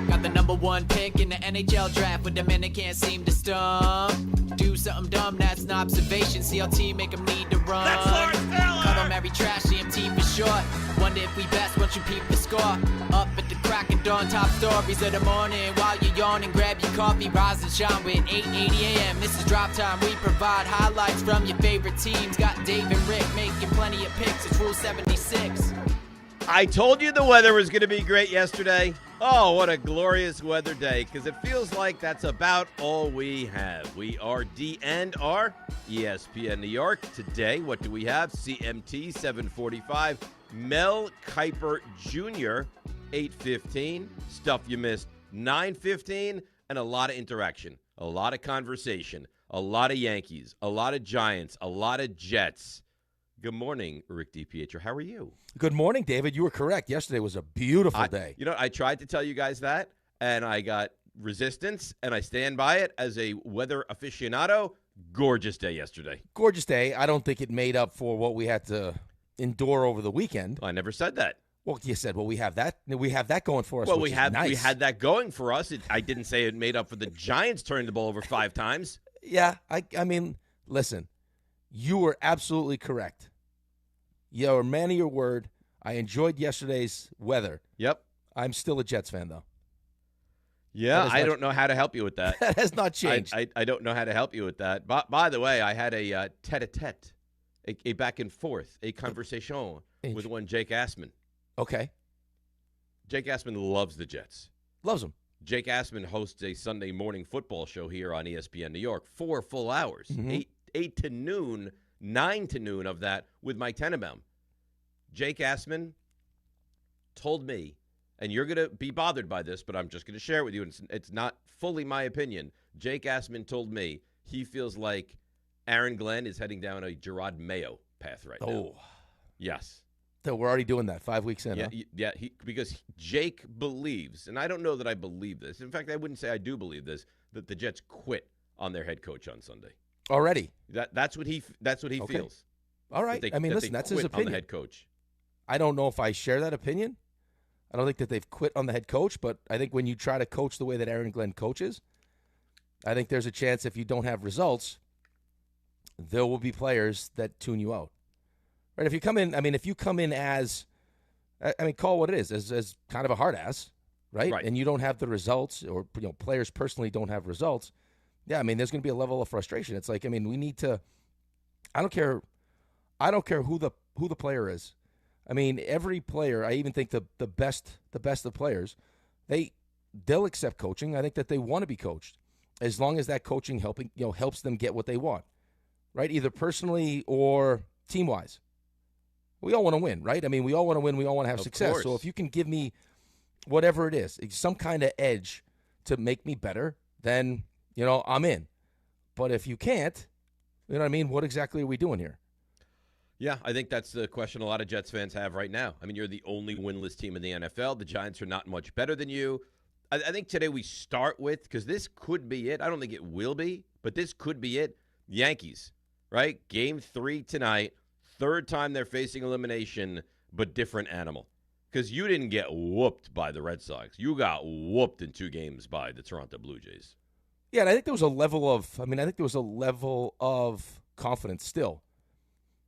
Got the #1 pick in the NHL draft, but the men they can't seem to stump. Do something dumb, that's an observation. CLT make them need to run. That's Lawrence Taylor! Cut on every trash, CMT for short. Wonder if we best once you peep the score. Up at the crack of dawn, top stories of the morning. While you're yawning, grab your coffee, rise and shine with 8:80 a.m. This is Drop Time. We provide highlights from your favorite teams. Got Dave and Rick making plenty of picks. It's Rule 76. I told you the weather was going to be great yesterday. Oh, what a glorious weather day, because it feels like that's about all we have. We are D&R, ESPN New York. Today, what do we have? CMT 745, Mel Kiper Jr., 8:15, stuff you missed, 9:15, and a lot of interaction, a lot of conversation, a lot of Yankees, a lot of Giants, a lot of Jets. Good morning, Rick DiPietro. How are you? Good morning, David. You were correct. Yesterday was a beautiful day. You know, I tried to tell you guys that, and I got resistance, and I stand by it as a weather aficionado. Gorgeous day yesterday. Gorgeous day. I don't think it made up for what we had to endure over the weekend. I never said that. Well, you said, well, we have that. We have that going for us. Well, which we is nice. had that going for us. I didn't say it made up for the Giants turning the ball over 5 times. Yeah, I mean, listen, you were absolutely correct. You're a man of your word. I enjoyed yesterday's weather. Yep. I'm still a Jets fan, though. Yeah, I don't know how to help you with that. That has not changed. I don't know how to help you with that. By the way, I had a tete-a-tete, a back and forth, a conversation with one Jake Assman. Okay. Jake Assman loves the Jets. Loves them. Jake Assman hosts a Sunday morning football show here on ESPN New York, 4 full hours, 8 to noon, 9 to noon of that with Mike Tenenbaum. Jake Assman told me, and you're going to be bothered by this, but I'm just going to share it with you, and it's not fully my opinion. Jake Assman told me he feels like Aaron Glenn is heading down a Gerard Mayo path right now. Oh. Yes. So we're already doing that 5 weeks in, Yeah, huh? because Jake believes, and I don't know that I believe this. In fact, I wouldn't say I do believe this, that the Jets quit on their head coach on Sunday. Already? That's what he feels. All right. I mean, listen, that's his opinion. On the head coach. I don't know if I share that opinion. I don't think that they've quit on the head coach, but I think when you try to coach the way that Aaron Glenn coaches, I think there's a chance if you don't have results, there will be players that tune you out. Right? If you come in as, call it what it is, as kind of a hard ass, right? And you don't have the results, or players personally don't have results. Yeah, I mean, there's going to be a level of frustration. It's like, I mean, we need to. I don't care who the player is. I mean, every player. I even think the best of players, they'll accept coaching. I think that they want to be coached, as long as that coaching helps them get what they want, right? Either personally or team wise. We all want to win, right? I mean, we all want to win. We all want to have success. Course. So if you can give me whatever it is, some kind of edge to make me better, then, I'm in. But if you can't, you know what I mean? What exactly are we doing here? Yeah, I think that's the question a lot of Jets fans have right now. I mean, you're the only winless team in the NFL. The Giants are not much better than you. I think today we start with, because this could be it. I don't think it will be, but this could be it. Yankees, right? Game 3 tonight. 3rd time they're facing elimination, but different animal. Because you didn't get whooped by the Red Sox. You got whooped in 2 games by the Toronto Blue Jays. Yeah, and I think there was a level of confidence still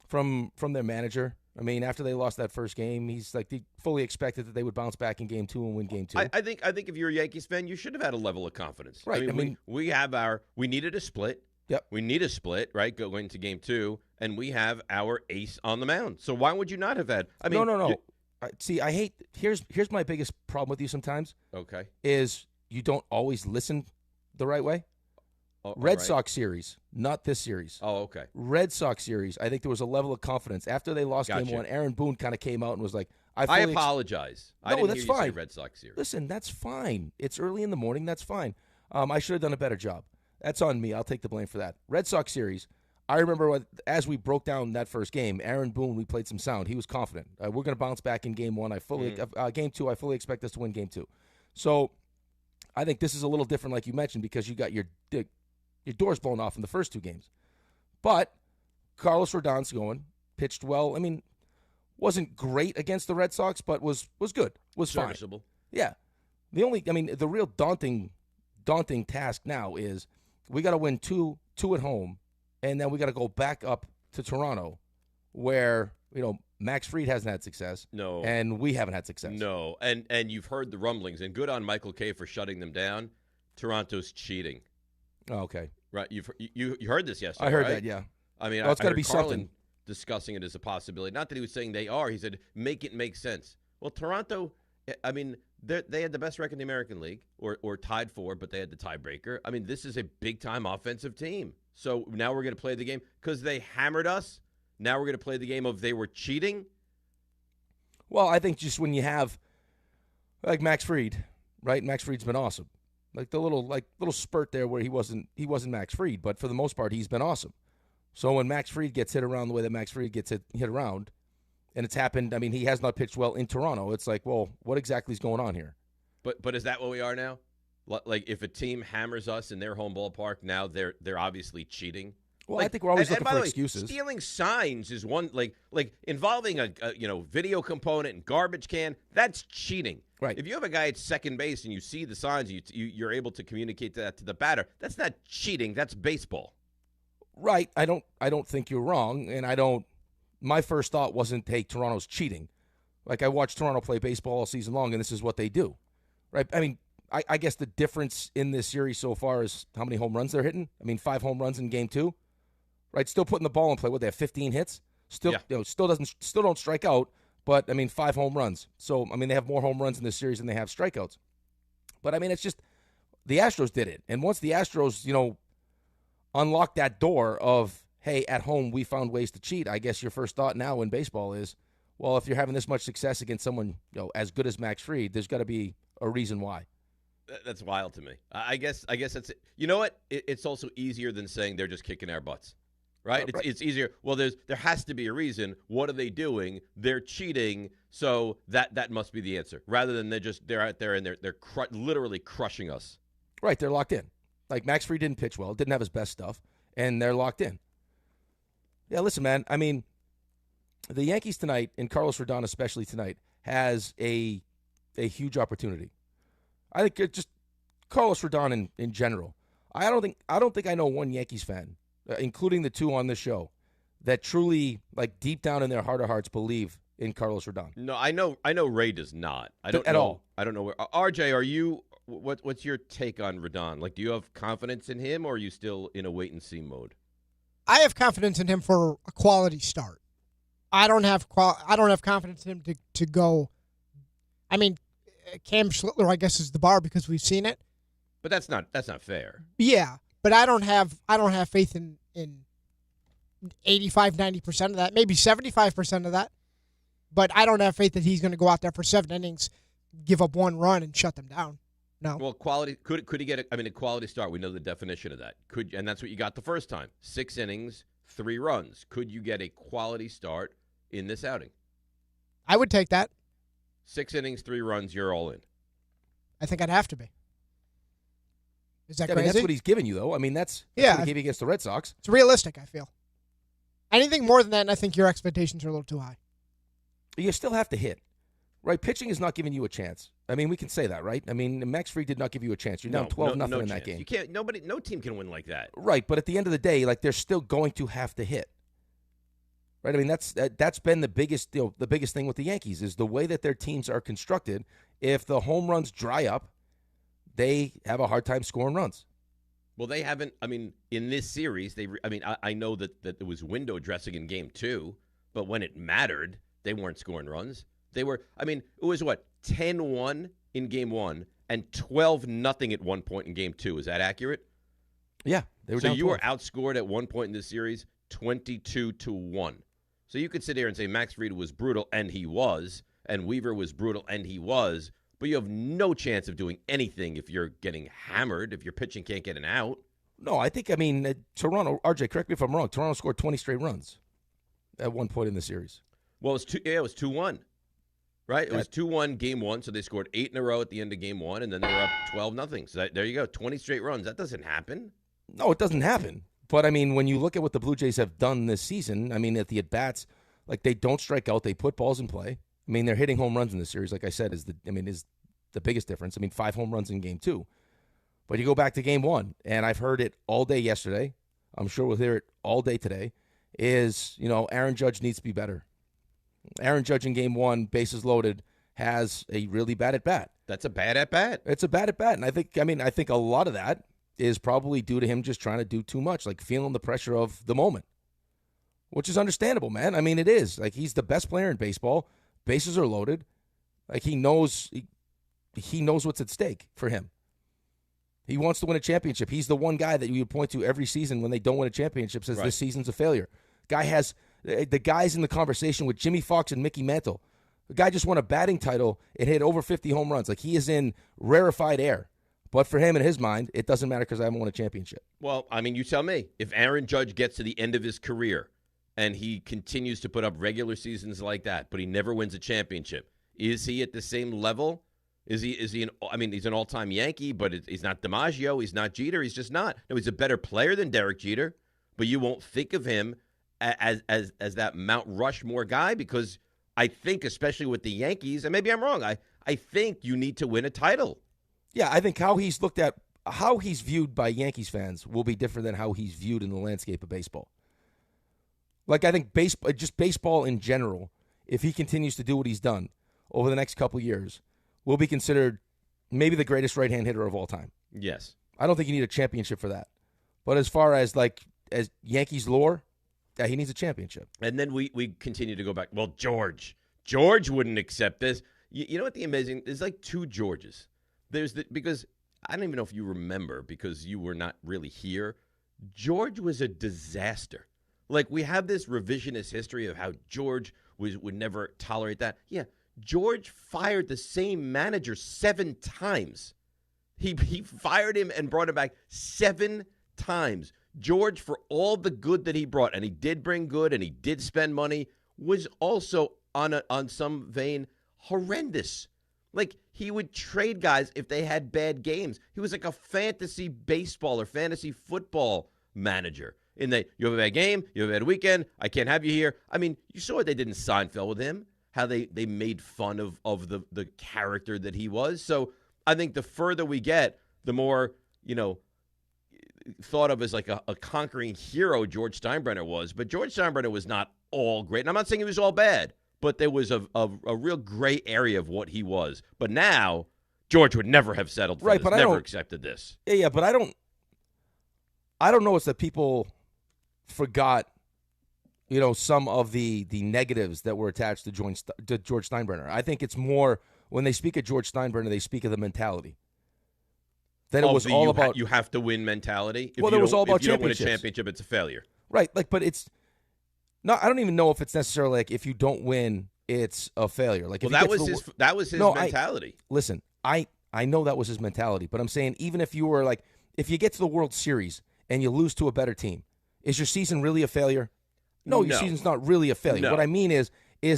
from their manager. I mean, after they lost that first game, he's like, they fully expected that they would bounce back in game 2 and win game 2. I think if you're a Yankees fan, you should have had a level of confidence. Right. I mean, we needed a split. Yep. We need a split, right, going into game 2, and we have our ace on the mound. So why would you not have had? I mean, no. See, I hate. Here's my biggest problem with you sometimes. Okay. Is you don't always listen the right way. Red Sox series, not this series. Oh, okay. Red Sox series, I think there was a level of confidence. After they lost game 1, Aaron Boone kind of came out and was like, I apologize. I didn't that's hear you fine. say Red Sox series. Listen, that's fine. It's early in the morning. That's fine. I should have done a better job. That's on me. I'll take the blame for that. Red Sox series, I remember as we broke down that first game, Aaron Boone, we played some sound. He was confident. We're going to bounce back in game 1. Game 2, I fully expect us to win game 2. So I think this is a little different, like you mentioned, because you got your doors blown off in the first 2 games. But Carlos Rodon's going, pitched well. I mean, wasn't great against the Red Sox, but was good. Was fine. Serviceable. Yeah. The real daunting task now is we got to win two at home, and then we got to go back up to Toronto, where Max Fried hasn't had success. No, and we haven't had success. No, and you've heard the rumblings, and good on Michael Kay for shutting them down. Toronto's cheating. Oh, okay, right. You heard this yesterday. I heard right? that. Yeah. I mean, it's got to be Carlin something. Discussing it as a possibility. Not that he was saying they are. He said make it make sense. Well, Toronto. I mean, they had the best record in the American League, or tied for, but they had the tiebreaker. I mean, this is a big-time offensive team. So now we're going to play the game because they hammered us. Now we're going to play the game of they were cheating. Well, I think just when you have like Max Fried, right? Max Fried's been awesome. Like the little spurt there where he wasn't Max Fried, but for the most part he's been awesome. So when Max Fried gets hit around the way that Max Fried gets hit around, and it's happened, I mean, he has not pitched well in Toronto. It's like, well, what exactly is going on here? But is that what we are now? Like if a team hammers us in their home ballpark, now they're obviously cheating. Well, I think we're always looking for excuses. Stealing signs is one, like involving a video component and garbage can. That's cheating. Right. If you have a guy at second base and you see the signs, you're able to communicate that to the batter. That's not cheating. That's baseball. Right. I don't think you're wrong, and I don't. My first thought wasn't, hey, Toronto's cheating. Like, I watched Toronto play baseball all season long, and this is what they do. Right? I mean, I guess the difference in this series so far is how many home runs they're hitting. I mean, 5 home runs in game 2. Right? Still putting the ball in play. What, they have 15 hits? Still don't strike out, but, I mean, 5 home runs. So, I mean, they have more home runs in this series than they have strikeouts. But, I mean, it's just the Astros did it. And once the Astros, unlocked that door of, hey, at home we found ways to cheat, I guess your first thought now in baseball is, well, if you're having this much success against someone as good as Max Fried, there's got to be a reason why. That's wild to me. I guess that's it. You know what? It's also easier than saying they're just kicking our butts, right? Right. It's easier. Well, there has to be a reason. What are they doing? They're cheating, so that must be the answer. Rather than they're out there and they're literally crushing us. Right, they're locked in. Like Max Fried didn't pitch well, didn't have his best stuff, and they're locked in. Yeah, listen, man. I mean, the Yankees tonight, and Carlos Rodón especially tonight, has a huge opportunity. I think just Carlos Rodón in general. I don't think I know one Yankees fan, including the two on this show, that truly, like, deep down in their heart of hearts, believe in Carlos Rodón. No, I know Ray does not. I don't at know, all. I don't know where. RJ, are you? What's your take on Rodón? Like, do you have confidence in him, or are you still in a wait and see mode? I have confidence in him for a quality start. I don't have confidence in him to go. I mean, Cam Schlittler, I guess, is the bar because we've seen it. But that's not fair. Yeah, but I don't have faith in 85, 90% of that, maybe 75% of that. But I don't have faith that he's going to go out there for 7 innings, give up 1 run, and shut them down. No. Well, quality could he get a quality start? We know the definition of that. And that's what you got the first time. 6 innings, 3 runs. Could you get a quality start in this outing? I would take that. 6 innings, 3 runs, you're all in. I think I'd have to be. Is that I crazy? mean, that's what he's giving you, though. I mean, that's what he gave you against the Red Sox. It's realistic, I feel. Anything more than that, and I think your expectations are a little too high. You still have to hit. Right? Pitching is not giving you a chance. I mean, we can say that, right? I mean, Max Fried did not give you a chance. You're down 12-0 in that game. You can't. No team can win like that. Right, but at the end of the day, like, they're still going to have to hit. Right? I mean, that's been the biggest thing with the Yankees is the way that their teams are constructed. If the home runs dry up, they have a hard time scoring runs. Well, they haven't. I mean, in this series, I know that there was window dressing in Game 2, but when it mattered, they weren't scoring runs. They were. I mean, it was what 10-1 in Game 1 and 12-0 at one point in Game 2. Is that accurate? Yeah, they were. So down you 12. were outscored at one point in this series, 22-1. So you could sit here and say Max Fried was brutal, and he was, and Weaver was brutal, and he was. But you have no chance of doing anything if you're getting hammered, if your pitching can't get an out. No, I think, Toronto, RJ, correct me if I'm wrong, Toronto scored 20 straight runs at one point in the series. Well, it was 2-1, right? It was 2-1 Game 1, so they scored 8 in a row at the end of Game 1, and then they were up 12-0. So there you go, 20 straight runs. That doesn't happen. No, it doesn't happen. But, I mean, when you look at what the Blue Jays have done this season, I mean, at the at-bats, like, they don't strike out. They put balls in play. I mean, they're hitting home runs in this series, like I said, is the biggest difference. I mean, 5 home runs in game 2. But you go back to game 1, and I've heard it all day yesterday. I'm sure we'll hear it all day today, is, Aaron Judge needs to be better. Aaron Judge in game 1, bases loaded, has a really bad at-bat. That's a bad at-bat. It's a bad at-bat. And I think a lot of that is probably due to him just trying to do too much, like feeling the pressure of the moment, which is understandable, man. I mean, it is. Like, he's the best player in baseball. Bases are loaded. Like, he knows what's at stake for him. He wants to win a championship. He's the one guy that you point to every season when they don't win a championship says this season's a failure. The guy's in the conversation with Jimmy Fox and Mickey Mantle. The guy just won a batting title and hit over 50 home runs. Like, he is in rarefied air. But for him, in his mind, it doesn't matter because I haven't won a championship. Well, I mean, you tell me. If Aaron Judge gets to the end of his career and he continues to put up regular seasons like that, but he never wins a championship, is he at the same level? Is he he's an all-time Yankee, but he's not DiMaggio, he's not Jeter, he's just not. No, he's a better player than Derek Jeter, but you won't think of him as that Mount Rushmore guy because I think, especially with the Yankees, and maybe I'm wrong, I think you need to win a title. Yeah, I think how he's looked at, how he's viewed by Yankees fans will be different than how he's viewed in the landscape of baseball. Like, I think baseball in general, if he continues to do what he's done over the next couple of years, will be considered maybe the greatest right-hand hitter of all time. Yes. I don't think you need a championship for that. But as far as Yankees lore, yeah, he needs a championship. And then we continue to go back. Well, George wouldn't accept this. You know what the amazing, there's like 2 Georges. Because I don't even know if you remember because you were not really here. George was a disaster. Like, we have this revisionist history of how George would never tolerate that. Yeah, George fired the same manager 7 times. He fired him and brought him back 7 times. George, for all the good that he brought, and he did bring good and he did spend money, was also on some vein horrendous. Like, he would trade guys if they had bad games. He was like a fantasy baseball or fantasy football manager. You have a bad game, you have a bad weekend, I can't have you here. I mean, you saw what they did in Seinfeld with him, how they made fun of the character that he was. So I think the further we get, the more, thought of as like a conquering hero George Steinbrenner was. But George Steinbrenner was not all great. And I'm not saying he was all bad, but there was a real gray area of what he was. But now, George would never have settled for this, but never accepted this. Yeah, but I don't know it's that people forgot, some of the negatives that were attached to George Steinbrenner. I think it's more when they speak of George Steinbrenner, they speak of the mentality. Then it was all about you have to win mentality. It was all about championships. If you don't win a championship, it's a failure. Right, but it's not. I don't even know if it's necessarily like if you don't win, it's a failure. Like, that was his mentality. Listen, I know that was his mentality, but I'm saying even if you were if you get to the World Series and you lose to a better team, is your season really a failure? No, your season's not really a failure. No. What I mean is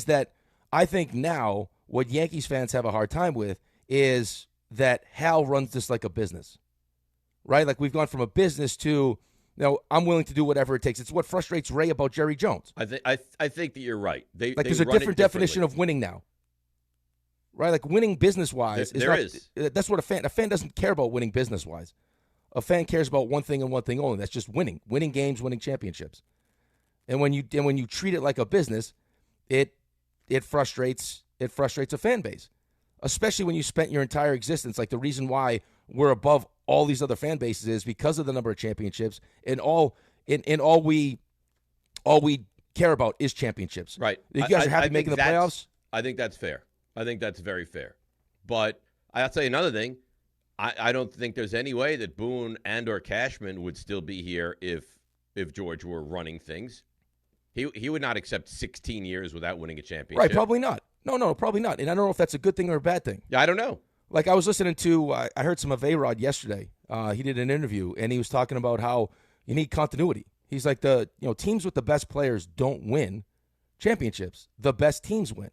that I think now what Yankees fans have a hard time with is that Hal runs this like a business, right? Like, we've gone from a business to, I'm willing to do whatever it takes. It's what frustrates Ray about Jerry Jones. I think that you're right. There's a different definition of winning now, right? Like, winning business-wise that's what a fan doesn't care about winning business-wise. A fan cares about one thing and one thing only. That's just winning games, winning championships. And when you treat it like a business, it frustrates a fan base, especially when you spent your entire existence. Like, the reason why we're above all these other fan bases is because of the number of championships, and all we care about is championships. Right. You guys are happy making the playoffs? I think that's fair. I think that's very fair. But I'll tell you another thing. I don't think there's any way that Boone and or Cashman would still be here if George were running things. He would not accept 16 years without winning a championship. Right, probably not. No, probably not. And I don't know if that's a good thing or a bad thing. Yeah, I don't know. Like, I was listening to, I heard some of A-Rod yesterday. He did an interview, and he was talking about how you need continuity. He's like, teams with the best players don't win championships. The best teams win.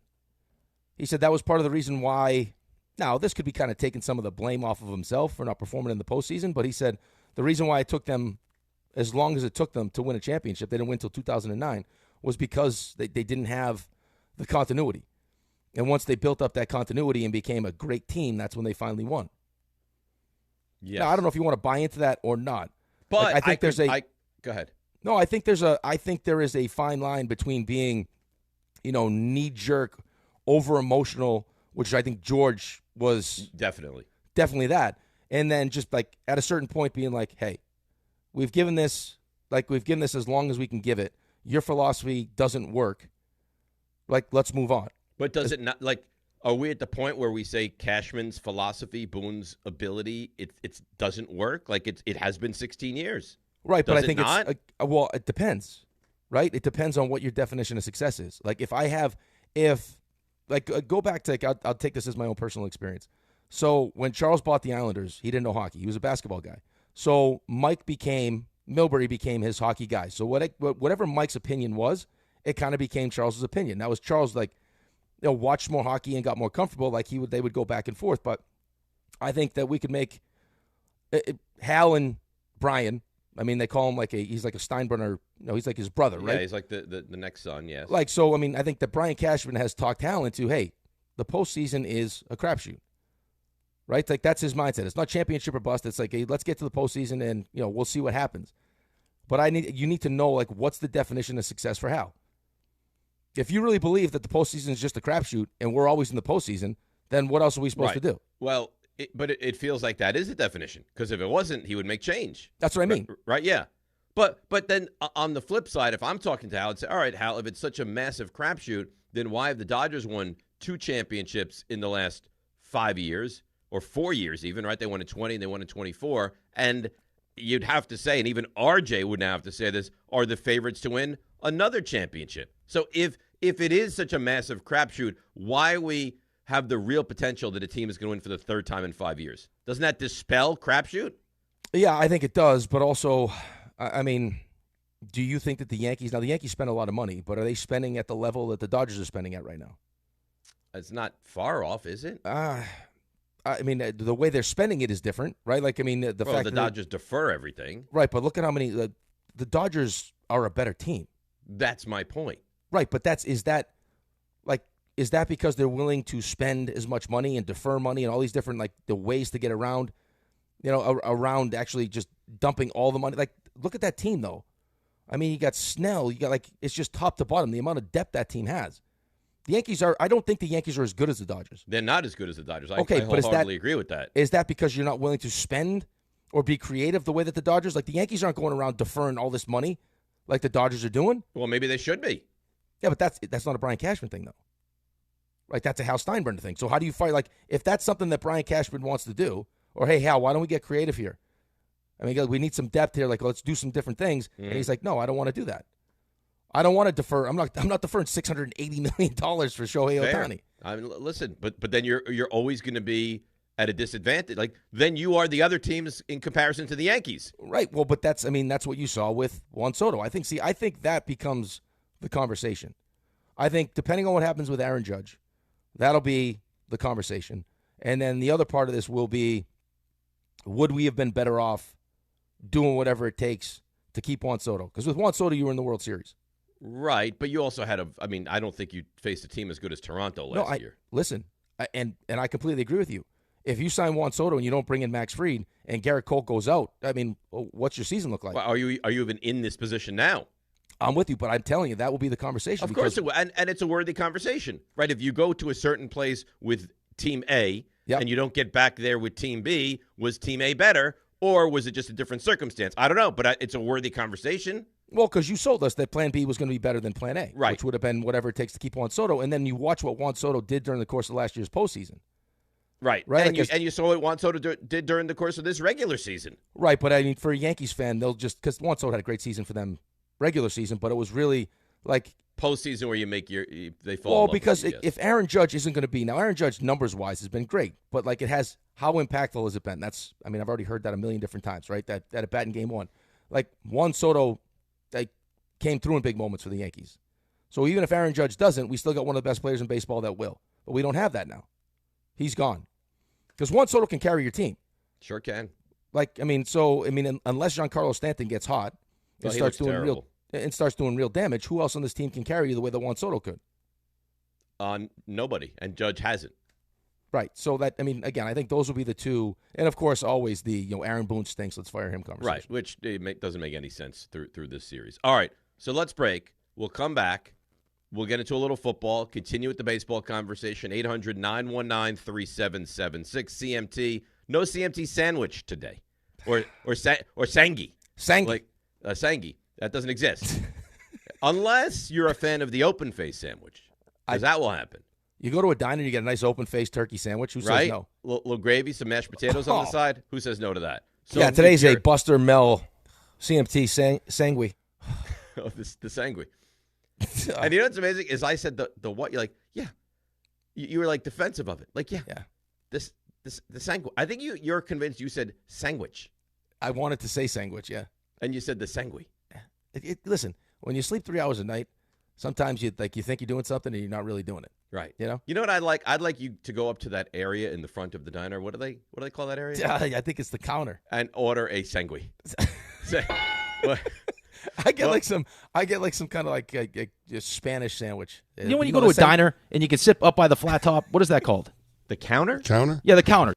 He said that was part of the reason why. Now, this could be kind of taking some of the blame off of himself for not performing in the postseason, but he said the reason why it took them as long as it took them to win a championship, they didn't win until 2009, was because they didn't have the continuity. And once they built up that continuity and became a great team, that's when they finally won. Yes. Now, I don't know if you want to buy into that or not. But I think go ahead. No, I think there is a fine line between being, knee-jerk, over-emotional, which I think George was definitely that, and then just like at a certain point being like, hey, we've given this as long as we can give it. Your philosophy doesn't work. Like, let's move on. But does it not, like, are we at the point where we say Cashman's philosophy, Boone's ability, it doesn't work? Like, it has been 16 years. Right, Does but I it think not? it depends, right? It depends on what your definition of success is. Like, go back to, I'll take this as my own personal experience. So when Charles bought the Islanders, he didn't know hockey. He was a basketball guy. So Milbury became his hockey guy. So whatever Mike's opinion was, it kind of became Charles's opinion. Now, as Charles, watched more hockey and got more comfortable, they would go back and forth. But I think that we could make Hal and Brian, they call him he's like a Steinbrenner. He's like his brother, right? Yeah, he's like the next son, yes. I think that Brian Cashman has talked Hal into, hey, the postseason is a crapshoot, right? Like, that's his mindset. It's not championship or bust. It's like, hey, let's get to the postseason and, we'll see what happens. But you need to know, what's the definition of success for Hal? If you really believe that the postseason is just a crapshoot and we're always in the postseason, then what else are we supposed to do? Well, it feels like that is the definition, because if it wasn't, he would make change. That's what I mean. Right? Yeah. But then on the flip side, if I'm talking to Hal, I'd say, all right, Hal, if it's such a massive crapshoot, then why have the Dodgers won 2 championships in the last 5 years or 4 years even, right? They won in 20 and they won in 24. And you'd have to say, and even RJ would now have to say this, are the favorites to win another championship. So if it is such a massive crapshoot, why we have the real potential that a team is going to win for the 3rd time in 5 years? Doesn't that dispel crapshoot? Yeah, I think it does. But also, do you think that the Yankees spend a lot of money, but are they spending at the level that the Dodgers are spending at right now? It's not far off, is it? The way they're spending it is different, right? The Dodgers defer everything. Right, but look at how many the Dodgers are a better team. That's my point. Right, but is that because they're willing to spend as much money and defer money and all these different the ways to get around, around actually just dumping all the money? Look at that team though. You got Snell, you got it's just top to bottom the amount of depth that team has. The Yankees I don't think the Yankees are as good as the Dodgers. They're not as good as the Dodgers. I but wholeheartedly agree with that. Is that because you're not willing to spend or be creative the way that the Dodgers? The Yankees aren't going around deferring all this money like the Dodgers are doing. Well, maybe they should be. Yeah, but that's not a Brian Cashman thing, though. That's a Hal Steinbrenner thing. So how do you fight? If that's something that Brian Cashman wants to do, or, hey, Hal, why don't we get creative here? We need some depth here. Let's do some different things. Mm-hmm. And he's like, no, I don't want to do that. I don't want to defer. I'm not deferring $680 million for Shohei Ohtani. Listen, but then you're always going to be at a disadvantage. Then you are the other teams in comparison to the Yankees. Right. Well, but that's what you saw with Juan Soto. I think that becomes the conversation. I think depending on what happens with Aaron Judge, that'll be the conversation. And then the other part of this will be, would we have been better off doing whatever it takes to keep Juan Soto? Because with Juan Soto, you were in the World Series. Right, but you also had I don't think you faced a team as good as Toronto last year. Listen, and I completely agree with you. If you sign Juan Soto and you don't bring in Max Fried and Garrett Cole goes out, what's your season look like? Well, are you even in this position now? I'm with you, but I'm telling you, that will be the conversation. Of course it will, and it's a worthy conversation, right? If you go to a certain place with Team A and you don't get back there with Team B, was Team A better, or was it just a different circumstance? I don't know, but it's a worthy conversation. Well, because you sold us that Plan B was going to be better than Plan A, right? Which would have been whatever it takes to keep Juan Soto, and then you watch what Juan Soto did during the course of last year's postseason. Right. And you saw what Juan Soto did during the course of this regular season. Right, but for a Yankees fan, they'll just – because Juan Soto had a great season for them regular season, but it was really postseason where you make they fall. Well, because if Aaron Judge isn't going to be – now, Aaron Judge numbers-wise has been great, but it has – how impactful has it been? That's – I've already heard that a million different times, right, that at bat in Game 1. Juan Soto came through in big moments for the Yankees. So even if Aaron Judge doesn't, we still got one of the best players in baseball that will. But we don't have that now. He's gone. Because Juan Soto can carry your team. Sure can. Unless Giancarlo Stanton gets hot and starts doing real damage, who else on this team can carry you the way that Juan Soto could? on nobody, and Judge hasn't. Right. So that, I mean, again, I think those will be the two. And, of course, always the, Aaron Boone stinks, let's fire him conversation. Right, which doesn't make any sense through this series. All right, so let's break. We'll come back. We'll get into a little football, continue with the baseball conversation. 800-919-3776. CMT. No CMT sandwich today. Or Sangi. Sangi. Like, Sangi. That doesn't exist. Unless you're a fan of the open-face sandwich. Because that will happen. You go to a diner, you get a nice open-faced turkey sandwich. Who says no? Little gravy, some mashed potatoes on the side. Who says no to that? So yeah, today's a Buster Mel CMT Sangui. Oh, the Sangui. And you know what's amazing is I said the what? You're like, yeah. You were like defensive of it. Like, yeah. The Sangui. I think you're convinced you said sandwich. I wanted to say sandwich, yeah. And you said the Sangui. Listen, when you sleep 3 hours a night, sometimes you think you're doing something and you're not really doing it. Right. You know? You know what I'd like? I'd like you to go up to that area in the front of the diner. What do they call that area? I think it's the counter. And order a Sangui. I get some kind of like a Spanish sandwich. You know when you go to a diner and you can sit up by the flat top? What is that called? The counter? Counter? Yeah, the counter.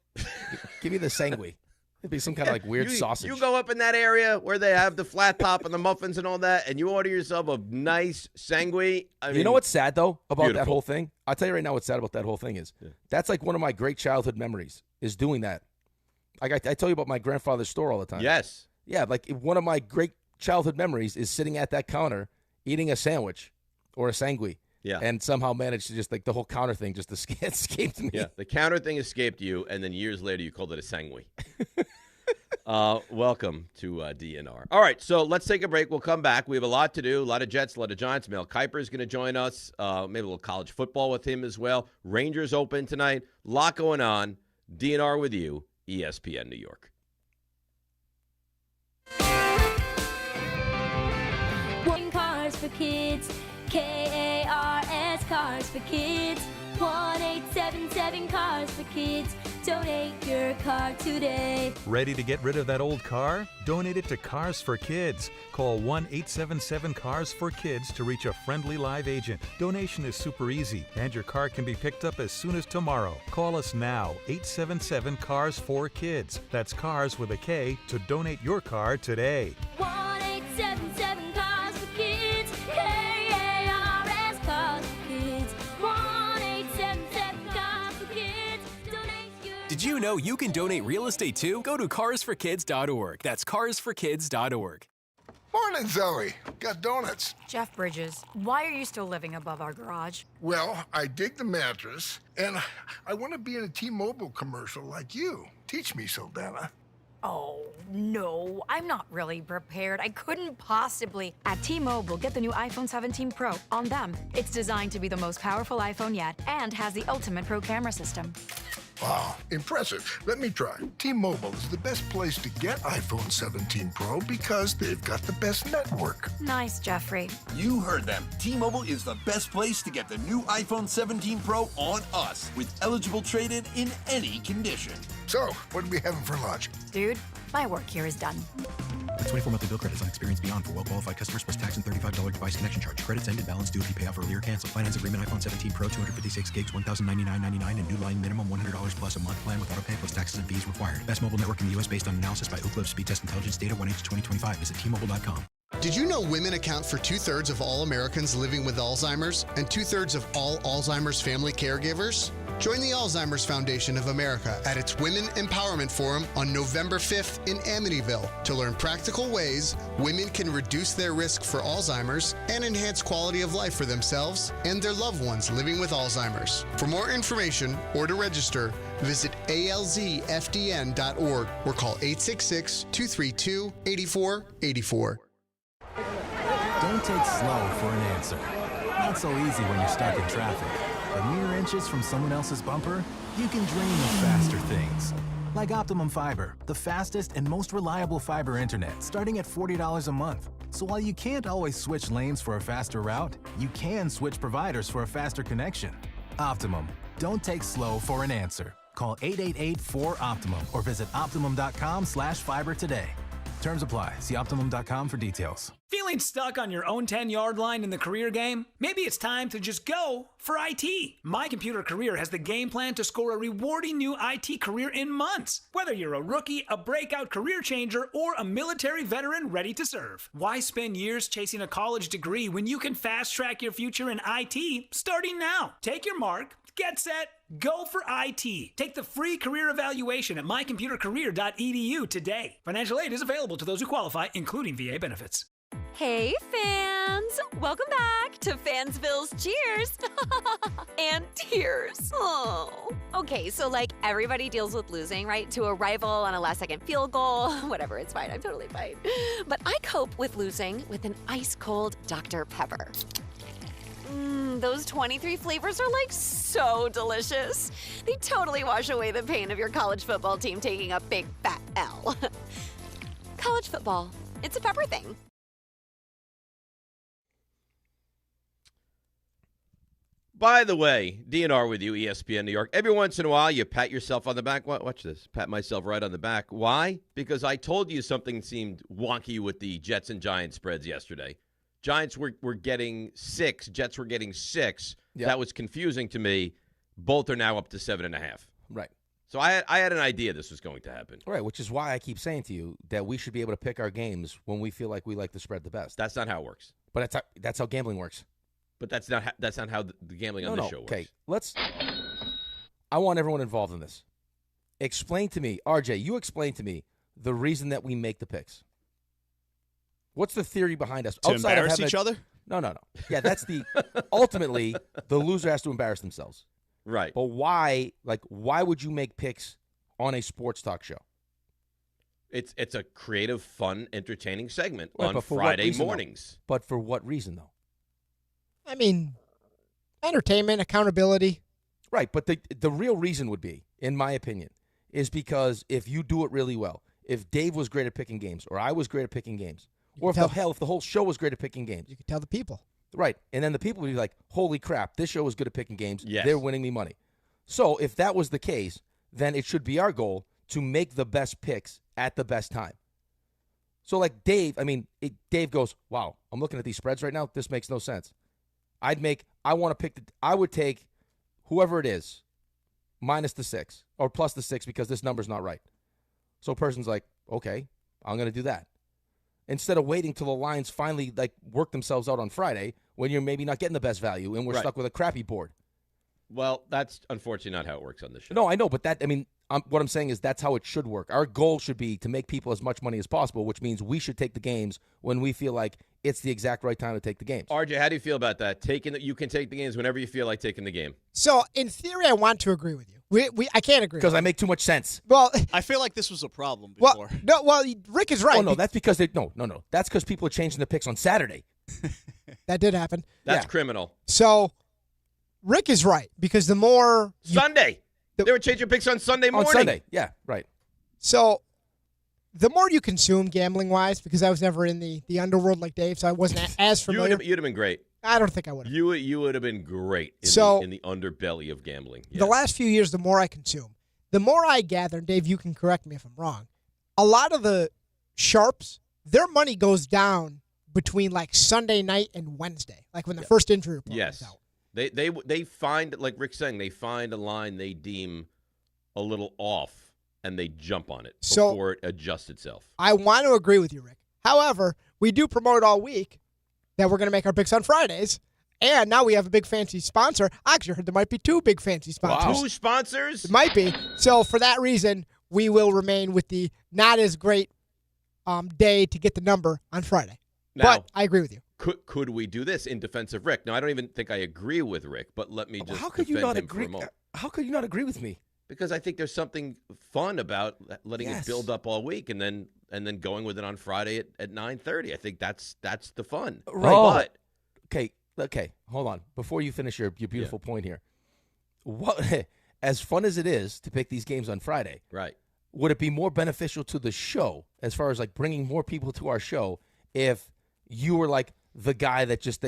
Give me the Sangui. It'd be some kind of like weird sausage. You go up in that area where they have the flat top and the muffins and all that, and you order yourself a nice Sangui. You know what's sad, though, about beautiful. that whole thing? I'll tell you right now what's sad about that whole thing is. Yeah. That's like one of my great childhood memories, is doing that. Like I tell you about my grandfather's store all the time. Yes. Yeah, like one of my great childhood memories is sitting at that counter, eating a sandwich or a Sangui. Yeah. And somehow managed to just, like, the whole counter thing just escaped me. Yeah, the counter thing escaped you, and then years later you called it a Sangui. Welcome to DNR. All right, so let's take a break. We'll come back. We have a lot to do, a lot of Jets, a lot of Giants. Mel Kiper is going to join us. Maybe a little college football with him as well. Rangers open tonight. A lot going on. DNR with you, ESPN New York. Cars for Kids, KARS, Cars for Kids, 1-877 Cars for Kids. Donate your car today. Ready to get rid of that old car? Donate it to Cars for Kids. Call 1-877-CARS-FOR-KIDS to reach a friendly live agent. Donation is super easy, and your car can be picked up as soon as tomorrow. Call us now, 877-CARS-FOR-KIDS. That's cars with a K to donate your car today. 1-877 Cars for Kids, KARS, Cars for Kids, 1-877 Cars for Kids. Donate your. Did you know you can donate real estate too? Go to carsforkids.org. That's carsforkids.org. Morning, Zoe. Got donuts. Jeff Bridges, why are you still living above our garage? Well, I dig the mattress, and I want to be in a T-Mobile commercial like you. Teach me, Saldana. Oh, no, I'm not really prepared. I couldn't possibly. At T-Mobile, get the new iPhone 17 Pro on them. It's designed to be the most powerful iPhone yet and has the ultimate pro camera system. Wow, impressive. Let me try. T-Mobile is the best place to get iPhone 17 Pro because they've got the best network. Nice, Jeffrey. You heard them. T-Mobile is the best place to get the new iPhone 17 Pro on us with eligible trade-in in any condition. So, what are we having for lunch? Dude, my work here is done. The 24 monthly bill credits on experience beyond for well-qualified customers plus tax and $35 device connection charge. Credits ended, balance due if you pay off earlier. Cancel. Finance agreement iPhone 17 Pro, 256 gigs, $1,099.99 and new line minimum $100 plus a month plan with auto pay plus taxes and fees required. Best mobile network in the U.S. based on analysis by Ookla Speed Test Intelligence data 1H 2025. Visit T-Mobile.com. Did you know women account for 2/3 of all Americans living with Alzheimer's and 2/3 of all Alzheimer's family caregivers? Join the Alzheimer's Foundation of America at its Women Empowerment Forum on November 5th in Amityville to learn practical ways women can reduce their risk for Alzheimer's and enhance quality of life for themselves and their loved ones living with Alzheimer's. For more information or to register, visit alzfdn.org or call 866-232-8484. Don't take slow for an answer. Not so easy when you're stuck in traffic. But mere inches from someone else's bumper, you can dream of faster things. Like Optimum Fiber, the fastest and most reliable fiber internet, starting at $40 a month. So while you can't always switch lanes for a faster route, you can switch providers for a faster connection. Optimum. Don't take slow for an answer. Call 888-4OPTIMUM or visit Optimum.com/fiber today. Terms apply. See Optimum.com for details. Feeling stuck on your own 10-yard line in the career game? Maybe it's time to just go for IT. My Computer Career has the game plan to score a rewarding new IT career in months. Whether you're a rookie, a breakout career changer, or a military veteran ready to serve. Why spend years chasing a college degree when you can fast-track your future in IT starting now? Take your mark, get set, go for IT. Take the free career evaluation at mycomputercareer.edu today. Financial aid is available to those who qualify, including VA benefits. Hey, fans! Welcome back to Fansville's Cheers and Tears. Oh. Okay, so like everybody deals with losing, right? To a rival on a last-second field goal. Whatever, it's fine. I'm totally fine. But I cope with losing with an ice-cold Dr. Pepper. Those 23 flavors are like so delicious. They totally wash away the pain of your college football team taking a big fat L. College football, it's a pepper thing. By the way, DNR with you, ESPN New York. Every once in a while, you pat yourself on the back. Watch this. Pat myself right on the back. Why? Because I told you something seemed wonky with the Jets and Giants spreads yesterday. Giants were getting 6. Jets were getting 6. Yep. That was confusing to me. Both are now up to 7.5. Right. So I had an idea this was going to happen. Right, which is why I keep saying to you that we should be able to pick our games when we feel like we like the spread the best. That's not how it works. But that's how gambling works. But that's not how the gambling on this show works. Okay, I want everyone involved in this. Explain to me, RJ, you explain to me the reason that we make the picks. What's the theory behind us? To embarrass each other? No. Yeah, that's ultimately, the loser has to embarrass themselves. Right. But why would you make picks on a sports talk show? It's a creative, fun, entertaining segment Right, on Friday mornings. But for what reason, though? I mean, entertainment, accountability. Right, but the real reason would be, in my opinion, is because if you do it really well, if Dave was great at picking games, or I was great at picking games, or if the whole show was great at picking games. You could tell the people. Right, and then the people would be like, holy crap, this show is good at picking games. Yes. They're winning me money. So if that was the case, then it should be our goal to make the best picks at the best time. So like Dave, Dave goes, wow, I'm looking at these spreads right now. This makes no sense. I would take whoever it is minus the 6 or plus the 6 because this number's not right. So a person's like, okay, I'm going to do that. Instead of waiting till the lines finally work themselves out on Friday when you're maybe not getting the best value and we're stuck with a crappy board. Well, that's unfortunately not how it works on this show. No, I know, but what I'm saying is that's how it should work. Our goal should be to make people as much money as possible, which means we should take the games when we feel like it's the exact right time to take the games. RJ, how do you feel about that? You can take the games whenever you feel like taking the game. So, in theory, I want to agree with you. I can't agree. Because I make too much sense. Well, I feel like this was a problem before. Rick is right. Oh, no, that's because no. That's because people are changing the picks on Saturday. That did happen. That's criminal. So, Rick is right because the more Sunday. They were changing picks on Sunday morning. On Sunday, yeah, right. So, the more you consume gambling-wise, because I was never in the underworld like Dave, so I wasn't as familiar. You'd have been great. I don't think I would have. You would have been great in the underbelly of gambling. Yes. The last few years, the more I consume, the more I gather, and Dave, you can correct me if I'm wrong, a lot of the sharps, their money goes down between Sunday night and Wednesday, when the first injury report comes out. They find, like Rick's saying, they find a line they deem a little off, and they jump on it before it adjusts itself. I want to agree with you, Rick. However, we do promote all week that we're going to make our picks on Fridays, and now we have a big fancy sponsor. I actually heard there might be 2 big fancy sponsors. Wow. 2 sponsors? It might be. So for that reason, we will remain with the not as great day to get the number on Friday. Now, but I agree with you. Could we do this in defense of Rick? Now, I don't even think I agree with Rick, but let me just How could you not agree? For a moment. How could you not agree with me? Because I think there's something fun about letting it build up all week and then going with it on Friday at 9:30. I think that's the fun. Right. Okay. Hold on. Before you finish your beautiful point here, what as fun as it is to pick these games on Friday, right? Would it be more beneficial to the show as far as bringing more people to our show if you were the guy that just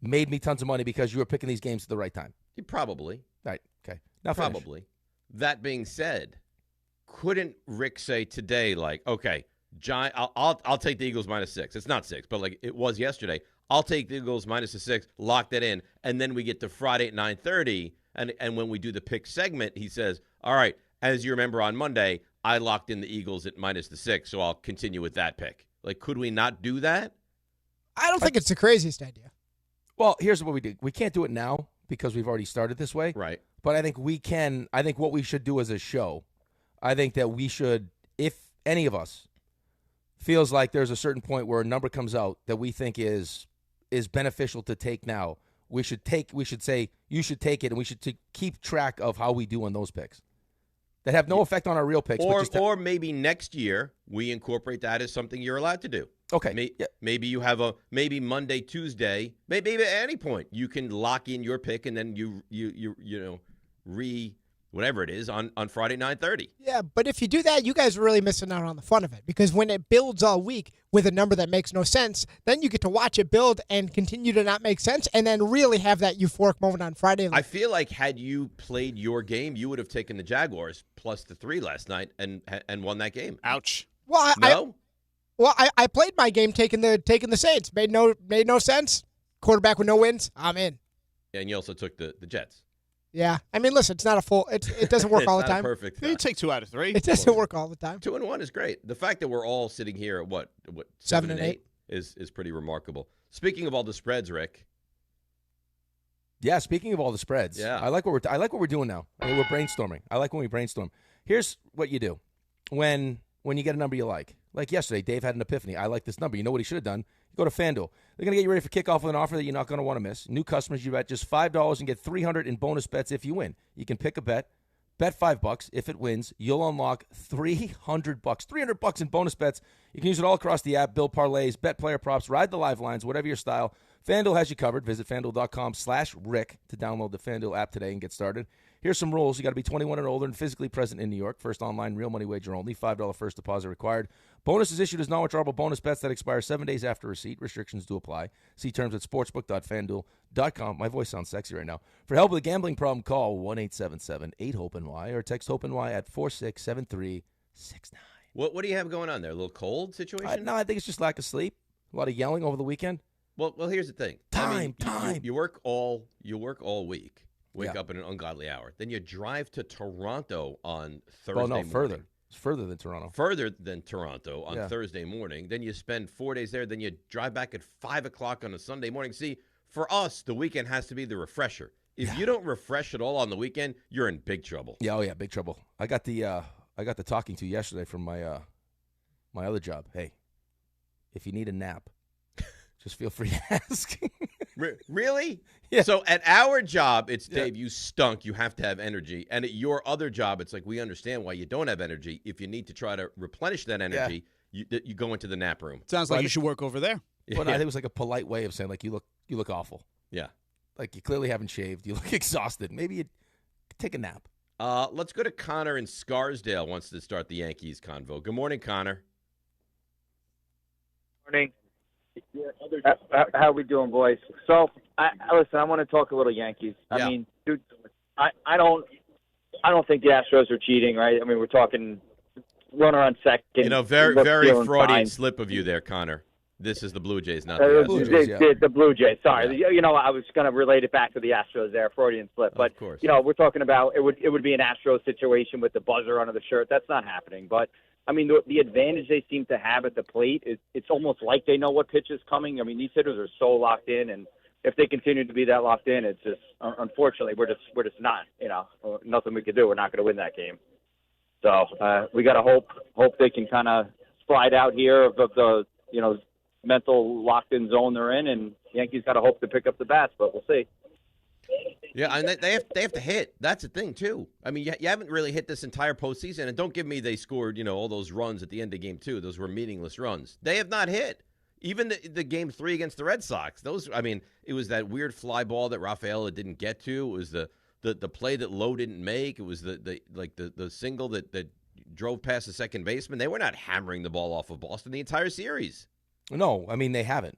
made me tons of money because you were picking these games at the right time? Probably. Right. Okay. Now probably. That being said, couldn't Rick say today, okay, I'll take the Eagles -6. It's not 6, but like it was yesterday. I'll take the Eagles -6, lock that in, and then we get to Friday at 9:30, and when we do the pick segment, he says, all right, as you remember on Monday, I locked in the Eagles at -6, so I'll continue with that pick. Like, could we not do that? I don't think it's the craziest idea. Well, here's what we do. We can't do it now because we've already started this way. Right. But I think we can. I think what we should do as a show, I think that we should, if any of us feels like there's a certain point where a number comes out that we think is beneficial to take now, we should say you should take it, and we should keep track of how we do on those picks that have no effect on our real picks. Or maybe next year we incorporate that as something you're allowed to do. Okay. Maybe you have maybe Monday, Tuesday, maybe at any point you can lock in your pick, and then you whatever it is on Friday 9:30. Yeah, but if you do that, you guys are really missing out on the fun of it, because when it builds all week with a number that makes no sense, then you get to watch it build and continue to not make sense, and then really have that euphoric moment on Friday. I feel like had you played your game, you would have taken the Jaguars plus the 3 last night and won that game. Ouch. Well, I played my game taking the Saints. Made no sense. Quarterback with no wins. I'm in. And you also took the Jets. Yeah, I mean, listen, it's not a full. It doesn't work all the time. Perfect. You take 2 out of 3. It doesn't work all the time. 2-1 is great. The fact that we're all sitting here at what 7 and 8 is pretty remarkable. Speaking of all the spreads, Rick. Yeah, speaking of all the spreads, yeah. I like what we're doing now. I mean, we're brainstorming. I like when we brainstorm. Here's what you do when you get a number you like. Like yesterday, Dave had an epiphany. I like this number. You know what he should have done? You go to FanDuel. They're going to get you ready for kickoff with an offer that you're not going to want to miss. New customers, you bet just $5 and get $300 in bonus bets if you win. You can pick a bet $5. If it wins, you'll unlock $300. $300 in bonus bets. You can use it all across the app. Build parlays, bet player props, ride the live lines, whatever your style. FanDuel has you covered. Visit FanDuel.com/Rick to download the FanDuel app today and get started. Here's some rules. You got to be 21 and older and physically present in New York. First online, real money wager only. $5 first deposit required. Bonus is issued as non-withdrawable bonus bets that expire 7 days after receipt. Restrictions do apply. See terms at sportsbook.fanduel.com. My voice sounds sexy right now. For help with a gambling problem, call 1-877-8-HOPE-NY or text HOPE-NY at 467369. What do you have going on there? A little cold situation? No, I think it's just lack of sleep. A lot of yelling over the weekend. Well, here's the thing. Time. You work all week. Wake up at an ungodly hour. Then you drive to Toronto on Thursday morning. Further. It's further than Toronto. Further than Toronto on Thursday morning. Then you spend 4 days there. Then you drive back at 5 o'clock on a Sunday morning. See, for us, the weekend has to be the refresher. If you don't refresh at all on the weekend, you're in big trouble. Yeah, big trouble. I got the talking to yesterday from my my other job. Hey, if you need a nap, just feel free to ask. Really? Yeah. So at our job, it's, Dave, you stunk. You have to have energy. And at your other job, it's like, we understand why you don't have energy. If you need to try to replenish that energy, you go into the nap room. Sounds like you should work over there. Well, I think it was like a polite way of saying, like, you look awful. Yeah. Like, you clearly haven't shaved. You look exhausted. Maybe you take a nap. Let's go to Connor in Scarsdale wants to start the Yankees convo. Good morning, Connor. Morning. How we doing, boys? So, listen, I want to talk a little Yankees. I mean, dude, I don't think the Astros are cheating, right? I mean, we're talking runner on second. Very Freudian slip of you there, Connor. This is the Blue Jays, not the Astros. The Blue Jays. Sorry, I was going to relate it back to the Astros there, Freudian slip. But of course. We're talking about it would be an Astros situation with the buzzer under the shirt. That's not happening, but. I mean, the advantage they seem to have at the plate is it's almost like they know what pitch is coming. I mean, these hitters are so locked in, and if they continue to be that locked in, it's just unfortunately we're just not. Nothing we could do. We're not going to win that game. So we got to hope they can kind of slide out here of the mental locked in zone they're in, and Yankees got to hope to pick up the bats, but we'll see. Yeah, and they have to hit. That's the thing, too. I mean, you haven't really hit this entire postseason, and don't give me they scored, all those runs at the end of game 2. Those were meaningless runs. They have not hit. Even the game 3 against the Red Sox. It was that weird fly ball that Rafaela didn't get to. It was the play that Lowe didn't make. It was the single that drove past the second baseman. They were not hammering the ball off of Boston the entire series. No, I mean, they haven't.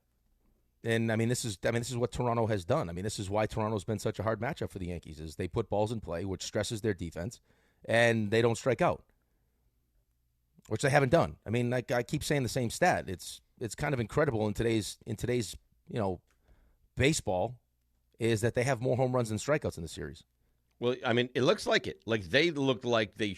And, this is what Toronto has done. This is why Toronto's been such a hard matchup for the Yankees, is they put balls in play, which stresses their defense, and they don't strike out. which they haven't done. I mean, like I keep saying the same stat. It's kind of incredible in today's baseball is that they have more home runs than strikeouts in the series. Well, I mean, it looks like it. Like they look like they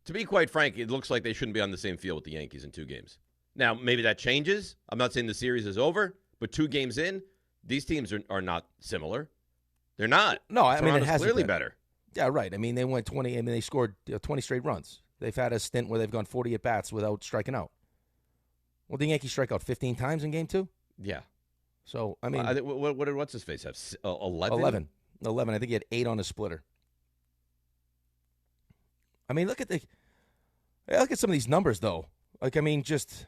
to be quite frank, it looks like they shouldn't be on the same field with the Yankees in 2 games. Now, maybe that changes. I'm not saying the series is over, but 2 games in, these teams are not similar. They're not. No, I mean, it Toronto's hasn't clearly been. better. Yeah, right. I mean, they went 20. I mean, they scored 20 straight runs. They've had a stint where they've gone 40 at bats without striking out. Well, the Yankees strike out 15 times in game 2. Yeah. So I mean, what did what's his face have? 11. I think he had 8 on a splitter. I mean, look at some of these numbers though. Like I mean, just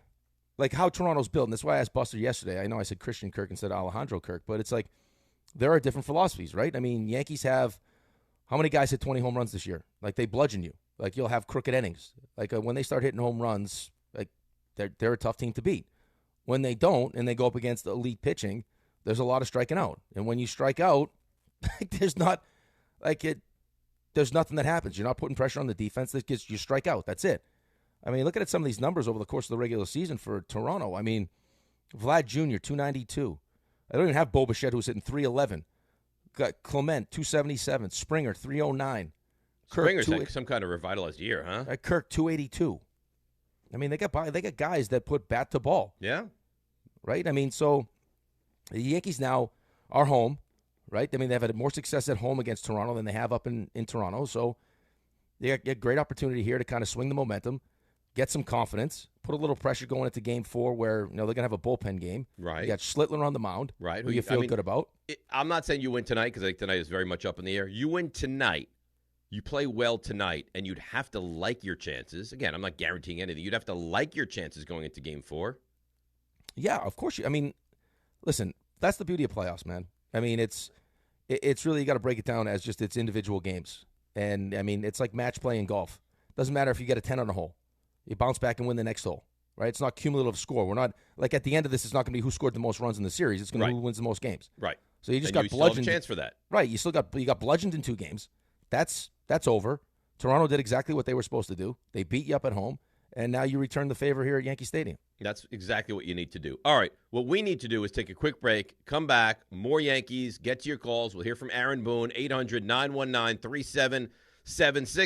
like how Toronto's built. And that's why I asked Buster yesterday. I know I said Christian Kirk instead of Alejandro Kirk, but it's like there are different philosophies, right? I mean, Yankees have how many guys hit 20 home runs this year? Like they bludgeon you. Like you'll have crooked innings. Like when they start hitting home runs, like they're a tough team to beat. When they don't and they go up against elite pitching, there's a lot of striking out. And when you strike out, there's nothing that happens. You're not putting pressure on the defense. You strike out. That's it. I mean, look at some of these numbers over the course of the regular season for Toronto. I mean, Vlad Jr., 292. I don't even have Bo Bichette, who's hitting 311. Got Clement, 277. Springer, 309. Springer's had some kind of revitalized year, huh? Kirk, 282. I mean, they got guys that put bat to ball. Yeah. Right? I mean, so the Yankees now are home, right? I mean, they've had more success at home against Toronto than they have up in Toronto. So they got a great opportunity here to kind of swing the momentum, get some confidence, put a little pressure going into Game 4 where they're going to have a bullpen game. Right. You got Schlittler on the mound, right? who you feel good about. I'm not saying you win tonight because I think tonight is very much up in the air. You win tonight. You play well tonight, and you'd have to like your chances. Again, I'm not guaranteeing anything. You'd have to like your chances going into Game 4. Yeah, of course. I mean, listen, that's the beauty of playoffs, man. I mean, it's really, you got to break it down as just it's individual games. And, I mean, it's like match play in golf. Doesn't matter if you get a 10 on a hole. You bounce back and win the next hole, right? It's not cumulative score. We're not, like at the end of this, it's not going to be who scored the most runs in the series. It's going to be who wins the most games. Right. So you just and got you bludgeoned. Still have a chance for that. Right. You got bludgeoned in 2 games. That's over. Toronto did exactly what they were supposed to do. They beat you up at home, and now you return the favor here at Yankee Stadium. That's exactly what you need to do. All right, what we need to do is take a quick break, come back, more Yankees, get to your calls. We'll hear from Aaron Boone, 800-919-3776,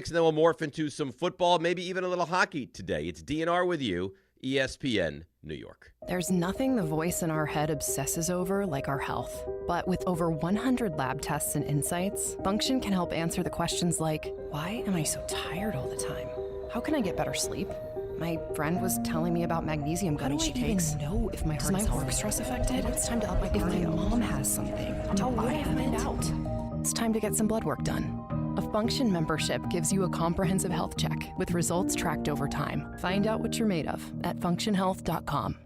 and then we'll morph into some football, maybe even a little hockey today. It's DNR with you, ESPN New York. There's nothing the voice in our head obsesses over like our health. But with over 100 lab tests and insights, Function can help answer the questions like, why am I so tired all the time? How can I get better sleep? My friend was telling me about magnesium gummies she takes. Know if my heart is work stress affected? It's time to up my cardio. If my mom has something, how would I find out? It's time to get some blood work done. A Function membership gives you a comprehensive health check with results tracked over time. Find out what you're made of at functionhealth.com.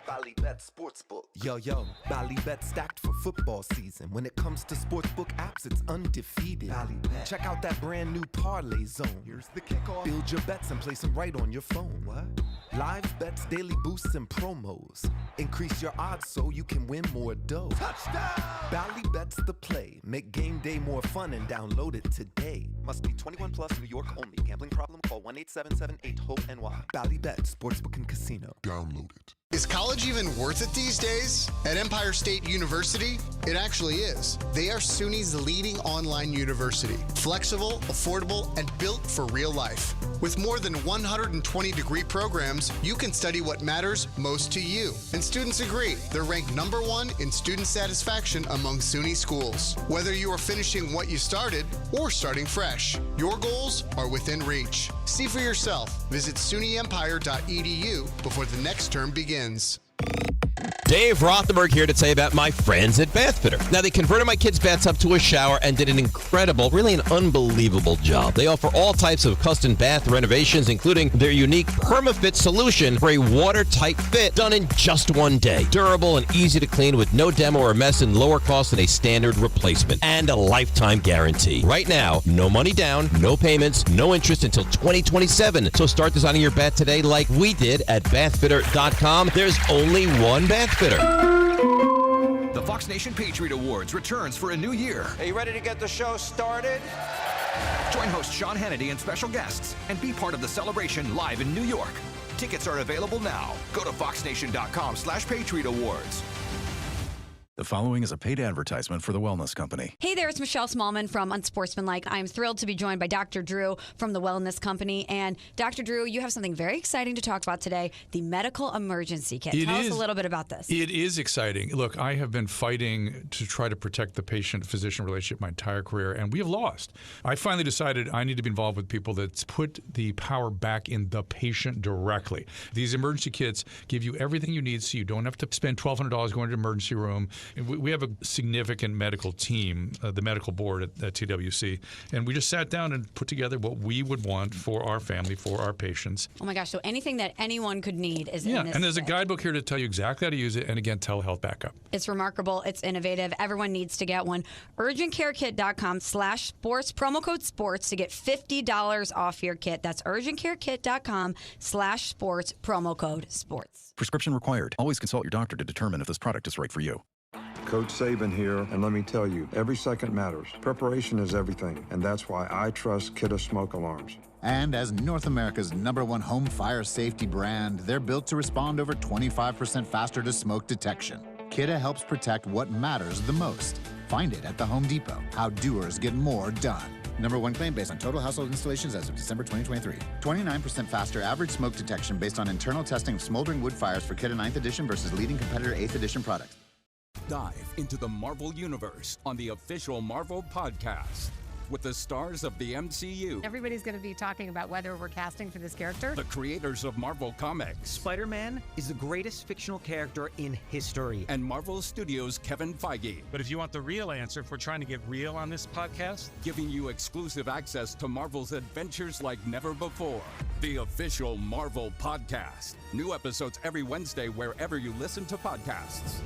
Ballybet Sportsbook. Yo, Ballybet stacked for football season. When it comes to sportsbook apps, it's undefeated. Ballybet. Check out that brand new parlay zone. Here's the kickoff. Build your bets and place them right on your phone. What? Live bets, daily boosts, and promos. Increase your odds so you can win more dough. Touchdown! Ballybet's the play. Make game day more fun and download it today. Must be 21 plus, New York only. Gambling problem? Call 1-877-8-HOPE-NY. Ballybet Sportsbook and Casino. Download it. Is college even worth it these days? At Empire State University, it actually is. They are SUNY's leading online university. Flexible, affordable, and built for real life. With more than 120 degree programs, you can study what matters most to you. And students agree. They're ranked #1 in student satisfaction among SUNY schools. Whether you are finishing what you started or starting fresh, your goals are within reach. See for yourself. Visit SUNYEmpire.edu before the next term begins. Dave Rothenberg here to tell you about my friends at Bath Fitter. Now, they converted my kids' bathtub to a shower and did an incredible, really an unbelievable job. They offer all types of custom bath renovations, including their unique PermaFit solution for a watertight fit done in just 1 day. Durable and easy to clean with no demo or mess and lower cost than a standard replacement. And a lifetime guarantee. Right now, no money down, no payments, no interest until 2027. So start designing your bath today like we did at bathfitter.com. There's only one Bath Fitter. The Fox Nation Patriot Awards returns for a new year. Are you ready to get the show started? Join host Sean Hannity and special guests and be part of the celebration live in New York. Tickets are available now. Go to foxnation.com/Patriot Awards. The following is a paid advertisement for the Wellness Company. Hey there, it's Michelle Smallman from Unsportsmanlike. I'm thrilled to be joined by Dr. Drew from the Wellness Company. And Dr. Drew, you have something very exciting to talk about today, the medical emergency kit. Tell us a little bit about this. It is exciting. Look, I have been fighting to try to protect the patient-physician relationship my entire career, and we have lost. I finally decided I need to be involved with people that put the power back in the patient directly. These emergency kits give you everything you need so you don't have to spend $1,200 going to the emergency room. We have a significant medical team, the medical board at TWC, and we just sat down and put together what we would want for our family, for our patients. Oh my gosh, so anything that anyone could need is in this and there's kit. a guidebook here to tell you exactly how to use it, and again, telehealth backup. It's remarkable. It's innovative. Everyone needs to get one. UrgentCareKit.com/sports, promo code sports to get $50 off your kit. That's UrgentCareKit.com/sports, promo code sports. Prescription required. Always consult your doctor to determine if this product is right for you. Coach Saban here, and let me tell you, every second matters. Preparation is everything, and that's why I trust Kidde Smoke Alarms. And as North America's #1 home fire safety brand, they're built to respond over 25% faster to smoke detection. Kidde helps protect what matters the most. Find it at the Home Depot. How doers get more done. #1 claim based on total household installations as of December 2023. 29% faster average smoke detection based on internal testing of smoldering wood fires for Kidde 9th edition versus leading competitor 8th edition products. Dive into the Marvel Universe on the official Marvel Podcast with the stars of the MCU, Everybody's going to be talking about whether we're casting for this character. the creators of Marvel Comics, Spider-Man is the greatest fictional character in history. and Marvel Studios' Kevin Feige. But if you want the real answer, if we're trying to get real on this podcast, Giving you exclusive access to Marvel's adventures like never before. The official Marvel Podcast. New episodes every Wednesday wherever you listen to podcasts.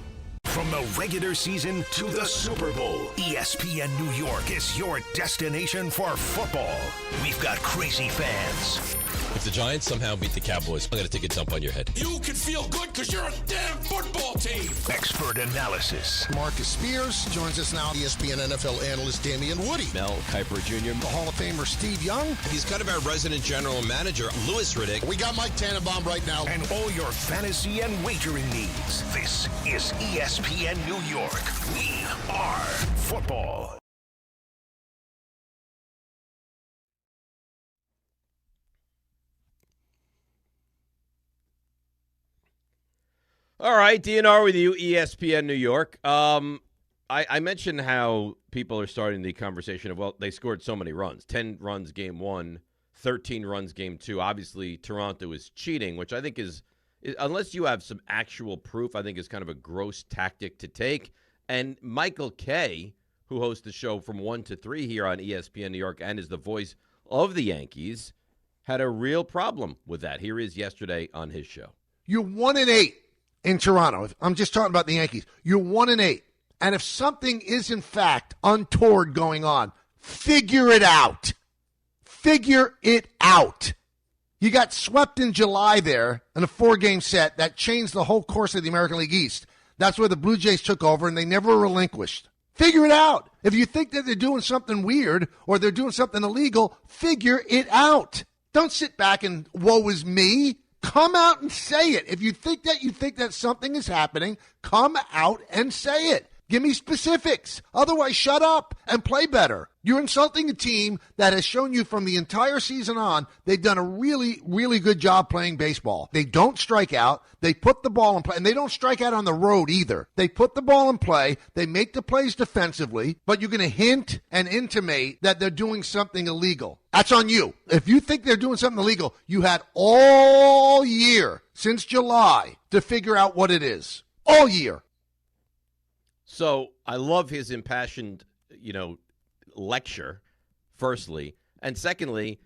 From the regular season to the Super Bowl, ESPN New York is your destination for football. We've got crazy fans. If the Giants somehow beat the Cowboys, I'm going to take a dump on your head. You can feel good because you're a damn football team. Expert analysis. Marcus Spears joins us now. ESPN NFL analyst Damian Woody. Mel Kiper Jr. The Hall of Famer Steve Young. He's kind of our resident general manager, Louis Riddick. We got Mike Tannenbaum right now. And all your fantasy and wagering needs. This is ESPN New York. We are football. All right, DNR with you, ESPN New York. I mentioned how people are starting the conversation of, well, they scored so many runs. 10 runs game one, 13 runs game two. Obviously, Toronto is cheating, which I think is unless you have some actual proof, I think is kind of a gross tactic to take. And Michael Kay, who hosts the show from 1 to 3 here on ESPN New York and is the voice of the Yankees, had a real problem with that. Here he is yesterday on his show. You're 1-8 in Toronto. I'm just talking about the Yankees. You're 1-8. And if something is in fact untoward going on, figure it out. Figure it out. You got swept in July there in a 4-game set that changed the whole course of the American League East. That's where the Blue Jays took over, and they never relinquished. Figure it out. If you think that they're doing something weird or they're doing something illegal, figure it out. Don't sit back and woe is me. Come out and say it. If you think that something is happening, come out and say it. Give me specifics. Otherwise, shut up and play better. You're insulting a team that has shown you from the entire season on they've done a really, really good job playing baseball. They don't strike out. They put the ball in play. And they don't strike out on the road either. They put the ball in play. They make the plays defensively. But you're going to hint and intimate that they're doing something illegal. That's on you. If you think they're doing something illegal, you had all year since July to figure out what it is. All year. So I love his impassioned, lecture, firstly. And secondly,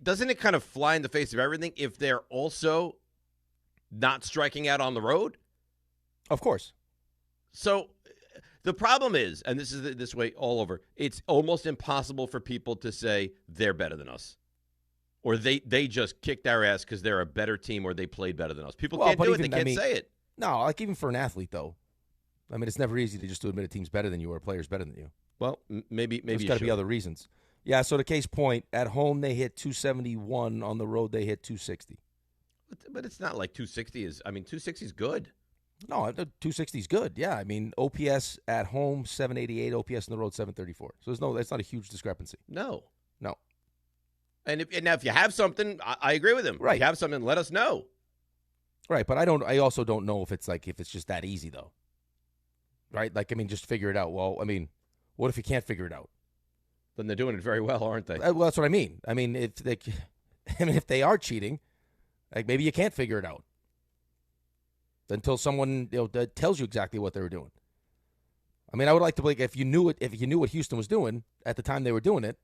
doesn't it kind of fly in the face of everything if they're also not striking out on the road? Of course. So the problem is, and this is this way all over, it's almost impossible for people to say they're better than us. Or they just kicked our ass because they're a better team or they played better than us. People can't do it. They can't say it. No, like even for an athlete, though. I mean, it's never easy to just admit a team's better than you or a player's better than you. Well, maybe there's got to be other reasons. Yeah, so the case point, at home they hit 271. On the road they hit 260. But it's not like 260 is. I mean, 260 is good. No, 260 is good. Yeah, I mean, OPS at home 788, OPS on the road 734. So that's not a huge discrepancy. No. And now, if you have something, I agree with him. Right. If you have something, let us know. Right, but I also don't know if it's just that easy though. Right? Like, I mean, just figure it out. Well, I mean, what if you can't figure it out? Then they're doing it very well, aren't they? Well, that's what I mean. I mean, if they are cheating, like maybe you can't figure it out until someone that tells you exactly what they were doing. I mean, I would like to believe if you knew what Houston was doing at the time they were doing it,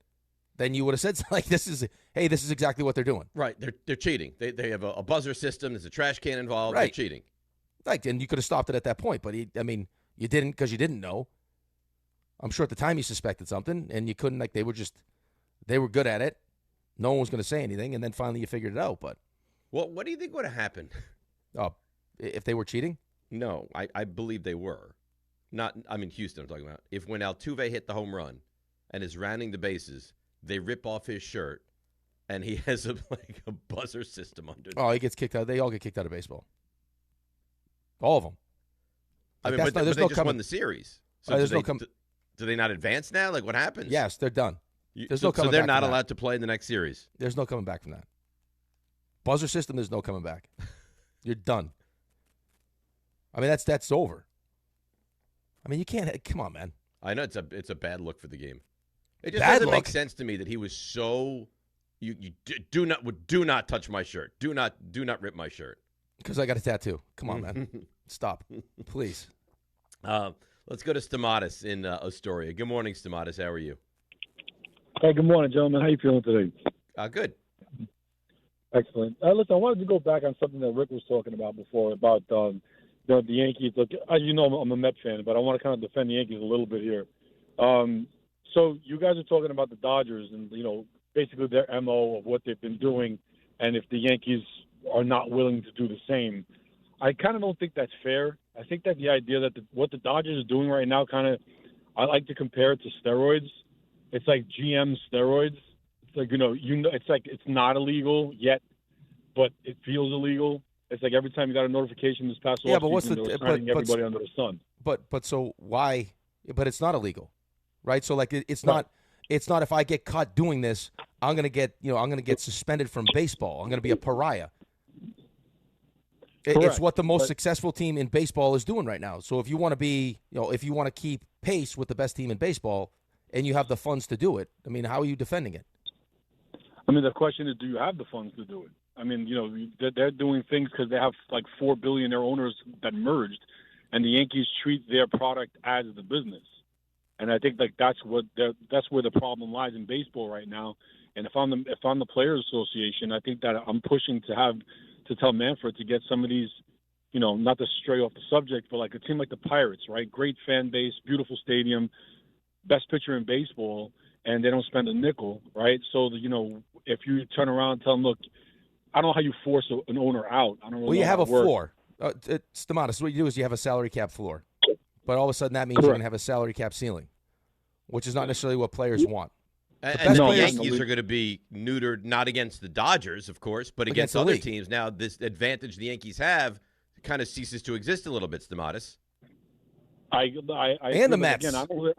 then you would have said like, this is exactly what they're doing. Right, they're cheating. They have a buzzer system. There's a trash can involved. Right. They're cheating. Right, and you could have stopped it at that point, but you didn't because you didn't know. I'm sure at the time you suspected something, and you couldn't. Like they were good at it. No one was going to say anything, and then finally you figured it out. But what do you think would have happened? Oh, if they were cheating? No, I believe they were. Houston I'm talking about. If when Altuve hit the home run and is rounding the bases, they rip off his shirt, and he has a buzzer system under. Oh, he gets kicked out. They all get kicked out of baseball. All of them. But they just won the series. So do they not advance now? Like, what happens? Yes, they're done. So they're not allowed to play in the next series? There's no coming back from that. Buzzer system, there's no coming back. You're done. I mean, that's over. I mean, you can't. Come on, man. I know it's a bad look for the game. It just doesn't make sense to me that he was so. You do not touch my shirt. Do not rip my shirt. Because I got a tattoo. Come on, man. Stop, please. Let's go to Stamatis in Astoria. Good morning, Stamatis. How are you? Hey, good morning, gentlemen. How you feeling today? Good. Excellent. Listen, I wanted to go back on something that Rick was talking about before about the Yankees. Look, as you know, I'm a Met fan, but I want to kind of defend the Yankees a little bit here. So you guys are talking about the Dodgers and, basically their MO of what they've been doing, and if the Yankees are not willing to do the same. I kind of don't think that's fair. I think that the idea that what the Dodgers are doing right now I like to compare it to steroids. It's like GM steroids. It's like, it's like it's not illegal yet, but it feels illegal. It's like every time you got a notification this past offseason, they were signing everybody under the sun. But so why? But it's not illegal, right? So like it's not if I get caught doing this, I'm gonna get suspended from baseball. I'm gonna be a pariah. It's what the most successful team in baseball is doing right now. So if you want to be, if you want to keep pace with the best team in baseball, and you have the funds to do it, I mean, how are you defending it? I mean, the question is, do you have the funds to do it? I mean, they're doing things because they have like 4 billionaire owners that merged, and the Yankees treat their product as the business. And I think that's where the problem lies in baseball right now. And if I'm the Players Association, I think that I'm pushing to tell Manfred to get some of these, not to stray off the subject, but like a team like the Pirates, right? Great fan base, beautiful stadium, best pitcher in baseball, and they don't spend a nickel, right? So, if you turn around and tell them, look, I don't know how you force an owner out. I don't really know you have how a floor. Stamatis, what you do is you have a salary cap floor. But all of a sudden that means you're going to have a salary cap ceiling, which is not necessarily what players want. And the Yankees are going to be neutered, not against the Dodgers, of course, but against other teams. Now, this advantage the Yankees have kind of ceases to exist a little bit, Stamatis. And the Mets.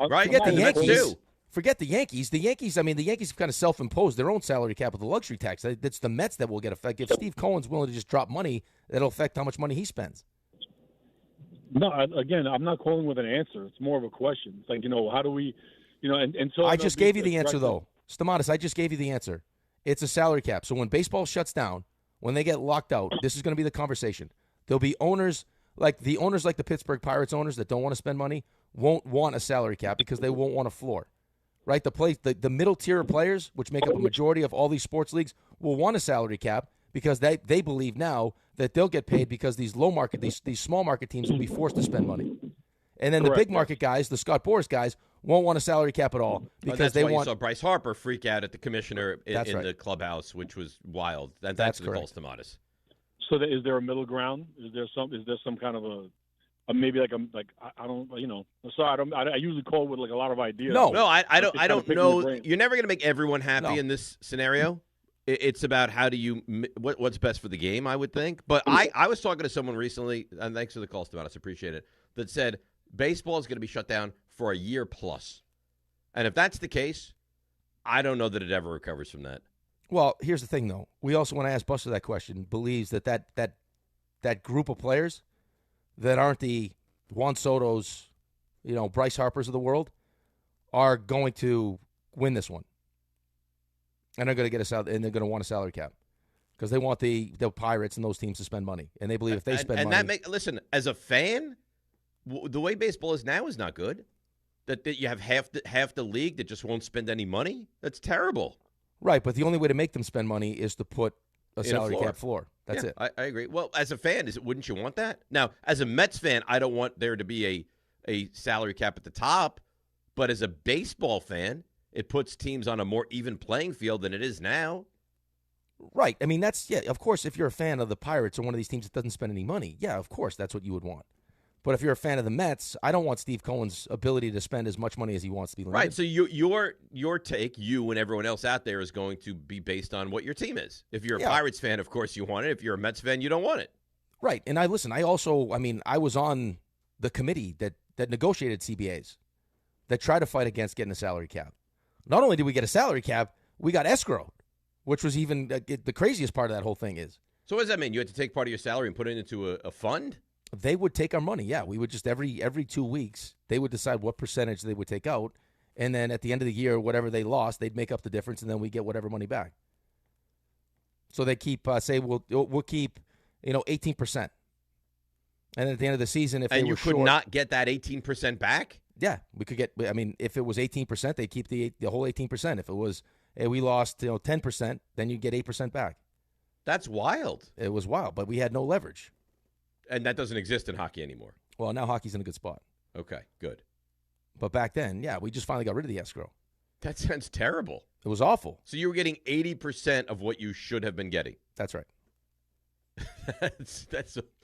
Right? Forget the Yankees. Too. Forget the Yankees. The Yankees have kind of self-imposed their own salary cap with the luxury tax. It's the Mets that will get affected. If Steve Cohen's willing to just drop money, that'll affect how much money he spends. No, again, I'm not calling with an answer. It's more of a question. It's like, how do we, and so I just gave you the answer, though. Stamatis, I just gave you the answer. It's a salary cap. So when baseball shuts down, when they get locked out, this is going to be the conversation. There'll be owners like the Pittsburgh Pirates owners that don't want to spend money won't want a salary cap because they won't want a floor. Right? The middle tier of players, which make up a majority of all these sports leagues, will want a salary cap because they believe now that they'll get paid because these low market, these small market teams will be forced to spend money. And then the big market guys, the Scott Boras guys, won't want a salary cap at all because that's why you saw Bryce Harper freak out at the commissioner in the clubhouse, which was wild. That's the goal, Stamatis. So is there a middle ground? Is there some kind of maybe I don't, sorry, I usually call with like a lot of ideas. No, I don't know. You're never going to make everyone happy No. in this scenario. It's about how do you what's best for the game, I would think. But I was talking to someone recently, and thanks for the call, Stavanis, appreciate it, that said baseball is going to be shut down for a year plus. And if that's the case, I don't know that it ever recovers from that. Well, here's the thing, though. We also, when I asked Buster that question, believes that group of players that aren't the Juan Sotos, Bryce Harpers of the world, are going to win this one. And they're going to get and they're going to want a salary cap because they want the Pirates and those teams to spend money. And they believe if they spend money. Listen, as a fan, the way baseball is now is not good. That you have half the league that just won't spend any money. That's terrible. Right, but the only way to make them spend money is to put a salary cap floor. That's it. I agree. Well, as a fan, wouldn't you want that? Now, as a Mets fan, I don't want there to be a salary cap at the top. But as a baseball fan, it puts teams on a more even playing field than it is now. Right. I mean, of course, if you're a fan of the Pirates or one of these teams that doesn't spend any money, yeah, of course, that's what you would want. But if you're a fan of the Mets, I don't want Steve Cohen's ability to spend as much money as he wants to be limited. Right. So your take, you and everyone else out there, is going to be based on what your team is. If you're a Pirates fan, of course you want it. If you're a Mets fan, you don't want it. Right. And I was on the committee that negotiated CBAs, that tried to fight against getting a salary cap. Not only did we get a salary cap, we got escrow, which was even the craziest part of that whole thing is. So what does that mean? You had to take part of your salary and put it into a fund? They would take our money, yeah. We would just every 2 weeks, they would decide what percentage they would take out, and then at the end of the year, whatever they lost, they'd make up the difference, and then we get whatever money back. So they keep we'll keep 18%, and then at the end of the season, if they were short, not get that 18% back. Yeah, we could get. I mean, if it was 18%, they keep the whole 18%. If it was we lost 10%, then you get 8% back. That's wild. It was wild, but we had no leverage. And that doesn't exist in hockey anymore. Well, now hockey's in a good spot. Okay, good. But back then, yeah, we just finally got rid of the escrow. That sounds terrible. It was awful. So you were getting 80% of what you should have been getting. That's right. And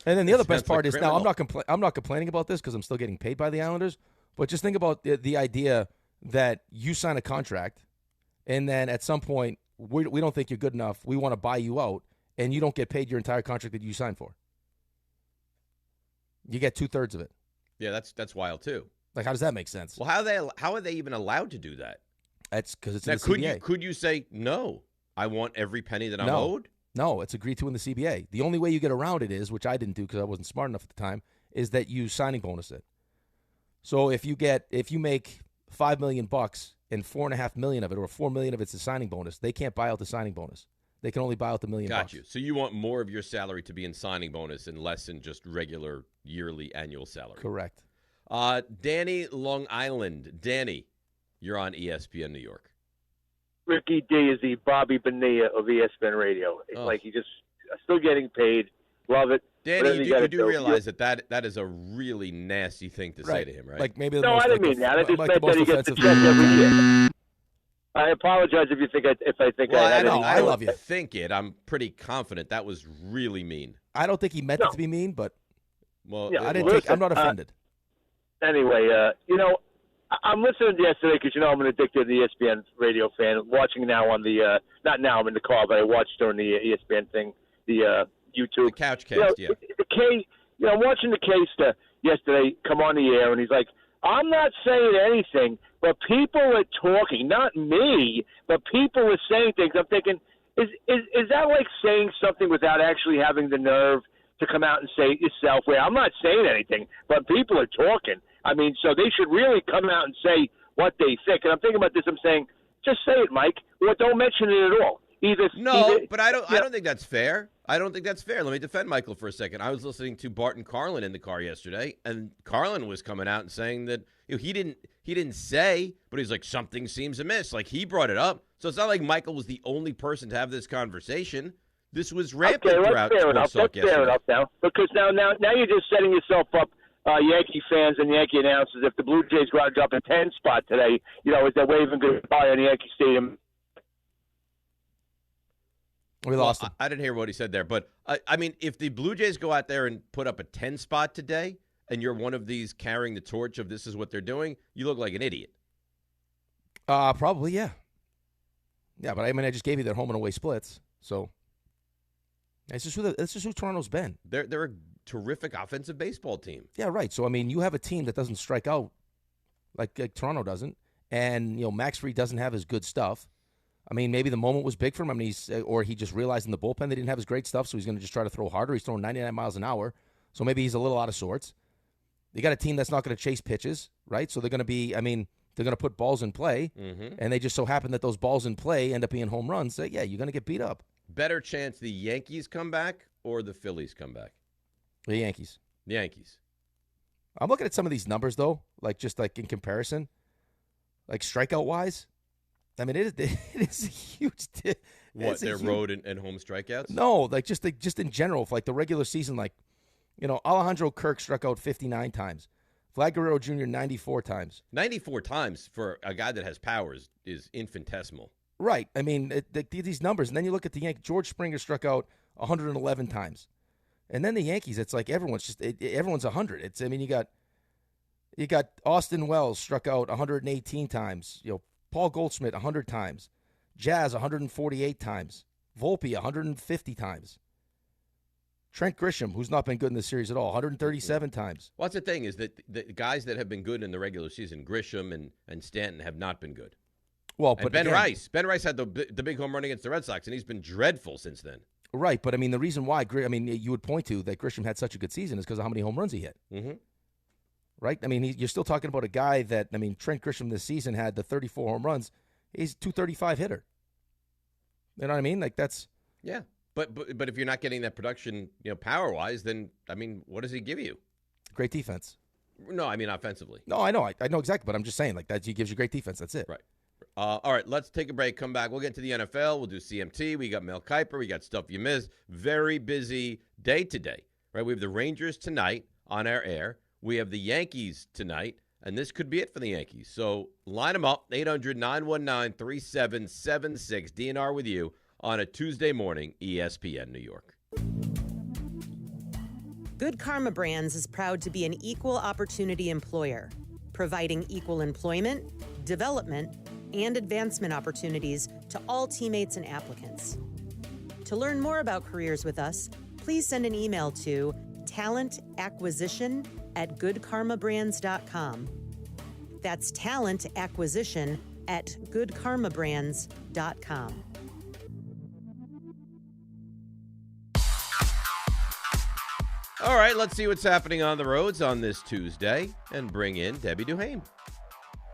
then the other best part is now I'm not complaining about this because I'm still getting paid by the Islanders. But just think about the idea that you sign a contract, and then at some point we don't think you're good enough. We want to buy you out, and you don't get paid your entire contract that you signed for. You get 2/3 of it. Yeah, that's wild too. Like, how does that make sense? Well, how are they even allowed to do that? That's because it's now, in the CBA. Could you say no? I want every penny that I'm owed. No, it's agreed to in the CBA. The only way you get around it is, which I didn't do because I wasn't smart enough at the time, is that you signing bonus it. So if you make $5 million and $4.5 million of it, or $4 million of it's a signing bonus, they can't buy out the signing bonus. They can only buy out the $1 million. Got you. So you want more of your salary to be in signing bonus and less in just regular yearly annual salary. Correct. Danny, Long Island. Danny, you're on ESPN New York. Ricky D is the Bobby Bonilla of ESPN Radio. It's like he just still getting paid. Love it. Danny, you do realize that is a really nasty thing to say to him, right? Like maybe I didn't mean that. I just meant that he gets the check every year. I apologize if you think I think well, I had don't. any. I love you. Think it. I'm pretty confident that was really mean. I don't think he meant it to be mean, but yeah, I'm not offended. Anyway, I'm listening to yesterday because I'm an addicted ESPN Radio fan. Watching now on the not now I'm in the car, but I watched during the ESPN thing, the YouTube. The couch cast, yeah. The K, I'm watching the case yesterday come on the air, and he's like, I'm not saying anything, but people are talking, not me, but people are saying things. I'm thinking, is that like saying something without actually having the nerve to come out and say it yourself? Where I'm not saying anything, but people are talking. I mean, so they should really come out and say what they think. And I'm thinking about this. I'm saying, just say it, Mike, or don't mention it at all. But I don't think that's fair. I don't think that's fair. Let me defend Michael for a second. I was listening to Barton Carlin in the car yesterday, and Carlin was coming out and saying that he didn't say, but he's like, something seems amiss. Like, he brought it up. So it's not like Michael was the only person to have this conversation. This was rampant throughout sports talk yesterday. Fair enough now, because now you're just setting yourself up. Yankee fans and Yankee announcers, if the Blue Jays go out and drop a 10 spot today, as they're waving goodbye on Yankee Stadium. We lost him. I didn't hear what he said there, but I mean, if the Blue Jays go out there and put up a 10 spot today, and you're one of these carrying the torch of this is what they're doing, you look like an idiot. Probably, yeah. Yeah, but I mean, I just gave you their home and away splits, so it's just who Toronto's been. They're a terrific offensive baseball team. Yeah, right. So I mean, you have a team that doesn't strike out like Toronto doesn't, and Max Fried doesn't have his good stuff. I mean, maybe the moment was big for him. I mean, he just realized in the bullpen they didn't have his great stuff, so he's going to just try to throw harder. He's throwing 99 miles an hour, so maybe he's a little out of sorts. You got a team that's not going to chase pitches, right? So they're going to be, they're going to put balls in play, and they just so happen that those balls in play end up being home runs. So, yeah, you're going to get beat up. Better chance the Yankees come back or the Phillies come back? The Yankees. The Yankees. I'm looking at some of these numbers, though, just in comparison, like strikeout-wise. I mean, it is a huge What, their road and home strikeouts? No, just in general, for the regular season, Alejandro Kirk struck out 59 times. Vlad Guerrero Jr. 94 times. 94 times for a guy that has powers is infinitesimal. Right. I mean, these numbers, and then you look at the Yankees. George Springer struck out 111 times. And then the Yankees, it's like everyone's 100. You got Austin Wells struck out 118 times. Paul Goldschmidt 100 times. Jazz 148 times. Volpe 150 times. Trent Grisham, who's not been good in this series at all, 137 times. Well, that's the thing is that the guys that have been good in the regular season, Grisham and Stanton, have not been good. Well, but Ben Rice had the big home run against the Red Sox, and he's been dreadful since then. Right, but I mean the reason why you would point to that Grisham had such a good season is because of how many home runs he hit. Mm-hmm. Right, I mean you're still talking about a guy that Trent Grisham this season had the 34 home runs. He's a 235 hitter. You know what I mean? That's yeah. But if you're not getting that production, power wise, then what does he give you? Great defense. No, I mean offensively. No, I know exactly, but I'm just saying that he gives you great defense. That's it. Right. All right, let's take a break. Come back. We'll get into the NFL. We'll do CMT. We got Mel Kiper. We got stuff you missed. Very busy day today. Right. We have the Rangers tonight on our air. We have the Yankees tonight, and this could be it for the Yankees. So line them up. 800-919-3776. DNR with you on a Tuesday morning, ESPN New York. Good Karma Brands is proud to be an equal opportunity employer, providing equal employment, development, and advancement opportunities to all teammates and applicants. To learn more about careers with us, please send an email to talentacquisition@goodkarmabrands.com. That's talentacquisition@goodkarmabrands.com. All right, let's see what's happening on the roads on this Tuesday and bring in Debbie Duhame.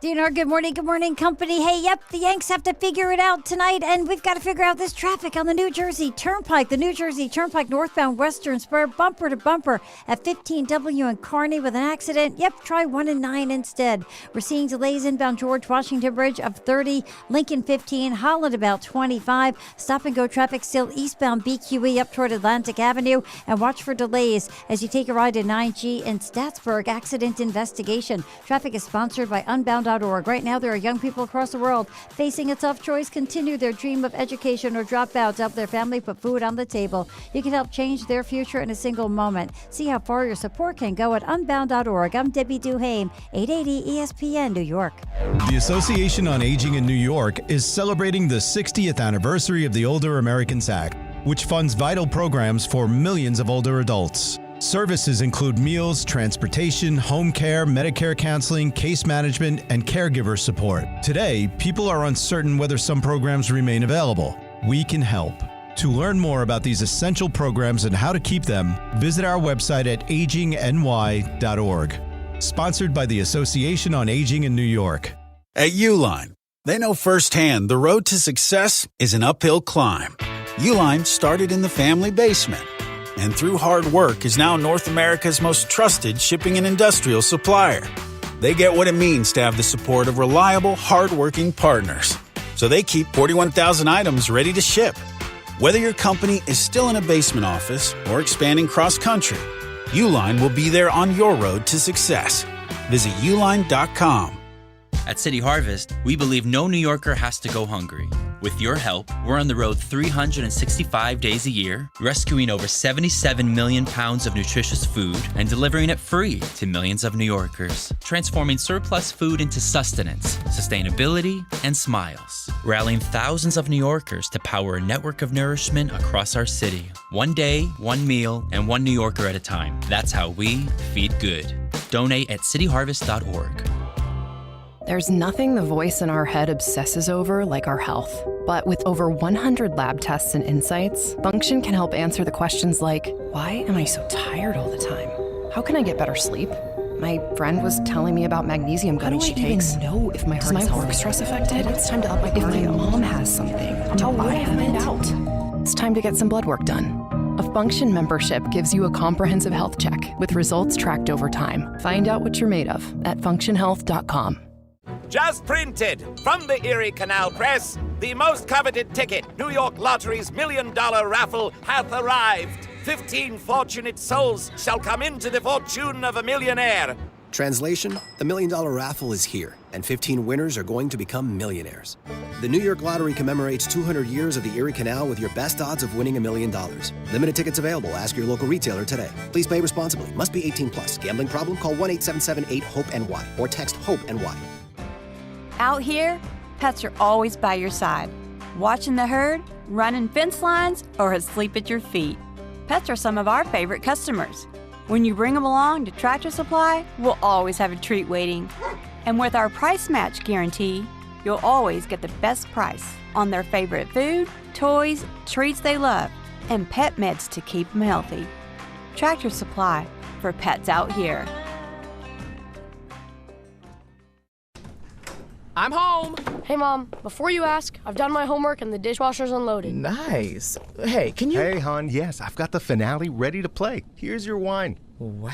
DNR, good morning, company. Hey, yep, the Yanks have to figure it out tonight, and we've got to figure out this traffic on the New Jersey Turnpike. The New Jersey Turnpike northbound Western Spur, bumper to bumper at 15W in Kearney with an accident. Yep, try 1 and 9 instead. We're seeing delays inbound George Washington Bridge of 30, Lincoln 15, Holland about 25. Stop and go traffic still eastbound BQE up toward Atlantic Avenue, and watch for delays as you take a ride in 9G in Statsburg. Accident investigation. Traffic is sponsored by Unbound.org. Right now, there are young people across the world facing a tough choice: continue their dream of education or drop out to help their family put food on the table. You can help change their future in a single moment. See how far your support can go at Unbound.org. I'm Debbie Duhame, 880 ESPN New York. The Association on Aging in New York is celebrating the 60th anniversary of the Older Americans Act, which funds vital programs for millions of older adults. Services include meals, transportation, home care, Medicare counseling, case management, and caregiver support. Today, people are uncertain whether some programs remain available. We can help. To learn more about these essential programs and how to keep them, visit our website at agingny.org. Sponsored by the Association on Aging in New York. At Uline, they know firsthand the road to success is an uphill climb. Uline started in the family basement, and through hard work is now North America's most trusted shipping and industrial supplier. They get what it means to have the support of reliable, hard-working partners. So they keep 41,000 items ready to ship. Whether your company is still in a basement office or expanding cross-country, Uline will be there on your road to success. Visit uline.com. At City Harvest, we believe no New Yorker has to go hungry. With your help, we're on the road 365 days a year, rescuing over 77 million pounds of nutritious food and delivering it free to millions of New Yorkers, transforming surplus food into sustenance, sustainability, and smiles, rallying thousands of New Yorkers to power a network of nourishment across our city. One day, one meal, and one New Yorker at a time. That's how we feed good. Donate at cityharvest.org. There's nothing the voice in our head obsesses over like our health. But with over 100 lab tests and insights, Function can help answer the questions like, why am I so tired all the time? How can I get better sleep? My friend was telling me about magnesium gummies she takes. I don't even know if my heart is work stress affected. It's time to up my cardio. If my mom has something, how would I find out? It's time to get some blood work done. A Function membership gives you a comprehensive health check with results tracked over time. Find out what you're made of at functionhealth.com. Just printed from the Erie Canal Press, the most coveted ticket, New York Lottery's $1 million raffle, hath arrived. 15 fortunate souls shall come into the fortune of a millionaire. Translation, the $1 million raffle is here, and 15 winners are going to become millionaires. The New York Lottery commemorates 200 years of the Erie Canal with your best odds of winning $1 million. Limited tickets available. Ask your local retailer today. Please play responsibly. Must be 18 plus. Gambling problem? Call 1-877-8-HOPE-NY or text HOPE-NY. Out here, pets are always by your side, watching the herd, running fence lines, or asleep at your feet. Pets are some of our favorite customers. When you bring them along to Tractor Supply, we'll always have a treat waiting. And with our price match guarantee, you'll always get the best price on their favorite food, toys, treats they love, and pet meds to keep them healthy. Tractor Supply, for pets out here. I'm home. Hey, Mom, before you ask, I've done my homework and the dishwasher's unloaded. Nice. Hey, can you... Hey, hon, yes, I've got the finale ready to play. Here's your wine. Wow.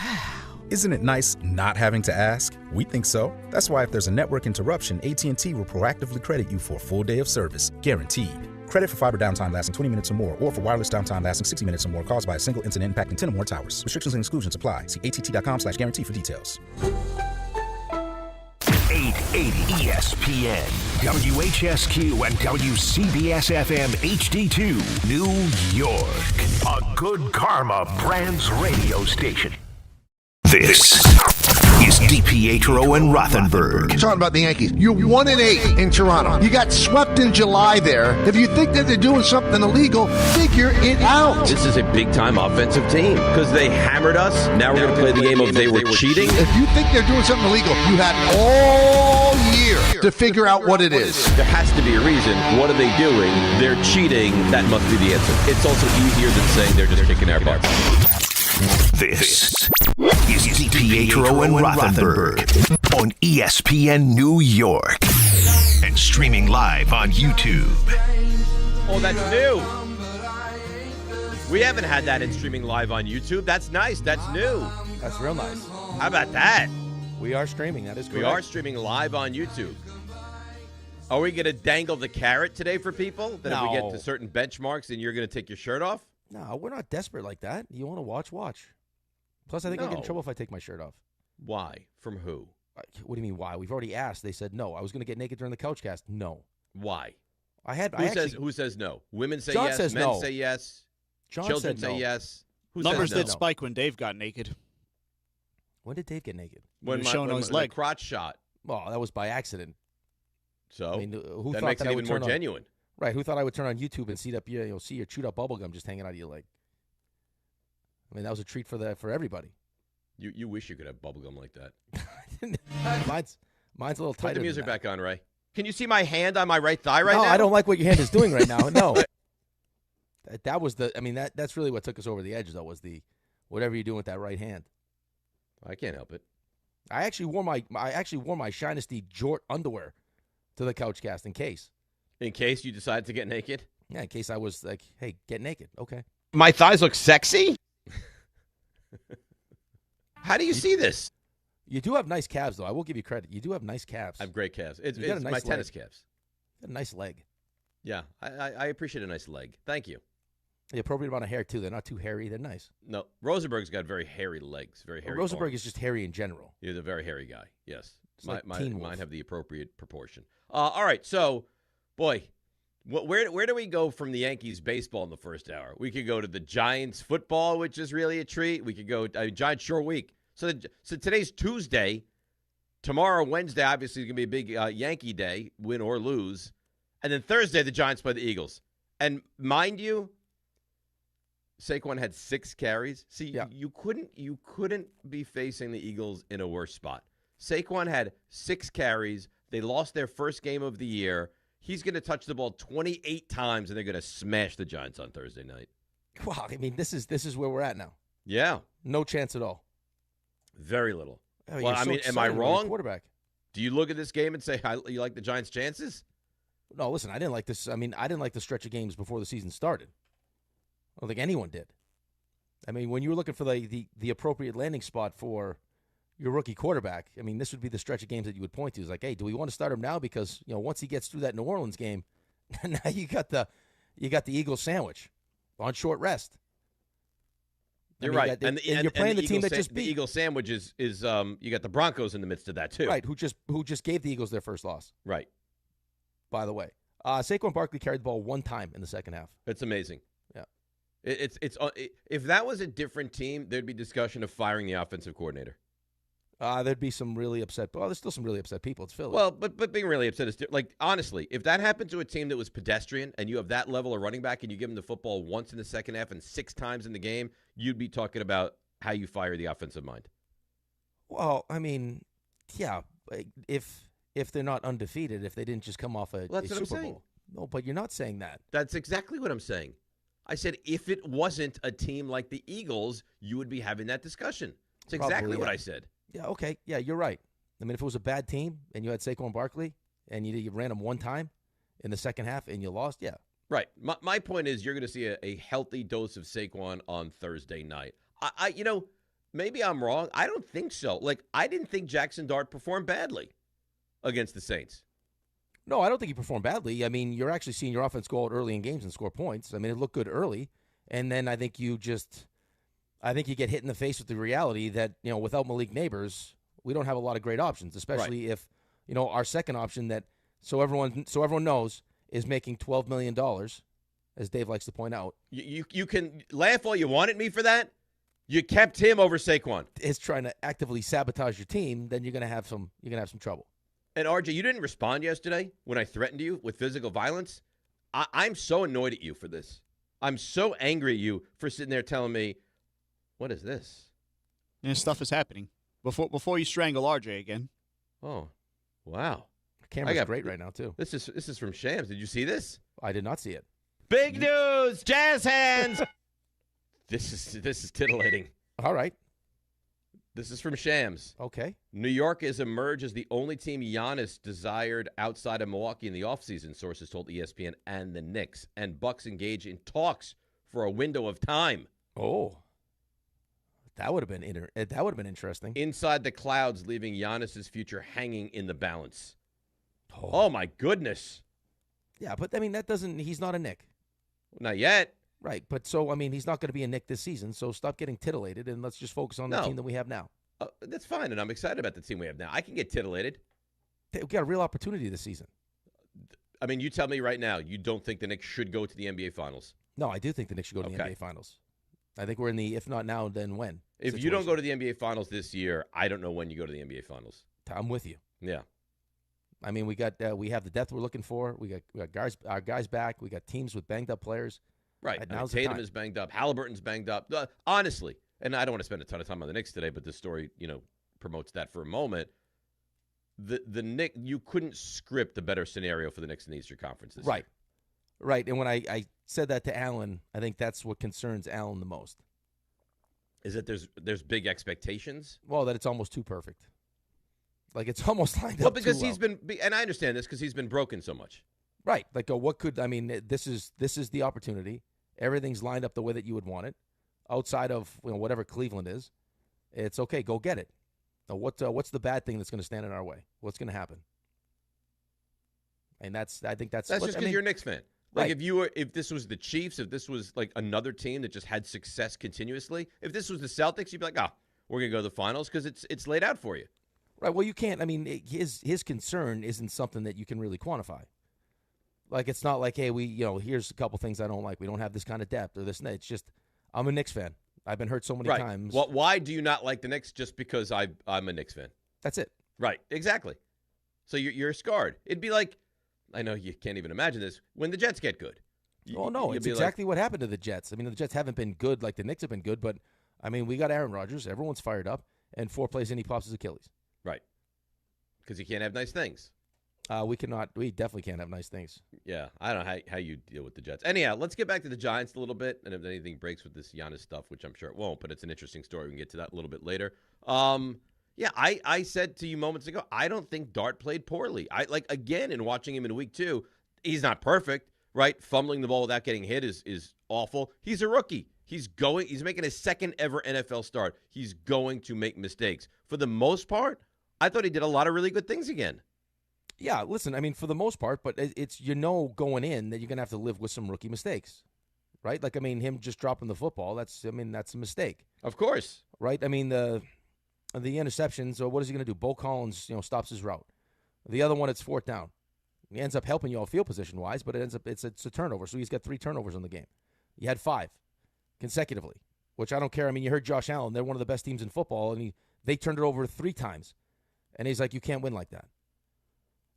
Isn't it nice not having to ask? We think so. That's why if there's a network interruption, AT&T will proactively credit you for a full day of service. Guaranteed. Credit for fiber downtime lasting 20 minutes or more, or for wireless downtime lasting 60 minutes or more caused by a single incident impacting 10 or more towers. Restrictions and exclusions apply. See att.com/guarantee for details. 880 ESPN, WHSQ, and WCBS-FM HD2, New York. A Good Karma Brands radio station. This is DiPietro and Rothenberg. Talking about the Yankees. You're 1-8 in Toronto. You got swept in July there. If you think that they're doing something illegal, figure it out. This is a big-time offensive team because they hammered us. Now we're going to play the game of they were cheating. If you think they're doing something illegal, you had all year to figure out what it is. There has to be a reason. What are they doing? They're cheating. That must be the answer. It's also easier than saying they're just kicking our butts. This is DiPietro and Rothenberg on ESPN New York and streaming live on YouTube. Oh, that's new. We haven't had that in streaming live on YouTube. That's nice. That's new. That's real nice. How about that? We are streaming. That is correct. We are streaming live on YouTube. Are we going to dangle the carrot today for people? That if we get to certain benchmarks, then you're going to take your shirt off? No, we're not desperate like that. You want to watch. Plus, I think I'll get in trouble if I take my shirt off. Why? From who? What do you mean, why? We've already asked. They said no. I was going to get naked during the Couchcast. No. Why? Who says no? Women say John yes. Says men no. say yes. John Children said no. say yes. Who Numbers says no? did spike when Dave got naked. When did Dave get naked? When he was showing his leg. Crotch shot. Well, that was by accident. So I mean, who that thought makes that it I even would more turn genuine. Right? Who thought I would turn on YouTube and see your chewed up bubble gum just hanging out of your leg? I mean, that was a treat for everybody. You wish you could have bubble gum like that. mine's a little tighter. Put the music back on, Ray. Can you see my hand on my right thigh right now? No, I don't like what your hand is doing right now. No. That was that's really what took us over the edge, though, was the whatever you're doing with that right hand. I can't help it. I actually wore my Shinesty Jort underwear to the Couchcast in case. In case you decided to get naked? Yeah, in case I was like, hey, get naked. Okay. My thighs look sexy? How do you see this? You do have nice calves, though. I will give you credit. You do have nice calves. I have great calves. It's nice my tennis calves. You got a nice leg. Yeah, I appreciate a nice leg. Thank you. The appropriate amount of hair, too. They're not too hairy. They're nice. No, Rosenberg's got very hairy legs, very hairy. Rosenberg is just hairy in general. He's a very hairy guy, yes. Like mine have the appropriate proportion. All right, so, boy, Where do we go from the Yankees baseball in the first hour? We could go to the Giants football, which is really a treat. We could go Giants short week. So today's Tuesday. Tomorrow, Wednesday, obviously, is going to be a big Yankee day, win or lose. And then Thursday, the Giants play the Eagles. And mind you, Saquon had 6 carries. See, you couldn't be facing the Eagles in a worse spot. Saquon had 6 carries. They lost their first game of the year. He's going to touch the ball 28 times, and they're going to smash the Giants on Thursday night. Wow, I mean, this is where we're at now. Yeah. No chance at all. Very little. Oh, well, I mean, am I wrong? Quarterback. Do you look at this game and say you like the Giants' chances? No, listen, I didn't like this. I mean, I didn't like the stretch of games before the season started. I don't think anyone did. I mean, when you were looking for the appropriate landing spot for your rookie quarterback, I mean, this would be the stretch of games that you would point to. It's like, hey, do we want to start him now? Because once he gets through that New Orleans game, now you got the Eagles sandwich on short rest. You're right, and you're playing the team that just beat. The Eagles sandwich is you got the Broncos in the midst of that too. Right, who just gave the Eagles their first loss. Right. By the way, Saquon Barkley carried the ball 1 time in the second half. It's amazing. Yeah. It's if that was a different team, there'd be discussion of firing the offensive coordinator. There'd be some really upset. Well, there's still some really upset people. It's Philly. Well, but being really upset is like, honestly, if that happened to a team that was pedestrian and you have that level of running back and you give them the football once in the second half and 6 times in the game, you'd be talking about how you fire the offensive mind. Well, I mean, yeah, if they're not undefeated, if they didn't just come off a Super Bowl. No, but you're not saying that. That's exactly what I'm saying. I said if it wasn't a team like the Eagles, you would be having that discussion. It's exactly what I said. Yeah, okay. Yeah, you're right. I mean, if it was a bad team and you had Saquon Barkley and you ran him 1 time in the second half and you lost, yeah. Right. My point is you're going to see a healthy dose of Saquon on Thursday night. I maybe I'm wrong. I don't think so. Like, I didn't think Jackson Dart performed badly against the Saints. No, I don't think he performed badly. I mean, you're actually seeing your offense go out early in games and score points. I mean, it looked good early. And then I think you get hit in the face with the reality that, without Malik Neighbors, we don't have a lot of great options, especially if, our second option that, so everyone knows, is making $12 million, as Dave likes to point out. You can laugh all you want at me for that. You kept him over Saquon. Is trying to actively sabotage your team, then you're going to have some trouble. And RJ, you didn't respond yesterday when I threatened you with physical violence. I'm so annoyed at you for this. I'm so angry at you for sitting there telling me, what is this? And stuff is happening. Before you strangle RJ again. Oh, wow. The camera's great right now, too. This is from Shams. Did you see this? I did not see it. Big news! Jazz hands! This is titillating. All right. This is from Shams. Okay. New York has emerged as the only team Giannis desired outside of Milwaukee in the offseason, sources told ESPN and the Knicks. And Bucks engage in talks for a window of time. Oh. That would have been interesting. Inside the clouds, leaving Giannis's future hanging in the balance. Oh my goodness. Yeah, but I mean he's not a Knick. Not yet. Right, but so, I mean, he's not going to be a Knick this season, so stop getting titillated and let's just focus on the team that we have now. That's fine, and I'm excited about the team we have now. I can get titillated. We've got a real opportunity this season. I mean, you tell me right now, you don't think the Knicks should go to the NBA Finals? No, I do think the Knicks should go to the NBA Finals. I think we're in the if not now, then when. If you don't go to the NBA Finals this year, I don't know when you go to the NBA Finals. I'm with you. Yeah. I mean, we have the depth we're looking for. We got our guys back. We got teams with banged up players. Right. Tatum is banged up. Halliburton's banged up. Honestly, and I don't want to spend a ton of time on the Knicks today, but this story, promotes that for a moment. The Knicks, you couldn't script a better scenario for the Knicks in the Eastern Conference this year. Right. And when I said that to Alan, I think that's what concerns Alan the most. Is that there's big expectations? Well, that it's almost too perfect. Like it's almost lined up. Well, because he's been, and I understand this because he's been broken so much. Right. Like, this is the opportunity. Everything's lined up the way that you would want it. Outside of whatever Cleveland is, it's okay. Go get it. Now, what's the bad thing that's going to stand in our way? What's going to happen? And I think that's just because you're a Knicks fan. Like right. if this was the Chiefs, if this was like another team that just had success continuously, if this was the Celtics, you'd be like, we're going to go to the finals because it's laid out for you. Right. Well, you can't. I mean, his concern isn't something that you can really quantify. Like, it's not like, hey, here's a couple things I don't like. We don't have this kind of depth or this and that. It's just, I'm a Knicks fan. I've been hurt so many times. Well, why do you not like the Knicks? Just because I'm a Knicks fan. That's it. Right, exactly. So you're scarred. It'd be like, I know you can't even imagine this, when the Jets get good. Oh, no, it's exactly what happened to the Jets. I mean, the Jets haven't been good like the Knicks have been good, but, I mean, we got Aaron Rodgers. Everyone's fired up, and 4 plays in, he pops his Achilles. Right, because you can't have nice things. We definitely can't have nice things. Yeah, I don't know how you deal with the Jets. Anyhow, let's get back to the Giants a little bit, and if anything breaks with this Giannis stuff, which I'm sure it won't, but it's an interesting story. We can get to that a little bit later. Yeah, I said to you moments ago, I don't think Dart played poorly. Again, in watching him in week 2, he's not perfect, right? Fumbling the ball without getting hit is awful. He's a rookie. He's making his second ever NFL start. He's going to make mistakes. For the most part, I thought he did a lot of really good things again. Yeah, listen, I mean, for the most part, but it's going in that you're going to have to live with some rookie mistakes, right? Like, I mean, him just dropping the football, that's a mistake. Of course. Right? I mean, the interceptions, so what is he going to do? Bo Collins, stops his route. The other one, it's 4th down. He ends up helping you all field position-wise, but it's a turnover, so he's got 3 turnovers in the game. He had 5 consecutively, which I don't care. I mean, you heard Josh Allen. They're one of the best teams in football, and they turned it over 3 times. And he's like, you can't win like that.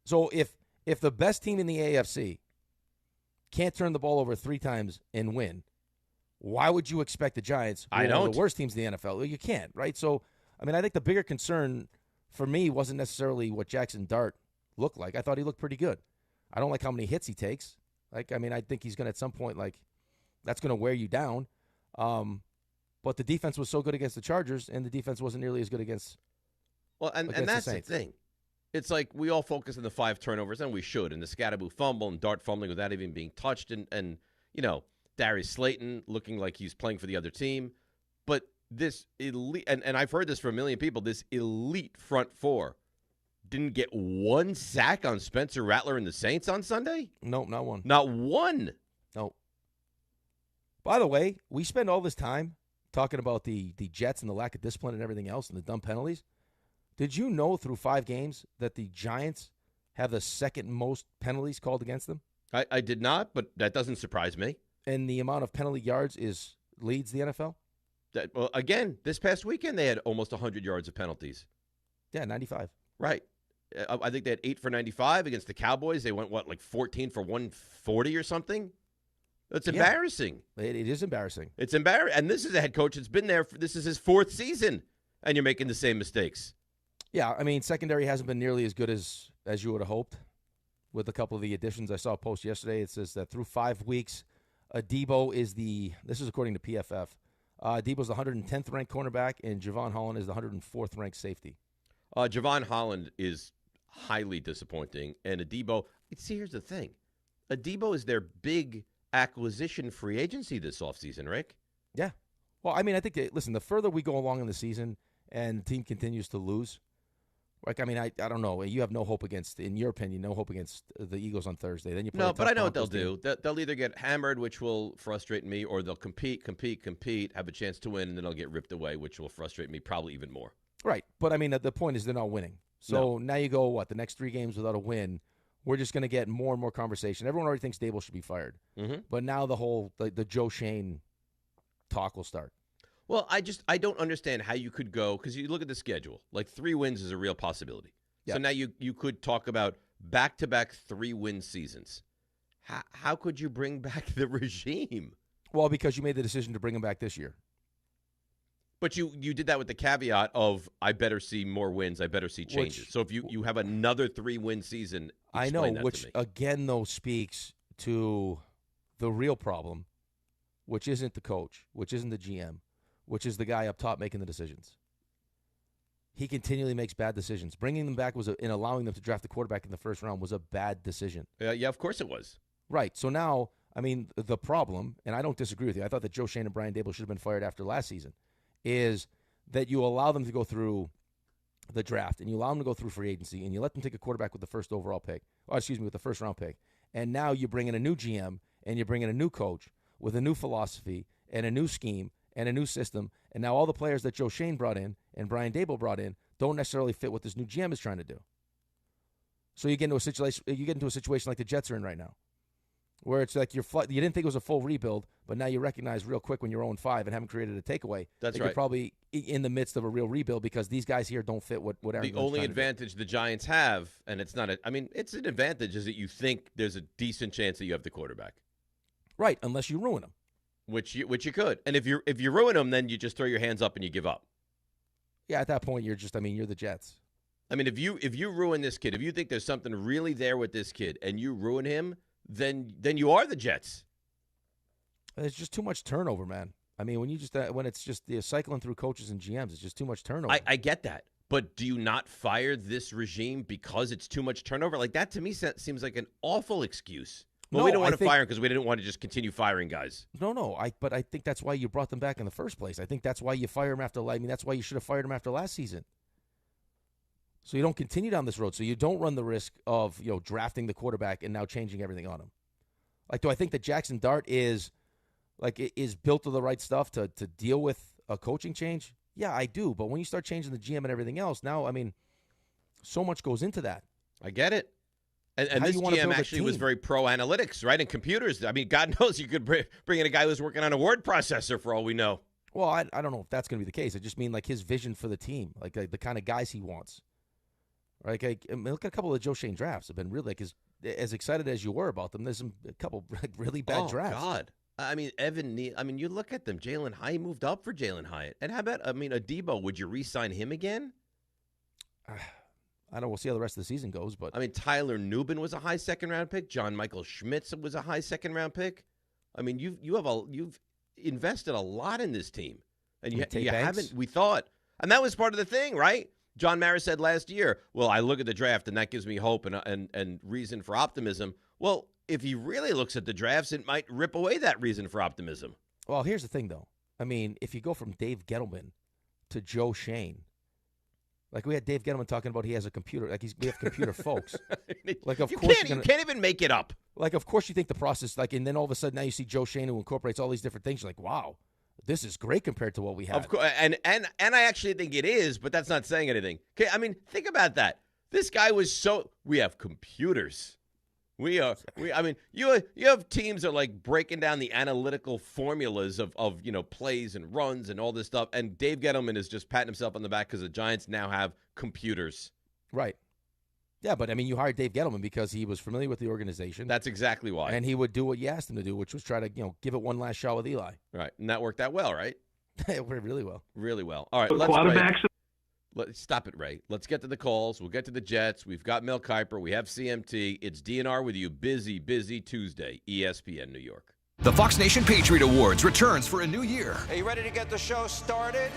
So if the best team in the AFC can't turn the ball over 3 times and win, why would you expect the Giants, who are one of the worst teams in the NFL? You can't, right? So, I mean, I think the bigger concern for me wasn't necessarily what Jackson Dart looked like. I thought he looked pretty good. I don't like how many hits he takes. Like, I mean, I think he's going to at some point, like, that's going to wear you down. But the defense was so good against the Chargers, and the defense wasn't nearly as good against and that's the thing. It's like we all focus on the 5 turnovers, and we should, and the Scatterboo fumble and Dart fumbling without even being touched, and Darius Slayton looking like he's playing for the other team. But this elite, and I've heard this from a million people, this elite front 4 didn't get 1 sack on Spencer Rattler and the Saints on Sunday? Nope, not one. Not one. Nope. By the way, we spend all this time talking about the Jets and the lack of discipline and everything else and the dumb penalties. Did you know through 5 games that the Giants have the 2nd most penalties called against them? I did not, but that doesn't surprise me. And the amount of penalty yards leads the NFL? Well, again, this past weekend they had almost 100 yards of penalties. Yeah, 95. Right. I think they had 8 for 95 against the Cowboys. They went, 14 for 140 or something? That's embarrassing. It is embarrassing. It's embarrassing. And this is a head coach that's been there. This is his 4th season, and you're making the same mistakes. Yeah, I mean, secondary hasn't been nearly as good as you would have hoped with a couple of the additions. I saw a post yesterday. It says that through 5 weeks, Adebo is this is according to PFF, Adebo's the 110th ranked cornerback, and Javon Holland is the 104th ranked safety. Javon Holland is highly disappointing, and Adebo, here's the thing. Adebo is their big acquisition free agency this offseason, Rick. Yeah. Well, I mean, I think, listen, the further we go along in the season and the team continues to lose, like, I mean, I don't know. You have no hope against, in your opinion, no hope against the Eagles on Thursday. Then you play No, but I know what they'll do. They'll either get hammered, which will frustrate me, or they'll compete, have a chance to win, and then they'll get ripped away, which will frustrate me probably even more. Right. But, I mean, the point is they're not winning. So now you go, the next 3 games without a win, we're just going to get more and more conversation. Everyone already thinks Dable should be fired. Mm-hmm. But now the whole, the Joe Shane talk will start. Well, I don't understand how you could go, because you look at the schedule, 3 wins is a real possibility. Yep. So now you could talk about back-to-back 3-win seasons. How could you bring back the regime? Well, because you made the decision to bring him back this year. But you did that with the caveat of, I better see more wins, I better see changes. So if you have another 3-win season, I know, which again, though, speaks to the real problem, which isn't the coach, which isn't the GM, which is the guy up top making the decisions. He continually makes bad decisions. Bringing them back and allowing them to draft the quarterback in the 1st round was a bad decision. Yeah, of course it was. Right. So now, I mean, the problem, and I don't disagree with you, I thought that Joe Shane and Brian Dable should have been fired after last season, is that you allow them to go through the draft, and you allow them to go through free agency, and you let them take a quarterback with the 1st overall pick, with the 1st round pick. And now you bring in a new GM, and you bring in a new coach with a new philosophy and a new scheme and a new system, and now all the players that Joe Shane brought in and Brian Dable brought in don't necessarily fit what this new GM is trying to do. So you get into a situation like the Jets are in right now. where it's like you didn't think it was a full rebuild, but now you recognize real quick when you're 0-5 and haven't created a takeaway. That's that right. You're probably in the midst of a real rebuild because these guys here don't fit what Aaron The Glenn's only trying to do. advantage the Giants have, and it's not it's an advantage, is that you think there's a decent chance that you have the quarterback. Right, unless you ruin them. Which you could. And if you ruin them, then you just throw your hands up and you give up. Yeah, at that point you're the Jets. I mean, if you ruin this kid, if you think there's something really there with this kid and you ruin him, then you are the Jets. There's just too much turnover, man. I mean, when it's just cycling through coaches and GMs, it's just too much turnover. I get that. But do you not fire this regime because it's too much turnover? Like, that to me seems like an awful excuse. Well, we don't want to fire him because we didn't want to just continue firing guys. No. But I think that's why you brought them back in the first place. I think that's why you fire him that's why you should have fired him after last season. So you don't continue down this road. So you don't run the risk of drafting the quarterback and now changing everything on him. Like, do I think that Jackson Dart is built to the right stuff to deal with a coaching change? Yeah, I do. But when you start changing the GM and everything else, now, I mean, so much goes into that. I get it. And this GM actually was very pro analytics, right? And computers. I mean, God knows you could bring in a guy who's working on a word processor for all we know. Well, I don't know if that's going to be the case. I just mean like his vision for the team, like the kind of guys he wants. Right? I mean, look at a couple of Joe Shane drafts. Have been really as excited as you were about them. There's a couple really bad drafts. Oh, God. I mean, Evan Neal. I mean, you look at them. Jalen Hyatt moved up for Jalen Hyatt. And how about, Adebo? Would you re-sign him again? I don't know. We'll see how the rest of the season goes. But I mean, Tyler Nubin was a high second-round pick. John Michael Schmitz was a high second-round pick. I mean, you've invested a lot in this team. And you haven't, we thought. And that was part of the thing, right? John Mara said last year, well, I look at the draft, and that gives me hope and reason for optimism. Well, if he really looks at the drafts, it might rip away that reason for optimism. Well, here's the thing, though. I mean, if you go from Dave Gettleman to Joe Shane, like we had Dave Gettleman talking about he has a computer, like we have computer folks. Like, of course you can't even make it up. Like, of course you think the process, like, and then all of a sudden now you see Joe Shane who incorporates all these different things. You're like, wow. This is great compared to what we have. Of course, and I actually think it is, but that's not saying anything. Okay, I mean, think about that. This guy was we have computers. You have teams that are like breaking down the analytical formulas of plays and runs and all this stuff, and Dave Gettleman is just patting himself on the back because the Giants now have computers. Right. Yeah, but I mean, you hired Dave Gettleman because he was familiar with the organization. That's exactly why. And he would do what you asked him to do, which was try to, give it one last shot with Eli. Right. And that worked out well, right? It worked really well. Really well. All right. Let's stop it, Ray. Let's get to the calls. We'll get to the Jets. We've got Mel Kiper. We have CMT. It's DNR with you. Busy, busy Tuesday. ESPN New York. The Fox Nation Patriot Awards returns for a new year. Are you ready to get the show started?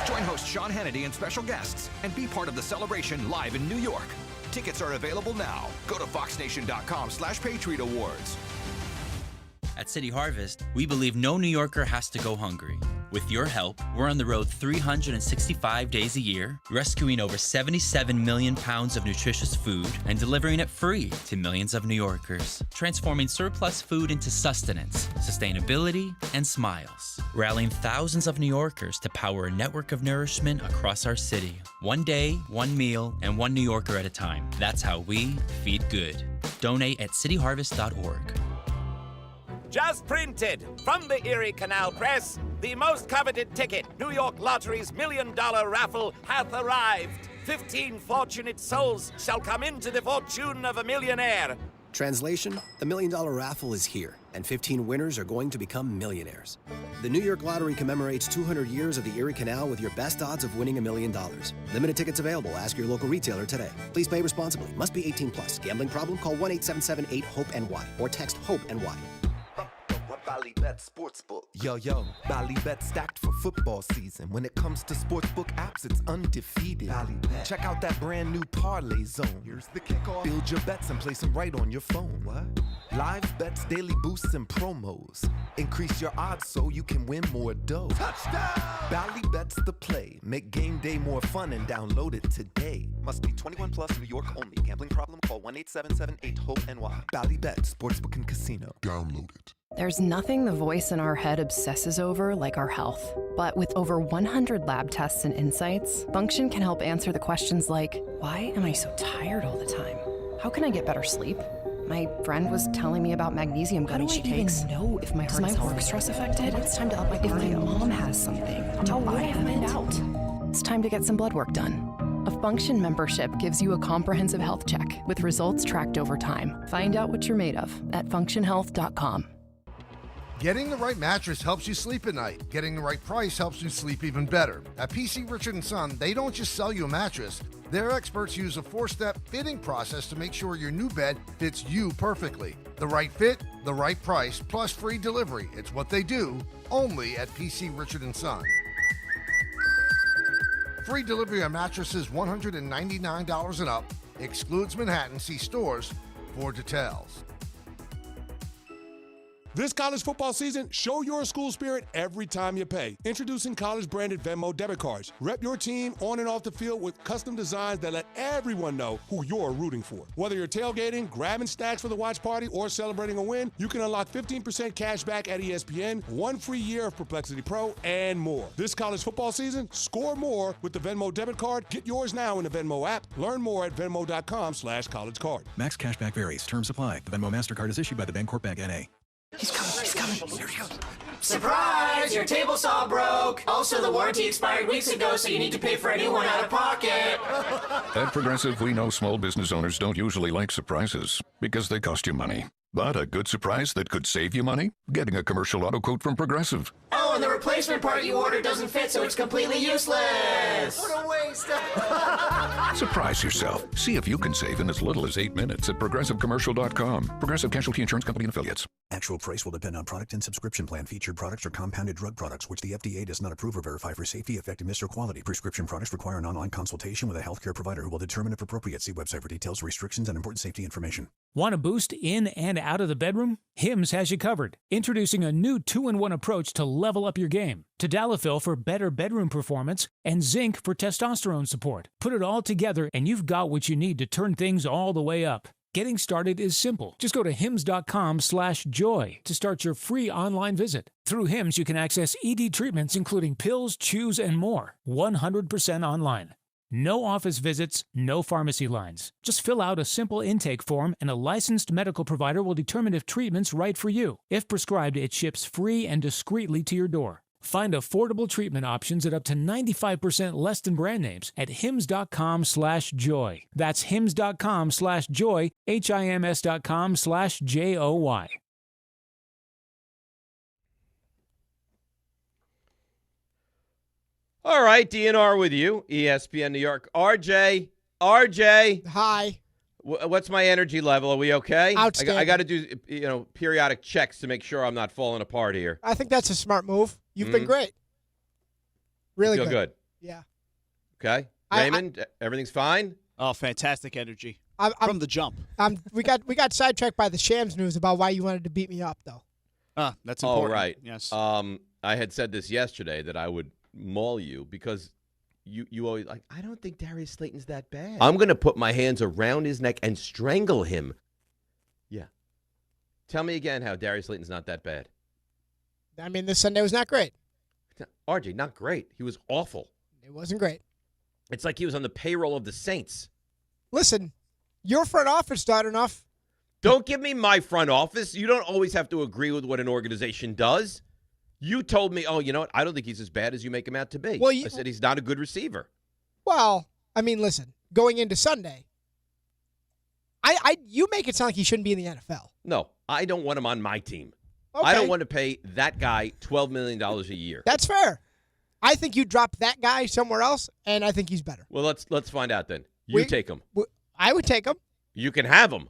Join host Sean Hannity and special guests and be part of the celebration live in New York. Tickets are available now. Go to foxnation.com/Patriot Awards. At City Harvest, we believe no New Yorker has to go hungry. With your help, we're on the road 365 days a year, rescuing over 77 million pounds of nutritious food and delivering it free to millions of New Yorkers, transforming surplus food into sustenance, sustainability, and smiles, rallying thousands of New Yorkers to power a network of nourishment across our city. One day, one meal, and one New Yorker at a time. That's how we feed good. Donate at cityharvest.org. Just printed from the Erie Canal Press, the most coveted ticket, New York Lottery's $1 million raffle, hath arrived. 15 fortunate souls shall come into the fortune of a millionaire. Translation, the $1 million raffle is here, and 15 winners are going to become millionaires. The New York Lottery commemorates 200 years of the Erie Canal with your best odds of winning $1 million. Limited tickets available. Ask your local retailer today. Please play responsibly. Must be 18 plus. Gambling problem? Call 1-877-8-HOPE-NY or text HOPE-NY. Bally Bet Sportsbook. Yo, Bally Bet stacked for football season. When it comes to sportsbook apps, it's undefeated. Check out that brand new Parlay Zone. Here's the kickoff. Build your bets and place them right on your phone. What? Live bets, daily boosts, and promos. Increase your odds so you can win more dough. Touchdown! Bally Bet's the play. Make game day more fun and download it today. Must be 21 plus, New York only. Gambling problem? Call 1-877-8-HOPE-NY. Bally Bet Sportsbook and Casino. Download it. There's nothing the voice in our head obsesses over like our health. But with over 100 lab tests and insights, Function can help answer the questions like, why am I so tired all the time? How can I get better sleep? My friend was telling me about magnesium gummies she takes. Know if my heart is work stress affected? It's time to up my cardio. If my mom has something, how would I find out? It's time to get some blood work done. A Function membership gives you a comprehensive health check with results tracked over time. Find out what you're made of at functionhealth.com. Getting the right mattress helps you sleep at night. Getting the right price helps you sleep even better. At PC Richard & Son, they don't just sell you a mattress. Their experts use a 4-step fitting process to make sure your new bed fits you perfectly. The right fit, the right price, plus free delivery. It's what they do, only at PC Richard & Son. Free delivery on mattresses $199 and up. Excludes Manhattan. See stores for details. This college football season, show your school spirit every time you pay. Introducing college-branded Venmo debit cards. Rep your team on and off the field with custom designs that let everyone know who you're rooting for. Whether you're tailgating, grabbing stacks for the watch party, or celebrating a win, you can unlock 15% cash back at ESPN, 1 free year of Perplexity Pro, and more. This college football season, score more with the Venmo debit card. Get yours now in the Venmo app. Learn more at venmo.com/collegecard. Max cashback varies. Terms apply. The Venmo MasterCard is issued by the Bancorp Bank N.A. He's coming. Here he goes. Surprise! Your table saw broke. Also, the warranty expired weeks ago, so you need to pay for a new one out of pocket. At Progressive, we know small business owners don't usually like surprises because they cost you money. But a good surprise that could save you money? Getting a commercial auto quote from Progressive. Oh, and the replacement part you ordered doesn't fit, so it's completely useless. What a waste. Surprise yourself. See if you can save in as little as 8 minutes at ProgressiveCommercial.com. Progressive Casualty Insurance Company and Affiliates. Actual price will depend on product and subscription plan. Featured products are compounded drug products, which the FDA does not approve or verify for safety, effectiveness, or quality. Prescription products require an online consultation with a healthcare provider who will determine if appropriate. See website for details, restrictions, and important safety information. Want a boost in and out of the bedroom? Hims has you covered. Introducing a new 2-in-1 approach to level up your game. Tadalafil for better bedroom performance and zinc for testosterone support. Put it all together and you've got what you need to turn things all the way up. Getting started is simple. Just go to hims.com/joy to start your free online visit. Through Hims, you can access ED treatments including pills, chews, and more. 100% online. No office visits, no pharmacy lines. Just fill out a simple intake form and a licensed medical provider will determine if treatment's right for you. If prescribed, it ships free and discreetly to your door. Find affordable treatment options at up to 95% less than brand names at hims.com/joy. That's hims.com/joy, HIMS.com/JOY. All right, DNR with you, ESPN New York. RJ. Hi. What's my energy level? Are we okay? Outstanding. I got to do, periodic checks to make sure I'm not falling apart here. I think that's a smart move. You've been great. Really Feel good. Yeah. Okay. Raymond, everything's fine? Oh, fantastic energy. From the jump. We got sidetracked by the Shams news about why you wanted to beat me up, though. That's important. Oh, right. Yes. I had said this yesterday that I would maul you because you always like, I don't think Darius Slayton's that bad. I'm going to put my hands around his neck and strangle him. Yeah. Tell me again how Darius Slayton's not that bad. I mean, this Sunday was not great. RJ, not great. He was awful. It wasn't great. It's like he was on the payroll of the Saints. Listen, your front office done enough. Don't give me my front office. You don't always have to agree with what an organization does. You told me, oh, you know what? I don't think he's as bad as you make him out to be. Well, I said he's not a good receiver. Well, I mean, listen, going into Sunday, you make it sound like he shouldn't be in the NFL. No, I don't want him on my team. Okay. I don't want to pay that guy $12 million a year. That's fair. I think you drop that guy somewhere else, and I think he's better. Well, let's find out then. You take him. I would take him. You can have him.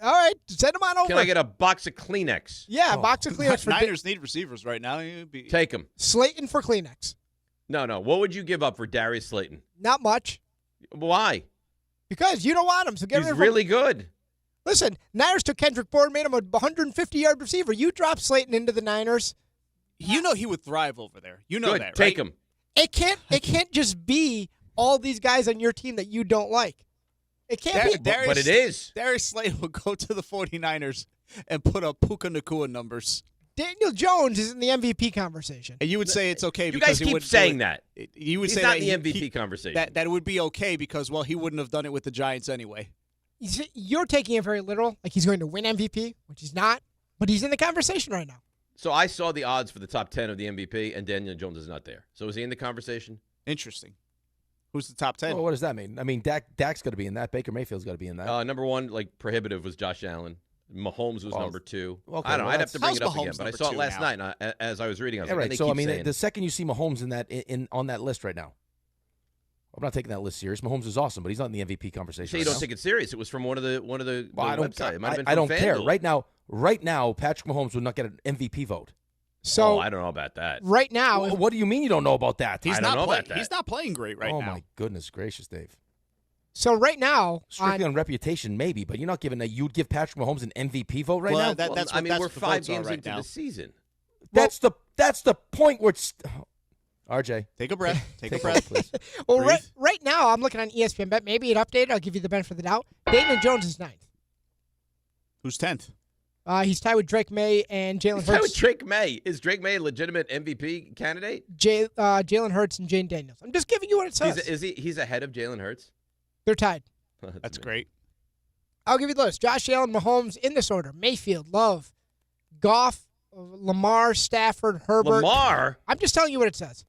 All right, send him on over. Can I get a box of Kleenex? Yeah, a box of Kleenex. Niners need receivers right now. Take him. Slayton for Kleenex. No. What would you give up for Darius Slayton? Not much. Why? Because you don't want him. So get rid of him. He's really good. Listen, Niners took Kendrick Bourne, made him a 150-yard receiver. You drop Slayton into the Niners. You know he would thrive over there. You know good. that, right? Take him. It can't just be all these guys on your team that you don't like. It can't be. But it is. Darius Slayton will go to the 49ers and put up Puka Nacua numbers. Daniel Jones is in the MVP conversation. And you would say it's okay you because guys keep saying that. You would He's say not that in the MVP conversation. That it would be okay because, well, he wouldn't have done it with the Giants anyway. You're taking it very literal, like he's going to win MVP, which he's not, but he's in the conversation right now. So I saw the odds for the top 10 of the MVP, and Daniel Jones is not there. So is he in the conversation? Interesting. Who's the top 10? Well, what does that mean? I mean, Dak's got to be in that. Baker Mayfield's got to be in that. Number one, like prohibitive, was Josh Allen. Mahomes was number 2. Okay, I don't know. well, I'd have to bring it up Mahomes again, but I number saw it 2 last now? night, and as I was reading, I was Yeah, like, right. they So keep I mean, saying the second you see Mahomes in that on that list right now, I'm not taking that list serious. Mahomes is awesome, but he's not in the MVP conversation. So you don't take it serious. It was from one of the Well, I don't, websites. It might have been I from don't care. FanDuel. Right now, Patrick Mahomes would not get an MVP vote. So I don't know about that. right now, What do you mean you don't know about that? He's I don't not know play- about that. He's not playing great right oh now. my goodness gracious, Dave. so right now, Strictly on reputation, maybe, but you're not giving you'd give Patrick Mahomes an MVP vote right Well, now. that- that's I what- mean, that's we're what the 5 votes are games right into now. the season. That's the point where it's. RJ, Take a breath. Take a over, breath. please. well, Breathe. right now, I'm looking on ESPN Bet. Maybe it updated. I'll give you the benefit of the doubt. Daniel Jones is 9th. Who's 10th? He's tied with Drake May and Jalen He's tied with Hurts. Drake May. Is Drake May a legitimate MVP candidate? Jalen Hurts and Jane Daniels. I'm just giving you what it says. He's ahead of Jalen Hurts? They're tied. That's great. I'll give you the list. Josh Allen, Mahomes in this order. Mayfield, Love, Goff, Lamar, Stafford, Herbert. Lamar? I'm just telling you what it says.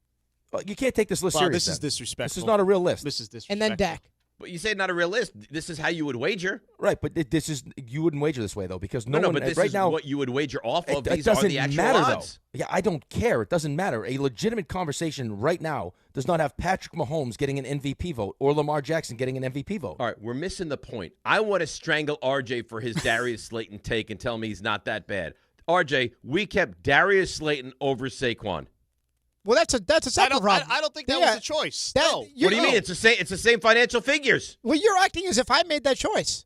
Well, you can't take this list Well, serious. this is then. disrespectful. This is not a real list. This is disrespectful. And then Dak. But you say not a real list. This is how you would wager. Right, but this is you wouldn't wager this way though because no one but this right is now what you would wager off of. it These are doesn't the actual matter odds. though. Yeah, I don't care. It doesn't matter. A legitimate conversation right now does not have Patrick Mahomes getting an MVP vote or Lamar Jackson getting an MVP vote. All right, we're missing the point. I want to strangle RJ for his Darius Slayton take and tell me he's not that bad. RJ, we kept Darius Slayton over Saquon. Well, that's a separate problem. I don't think that was a choice. No. What do you mean? It's the same financial figures. Well, you're acting as if I made that choice.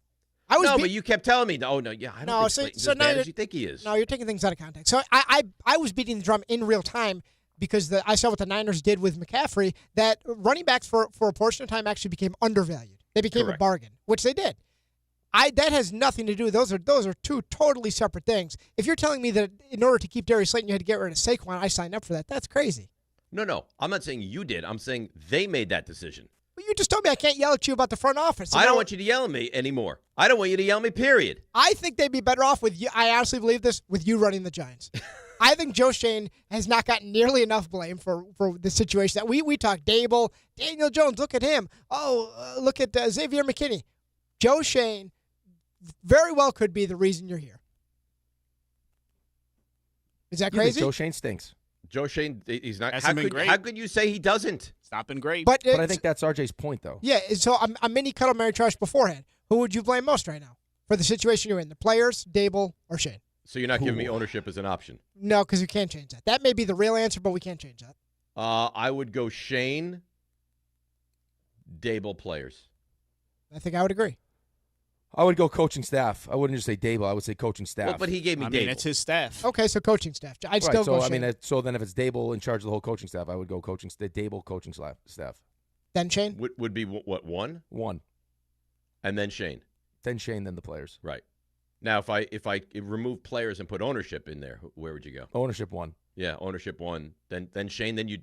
But you kept telling me, I don't think Slayton's as bad as you think he is. No, you're taking things out of context. So I was beating the drum in real time because I saw what the Niners did with McCaffrey, that running backs for a portion of time actually became undervalued. They became a bargain, which they did. That has nothing to do. Those are two totally separate things. If you're telling me that in order to keep Darius Slayton, you had to get rid of Saquon, I signed up for that. That's crazy. No. I'm not saying you did. I'm saying they made that decision. Well, you just told me I can't yell at you about the front office. I don't want you to yell at me anymore. I don't want you to yell at me, period. I think they'd be better off with you. I honestly believe this, with you running the Giants. I think Joe Shane has not gotten nearly enough blame for the situation that we talked. Dable, Daniel Jones, look at him. Look at Xavier McKinney. Joe Shane very well could be the reason you're here. Is that crazy? Joe Shane stinks. Joe Shane, he's not. Hasn't been great. How could you say he doesn't? It's not been great. But I think that's RJ's point, though. Yeah, so I'm mini cuddle Mary Trash beforehand. Who would you blame most right now for the situation you're in? The players, Dable, or Shane? So you're not giving me ownership as an option? No, because you can't change that. That may be the real answer, but we can't change that. I would go Shane, Dable players. I think I would agree. I would go coaching staff. I wouldn't just say Dable. I would say coaching staff. Well, but he gave me Dable. I mean, it's his staff. Okay, so coaching staff. I'd still go Shane. So then if it's Dable in charge of the whole coaching staff, I would go Dable coaching staff. Then Shane? Would be what, one? One. And then Shane. Then Shane, then the players. Right. Now, if I remove players and put ownership in there, where would you go? Ownership one. Yeah, ownership one. Then Shane. Then you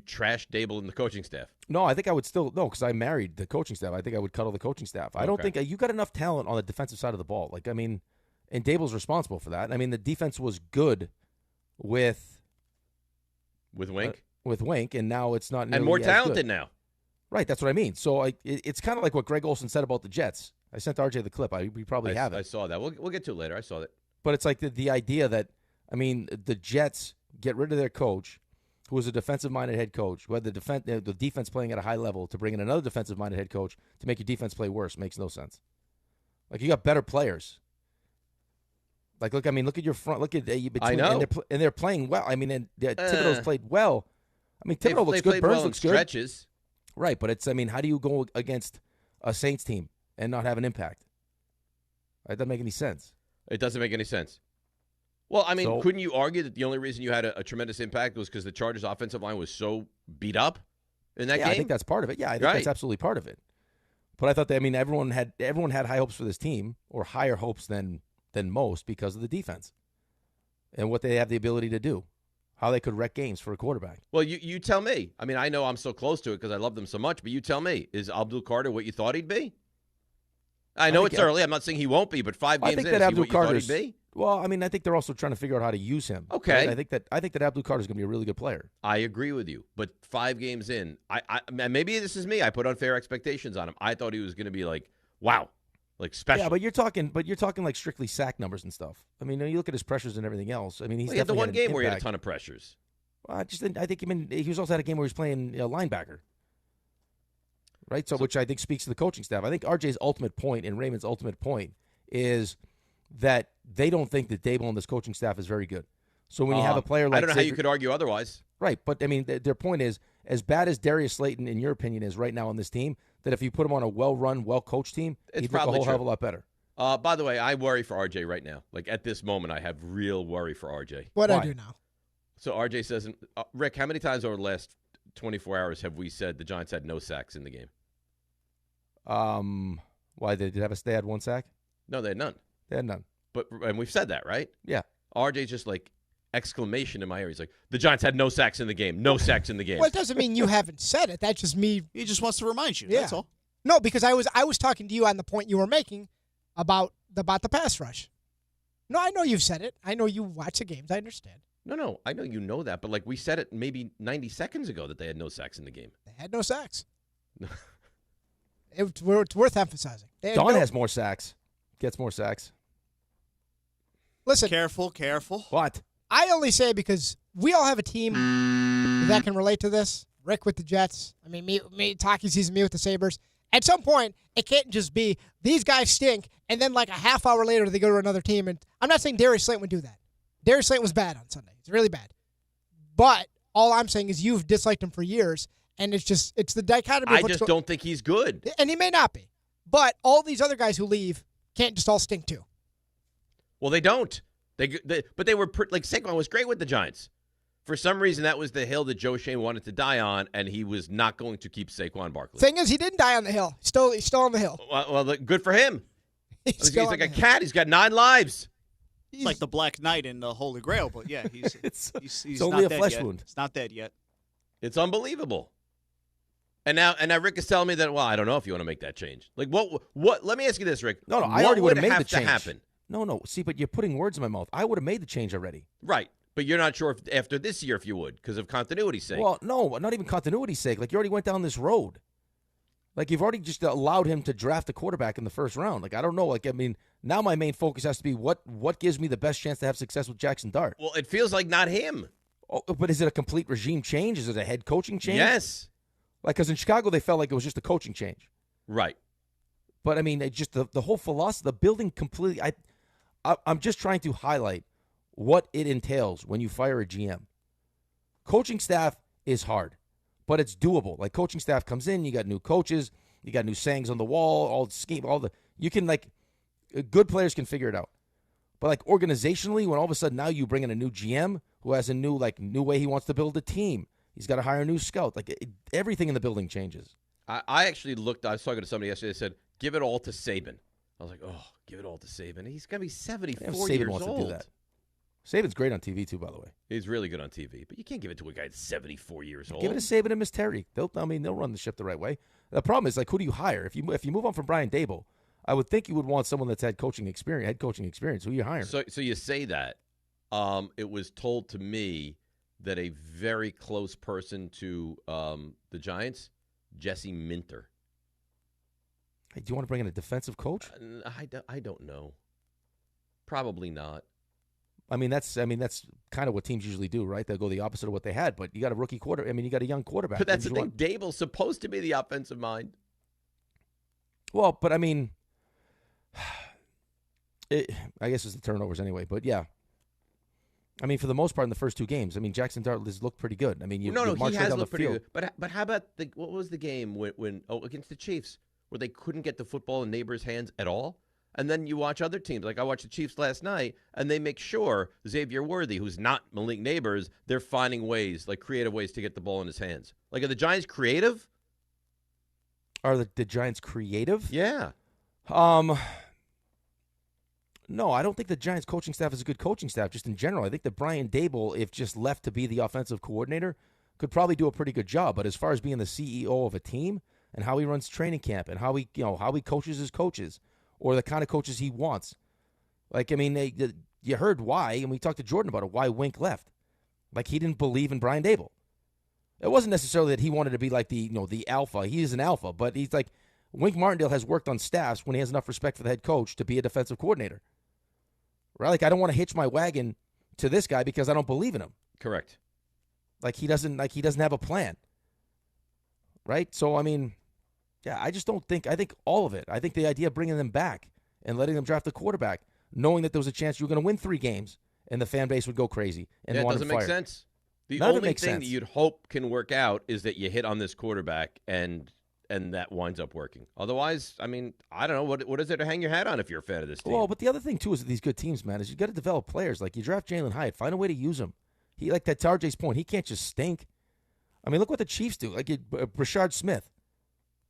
trash Dable and the coaching staff. No, I think I would still because I married the coaching staff. I think I would cuddle the coaching staff. I don't think you got enough talent on the defensive side of the ball. And Dable's responsible for that. I mean, the defense was good with Wink. With Wink, and now it's not. And more as talented good. now. Right, that's what I mean. So it's kind of like what Greg Olson said about the Jets. I sent RJ the clip. We probably have it. I saw that. We'll get to it later. I saw that. But it's like the idea that, the Jets get rid of their coach, who was a defensive-minded head coach, who had the defense playing at a high level, to bring in another defensive-minded head coach to make your defense play worse makes no sense. You got better players. Look at your front. Look at between. I know. And they're playing well. Thibodeau's played well. Thibodeau looks they good. Burns well looks in good. Stretches. Right, but it's. How do you go against a Saints team and not have an impact? It doesn't make any sense. It doesn't make any sense. Well, couldn't you argue that the only reason you had a tremendous impact was because the Chargers' offensive line was so beat up in that game? I think that's part of it. Yeah, I think that's absolutely part of it. But I thought that everyone had high hopes for this team, or higher hopes than most, because of the defense and what they have the ability to do, how they could wreck games for a quarterback. Well, you tell me. I know I'm so close to it because I love them so much, but you tell me, is Abdul Carter what you thought he'd be? I know it's early. I'm not saying he won't be, but 5 games I think in, that is he Abdul what you thought Carter's. he'd be? Well, I mean, I think they're also trying to figure out how to use him. Okay. Right? I think that Abdul Carter's going to be a really good player. I agree with you, but 5 games in, I maybe this is me. I put unfair expectations on him. I thought he was going to be like, wow, like special. Yeah, but you're talking like strictly sack numbers and stuff. I mean, you look at his pressures and everything else. I mean, he's he had the one game where he had a impact. ton of pressures. Well, I think he was also had a game where he was playing linebacker. Right, so which I think speaks to the coaching staff. I think RJ's ultimate point and Raymond's ultimate point is that they don't think that Dable and this coaching staff is very good. So when you have a player like I don't know how you could argue otherwise. Right, but I mean, their point is, as bad as Darius Slayton, in your opinion, is right now on this team, that if you put him on a well-run, well-coached team, he'd look a whole hell of a lot better. By the way, I worry for RJ right now. Like at this moment, I have real worry for RJ. What I do now? So RJ says, Rick, how many times over the last 24 hours have we said the Giants had no sacks in the game? Why they had 1 sack? No, they had none. They had none. And we've said that, right? Yeah. RJ's just like exclamation in my ear. He's like, the Giants had no sacks in the game. No sacks in the game. Well, it doesn't mean you haven't said it. That's just me. He just wants to remind you. Yeah. That's all. No, because I was talking to you on the point you were making about the pass rush. No, I know you've said it. I know you watch the games. I understand. No, I know you know that, but like we said it maybe 90 seconds ago that they had no sacks in the game. They had no sacks. It's worth emphasizing. Don has more sacks. Gets more sacks. Listen. Careful. What? I only say because we all have a team that can relate to this. Rick with the Jets. I mean, me Taki season, me with the Sabres. At some point, it can't just be these guys stink, and then like a half hour later they go to another team. And I'm not saying Darius Slayton would do that. Darius Slayton was bad on Sunday. It's really bad. But all I'm saying is you've disliked him for years, and it's the dichotomy. I just don't think he's good. And he may not be. But all these other guys who leave can't just all stink too. Well, they don't. But they were like Saquon was great with the Giants. For some reason, that was the hill that Joe Shane wanted to die on, and he was not going to keep Saquon Barkley. Thing is, he didn't die on the hill. He's still on the hill. Well, good for him. He's like a hill. cat. He's got 9 lives. It's like the Black Knight in the Holy Grail, but yeah, he's it's only not a flesh dead wound. Yet. It's not dead yet. It's unbelievable. And now Rick is telling me that, well, I don't know if you want to make that change. Like, what? Let me ask you this, Rick. No, I already would have made the to change. happen? No. See, but you're putting words in my mouth. I would have made the change already. Right. But you're not sure if after this year if you would because of continuity's sake. Well, no, not even continuity's sake. Like, you already went down this road. Like, you've already just allowed him to draft a quarterback in the first round. Like, I don't know. Like, I mean, now my main focus has to be what gives me the best chance to have success with Jackson Dart. Well, it feels like not him. Oh, but is it a complete regime change? Is it a head coaching change? Yes. Like, because in Chicago, they felt like it was just a coaching change. Right. But, I mean, it just the whole philosophy, the building completely, I'm just trying to highlight what it entails when you fire a GM. Coaching staff is hard, but it's doable. Like, coaching staff comes in, you got new coaches, you got new sayings on the wall, all the scheme, you can, like, good players can figure it out. But, like, organizationally, when all of a sudden now you bring in a new GM who has a new way he wants to build a team, he's got to hire a new scout. Like, everything in the building changes. I actually I was talking to somebody yesterday that said, give it all to Saban. I was like, oh, give it all to Saban. He's going to be 74 Saban years wants old. to do that. Saban's great on TV, too, by the way. He's really good on TV. But you can't give it to a guy that's 74 years old. Give it to Saban and Miss Terry. They'll run the ship the right way. The problem is, like, who do you hire? If you move on from Brian Dable, I would think you would want someone that's had coaching experience. Who you hiring? So you say that. It was told to me that a very close person to the Giants, Jesse Minter. Hey, do you want to bring in a defensive coach? I don't know. Probably not. I mean, that's kind of what teams usually do, right? They'll go the opposite of what they had, but you got a rookie quarterback. I mean, you got a young quarterback. But that's the thing. Dable's supposed to be the offensive mind. Well, but I mean, I guess it's the turnovers anyway. But yeah, I mean, for the most part, in the first 2 games, I mean, Jackson Dart has looked pretty good. I mean, he has looked pretty good. But how about what was the game when against the Chiefs where they couldn't get the football in neighbors' hands at all? And then you watch other teams. Like I watched the Chiefs last night, and they make sure Xavier Worthy, who's not Malik Neighbors, they're finding ways, like creative ways to get the ball in his hands. Like, are the Giants creative? Are the Giants creative? Yeah. No, I don't think the Giants coaching staff is a good coaching staff, just in general. I think that Brian Dable, if just left to be the offensive coordinator, could probably do a pretty good job. But as far as being the CEO of a team and how he runs training camp and how he coaches his coaches, or the kind of coaches he wants. Like, I mean, you heard why, and we talked to Jordan about it, why Wink left. Like, he didn't believe in Brian Daboll. It wasn't necessarily that he wanted to be like the alpha. He is an alpha, but he's like, Wink Martindale has worked on staffs when he has enough respect for the head coach to be a defensive coordinator. Right? Like, I don't want to hitch my wagon to this guy because I don't believe in him. Correct. Like, he doesn't have a plan. Right? So, I mean, yeah, I just don't think, I think all of it. I think the idea of bringing them back and letting them draft a quarterback, knowing that there was a chance you were going to win 3 games and the fan base would go crazy and it want doesn't him make fired. sense. The None of it only makes thing sense. that you'd hope can work out is that you hit on this quarterback and that winds up working. Otherwise, I mean, I don't know. What is there to hang your hat on if you're a fan of this team? Well, but the other thing, too, is that these good teams, man, is you got to develop players. Like, you draft Jalen Hyatt, find a way to use him. He, like, that to RJ's point, he can't just stink. I mean, look what the Chiefs do. Like, Brashard Smith.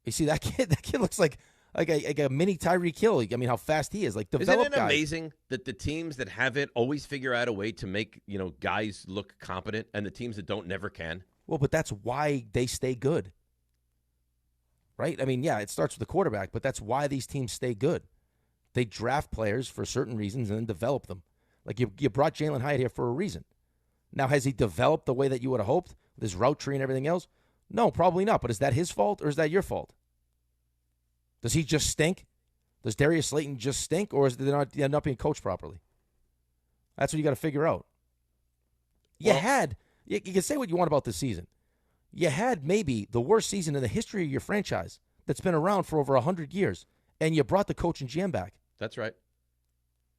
You see that kid? That kid looks like a mini Tyreek Hill. I mean, how fast he is. Like, develop Isn't it guys. amazing that the teams that have it always figure out a way to make, guys look competent, and the teams that don't never can? Well, but that's why they stay good. Right? I mean, yeah, it starts with the quarterback, but that's why these teams stay good. They draft players for certain reasons and then develop them. Like, you brought Jalen Hyatt here for a reason. Now, has he developed the way that you would have hoped, with his route tree and everything else? No, probably not. But is that his fault or is that your fault? Does he just stink? Does Darius Slayton just stink, or is they not being coached properly? That's what you got to figure out. You can say what you want about this season. You had maybe the worst season in the history of your franchise that's been around for over 100 years, and you brought the coach and GM back. That's right.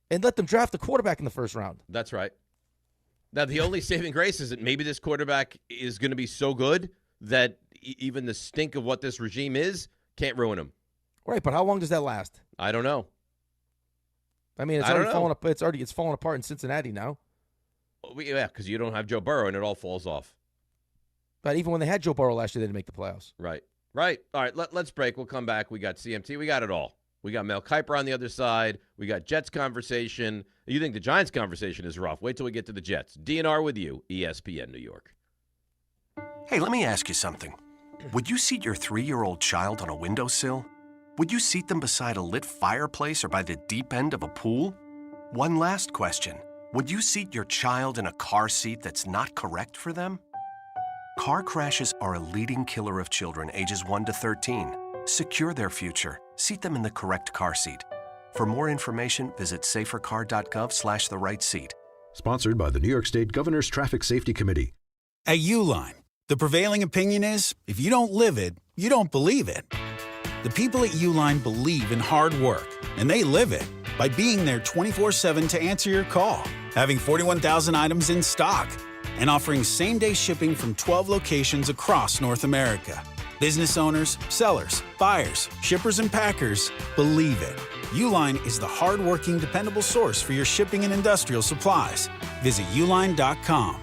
And let them draft the quarterback in the first round. That's right. Now, the only saving grace is that maybe this quarterback is going to be so good that even the stink of what this regime is can't ruin him. Right, but how long does that last? I don't know. I mean, it's falling apart in Cincinnati now. Yeah, because you don't have Joe Burrow and it all falls off. But even when they had Joe Burrow last year, they didn't make the playoffs. Right. All right, let's break. We'll come back. We got CMT. We got it all. We got Mel Kiper on the other side. We got Jets conversation. You think the Giants conversation is rough. Wait till we get to the Jets. DNR with you, ESPN New York. Hey, let me ask you something. Would you seat your 3-year-old child on a windowsill? Would you seat them beside a lit fireplace or by the deep end of a pool? One last question. Would you seat your child in a car seat that's not correct for them? Car crashes are a leading killer of children ages 1 to 13. Secure their future. Seat them in the correct car seat. For more information, visit safercar.gov/the right seat. Sponsored by the New York State Governor's Traffic Safety Committee. At Uline, the prevailing opinion is, if you don't live it, you don't believe it. The people at Uline believe in hard work, and they live it by being there 24/7 to answer your call, having 41,000 items in stock, and offering same-day shipping from 12 locations across North America. Business owners, sellers, buyers, shippers, and packers believe it. Uline is the hard-working, dependable source for your shipping and industrial supplies. Visit uline.com.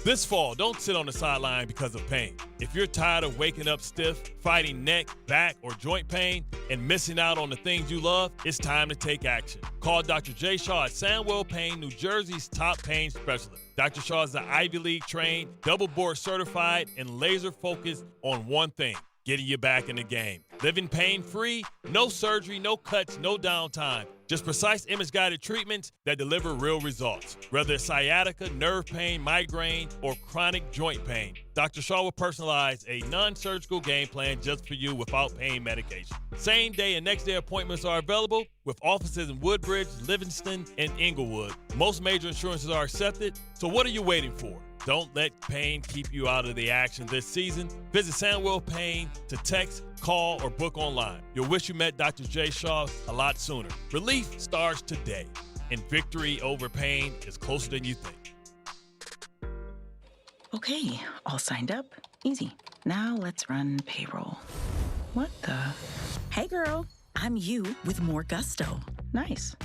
This fall, don't sit on the sideline because of pain. If you're tired of waking up stiff, fighting neck, back, or joint pain, and missing out on the things you love, it's time to take action. Call Dr. Jay Shaw at Sandwell Pain, New Jersey's top pain specialist. Dr. Shaw is an Ivy League trained, double board certified, and laser focused on one thing: getting you back in the game. Living pain-free, no surgery, no cuts, no downtime. Just precise image-guided treatments that deliver real results. Whether it's sciatica, nerve pain, migraine, or chronic joint pain, Dr. Shaw will personalize a non-surgical game plan just for you without pain medication. Same-day and next-day appointments are available with offices in Woodbridge, Livingston, and Inglewood. Most major insurances are accepted, so what are you waiting for? Don't let pain keep you out of the action this season. Visit Sandwell Pain to text, call, or book online. You'll wish you met Dr. Jay Shaw a lot sooner. Relief starts today, and victory over pain is closer than you think. Okay, all signed up. Easy. Now let's run payroll. What the? Hey girl, I'm you with more gusto. Nice.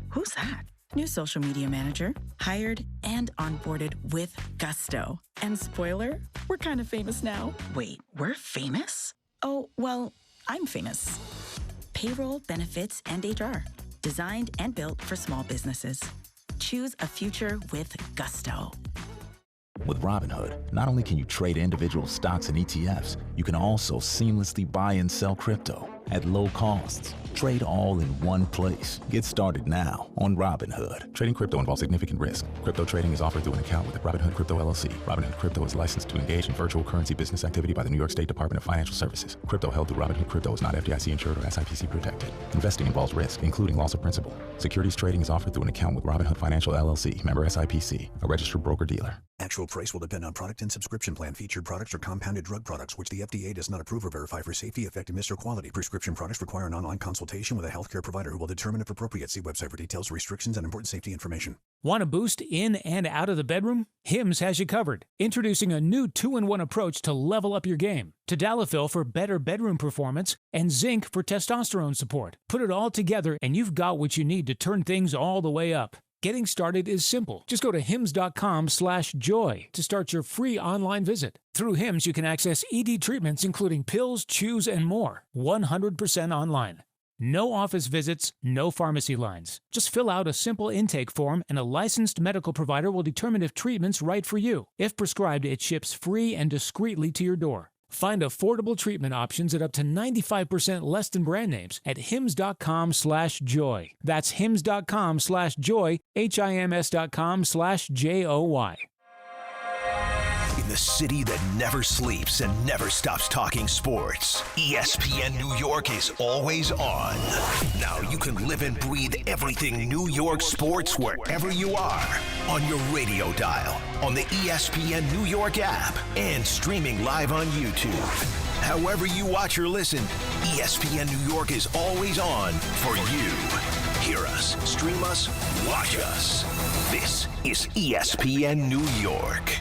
Who's that? New social media manager, hired and onboarded with gusto. And spoiler, we're kind of famous now. Wait, we're famous? Oh, well, I'm famous. Payroll, benefits, and HR. Designed and built for small businesses. Choose a future with gusto. With Robinhood, not only can you trade individual stocks and ETFs, you can also seamlessly buy and sell crypto. at low costs. Trade all in one place. Get started now on Robinhood. Trading crypto involves significant risk. Crypto trading is offered through an account with Robinhood Crypto LLC. Robinhood Crypto is licensed to engage in virtual currency business activity by the New York State Department of Financial Services. Crypto held through Robinhood Crypto is not FDIC insured or SIPC protected. Investing involves risk, including loss of principal. Securities trading is offered through an account with Robinhood Financial LLC, member SIPC, a registered broker-dealer. Actual price will depend on product and subscription plan. Featured products or compounded drug products, which the FDA does not approve or verify for safety, effectiveness, or quality. Prescription products require an online consultation with a healthcare provider who will determine if appropriate. See website for details, restrictions, and important safety information. Want to boost in and out of the bedroom? Hims has you covered. Introducing a new 2-in-1 approach to level up your game. Tadalafil for better bedroom performance and zinc for testosterone support. Put it all together and you've got what you need to turn things all the way up. Getting started is simple. Just go to hims.com/joy to start your free online visit. Through Hims, you can access ED treatments including pills, chews, and more. 100% online. No office visits, no pharmacy lines. Just fill out a simple intake form and a licensed medical provider will determine if treatment's right for you. If prescribed, it ships free and discreetly to your door. Find affordable treatment options at up to 95% less than brand names at hims.com/joy. That's hims.com/joy, hims.com/joy. In the city that never sleeps and never stops talking sports, ESPN New York is always on. Now you can live and breathe everything New York sports wherever you are. On your radio dial, on the ESPN New York app, and streaming live on YouTube. However you watch or listen, ESPN New York is always on for you. Hear us, stream us, watch us. This is ESPN New York.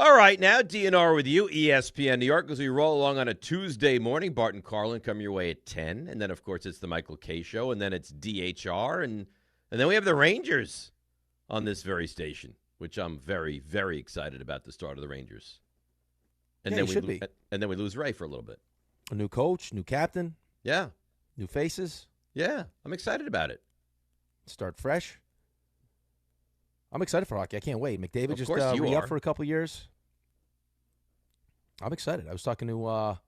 All right, now DNR with you, ESPN New York, as we roll along on a Tuesday morning. Bart and Carlin come your way at 10, and then, of course, it's the Michael K. Show, and then it's DHR, and then we have the Rangers on this very station, which I'm very, very excited about the start of the Rangers. And Yeah, then you should be. And then we lose Ray for a little bit. A new coach, new captain. Yeah. New faces. Yeah, I'm excited about it. Start fresh. I'm excited for hockey. I can't wait. McDavid Of just course you re-up are. for a couple years. I'm excited. I was talking to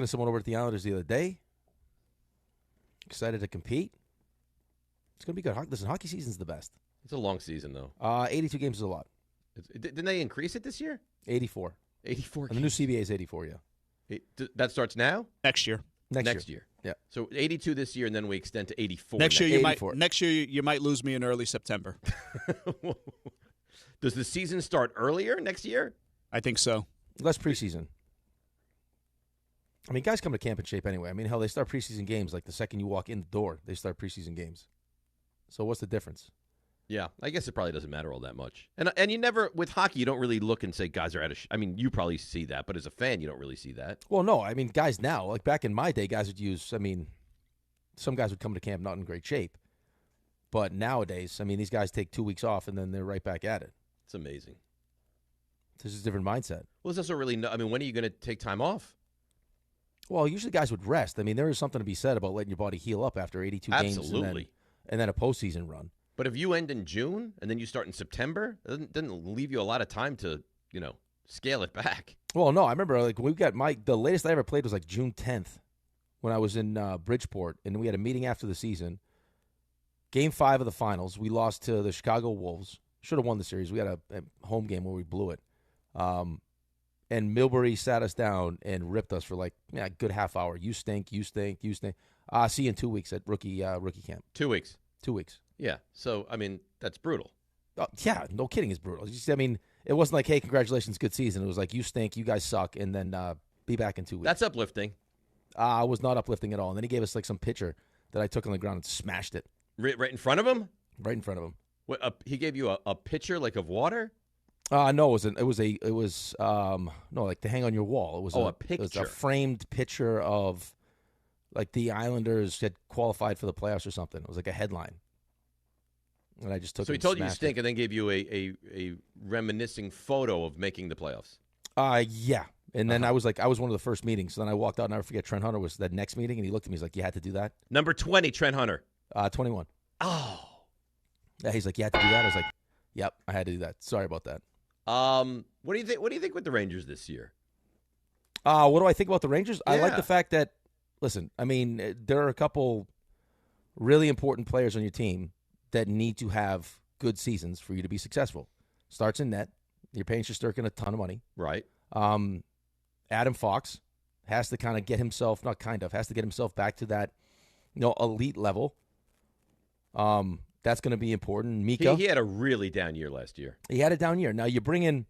someone over at the Islanders the other day. Excited to compete. It's going to be good. Listen, hockey season's the best. It's a long season, though. 82 games is a lot. Didn't they increase it this year? 84. 84 And the new CBA is 84, yeah. That starts now? Next year. Next year. Yeah. So 82 this year, and then we extend to 84. Next year you might lose me in early September. Does the season start earlier next year? I think so. Less preseason. I mean, guys come to camp in shape anyway. I mean, hell, they start preseason games like the second you walk in the door. They start preseason games. So what's the difference? Yeah, I guess it probably doesn't matter all that much. And you never, with hockey, you don't really look and say guys are out of I mean, you probably see that, but as a fan, you don't really see that. Well, no. I mean, guys now, like back in my day, guys would use, I mean, some guys would come to camp not in great shape. But nowadays, I mean, these guys take 2 weeks off and then they're right back at it. It's amazing. This is a different mindset. Well, it's also really, I mean, when are you going to take time off? Well, usually guys would rest. I mean, there is something to be said about letting your body heal up after 82 games. Absolutely. And then a postseason run. But if you end in June and then you start in September, it doesn't leave you a lot of time to, scale it back. Well, no, I remember like the latest I ever played was like June 10th when I was in Bridgeport, and we had a meeting after the season. Game 5 of the finals, we lost to the Chicago Wolves. Should have won the series. We had a home game where we blew it. And Milbury sat us down and ripped us for like a good half hour. You stink, you stink, you stink. See you in 2 weeks at rookie camp. 2 weeks. 2 weeks. Yeah. So, I mean, that's brutal. Yeah, no kidding, it's brutal. I mean, it wasn't like, hey, congratulations, good season. It was like, you stink, you guys suck, and then be back in 2 weeks. That's uplifting. I was not uplifting at all. And then he gave us like some pitcher that I took on the ground and smashed it. Right in front of him? Right in front of him. What, he gave you a pitcher like of water? No, it was like to hang on your wall. It was a picture. It was a framed picture of like the Islanders had qualified for the playoffs or something. It was like a headline. And I just took. So he told you stink, and then gave you a reminiscing photo of making the playoffs. Yeah. And then I was one of the first meetings. So then I walked out, and I never forget, Trent Hunter was that next meeting, and he looked at me. He's like, "You had to do that." Number 20, Trent Hunter. 21. Oh. Yeah, he's like, "You had to do that." I was like, "Yep, I had to do that. Sorry about that." What do you think? What do you think with the Rangers this year? What do I think about the Rangers? Yeah. I like the fact that, listen, I mean, there are a couple really important players on your team that need to have good seasons for you to be successful. Starts in net. You're paying Shesterkin a ton of money. Right. Adam Fox has to kind of get himself, has to get himself back to that, elite level. That's going to be important. Mika. He had a really down year last year. He had a down year. Now you bring in,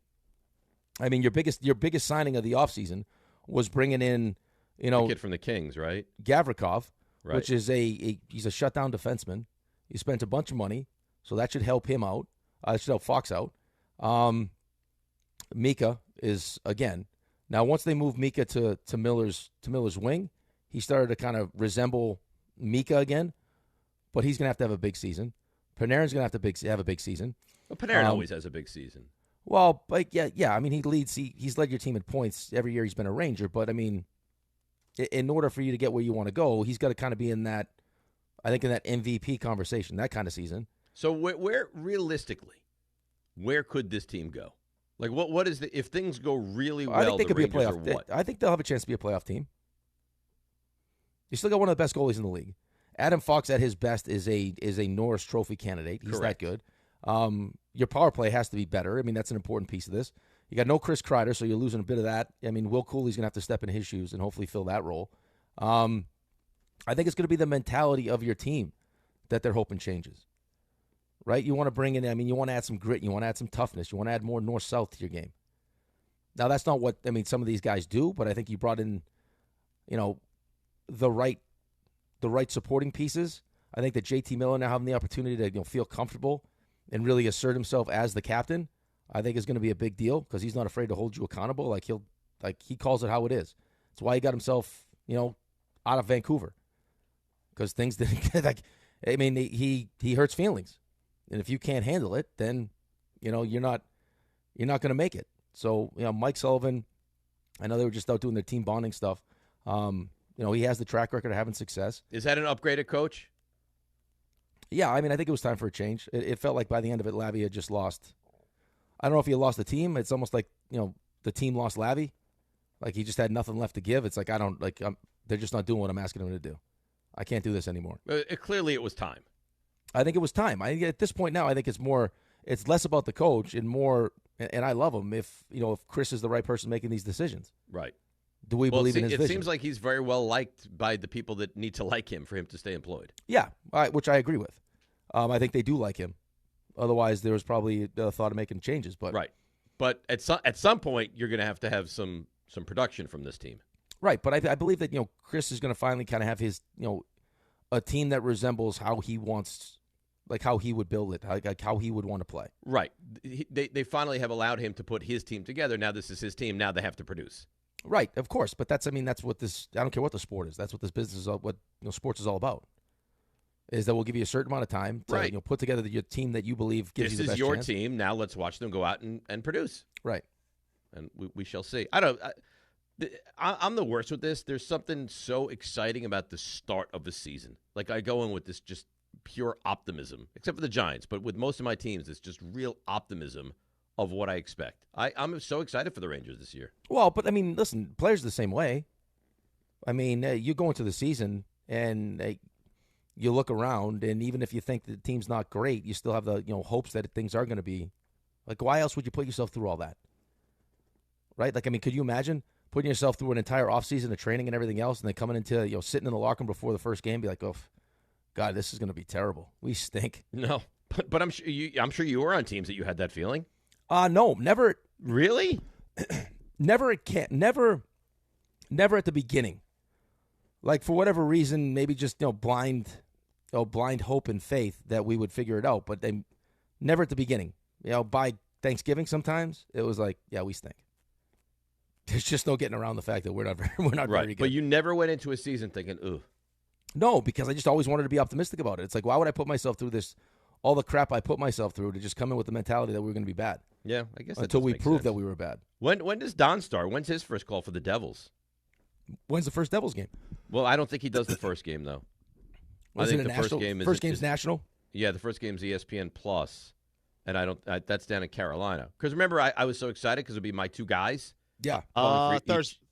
I mean, your biggest signing of the offseason was bringing in, The kid from the Kings, right? Gavrikov, Right. which is he's a shutdown defenseman. You spent a bunch of money, so that should help him out. It should help Fox out. Mika is, again, now once they moved Mika to Miller's wing, he started to kind of resemble Mika again, but he's going to have a big season. Panarin's going to have a big season. Well, Panarin always has a big season. Well, like yeah. I mean, he's led your team in points every year he's been a Ranger. But I mean, in order for you to get where you want to go, he's got to kind of be in that, I think, in that MVP conversation, that kind of season. So where realistically, where could this team go? Like what is if things go really well? I think they could be a Rangers playoff. are what? I think they'll have a chance to be a playoff team. You still got one of the best goalies in the league. Adam Fox at his best is a Norris Trophy candidate. He's Correct. that good. Your power play has to be better. I mean, that's an important piece of this. You got no Chris Kreider, so you're losing a bit of that. I mean, Will Cooley's going to have to step in his shoes and hopefully fill that role. I think it's going to be the mentality of your team that they're hoping changes. Right? You want to bring in, I mean, you want to add some grit. You want to add some toughness. You want to add more north-south to your game. Now, that's not what, I mean, some of these guys do, but I think you brought in, the right supporting pieces. I think that JT Miller now having the opportunity to feel comfortable and really assert himself as the captain, I think is going to be a big deal because he's not afraid to hold you accountable. He calls it how it is. That's why he got himself, out of Vancouver because things didn't I mean, he hurts feelings, and if you can't handle it, then you're not going to make it. So Mike Sullivan, I know they were just out doing their team bonding stuff. He has the track record of having success. Is that an upgraded coach? Yeah, I mean, I think it was time for a change. It felt like by the end of it, Lavi had just lost. I don't know if he lost the team. It's almost like, the team lost Lavi. Like he just had nothing left to give. It's like, they're just not doing what I'm asking them to do. I can't do this anymore. Clearly it was time. I think it was time. At this point now, I think it's less about the coach and more, and I love him if Chris is the right person making these decisions. Right. Do we believe in his vision? It seems like he's very well liked by the people that need to like him for him to stay employed. Yeah, which I agree with. I think they do like him. Otherwise, there was probably the thought of making changes. But right. But at some point, you're going to have some production from this team. Right. But I believe that Chris is going to finally kind of have his a team that resembles how he wants, like how he would build it, like how he would want to play. Right. They finally have allowed him to put his team together. Now this is his team. Now they have to produce. Right, of course, but that's what this. I don't care what the sport is. That's what this business is. What sports is all about. Is that we'll give you a certain amount of time to put together your team that you believe gives you the best chance. This is your team. Now let's watch them go out and produce. Right, and we shall see. I'm the worst with this. There's something so exciting about the start of the season. Like I go in with this just pure optimism, except for the Giants. But with most of my teams, it's just real optimism of what I expect. I'm so excited for the Rangers this year. Well, but I mean, listen, players are the same way. I mean, you go into the season and you look around, and even if you think the team's not great, you still have the hopes that things are going to be. Like, why else would you put yourself through all that? Right? Like, I mean, could you imagine putting yourself through an entire offseason of training and everything else, and then coming into sitting in the locker room before the first game, be like, oh, God, this is going to be terrible. We stink. No, but I'm sure you were on teams that you had that feeling. No, never. Really? Never at the beginning. Like for whatever reason, maybe just blind hope and faith that we would figure it out. But they never at the beginning. By Thanksgiving, sometimes it was like, yeah, we stink. There's just no getting around the fact that we're not right. very good. But you never went into a season thinking, ooh. No, because I just always wanted to be optimistic about it. It's like, why would I put myself through this? All the crap I put myself through to just come in with the mentality that we were going to be bad. Yeah, I guess until we proved that we were bad. When does Don start? When's his first call for the Devils? When's the first Devils game? Well, I don't think he does the first game though. I think the first game is national. Yeah, the first game's ESPN Plus. And I don't. That's down in Carolina. Because remember, I was so excited because it would be my two guys. Yeah.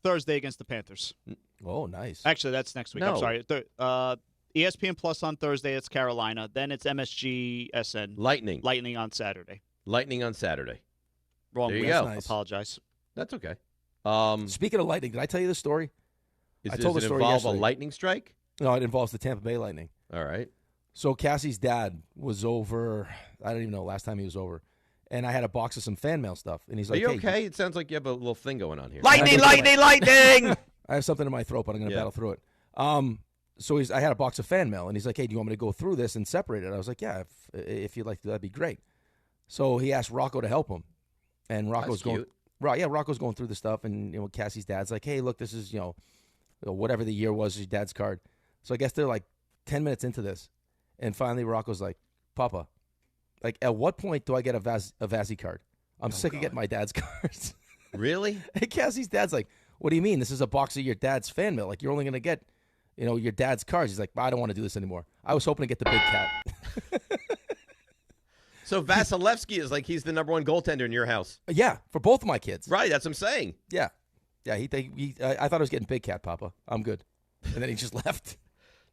Thursday against the Panthers. Oh, nice. Actually, that's next week. No. I'm sorry. ESPN Plus on Thursday. It's Carolina. Then it's MSG SN. Lightning on Saturday. Lightning on Saturday. Wrong There you week. go. Nice. Apologize. That's okay. Speaking of lightning, did I tell you the story? Does the it story involve yesterday. a lightning strike? No, it involves the Tampa Bay Lightning. All right. So Cassie's dad was over. I don't even know last time he was over, and I had a box of some fan mail stuff, and he's Are like, you "Hey, okay? It sounds like you have a little thing going on here. Lightning! lightning! I have something in my throat, but I'm going to battle through it. So I had a box of fan mail, and he's like, "Hey, do you want me to go through this and separate it?" I was like, "Yeah, if you'd like to, that'd be great." So he asked Rocco to help him, and Rocco's That's cute. Rocco's going through the stuff, and Cassie's dad's like, "Hey, look, this is whatever the year was, your dad's card." So I guess they're like 10 minutes into this, and finally Rocco's like, "Papa, like at what point do I get a Vazzy card? I'm sick of getting my dad's cards." Really? And Cassie's dad's like, "What do you mean? This is a box of your dad's fan mail. Like you're only going to get, your dad's cards." He's like, "I don't want to do this anymore. I was hoping to get the big cat." So Vasilevsky is like he's the number one goaltender in your house. Yeah, for both of my kids. Right, that's what I'm saying. Yeah. Yeah, I thought I was getting big cat, Papa. I'm good. And then he just left.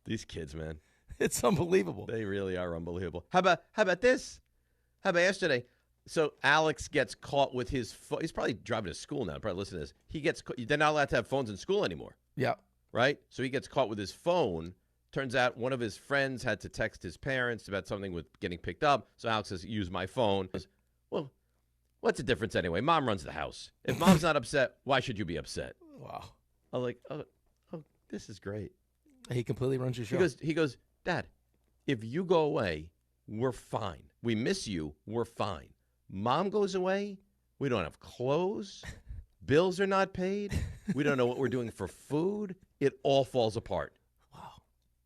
These kids, man. It's unbelievable. They really are unbelievable. How about this? How about yesterday? So Alex gets caught with his phone. He's probably driving to school now. Probably listening to this. They're not allowed to have phones in school anymore. Yeah. Right? So he gets caught with his phone. Turns out one of his friends had to text his parents about something with getting picked up. So Alex says, "Use my phone." He goes, "Well, what's the difference anyway? Mom runs the house. If mom's not upset, why should you be upset?" Wow. I'm like, oh, this is great. He completely runs your show. He goes, "Dad, if you go away, we're fine. We miss you. We're fine. Mom goes away. We don't have clothes. Bills are not paid. We don't know what we're doing for food. It all falls apart." Wow.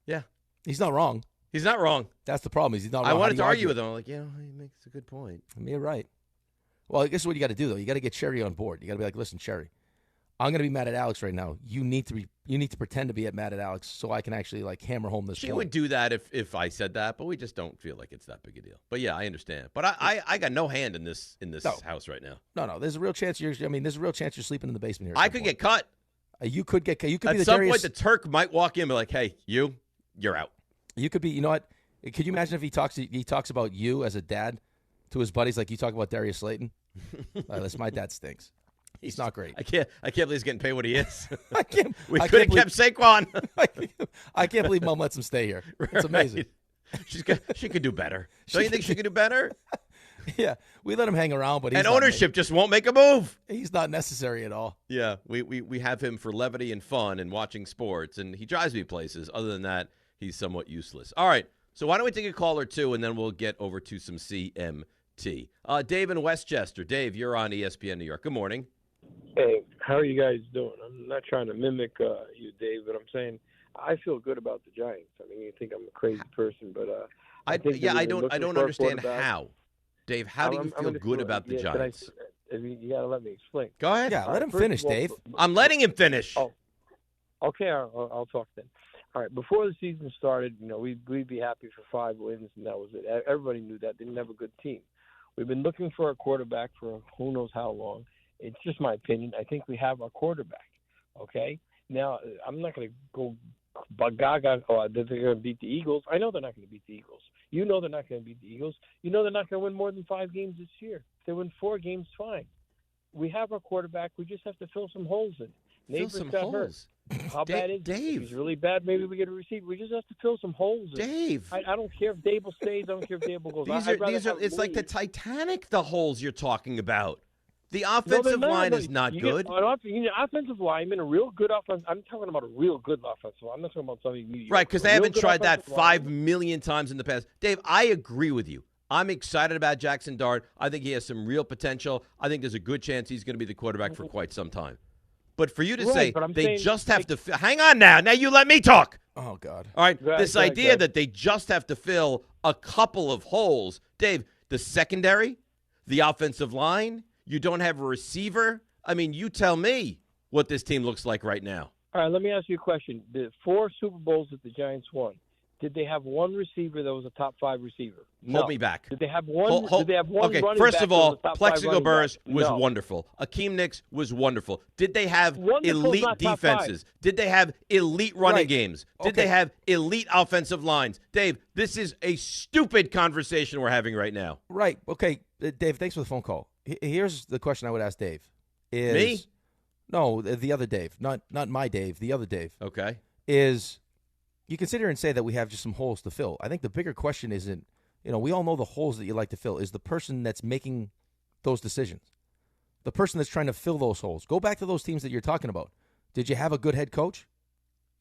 Yeah. He's not wrong. He's not wrong. That's the problem. He's not wrong. I wanted to argue with him. I'm like, he makes a good point. I mean, you're right. Well, I guess what you got to do, though, you got to get Sherry on board. You got to be like, "Listen, Sherry, I'm going to be mad at Alex right now. You need to pretend to be mad at Alex so I can actually like hammer home this She point." would do that if I said that, but we just don't feel like it's that big a deal. But yeah, I understand. But I got no hand in this house right now. No. There's a real chance you're sleeping in the basement here. I could get cut. You could get cut. You could At be the some Darius. point, the Turk might walk in and be like, "Hey, you're out." You could be. You know what? Could you imagine if he talks about you as a dad to his buddies like you talk about Darius Slayton? Listen, my dad stinks. He's not great. I can't believe he's getting paid what he is. We I could have can't kept Saquon. I can't believe Mom lets him stay here. It's amazing. She could do better. Don't you think she could do better? Yeah, we let him hang around, but and ownership just won't make a move. He's not necessary at all. Yeah, we have him for levity and fun and watching sports, and he drives me places. Other than that, he's somewhat useless. All right, so why don't we take a call or two, and then we'll get over to some CMT. Dave in Westchester. Dave, you're on ESPN New York. Good morning. Hey, how are you guys doing? I'm not trying to mimic you, Dave, but I'm saying I feel good about the Giants. I mean, you think I'm a crazy person, but I don't understand how. Dave, how do you feel good about the Giants? You got to let me explain. Go ahead. Yeah, let him finish, Dave. I'm letting him finish. Oh, okay, I'll talk then. All right, before the season started, we'd be happy for 5 wins, and that was it. Everybody knew that. They didn't have a good team. We've been looking for a quarterback for who knows how long. It's just my opinion. I think we have our quarterback, okay? Now, I'm not going to go gaga, that they're going to beat the Eagles. I know they're not going to beat the Eagles. You know they're not going to beat the Eagles. You know they're not going to win more than 5 games this year. If they win 4 games, fine. We have our quarterback. We just have to fill some holes in. Neighbors got hurt. How bad is Dave? If he's really bad, maybe we get a receiver. We just have to fill some holes in. Dave. I don't care if Dable stays. I don't care if Dable goes. It's like the Titanic, the holes you're talking about. The offensive line is not good. Offensive lineman, a real good offense. I'm talking about a real good offensive line. I'm not talking about something mediocre. Right, because they haven't tried that 5 million times in the past. Dave, I agree with you. I'm excited about Jackson Dart. I think he has some real potential. I think there's a good chance he's going to be the quarterback for quite some time. But for you to say they just have to hang on now. Now you let me talk. Oh, God. All right, this idea that they just have to fill a couple of holes. Dave, the secondary, the offensive line, you don't have a receiver. I mean, you tell me what this team looks like right now. All right, let me ask you a question. The 4 Super Bowls that the Giants won, Did they have one receiver that was a top 5 receiver? Hold me back. Did they have one? Did they have one okay, running first back of that all, was a top 5 Plexico running Burress back? was No. wonderful. Akeem Nicks was wonderful. Did they have Wonderful's elite not top 5. defenses? Did they have elite running Right. games? Did Okay. they have elite offensive lines? Dave, this is a stupid conversation we're having right now. Right. Okay, Dave, thanks for the phone call. Here's the question I would ask Dave. Is, Me? No, the other Dave. Not my Dave, the other Dave. Okay. Is you can sit here and say that we have just some holes to fill. I think the bigger question isn't, we all know the holes that you like to fill, is the person that's making those decisions. The person that's trying to fill those holes. Go back to those teams that you're talking about. Did you have a good head coach?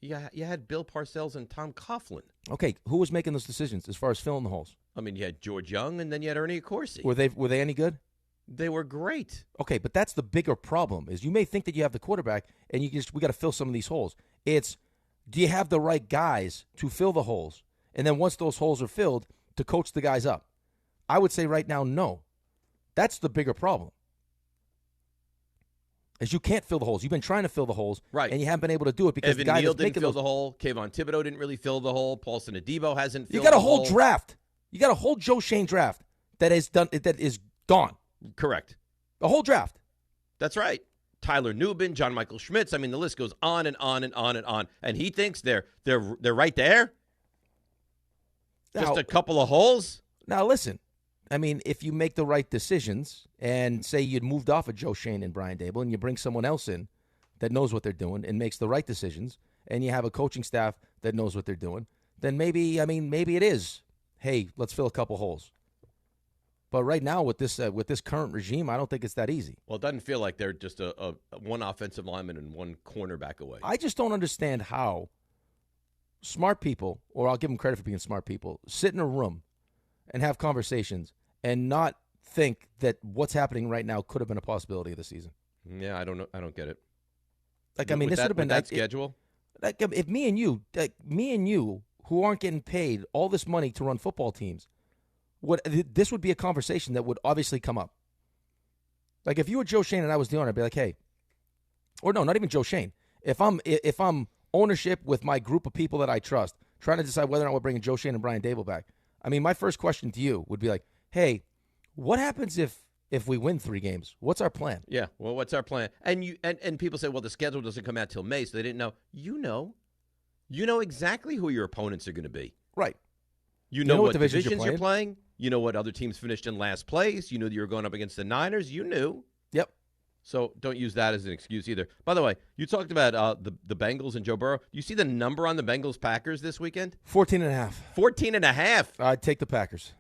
Yeah, you had Bill Parcells and Tom Coughlin. Okay, who was making those decisions as far as filling the holes? I mean, you had George Young, and then you had Ernie Accorsi. Were they any good? They were great. Okay, but that's the bigger problem. Is you may think that you have the quarterback, and we got to fill some of these holes. It's, do you have the right guys to fill the holes? And then once those holes are filled, to coach the guys up? I would say right now, no. That's the bigger problem. Is you can't fill the holes. You've been trying to fill the holes, right? And you haven't been able to do it because Evan the guy Neal that's didn't making fill those, the hole. Kayvon Thibodeau didn't really fill the hole. Paulson Adebo hasn't filled you got a the whole hole. draft. You got a whole Joe Shane draft that is gone. Correct. The whole draft. That's right. Tyler Nubin, John Michael Schmitz. I mean, the list goes on and on and on and on. And he thinks they're right there. Just a couple of holes. Now listen, I mean, if you make the right decisions and say you'd moved off of Joe Shane and Brian Dable and you bring someone else in that knows what they're doing and makes the right decisions, and you have a coaching staff that knows what they're doing, then maybe it is, hey, let's fill a couple holes. But right now with this current regime, I don't think it's that easy. Well, it doesn't feel like they're just a one offensive lineman and one cornerback away. I just don't understand how smart people, or I'll give them credit for being smart people, sit in a room and have conversations and not think that what's happening right now could have been a possibility of the season. Yeah, I don't know. I don't get it. Like, I mean, this would have been that schedule. Like, if me and you, who aren't getting paid all this money to run football teams, this would be a conversation that would obviously come up. Like, if you were Joe Shane and I was the owner, I'd be like, hey, or no, not even Joe Shane. If I'm ownership with my group of people that I trust, trying to decide whether or not we're bringing Joe Shane and Brian Dable back, I mean, my first question to you would be like, hey, what happens if we win 3 games? What's our plan? Yeah, well, what's our plan? And people say, well, the schedule doesn't come out till May, so they didn't know. You know exactly who your opponents are going to be. Right. You know what divisions you're playing. You know what other teams finished in last place. You knew that you were going up against the Niners. You knew. Yep. So don't use that as an excuse either. By the way, you talked about the Bengals and Joe Burrow. You see the number on the Bengals-Packers this weekend? 14.5. 14.5. I'd take the Packers.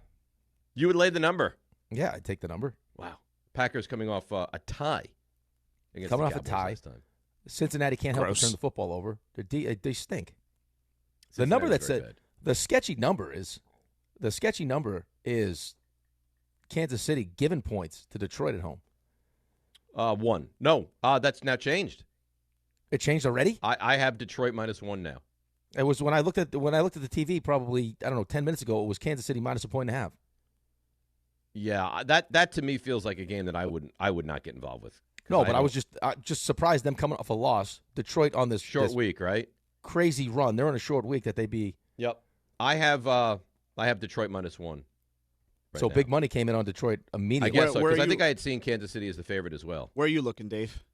You would lay the number? Yeah, I'd take the number. Wow. Packers coming off a tie. Coming off a tie. Cincinnati can't help but turn the football over. They stink. The number that said the sketchy number is Kansas City giving points to Detroit at home. 1. No, that's now changed. It changed already? I have Detroit -1 now. It was when I looked at the TV probably 10 minutes ago. It was Kansas City -1.5. Yeah, that to me feels like a game that I would not get involved with. No, but I was just surprised them coming off a loss. Detroit on this short week, right? Crazy run. They're on a short week that they be. Yep. I have Detroit -1. So now. Big money came in on Detroit immediately. I guess so, because I think I had seen Kansas City as the favorite as well. Where are you looking, Dave?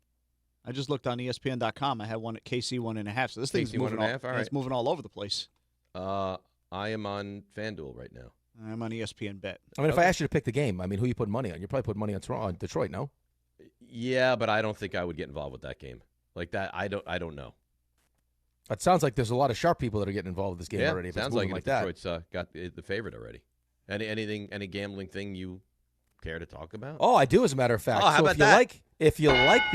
I just looked on ESPN.com. I had one at KC 1.5. So this thing's moving all right. It's moving all over the place. I am on FanDuel right now. I'm on ESPN Bet. I mean, if I asked you to pick the game, I mean, who you putting money on? You're probably putting money on Detroit, no? Yeah, but I don't think I would get involved with that game. Like that, I don't know. It sounds like there's a lot of sharp people that are getting involved with this game already. It sounds like that. Detroit's got the favorite already. Any gambling thing you care to talk about? Oh, I do, as a matter of fact. Oh, how about that? If you like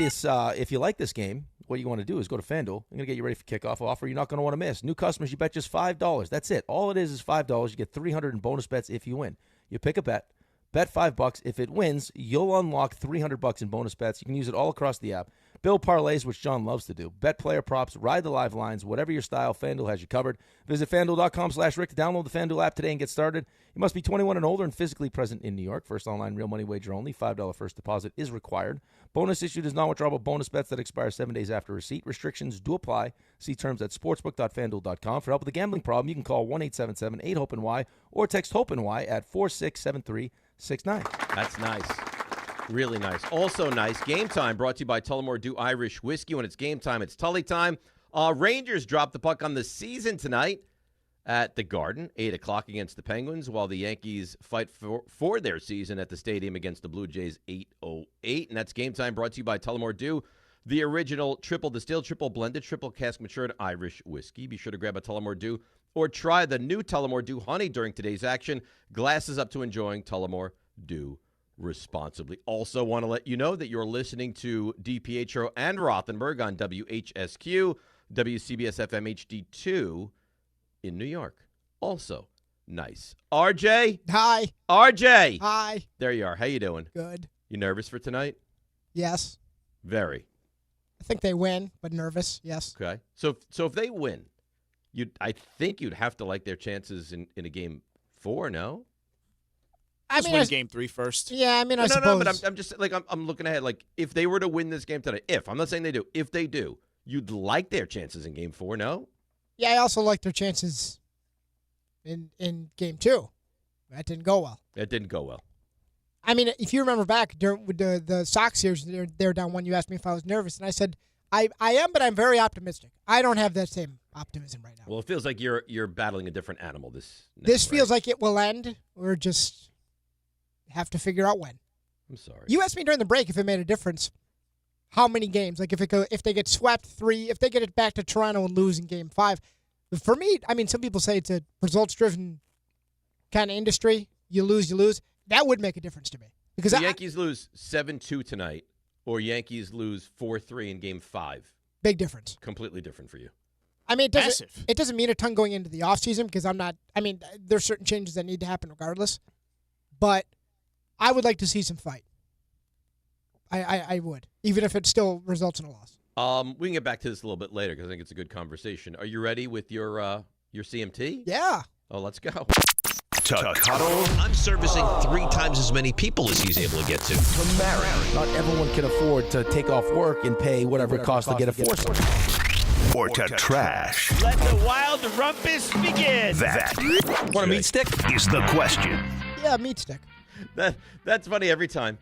this game, what you want to do is go to FanDuel. I'm going to get you ready for kickoff offer you're not going to want to miss. New customers, you bet just $5. That's it. All it is $5. You get $300 in bonus bets if you win. You pick a bet $5. If it wins, you'll unlock $300 in bonus bets. You can use it all across the app. build parlays, which John loves to do. Bet player props, ride the live lines, whatever your style, FanDuel has you covered. Visit FanDuel.com/Rick to download the FanDuel app today and get started. You must be 21 and older and physically present in New York. First online real money wager only. $5 first deposit is required. Bonus issued is non-withdrawable bonus bets that expire 7 days after receipt. Restrictions do apply. See terms at sportsbook.fanduel.com. For help with a gambling problem, you can call 1-877-8-HOPE-NY or text HOPE-NY at 467-369. That's nice. Really nice. Also nice. Game Time brought to you by Tullamore Dew Irish Whiskey. When it's game time, it's Tully time. Rangers drop the puck on the season tonight at the Garden, 8 o'clock against the Penguins, while the Yankees fight for their season at the Stadium against the Blue Jays, 8:08. And that's Game Time brought to you by Tullamore Dew, the original triple distilled, triple blended, triple cask matured Irish whiskey. Be sure to grab a Tullamore Dew or try the new Tullamore Dew Honey during today's action. Glasses up to enjoying Tullamore Dew responsibly. Also want to let you know that you're listening to DiPietro and Rothenberg on WHSQ, WCBS FM HD2 in New York. Also nice. RJ? Hi. RJ? Hi. There you are. How you doing? Good. You nervous for tonight? Yes. Very. I think they win, but nervous, yes. Okay. So if they win, I think you'd have to like their chances in a game 4, no? Just win game 3 first. Yeah, I mean, I suppose. No, but I'm just, I'm looking ahead. Like, if they were to win this game tonight, I'm not saying they do, if they do, you'd like their chances in game 4, no? Yeah, I also like their chances in game 2. That didn't go well. It didn't go well. I mean, if you remember back during the Sox series, they're down 1. You asked me if I was nervous, and I said, I am, but I'm very optimistic. I don't have that same optimism right now. Well, it feels like you're battling a different animal This feels like it will end. We're just have to figure out when. I'm sorry. You asked me during the break if it made a difference. How many games? Like if they get swept 3, if they get it back to Toronto and lose in game 5. For me, I mean, some people say it's a results-driven kind of industry. You lose. That would make a difference to me. Because the Yankees lose 7-2 tonight, or Yankees lose 4-3 in game 5. Big difference. Completely different for you. I mean, it doesn't mean a ton going into the offseason because there's certain changes that need to happen regardless. But I would like to see some fight. I would, even if it still results in a loss. We can get back to this a little bit later because I think it's a good conversation. Are you ready with your CMT? Yeah. Oh, let's go. To cuddle. I'm servicing 3 times as many people as he's able to get to. To marry. Not everyone can afford to take off work and pay whatever it costs to get a foursome. Or to trash. Let the wild rumpus begin. That. Want a meat stick? Is the question. Yeah, meat stick. That's funny every time.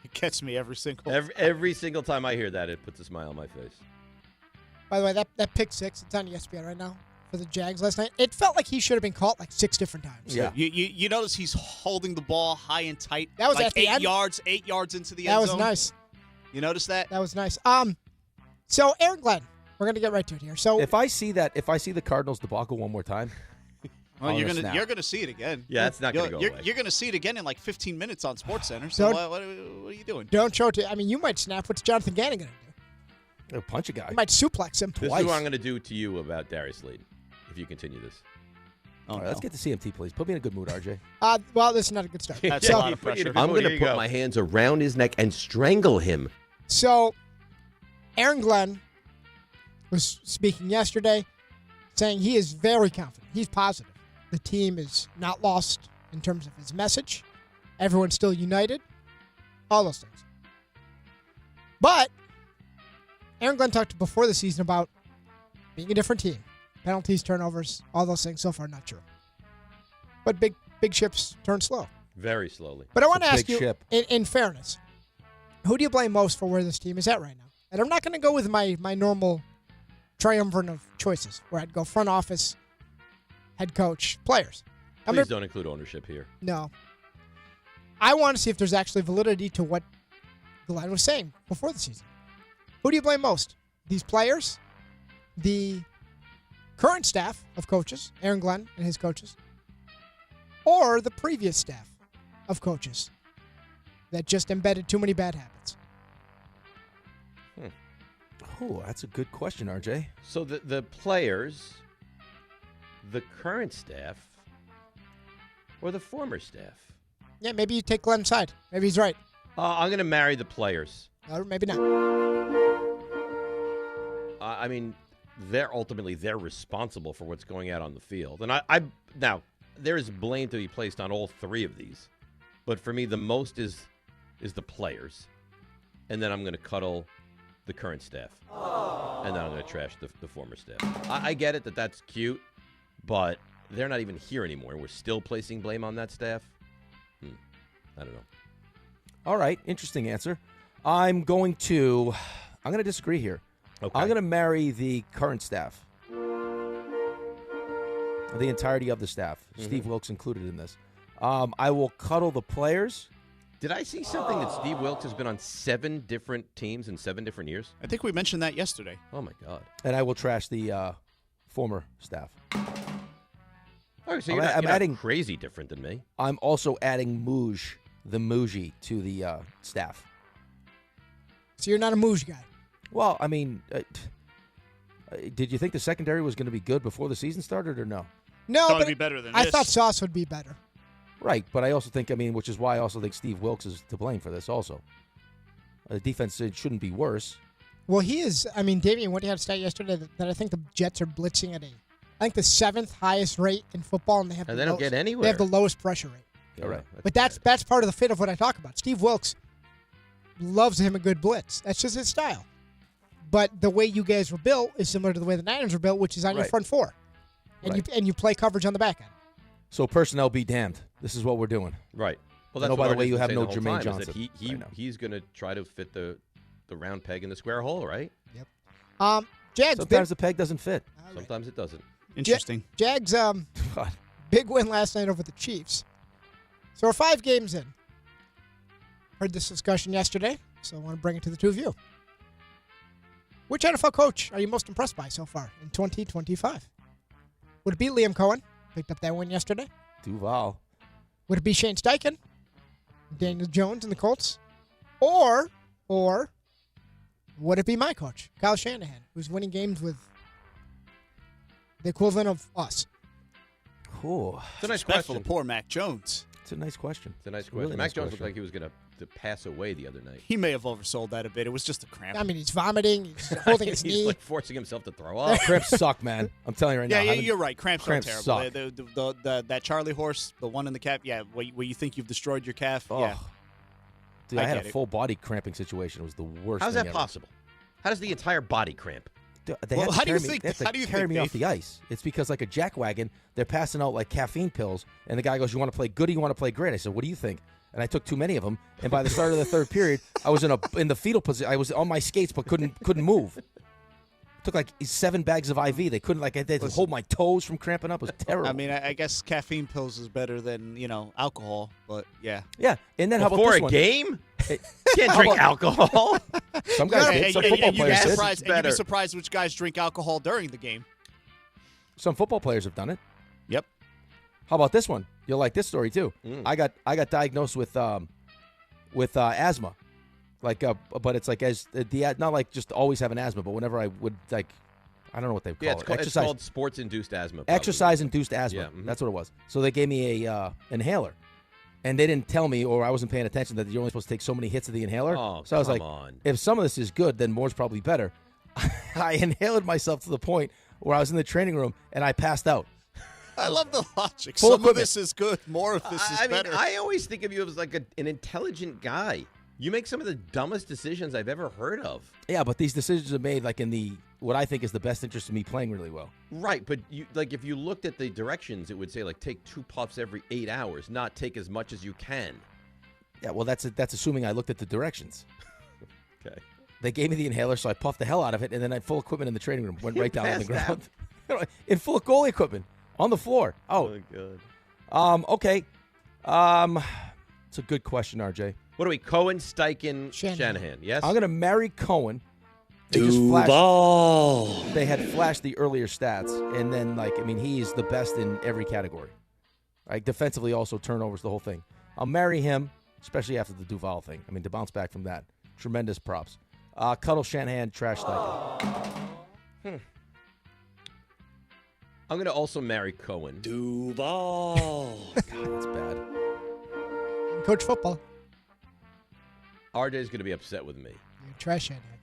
It gets me every single time I hear that, it puts a smile on my face. By the way, that pick 6, it's on ESPN right now for the Jags last night. It felt like he should have been caught like 6 different times. Yeah. You notice he's holding the ball high and tight. That was like at the 8 end? yards, 8 yards into the end zone. That was nice. You notice that? That was nice. So Aaron Glenn, we're gonna get right to it here. So if I see the Cardinals debacle one more time, well, you're gonna see it again. Yeah, it's not gonna go away. You're gonna see it again in like 15 minutes on SportsCenter. So what are you doing? Don't show it. I mean, you might snap. What's Jonathan Gannon gonna do? He'll punch a guy. You might suplex him This twice. is what I'm gonna do to you about Darius Slayton if you continue this. All right, let's get to CMT, please. Put me in a good mood, RJ. Well, this is not a good start. That's a lot of pressure. I'm going to put my hands around his neck and strangle him. So, Aaron Glenn was speaking yesterday, saying he is very confident. He's positive. The team is not lost in terms of his message. Everyone's still united. All those things. But Aaron Glenn talked before the season about being a different team. Penalties, turnovers, all those things. So far, not true. But big ships turn slow. Very slowly. But I want to ask you, in fairness, who do you blame most for where this team is at right now? And I'm not going to go with my normal triumvirate of choices, where I'd go front office, head coach, players. Please don't include ownership here. No. I want to see if there's actually validity to what Glenn was saying before the season. Who do you blame most? These players? The current staff of coaches, Aaron Glenn and his coaches, or the previous staff of coaches that just embedded too many bad habits? Oh, that's a good question, RJ. So the players, the current staff, or the former staff? Yeah, maybe you take Glenn's side. Maybe he's right. I'm going to marry the players. Or maybe not. I mean, they're responsible for what's going out on the field. And now there is blame to be placed on all three of these, but for me, the most is the players, and then I'm going to cuddle the current staff, and then I'm going to trash the former staff. I get it that's cute, but they're not even here anymore. We're still placing blame on that staff. I don't know. All right, interesting answer. I'm going to disagree here. Okay. I'm going to marry the current staff. The entirety of the staff. Mm-hmm. Steve Wilkes included in this. I will cuddle the players. Did I see something that Steve Wilkes has been on 7 different teams in 7 different years? I think we mentioned that yesterday. Oh, my God. And I will trash the former staff. Oh, so you're not adding crazy different than me. I'm also adding the Muji to the staff. So you're not a Muji guy? Well, I mean, did you think the secondary was going to be good before the season started or no? No, but it'd be better than this. I thought Sauce would be better. Right, but I also think, which is why I also think Steve Wilkes is to blame for this also. The defense shouldn't be worse. Well, he is. I mean, Damian, what do you have to stat yesterday that I think the Jets are blitzing at I think the 7th highest rate in football, and they have don't get anywhere. They have the lowest pressure rate. All right. But that's part of the fit of what I talk about. Steve Wilkes loves him a good blitz. That's just his style. But the way you guys were built is similar to the way the Niners were built, which is on your front four. And you play coverage on the back end. So personnel be damned. This is what we're doing. Right. Well, that's by the way, Artie's you have been no saying the whole Jermaine time, Johnson. Is that he's going to try to fit the round peg in the square hole, right? Yep. Jags. Sometimes the peg doesn't fit. Sometimes it doesn't. Interesting. Jags. Big win last night over the Chiefs. So we're 5 games in. Heard this discussion yesterday, so I want to bring it to the two of you. Which NFL coach are you most impressed by so far in 2025? Would it be Liam Cohen? Picked up that win yesterday. Duval. Would it be Shane Steichen? Daniel Jones and the Colts? Or would it be my coach, Kyle Shanahan, who's winning games with the equivalent of us? Cool. It's a nice Respectful question. to poor Mac Jones. It's a nice question. It's a nice question. Really Mac nice Jones question. looked like he was going to pass away the other night. He may have oversold that a bit. It was just a cramp. I mean, he's vomiting. He's holding his He's knee. like forcing himself to throw up. Cramps suck, man. I'm telling you right now. Yeah, you're right. Cramps are terrible. Suck. That Charlie horse, the one in the calf, where you think you've destroyed your calf. Oh. Yeah. Dude, I had a full body cramping situation. It was the worst How's thing that ever. possible? How does the entire body cramp? Dude, they Well, had to how do you carry me- think- they had to how do you carry think, me off Dave? the ice. It's because like a jackwagon, they're passing out like caffeine pills, and the guy goes, "You want to play good or you want to play great?" I said, "What do you think?" And I took too many of them, and by the start of the third period, I was in the fetal position. I was on my skates but couldn't move. Took like 7 bags of IV. They couldn't they had to hold my toes from cramping up. It was terrible. I mean, I guess caffeine pills is better than alcohol, but yeah. Yeah, and then how about Before this a one? game? Can't drink alcohol. Some guys did. Some football players did. You'd be surprised which guys drink alcohol during the game. Some football players have done it. Yep. How about this one? You'll like this story too. I got diagnosed with asthma, but it's like not like just always having asthma, but whenever I would I don't know what they call it. It's called sports-induced asthma. Probably. Exercise-induced asthma. Yeah, That's what it was. So they gave me a inhaler, and they didn't tell me, or I wasn't paying attention, that you're only supposed to take so many hits of the inhaler. Oh, so I was come like, on. if some of this is good, then more's probably better. I inhaled myself to the point where I was in the training room and I passed out. I love the logic. Full Some equipment. of this is good. More of this is better. I always think of you as like an intelligent guy. You make some of the dumbest decisions I've ever heard of. Yeah, but these decisions are made like in what I think is the best interest of me playing really well. Right, but if you looked at the directions, it would say like take 2 puffs every 8 hours, not take as much as you can. Yeah, well, that's assuming I looked at the directions. Okay. They gave me the inhaler, so I puffed the hell out of it, and then I had full equipment in the training room. Went right down on the ground. In full goalie equipment. On the floor. Oh, good. Okay. It's a good question, RJ. What are we? Cohen, Steichen, Shanahan. Yes. I'm going to marry Cohen. They had flashed the earlier stats, and then he's the best in every category. Defensively, also turnovers, the whole thing. I'll marry him, especially after the Duval thing. I mean, to bounce back from that, tremendous props. Cuddle Shanahan, trash Steichen. I'm going to also marry Cohen. Duval. God, that's bad. Coach football. RJ's going to be upset with me. You're trash Shanahan.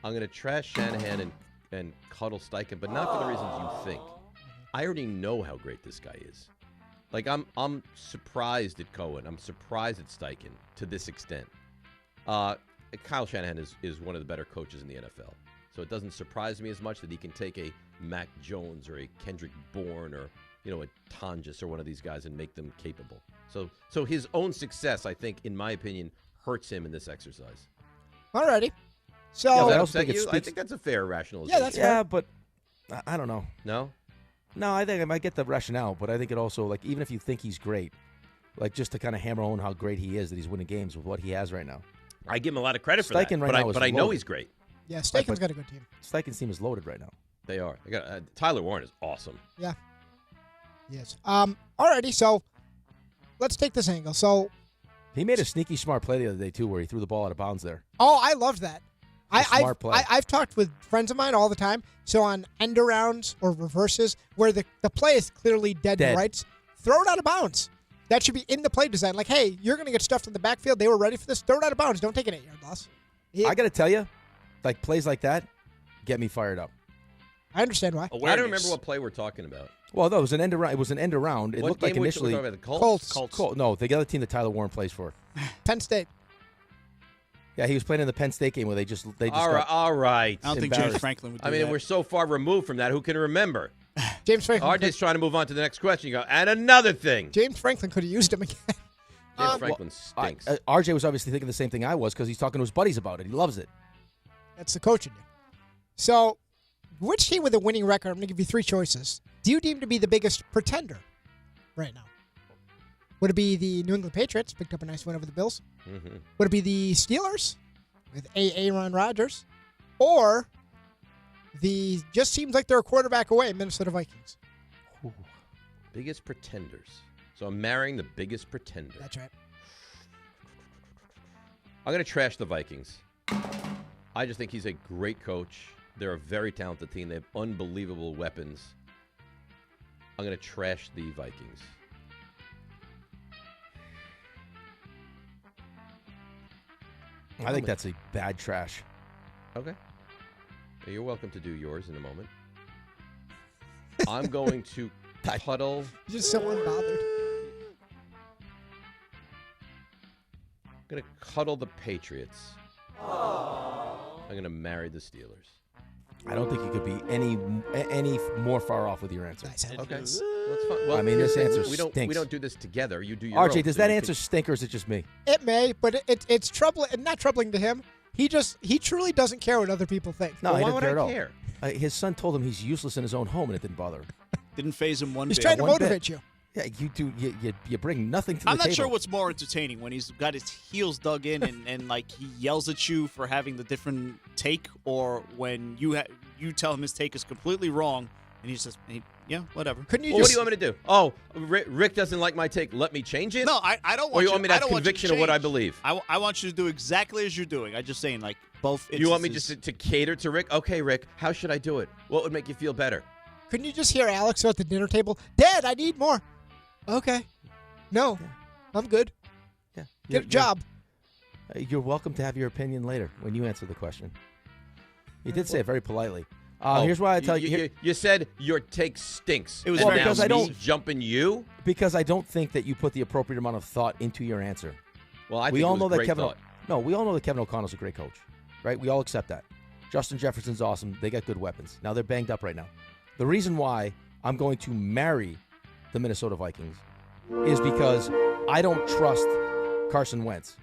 I'm going to trash Shanahan and cuddle Steichen, but not for the reasons you think. I already know how great this guy is. Like, I'm surprised at Cohen. I'm surprised at Steichen to this extent. Kyle Shanahan is one of the better coaches in the NFL. So it doesn't surprise me as much that he can take a Mac Jones or a Kendrick Bourne or, a Tonjes or one of these guys and make them capable. So his own success, I think, in my opinion, hurts him in this exercise. Alrighty. So I think that's a fair rationalization. Yeah, that's fair. but I don't know. No? No, I think I might get the rationale, but I think it also, like, even if you think he's great, like, just to kind of hammer home how great he is, that he's winning games with what he has right now. I give him a lot of credit for Steichen that, right now but I know he's great. Yeah, Steichen's got a good team. Steichen's team is loaded right now. They are. Tyler Warren is awesome. Yeah. Yes. Alrighty, so let's take this angle. So he made a sneaky smart play the other day, too, where he threw the ball out of bounds there. Oh, I loved that. Smart play. I've talked with friends of mine all the time. So on end arounds or reverses, where the play is clearly dead to rights, throw it out of bounds. That should be in the play design. Like, hey, you're going to get stuffed in the backfield. They were ready for this. Throw it out of bounds. Don't take an 8-yard loss. I got to tell you, like, plays like that get me fired up. I understand why. I don't remember what play we're talking about. Well, no, it was an end around. It was an end around. It What looked like game initially were we talking about? The Colts? No, the other team that Tyler Warren plays for. Penn State. Yeah, he was playing in the Penn State game where they just all right. I don't think James Franklin would do that. We're so far removed from that. Who can remember? James Franklin. RJ's trying to move on to the next question. You go, and another thing. James Franklin could have used him again. James Franklin stinks. RJ was obviously thinking the same thing I was because he's talking to his buddies about it. He loves it. That's the coach in you. So, which team with a winning record, I'm going to give you three choices, do you deem to be the biggest pretender right now? Would it be the New England Patriots, picked up a nice win over the Bills? Mm-hmm. Would it be the Steelers with Aaron Rodgers? Or the just seems like they're a quarterback away, Minnesota Vikings? Ooh. Biggest pretenders. So I'm marrying the biggest pretender. That's right. I'm going to trash the Vikings. I just think he's a great coach. They're a very talented team. They have unbelievable weapons. I'm going to trash the Vikings. I think that's a bad trash. Okay. You're welcome to do yours in a moment. I'm going to cuddle. You're just so unbothered. I'm going to cuddle the Patriots. I'm going to marry the Steelers. I don't think you could be any more far off with your answer. Okay. That's fine. Well, this answer we stinks. don't do this together. You do your own. RJ, does that answer stink or is it just me? It may, but it's troubling. Not troubling to him. He truly doesn't care what other people think. No, he why doesn't would care I at all. care? His son told him he's useless in his own home, and it didn't bother him. Didn't phase him one He's bit. trying to One motivate bit. you. Yeah, you do. You bring nothing to the I'm table. not sure what's more entertaining, when he's got his heels dug in and like he yells at you for having the different take, or when you tell him his take is completely wrong and he says, yeah, whatever. Couldn't you Well, what do you want me to do? Oh, Rick doesn't like my take. Let me change it? No, I don't want Or you want me to I have don't want you conviction of what I change. believe? I want you to do exactly as you're doing. I'm just saying, like, both You want me instances- just to cater to Rick? Okay, Rick, how should I do it? What would make you feel better? Couldn't you just hear Alex at the dinner table? Dad, I need more. Okay. No, I'm good. Yeah. Get a job. You're welcome to have your opinion later when you answer the question. You did say it very politely. Here's why I tell you. You said your take stinks. It was and very now because I me don't- jumping you. Because I don't think that you put the appropriate amount of thought into your answer. Well, I think we all it was know that great Kevin. thought. No, we all know that Kevin O'Connell's a great coach, right? We all accept that. Justin Jefferson's awesome. They got good weapons. Now they're banged up right now. The reason why I'm going to marry the Minnesota Vikings is because I don't trust Carson Wentz.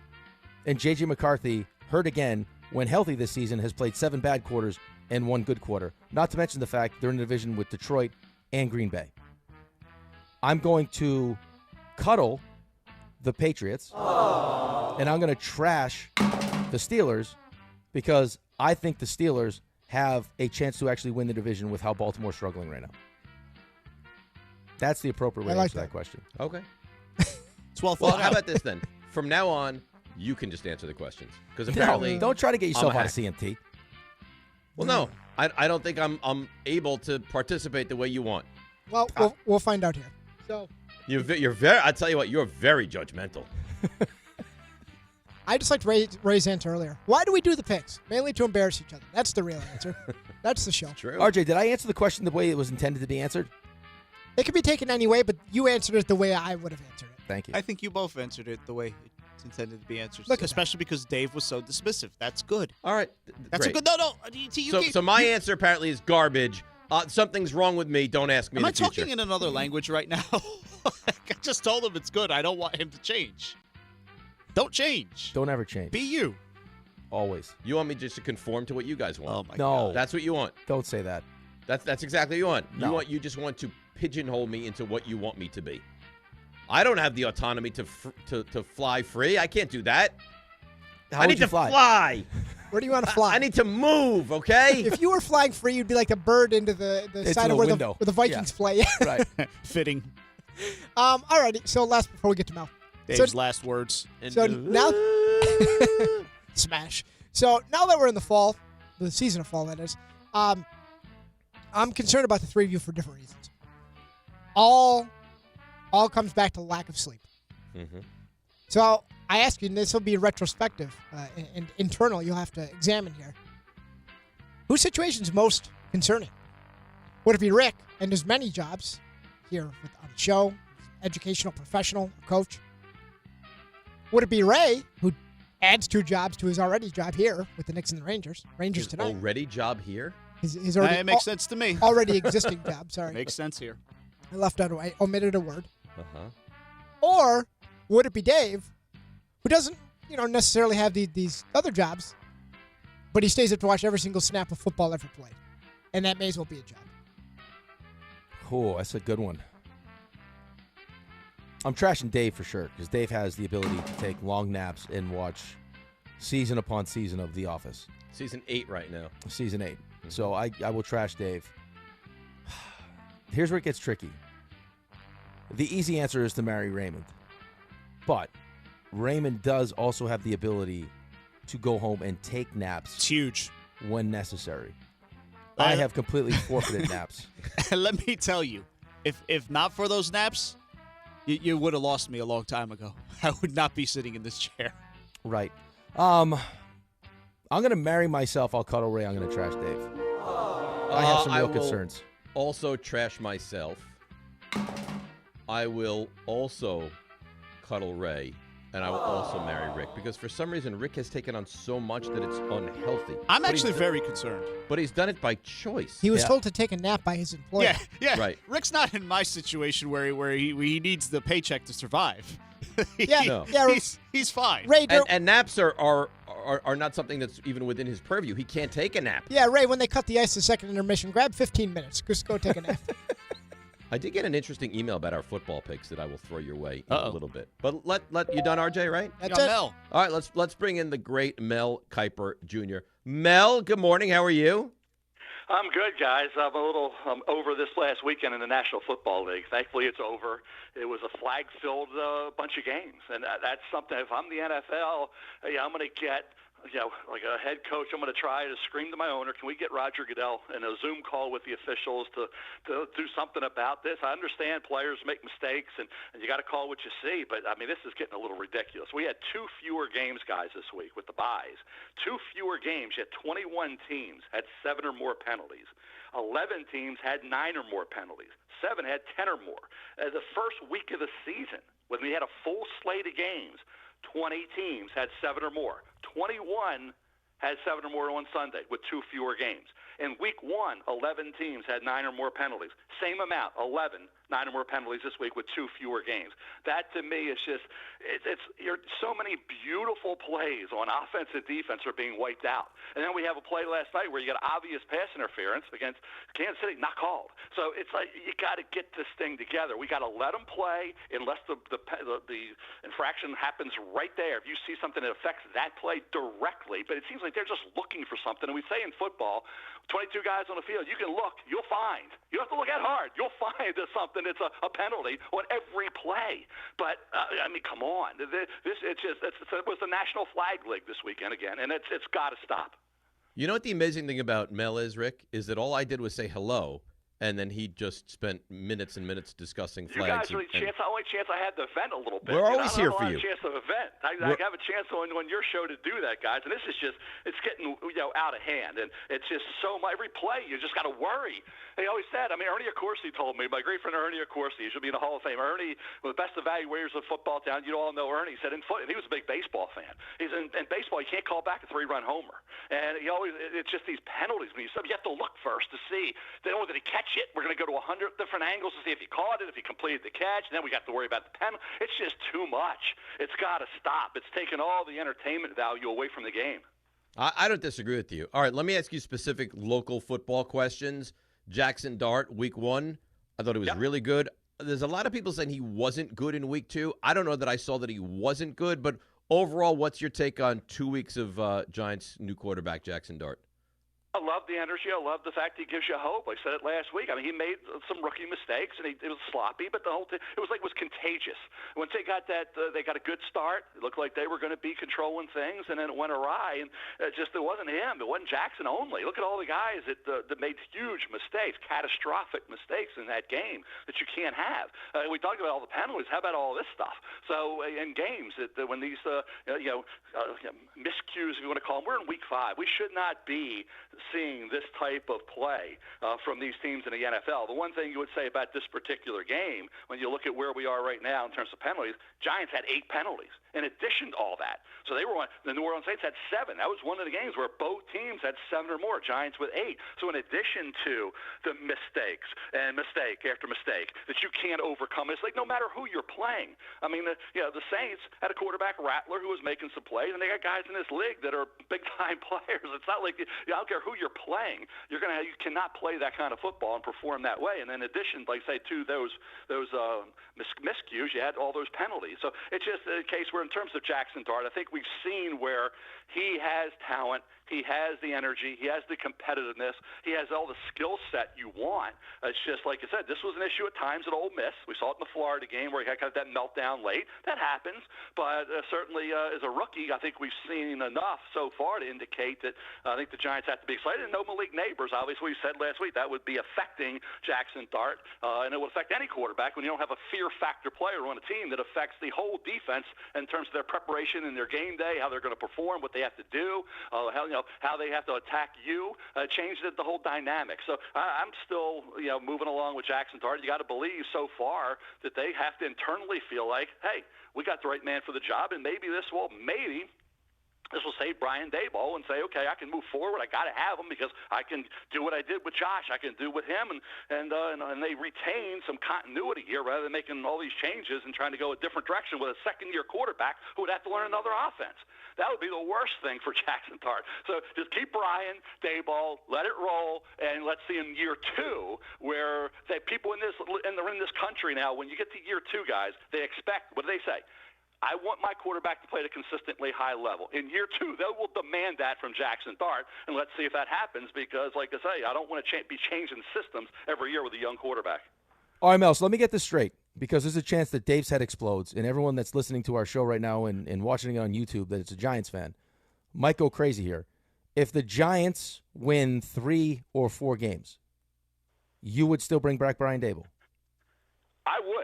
And J.J. McCarthy, hurt again, when healthy this season, has played 7 bad quarters and 1 good quarter. Not to mention the fact they're in a division with Detroit and Green Bay. I'm going to cuddle the Patriots, and I'm going to trash the Steelers because I think the Steelers have a chance to actually win the division with how Baltimore's struggling right now. That's the appropriate way to answer that question. Okay. It's well Well, thought how out. about this then? From now on, you can just answer the questions because apparently No, don't try to get yourself I'm a out of hack. CMT. Well, no, I don't think I'm able to participate the way you want. Well, we'll find out here. So You're very. I tell you what, you're very judgmental. I just liked Ray's answer earlier. Why do we do the picks? Mainly to embarrass each other. That's the real answer. That's the show. True. RJ, did I answer the question the way it was intended to be answered? It could be taken any way, but you answered it the way I would have answered it. Thank you. I think you both answered it the way it's intended to be answered, Look at especially because Dave was so dismissive. That's good. All right. That's great. a good. No. So my answer apparently is garbage. Something's wrong with me. Don't ask me Am in I the future. talking in another language right now? I just told him it's good. I don't want him to change. Don't change. Don't ever change. Be you. Always. You want me just to conform to what you guys want? Oh my No. God. That's what you want. Don't say that. That's exactly what you want. No. You just want to pigeonhole me into what you want me to be. I don't have the autonomy to fly free. I can't do that. How I would need you to fly? Where do you want to fly? I need to move, okay? If you were flying free, you'd be like a bird into the side of where the Vikings play. Right. Fitting. Alrighty. So last before we get to Mel. Dave's last words. So now smash. So now that we're in the fall, the season of fall that is, I'm concerned about the three of you for different reasons. All comes back to lack of sleep. Mm-hmm. So I ask you, and this will be retrospective and internal. You'll have to examine here. Whose situation is most concerning? Would it be Rick and his many jobs here on the show, educational professional, coach? Would it be Ray, who adds 2 jobs to his already job here with the Knicks and the Rangers? Rangers His tonight. already job here? His already, It makes sense to me. Already existing job, sorry. Makes sense here. I omitted a word. Uh-huh. Or would it be Dave, who doesn't, necessarily have these other jobs, but he stays up to watch every single snap of football ever played, and that may as well be a job. Oh, that's a good one. I'm trashing Dave for sure, because Dave has the ability to take long naps and watch season upon season of The Office. Season 8 right now. Season 8. So I will trash Dave. Here's where it gets tricky. The easy answer is to marry Raymond. But Raymond does also have the ability to go home and take naps. It's huge. When necessary. I have completely forfeited naps. Let me tell you, if not for those naps, you would have lost me a long time ago. I would not be sitting in this chair. Right. I'm going to marry myself. I'll cuddle Ray. I'm going to trash Dave. I have some real concerns. Also trash myself. I will also cuddle Ray, and I will also marry Rick, because for some reason Rick has taken on so much that it's unhealthy. I'm actually very concerned. But he's done it by choice. He was told to take a nap by his employer. Yeah. Right. Rick's not in my situation where he needs the paycheck to survive. He's fine. Ray, and naps are not something that's even within his purview. He can't take a nap. Yeah, Ray, when they cut the ice the second intermission, grab 15 minutes. Just go take a nap. I did get an interesting email about our football picks that I will throw your way in a little bit. But let you done, RJ, right? That's it. Mel. All right, let's bring in the great Mel Kiper Jr. Mel, good morning. How are you? I'm good, guys. I'm a little over this last weekend in the National Football League. Thankfully, it's over. It was a flag-filled bunch of games, and that's something. If I'm the NFL, I'm going to get, like a head coach, I'm going to try to scream to my owner, can we get Roger Goodell in a Zoom call with the officials to do something about this? I understand players make mistakes, and you got to call what you see, but, this is getting a little ridiculous. We had 2 fewer games, guys, this week with the byes. 2 fewer games, yet 21 teams had 7 or more penalties. 11 teams had 9 or more penalties. 7 had 10 or more. The first week of the season, when we had a full slate of games, 20 teams had 7 or more. 21 had 7 or more on Sunday with 2 fewer games. In week 1, 11 teams had 9 or more penalties. Same amount, 11, 9 or more penalties this week with 2 fewer games. That, to me, is just so many beautiful plays on offense and defense are being wiped out. And then we have a play last night where you got obvious pass interference against Kansas City, not called. So it's like you got to get this thing together. We got to let them play unless the infraction happens right there. If you see something that affects that play directly, but it seems like they're just looking for something. And we say in football, 22 guys on the field, you can look, you'll find. You don't have to look that hard. You'll find there's something that's a penalty on every play. But, come on. It was the National Flag League this weekend again, and it's got to stop. You know what the amazing thing about Mel is, Rick, is that all I did was say hello, and then he just spent minutes and minutes discussing You flags. guys are the only chance I had to vent a little bit. We're always here for you. I don't have a chance to vent. I have a chance on your show to do that, guys. And this is just, it's getting out of hand. And it's just so much. Every play, you just got to worry. They always said, Ernie Accorsi told me, my great friend Ernie Accorsi, he should be in the Hall of Fame. Ernie, one of the best evaluators of football down. You all know Ernie. He said, and he was a big baseball fan. He's in baseball, you can't call back a 3-run homer. And it's just these penalties. When you have to look first to see, did he catch it? We're going to go to 100 different angles to see if he caught it, if he completed the catch, and then we got to worry about the penalty. It's just too much. It's got to stop. It's taken all the entertainment value away from the game. I don't disagree with you. All right, let me ask you specific local football questions. Jackson Dart, week 1, I thought he was really good. There's a lot of people saying he wasn't good in week 2. I don't know that I saw that he wasn't good, but overall, what's your take on 2 weeks of Giants' new quarterback, Jackson Dart? I love the energy. I love the fact he gives you hope. I said it last week. He made some rookie mistakes, and it was sloppy, but the whole thing, it was contagious. Once they got they got a good start. It looked like they were going to be controlling things, and then it went awry. And it wasn't him. It wasn't Jackson only. Look at all the guys that made huge mistakes, catastrophic mistakes in that game that you can't have. We talked about all the penalties. How about all this stuff? So in games, when these miscues, if you want to call them, we're in week 5. We should not be seeing this type of play from these teams in the NFL. The one thing you would say about this particular game, when you look at where we are right now in terms of penalties, Giants had 8 penalties in addition to all that. So the New Orleans Saints had 7. That was one of the games where both teams had 7 or more, Giants with 8. So in addition to the mistakes and mistake after mistake that you can't overcome, it's like no matter who you're playing. The Saints had a quarterback, Rattler, who was making some plays, and they got guys in this league that are big-time players. It's not like, I don't care who you're playing, you cannot play that kind of football and perform that way. And in addition, like say to those miscues, you had all those penalties. So it's just a case where in terms of Jackson Dart, I think we've seen where he has talent, he has the energy, he has the competitiveness, he has all the skill set you want. It's just like I said, this was an issue at times at Ole Miss. We saw it in the Florida game where he had kind of that meltdown late. That happens, but certainly as a rookie, I think we've seen enough so far to indicate that I think the Giants have to be excited. And no Malik Neighbors, obviously, we said last week that would be affecting Jackson Dart, and it would affect any quarterback when you don't have a fear factor player on a team that affects the whole defense in terms of their preparation in their game day, how they're going to perform, what they have to do, how they have to attack you. Changed the whole dynamic. So I'm still moving along with Jackson Dart. You got to believe so far that they have to internally feel like, hey, we got the right man for the job, and maybe this will save Brian Daboll and say, okay, I can move forward. I got to have him because I can do what I did with Josh. I can do with him, and they retain some continuity here rather than making all these changes and trying to go a different direction with a second-year quarterback who would have to learn another offense. That would be the worst thing for Jackson Dart. So just keep Brian Daboll, let it roll, and let's see in year 2 where people in this country now, when you get to year 2, guys, they expect, what do they say? I want my quarterback to play at a consistently high level. In year 2, they will demand that from Jackson Dart, and let's see if that happens because, like I say, I don't want to be changing systems every year with a young quarterback. All right, Mel, so let me get this straight because there's a chance that Dave's head explodes, and everyone that's listening to our show right now and watching it on YouTube that it's a Giants fan might go crazy here. If the Giants win 3 or 4 games, you would still bring back Brian Daboll? I would.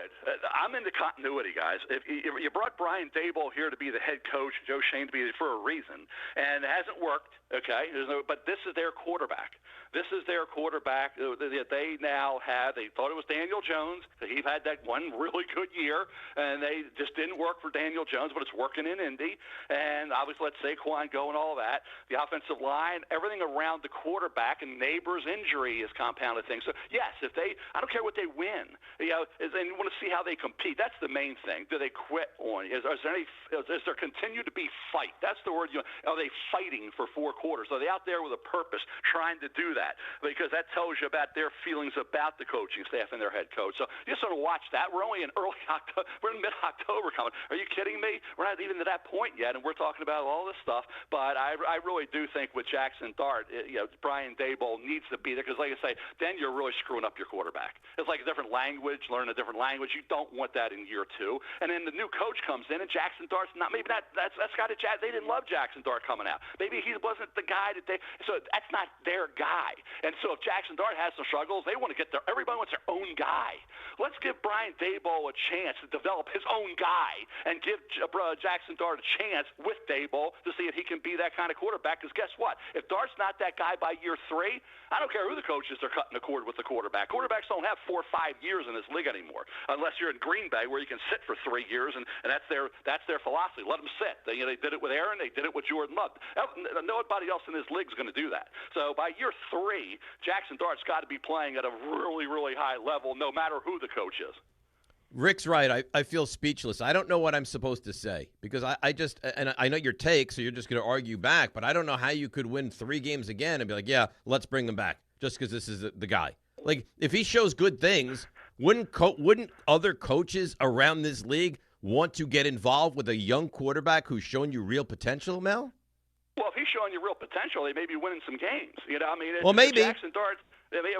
I'm into continuity, guys. If you brought Brian Daboll here to be the head coach, Joe Shane to be for a reason, and it hasn't worked, okay? But this is their quarterback. This is their quarterback that they now have. They thought it was Daniel Jones. He had that one really good year, and they just didn't work for Daniel Jones, but it's working in Indy. And obviously let Saquon go and all that. The offensive line, everything around the quarterback and Neighbors' injury is compounded things. So, yes, I don't care what they win, and you want to see how they compete. That's the main thing. Do they quit on you? Is there continue to be fight? That's the word. Are they fighting for 4 quarters? Are they out there with a purpose trying to do that? Because that tells you about their feelings about the coaching staff and their head coach. So you just sort of watch that. We're only in early October. We're in mid-October coming. Are you kidding me? We're not even to that point yet, and we're talking about all this stuff. But I really do think with Jackson Dart, Brian Daboll needs to be there because, like I say, then you're really screwing up your quarterback. It's like a different language, learn a different language. You don't want want that in year 2. And then the new coach comes in, and Jackson Dart's not – maybe that's got to – they didn't love Jackson Dart coming out. Maybe he wasn't the guy that they – so that's not their guy. And so if Jackson Dart has some struggles, they want to get their – everybody wants their own guy. Let's give Brian Daboll a chance to develop his own guy and give Jackson Dart a chance with Daboll to see if he can be that kind of quarterback. Because guess what? If Dart's not that guy by year 3, I don't care who the coaches are cutting the cord with the quarterback. Quarterbacks don't have 4 or 5 years in this league anymore, unless you're in Green Bay where you can sit for 3 years, and that's their philosophy. Let them sit. They did it with Aaron. They did it with Jordan Love. Nobody else in this league is going to do that. So by year 3, Jackson Dart's got to be playing at a really, really high level, no matter who the coach is. Rick's right. I feel speechless. I don't know what I'm supposed to say because I just – and I know your take, so you're just going to argue back, but I don't know how you could win 3 games again and be like, yeah, let's bring them back just because this is the guy. Like, if he shows good things, wouldn't other coaches around this league want to get involved with a young quarterback who's showing you real potential, Mel? Well, if he's showing you real potential, they may be winning some games. You know, I mean, well, maybe. Jackson Dart –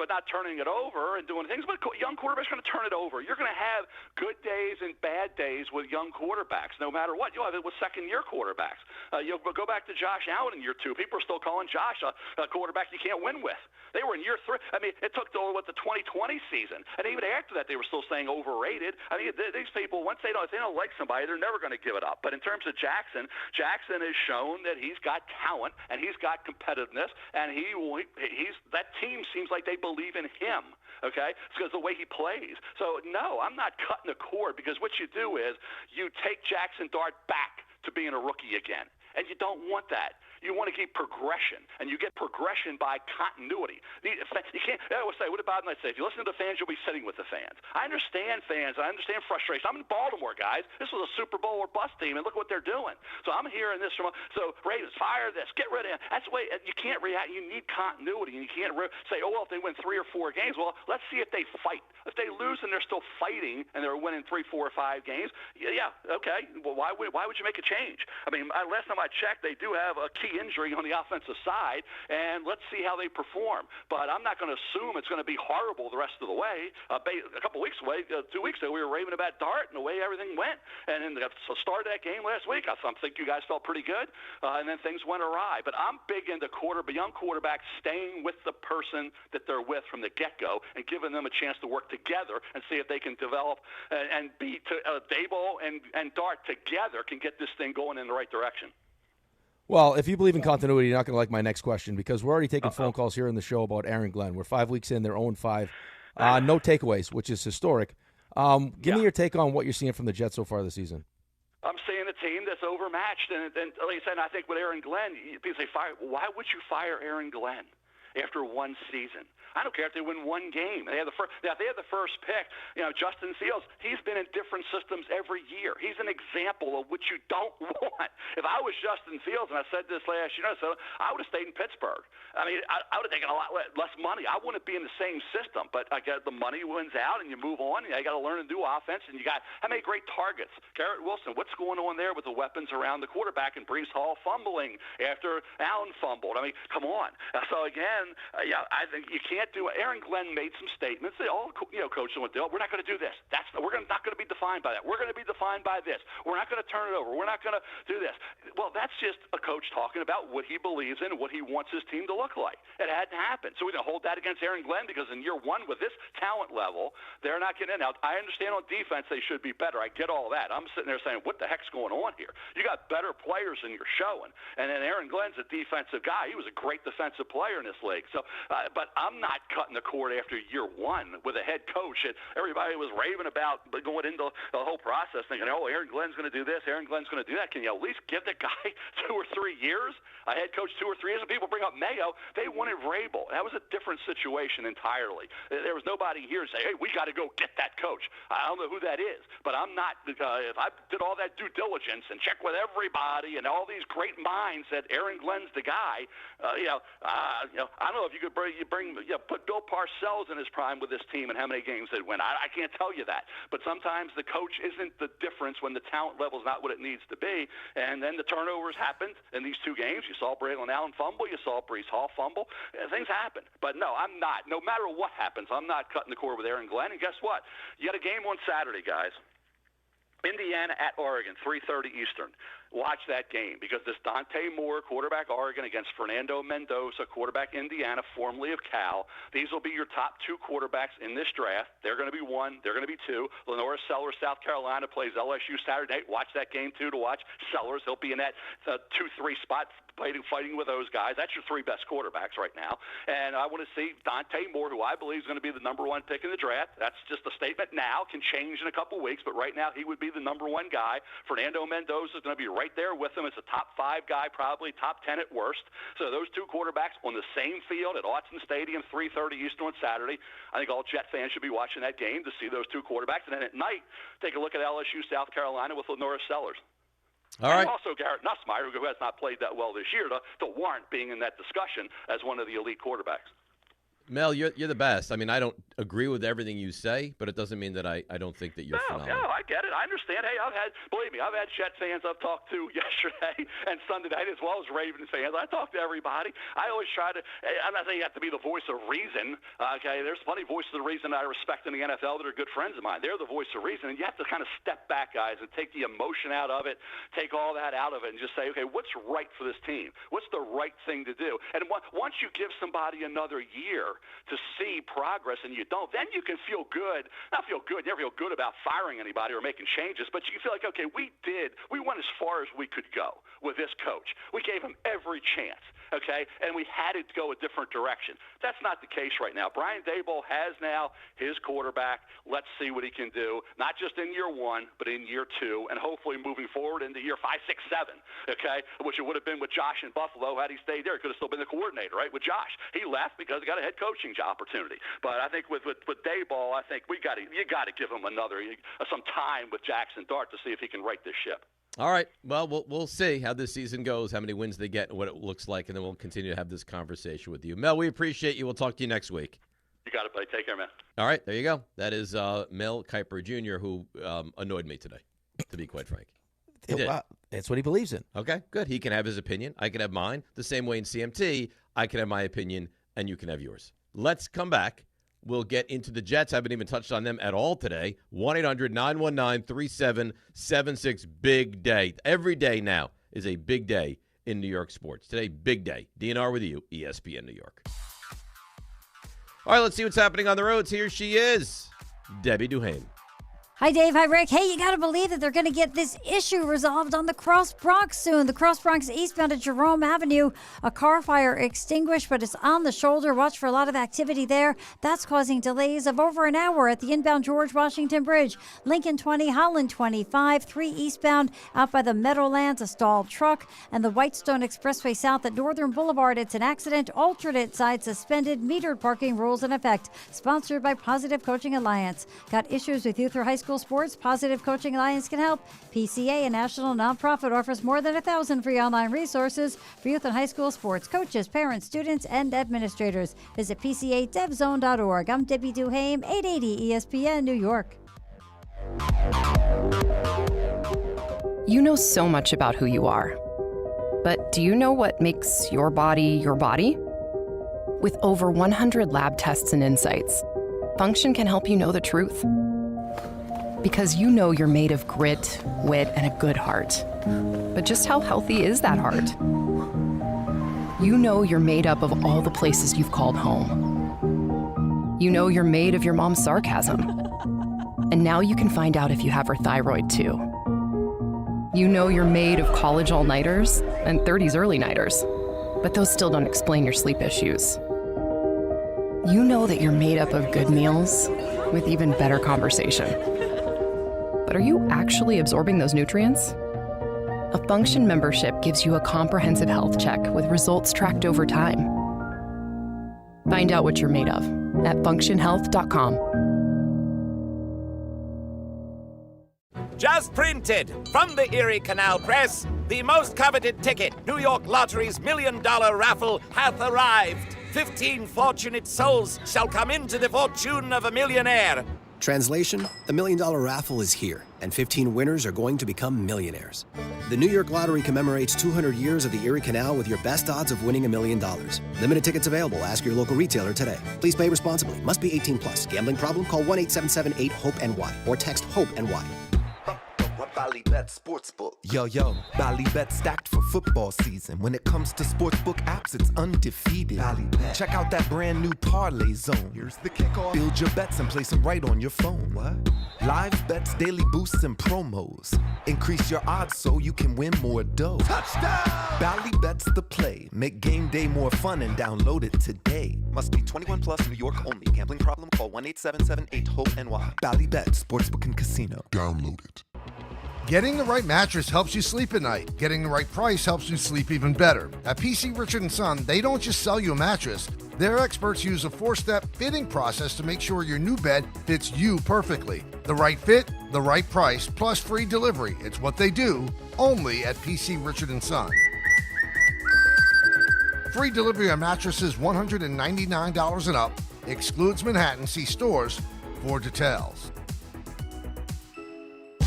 not turning it over and doing things, but young quarterback's going to turn it over. You're going to have good days and bad days with young quarterbacks, no matter what. You'll have it with second-year quarterbacks. You'll go back to Josh Allen in year 2. People are still calling Josh a quarterback you can't win with. They were in year 3. I mean, it took till the 2020 season, and even after that, they were still saying overrated. I mean, these people, once if they don't like somebody, they're never going to give it up. But in terms of Jackson has shown that he's got talent and he's got competitiveness, and he's that team seems like they believe in him, okay? It's because of the way he plays. So, no, I'm not cutting the cord because what you do is you take Jackson Dart back to being a rookie again, and you don't want that. You want to keep progression, and you get progression by continuity. You can't. I always say, what about? And I say, if you listen to the fans, you'll be sitting with the fans. I understand fans. I understand frustration. I'm in Baltimore, guys. This was a Super Bowl or bust team, and look what they're doing. So I'm hearing this from. So Ravens, fire this, get rid of him. That's the way you can't react. You need continuity, and you can't say, oh well, if they win 3 or 4 games, well, let's see if they fight. If they lose and they're still fighting and they're winning 3, 4, or 5 games, yeah, okay. Well, why would you make a change? I mean, last time I checked, they do have a key injury on the offensive side, and let's see how they perform. But I'm not going to assume it's going to be horrible the rest of the way. A couple weeks away, 2 weeks ago, we were raving about Dart and the way everything went. And in the start of that game last week, I think you guys felt pretty good, and then things went awry. But I'm big into young quarterbacks staying with the person that they're with from the get-go and giving them a chance to work together and see if they can develop and be Daboll and Dart together can get this thing going in the right direction. Well, if you believe in continuity, you're not going to like my next question because we're already taking phone calls here in the show about Aaron Glenn. We're 5 weeks in, they're 0-5. No takeaways, which is historic. Give me your take on what you're seeing from the Jets so far this season. I'm seeing a team that's overmatched. And like I said, I think with Aaron Glenn, people say, why would you fire Aaron Glenn after 1 season? I don't care if they win 1 game. They have the first pick. You know, Justin Fields, he's been in different systems every year. He's an example of what you don't want. If I was Justin Fields, and I said this last year, so I would have stayed in Pittsburgh. I mean, I would have taken a lot less money. I wouldn't be in the same system, but I get the money wins out, and you move on. You got to learn to do offense, and you got how many great targets? Garrett Wilson, what's going on there with the weapons around the quarterback and Breece Hall fumbling after Allen fumbled? I mean, come on. So again, I think you can't do it. Aaron Glenn made some statements. They all, coaches went, we're not going to do this. We're not going to be defined by that. We're going to be defined by this. We're not going to turn it over. We're not going to do this. Well, that's just a coach talking about what he believes in and what he wants his team to look like. It hadn't happened. So we don't hold that against Aaron Glenn because in year 1 with this talent level, they're not getting in. Now, I understand on defense they should be better. I get all that. I'm sitting there saying, what the heck's going on here? You got better players than you're showing. And then Aaron Glenn's a defensive guy. He was a great defensive player in this league. So, but I'm not cutting the cord after year 1 with a head coach. And everybody was raving about going into the whole process thinking, Aaron Glenn's going to do this, Aaron Glenn's going to do that. Can you at least give the guy 2 or 3 years? A head coach 2 or 3 years? And people bring up Mayo. They wanted Vrabel. That was a different situation entirely. There was nobody here to say, hey, we got to go get that coach. I don't know who that is, but I'm not. If I did all that due diligence and check with everybody and all these great minds that Aaron Glenn's the guy, I don't know if you could put Bill Parcells in his prime with this team and how many games they'd win. I can't tell you that. But sometimes the coach isn't the difference when the talent level is not what it needs to be. And then the turnovers happened in these 2 games. You saw Braylon Allen fumble. You saw Breece Hall fumble. Things happen. But no, I'm not. No matter what happens, I'm not cutting the cord with Aaron Glenn. And guess what? You got a game on Saturday, guys. Indiana at Oregon, 3:30 Eastern. Watch that game because this Dante Moore, quarterback Oregon, against Fernando Mendoza, quarterback Indiana, formerly of Cal. These will be your top two quarterbacks in this draft. They're going to be one. They're going to be two. Lenora Sellers, South Carolina, plays LSU Saturday night. Watch that game, too, to watch Sellers. He'll be in that 2-3 spot fighting with those guys. That's your three best quarterbacks right now. And I want to see Dante Moore, who I believe is going to be the number one pick in the draft. That's just a statement now. Can change in a couple weeks, but right now he would be the number one guy. Fernando Mendoza is going to be right there with him. It's a top 5 guy, probably top 10 at worst. So those two quarterbacks on the same field at Autzen Stadium, 3:30 Eastern on Saturday. I think all Jet fans should be watching that game to see those two quarterbacks. And then at night, take a look at LSU South Carolina with Lenora Sellers. All right. And also Garrett Nussmeier, who has not played that well this year, to warrant being in that discussion as one of the elite quarterbacks. Mel, you're the best. I mean, I don't agree with everything you say, but it doesn't mean that I don't think that you're phenomenal. No, I get it. I understand. Hey, believe me, I've had Jet fans I've talked to yesterday and Sunday night as well as Ravens fans. I talk to everybody. I always try to, I'm not saying you have to be the voice of reason, okay? There's plenty of voices of reason I respect in the NFL that are good friends of mine. They're the voice of reason, and you have to kind of step back, guys, and take the emotion out of it, take all that out of it, and just say, okay, what's right for this team? What's the right thing to do? And once you give somebody another year to see progress and you don't, then you can feel good. Not feel good, never feel good about firing anybody or making changes, but you can feel like, okay, we went as far as we could go with this coach. We gave him every chance, okay, and we had to go a different direction. That's not the case right now. Brian Daboll has now his quarterback. Let's see what he can do, not just in year 1, but in year 2, and hopefully moving forward into year 5, 6, 7, okay, which it would have been with Josh in Buffalo had he stayed there. He could have still been the coordinator, right, with Josh. He left because he got a head coaching job opportunity. But I think with Daboll, I think you got to give him some time with Jackson Dart to see if he can right this ship. All right. Well, we'll see how this season goes, how many wins they get, and what it looks like, and then we'll continue to have this conversation with you. Mel, we appreciate you. We'll talk to you next week. You got it, buddy. Take care, man. All right. There you go. That is Mel Kiper Jr., who annoyed me today, to be quite frank. He did. That's what he believes in. Okay, good. He can have his opinion. I can have mine. The same way in CMT, I can have my opinion, and you can have yours. Let's come back. We'll get into the Jets. I haven't even touched on them at all today. 1-800-919-3776. Big day. Every day now is a big day in New York sports. Today, big day. DNR with you, ESPN New York. All right, let's see what's happening on the roads. Here she is, Debbie Duhane. Hi, Dave. Hi, Rick. Hey, you got to believe that they're going to get this issue resolved on the Cross Bronx soon. The Cross Bronx eastbound at Jerome Avenue. A car fire extinguished, but it's on the shoulder. Watch for a lot of activity there. That's causing delays of over an hour at the inbound George Washington Bridge. Lincoln 20, Holland 25, 3 eastbound out by the Meadowlands, a stalled truck. And the Whitestone Expressway south at Northern Boulevard. It's an accident. Alternate side suspended. Metered parking rules in effect. Sponsored by Positive Coaching Alliance. Got issues with youth or high school sports? Positive Coaching Alliance can help. PCA, a national nonprofit, offers more than 1,000 free online resources for youth and high school sports coaches, parents, students, and administrators. Visit PCADevZone.org. I'm Debbie Duhame, 880 ESPN New York. You know so much about who you are. But do you know what makes your body your body? With over 100 lab tests and insights, Function can help you know the truth. Because you know you're made of grit, wit, and a good heart. But just how healthy is that heart? You know you're made up of all the places you've called home. You know you're made of your mom's sarcasm. And now you can find out if you have her thyroid too. You know you're made of college all-nighters and 30s early-nighters. But those still don't explain your sleep issues. You know that you're made up of good meals with even better conversation. But are you actually absorbing those nutrients? A Function membership gives you a comprehensive health check with results tracked over time. Find out what you're made of at functionhealth.com. Just printed from the Erie Canal Press, the most coveted ticket, New York Lottery's $1 million raffle, hath arrived. 15 fortunate souls shall come into the fortune of a millionaire. Translation, the $1 million raffle is here, and 15 winners are going to become millionaires. The New York Lottery commemorates 200 years of the Erie Canal with your best odds of winning $1 million. Limited tickets available. Ask your local retailer today. Please play responsibly. Must be 18 plus. Gambling problem? Call 1-877-8-HOPE-NY or text HOPE-NY. Ballybet Sportsbook. Yo, Ballybet stacked for football season. When it comes to sportsbook apps, it's undefeated. Ballybet. Check out that brand new parlay zone. Here's the kickoff. Build your bets and place them right on your phone. What? Live bets, daily boosts, and promos. Increase your odds so you can win more dough. Touchdown! Ballybet's the play. Make game day more fun and download it today. Must be 21 plus, New York only. Gambling problem? Call 1-877-8-HOPE-NY. Ballybet, Sportsbook and Casino. Download it. Getting the right mattress helps you sleep at night. Getting the right price helps you sleep even better. At PC Richard & Son, they don't just sell you a mattress. Their experts use a 4-step fitting process to make sure your new bed fits you perfectly. The right fit, the right price, plus free delivery. It's what they do, only at PC Richard & Son. Free delivery on mattresses $199 and up. Excludes Manhattan. See stores for details.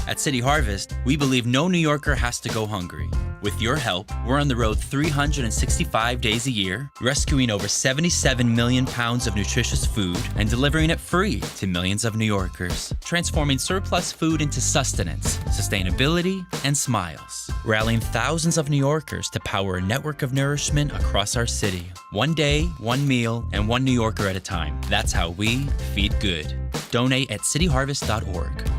At City Harvest, we believe no New Yorker has to go hungry. With your help, we're on the road 365 days a year, rescuing over 77 million pounds of nutritious food and delivering it free to millions of New Yorkers, transforming surplus food into sustenance, sustainability, and smiles, rallying thousands of New Yorkers to power a network of nourishment across our city. One day, one meal, and one New Yorker at a time. That's how we feed good. Donate at cityharvest.org.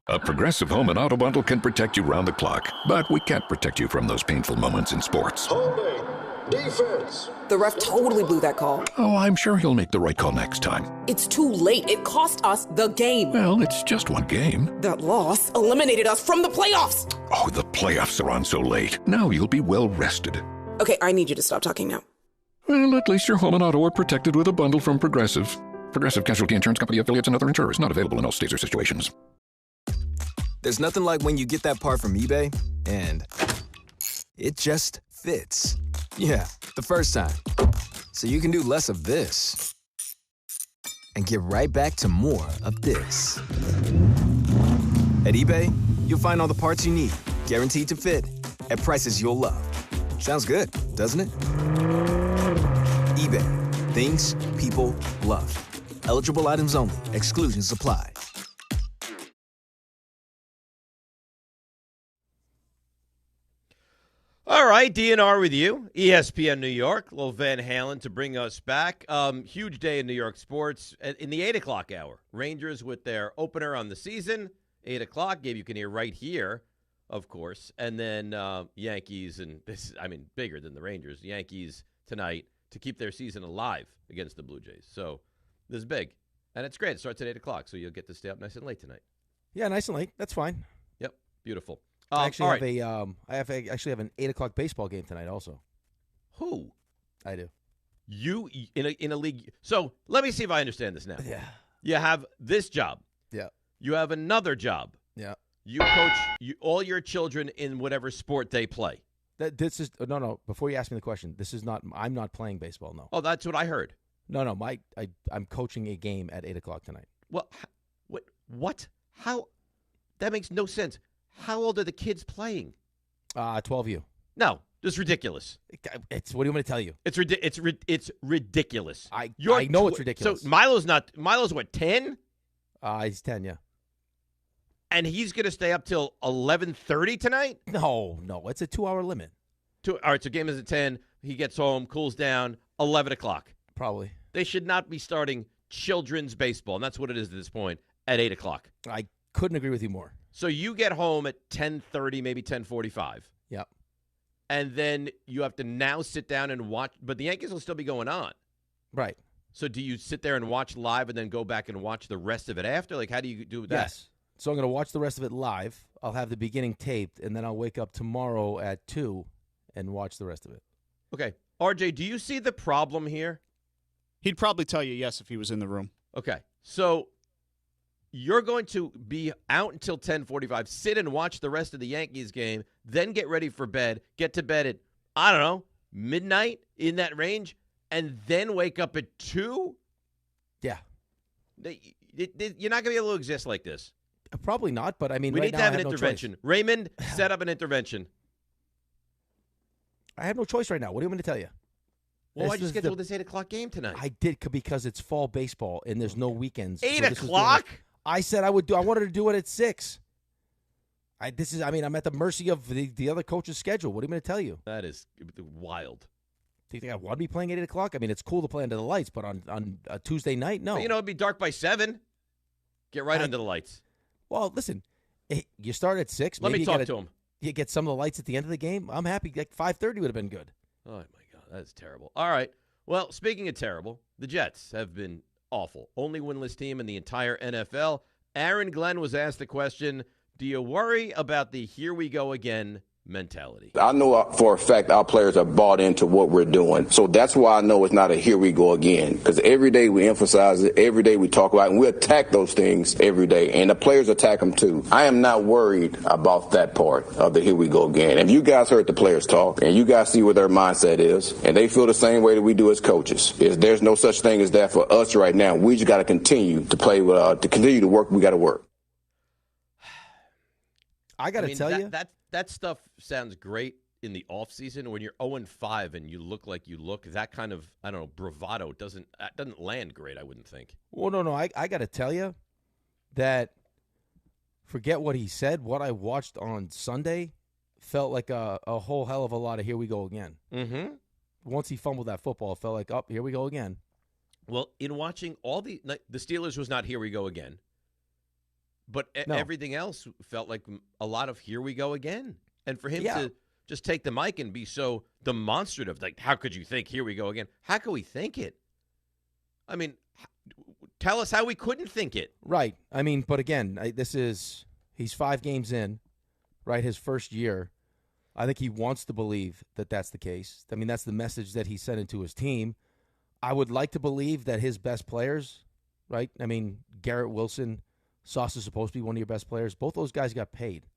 A Progressive Home and Auto Bundle can protect you round the clock, but we can't protect you from those painful moments in sports. Holding. Defense. The ref totally blew that call. Oh, I'm sure he'll make the right call next time. It's too late. It cost us the game. Well, it's just one game. That loss eliminated us from the playoffs. Oh, the playoffs are on so late. Now you'll be well rested. Okay, I need you to stop talking now. Well, at least your home and auto are protected with a bundle from Progressive. Progressive Casualty Insurance Company affiliates and other insurers. Not available in all states or situations. There's nothing like when you get that part from eBay and it just fits. Yeah, the first time. So you can do less of this and get right back to more of this. At eBay, you'll find all the parts you need, guaranteed to fit, at prices you'll love. Sounds good, doesn't it? eBay, things people love. Eligible items only. Exclusions apply. All right, DNR with you, ESPN New York, little Van Halen to bring us back. Huge day in New York sports in the 8 o'clock hour. Rangers with their opener on the season, 8 o'clock, game you can hear right here, of course. And then Yankees, and this, I mean, bigger than the Rangers, Yankees tonight to keep their season alive against the Blue Jays. So this is big, and it's great. It starts at 8 o'clock, so you'll get to stay up nice and late tonight. Yeah, nice and late. That's fine. Yep, beautiful. I actually have an 8 o'clock baseball game tonight also. Who? I do. You in a league. So let me see if I understand this now. Yeah. You have this job. Yeah. You have another job. Yeah. You coach all your children in whatever sport they play. This is no. Before you ask me the question, this is not. I'm not playing baseball. No. Oh, that's what I heard. No. I'm coaching a game at 8 o'clock tonight. Well, what? How? That makes no sense. How old are the kids playing? 12U. No, this is ridiculous. It's what do you want me to tell you? It's ridiculous. I know it's ridiculous. So Milo's what, 10? He's 10, yeah. And he's going to stay up till 11:30 tonight? No, it's a 2-hour limit. All right, so game is at 10. He gets home, cools down, 11 o'clock. Probably. They should not be starting children's baseball, and that's what it is at this point, at 8 o'clock. I couldn't agree with you more. So you get home at 10:30, maybe 10:45. Yep. And then you have to now sit down and watch. But the Yankees will still be going on. Right. So do you sit there and watch live and then go back and watch the rest of it after? Like, how do you do that? Yes. So I'm going to watch the rest of it live. I'll have the beginning taped, and then I'll wake up tomorrow at 2 and watch the rest of it. Okay. RJ, do you see the problem here? He'd probably tell you yes if he was in the room. Okay. So you're going to be out until 10:45, sit and watch the rest of the Yankees game, then get ready for bed, get to bed at, I don't know, midnight, in that range, and then wake up at 2? Yeah. You're not going to be able to exist like this. Probably not, but I mean, we right need now to have I an have intervention. No choice. Raymond, set up an intervention. I have no choice right now. What do you want me to tell you? Well, why'd you schedule this 8 o'clock game tonight? I did because it's fall baseball and there's no weekends. 8 o'clock? I said I would do. I wanted to do it at 6. I'm at the mercy of the other coach's schedule. What am I going to tell you? That is wild. Do you think I want to be playing at 8 o'clock? I mean, it's cool to play under the lights, but on a Tuesday night, no. But, it'd be dark by 7. Get right under the lights. Well, listen, you start at 6. Let me talk to him. You get some of the lights at the end of the game. I'm happy. Like 5:30 would have been good. Oh, my God. That's terrible. All right. Well, speaking of terrible, the Jets have been awful. Only winless team in the entire NFL. Aaron Glenn was asked the question, do you worry about the here we go again mentality? I know for a fact our players are bought into what we're doing. So that's why I know it's not a here we go again. Because every day we emphasize it, every day we talk about it, and we attack those things every day. And the players attack them too. I am not worried about that part of the here we go again. If you guys heard the players talk and you guys see what their mindset is, and they feel the same way that we do as coaches, there's no such thing as that for us right now. We just got to continue to play, to continue to work. We got to work. I got to tell you. That stuff sounds great in the offseason. When you're 0-5 and you look like you look, that kind of, bravado doesn't land great, I wouldn't think. Well, no. I got to tell you that forget what he said. What I watched on Sunday felt like a whole hell of a lot of here we go again. Mm-hmm. Once he fumbled that football, it felt like, here we go again. Well, in watching all the Steelers was not here we go again. But everything else felt like a lot of here we go again. And for him to just take the mic and be so demonstrative, like, how could you think here we go again? How could we think it? I mean, tell us how we couldn't think it. Right. I mean, but again, he's 5 games in, right, his first year. I think he wants to believe that that's the case. I mean, that's the message that he sent into his team. I would like to believe that his best players, right, I mean, Garrett Wilson, Sauce is supposed to be one of your best players. Both those guys got paid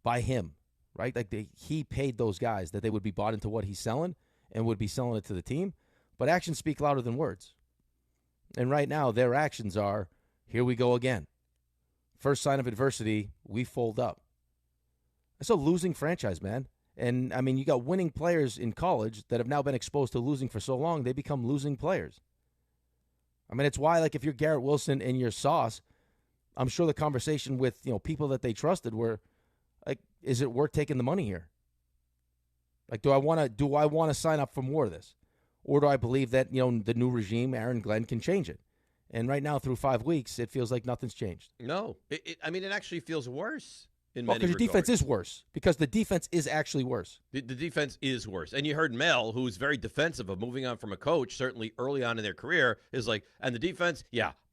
by him, right? Like he paid those guys that they would be bought into what he's selling and would be selling it to the team. But actions speak louder than words. And right now, their actions are, here we go again. First sign of adversity, we fold up. It's a losing franchise, man. And, I mean, you got winning players in college that have now been exposed to losing for so long, they become losing players. I mean, it's why, like, if you're Garrett Wilson and you're Sauce, I'm sure the conversation with, people that they trusted were like, is it worth taking the money here? Like, do I want to sign up for more of this? Or do I believe that, the new regime, Aaron Glenn, can change it? And right now, through 5 weeks, it feels like nothing's changed. No. It actually feels worse in many regards. Because your defense is worse. Because the defense is actually worse. The defense is worse. And you heard Mel, who's very defensive of moving on from a coach, certainly early on in their career, is like, and the defense,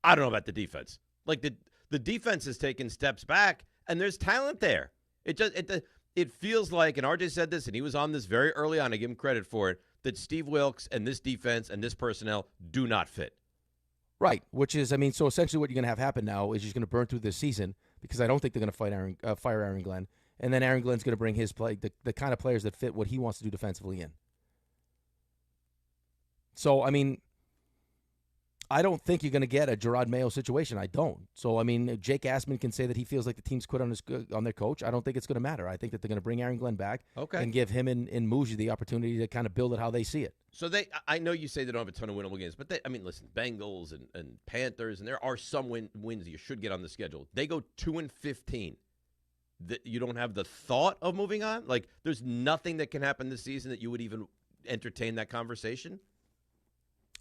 I don't know about the defense. Like, the defense has taken steps back, and there's talent there. It feels like, and RJ said this, and he was on this very early on, I give him credit for it, that Steve Wilks and this defense and this personnel do not fit. Right, which is, so essentially what you're going to have happen now is he's going to burn through this season because I don't think they're going to fire Aaron Glenn, and then Aaron Glenn's going to bring his play, the kind of players that fit what he wants to do defensively in. So, I don't think you're going to get a Gerard Mayo situation. I don't. So, Jake Assman can say that he feels like the team's quit on their coach. I don't think it's going to matter. I think that they're going to bring Aaron Glenn back and give him and Muji the opportunity to kind of build it how they see it. So I know you say they don't have a ton of winnable games, but listen, Bengals and Panthers, and there are some wins you should get on the schedule. They go 2-15. You don't have the thought of moving on? Like, there's nothing that can happen this season that you would even entertain that conversation?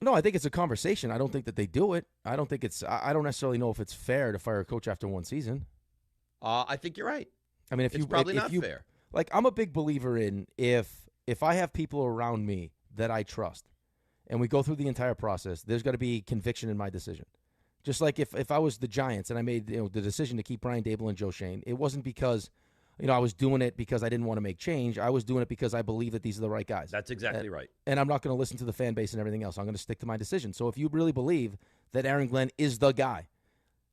No, I think it's a conversation. I don't think that they do it. I don't necessarily know if it's fair to fire a coach after one season. I think you're right. It's probably not fair. Like, I'm a big believer in if I have people around me that I trust and we go through the entire process, there's got to be conviction in my decision. Just like if I was the Giants and I made the decision to keep Brian Daboll and Joe Schoen, it wasn't because I was doing it because I didn't want to make change. I was doing it because I believe that these are the right guys. That's exactly right. And I'm not going to listen to the fan base and everything else. I'm going to stick to my decision. So if you really believe that Aaron Glenn is the guy,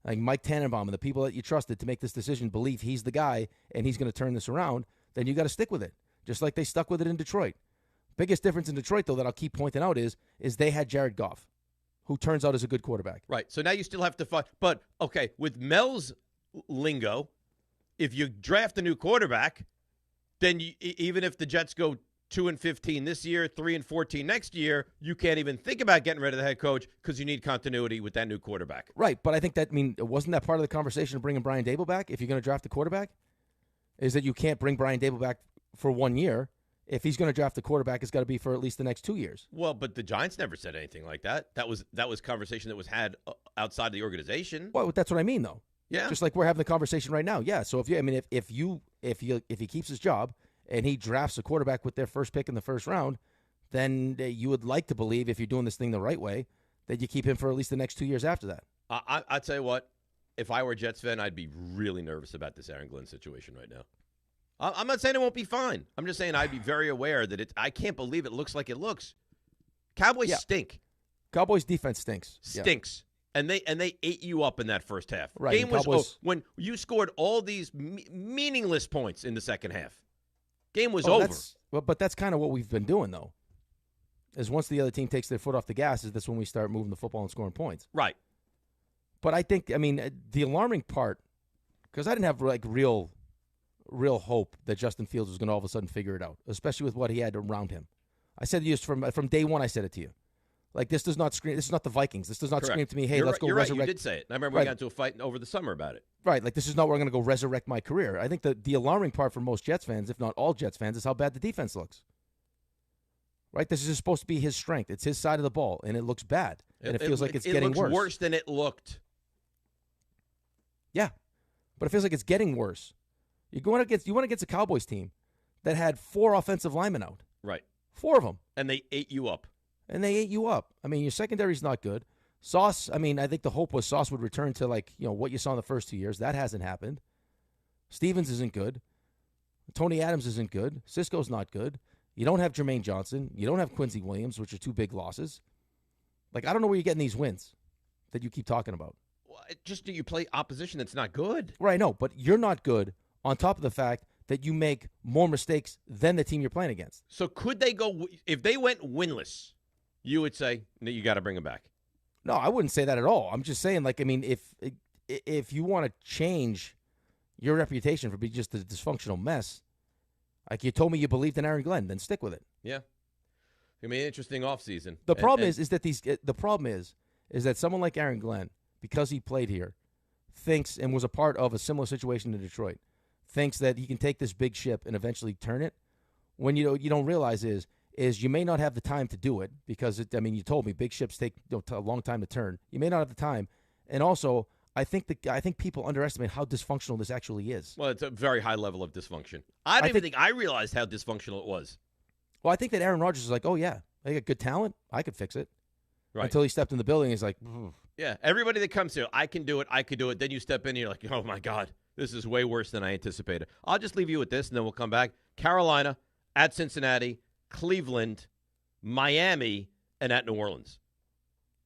like Mike Tannenbaum and the people that you trusted to make this decision believe he's the guy and he's going to turn this around, then you got to stick with it, just like they stuck with it in Detroit. Biggest difference in Detroit, though, that I'll keep pointing out is they had Jared Goff, who turns out is a good quarterback. Right. So now you still have to fight. But, okay, with Mel's lingo, if you draft a new quarterback, then even if the Jets go 2-15 this year, 3-14 next year, you can't even think about getting rid of the head coach because you need continuity with that new quarterback. Right, but I think wasn't that part of the conversation of bringing Brian Daboll back if you're going to draft a quarterback? is that you can't bring Brian Dable back for 1 year. If he's going to draft a quarterback, it's got to be for at least the next 2 years. Well, but the Giants never said anything like that. That was conversation that was had outside the organization. Well, that's what I mean, though. Yeah. Just like we're having the conversation right now. Yeah. So if he keeps his job and he drafts a quarterback with their first pick in the first round, then you would like to believe, if you're doing this thing the right way, that you keep him for at least the next 2 years after that. I tell you what, if I were a Jets fan, I'd be really nervous about this Aaron Glenn situation right now. I'm not saying it won't be fine. I'm just saying I'd be very aware that I can't believe it looks like it looks. Cowboys stink. Cowboys defense stinks. Stinks. And they ate you up in that first half. Right. Game was when you scored all these meaningless points in the second half. Game was over. But that's kind of what we've been doing, though. Is once the other team takes their foot off the gas, that's when we start moving the football and scoring points. Right. But I think, the alarming part, because I didn't have real hope that Justin Fields was going to all of a sudden figure it out, especially with what he had around him. I said to you from day one, I said it to you. Like, this does not scream. This is not the Vikings. This does not scream to me, hey, let's go resurrect. Right. You did say it. I remember we got into a fight over the summer about it. Right. Like, this is not where I'm going to go resurrect my career. I think the alarming part for most Jets fans, if not all Jets fans, is how bad the defense looks. Right? This is supposed to be his strength. It's his side of the ball, and it looks bad. And it feels like it's getting worse. It looks worse than it looked. Yeah. But it feels like it's getting worse. You want against a Cowboys team that had 4 offensive linemen out. Right. 4 of them. And they ate you up. Your secondary's not good. Sauce, I think the hope was Sauce would return to, what you saw in the first 2 years. That hasn't happened. Stevens isn't good. Tony Adams isn't good. Cisco's not good. You don't have Jermaine Johnson. You don't have Quincy Williams, which are 2 big losses. I don't know where you're getting these wins that you keep talking about. Well, just do you play opposition that's not good? Right, no, but you're not good on top of the fact that you make more mistakes than the team you're playing against. So could they go, if they went winless, you would say, no, you got to bring them back? No, I wouldn't say that at all. I'm just saying, if you want to change your reputation for being just a dysfunctional mess, like you told me you believed in Aaron Glenn, then stick with it. Yeah. It's going to be an interesting offseason. The problem is that someone like Aaron Glenn, because he played here, thinks and was a part of a similar situation in Detroit, thinks that he can take this big ship and eventually turn it. When you don't realize is you may not have the time to do it because you told me big ships take a long time to turn. You may not have the time, and also I think people underestimate how dysfunctional this actually is. Well, it's a very high level of dysfunction. I don't even think I realized how dysfunctional it was. Well, I think that Aaron Rodgers is like, oh yeah, I got good talent, I could fix it. Right. Until he stepped in the building, he's like, yeah. Everybody that comes here, I can do it, I could do it. Then you step in, and you're like, oh my God. This is way worse than I anticipated. I'll just leave you with this, and then we'll come back. Carolina, at Cincinnati, Cleveland, Miami, and at New Orleans.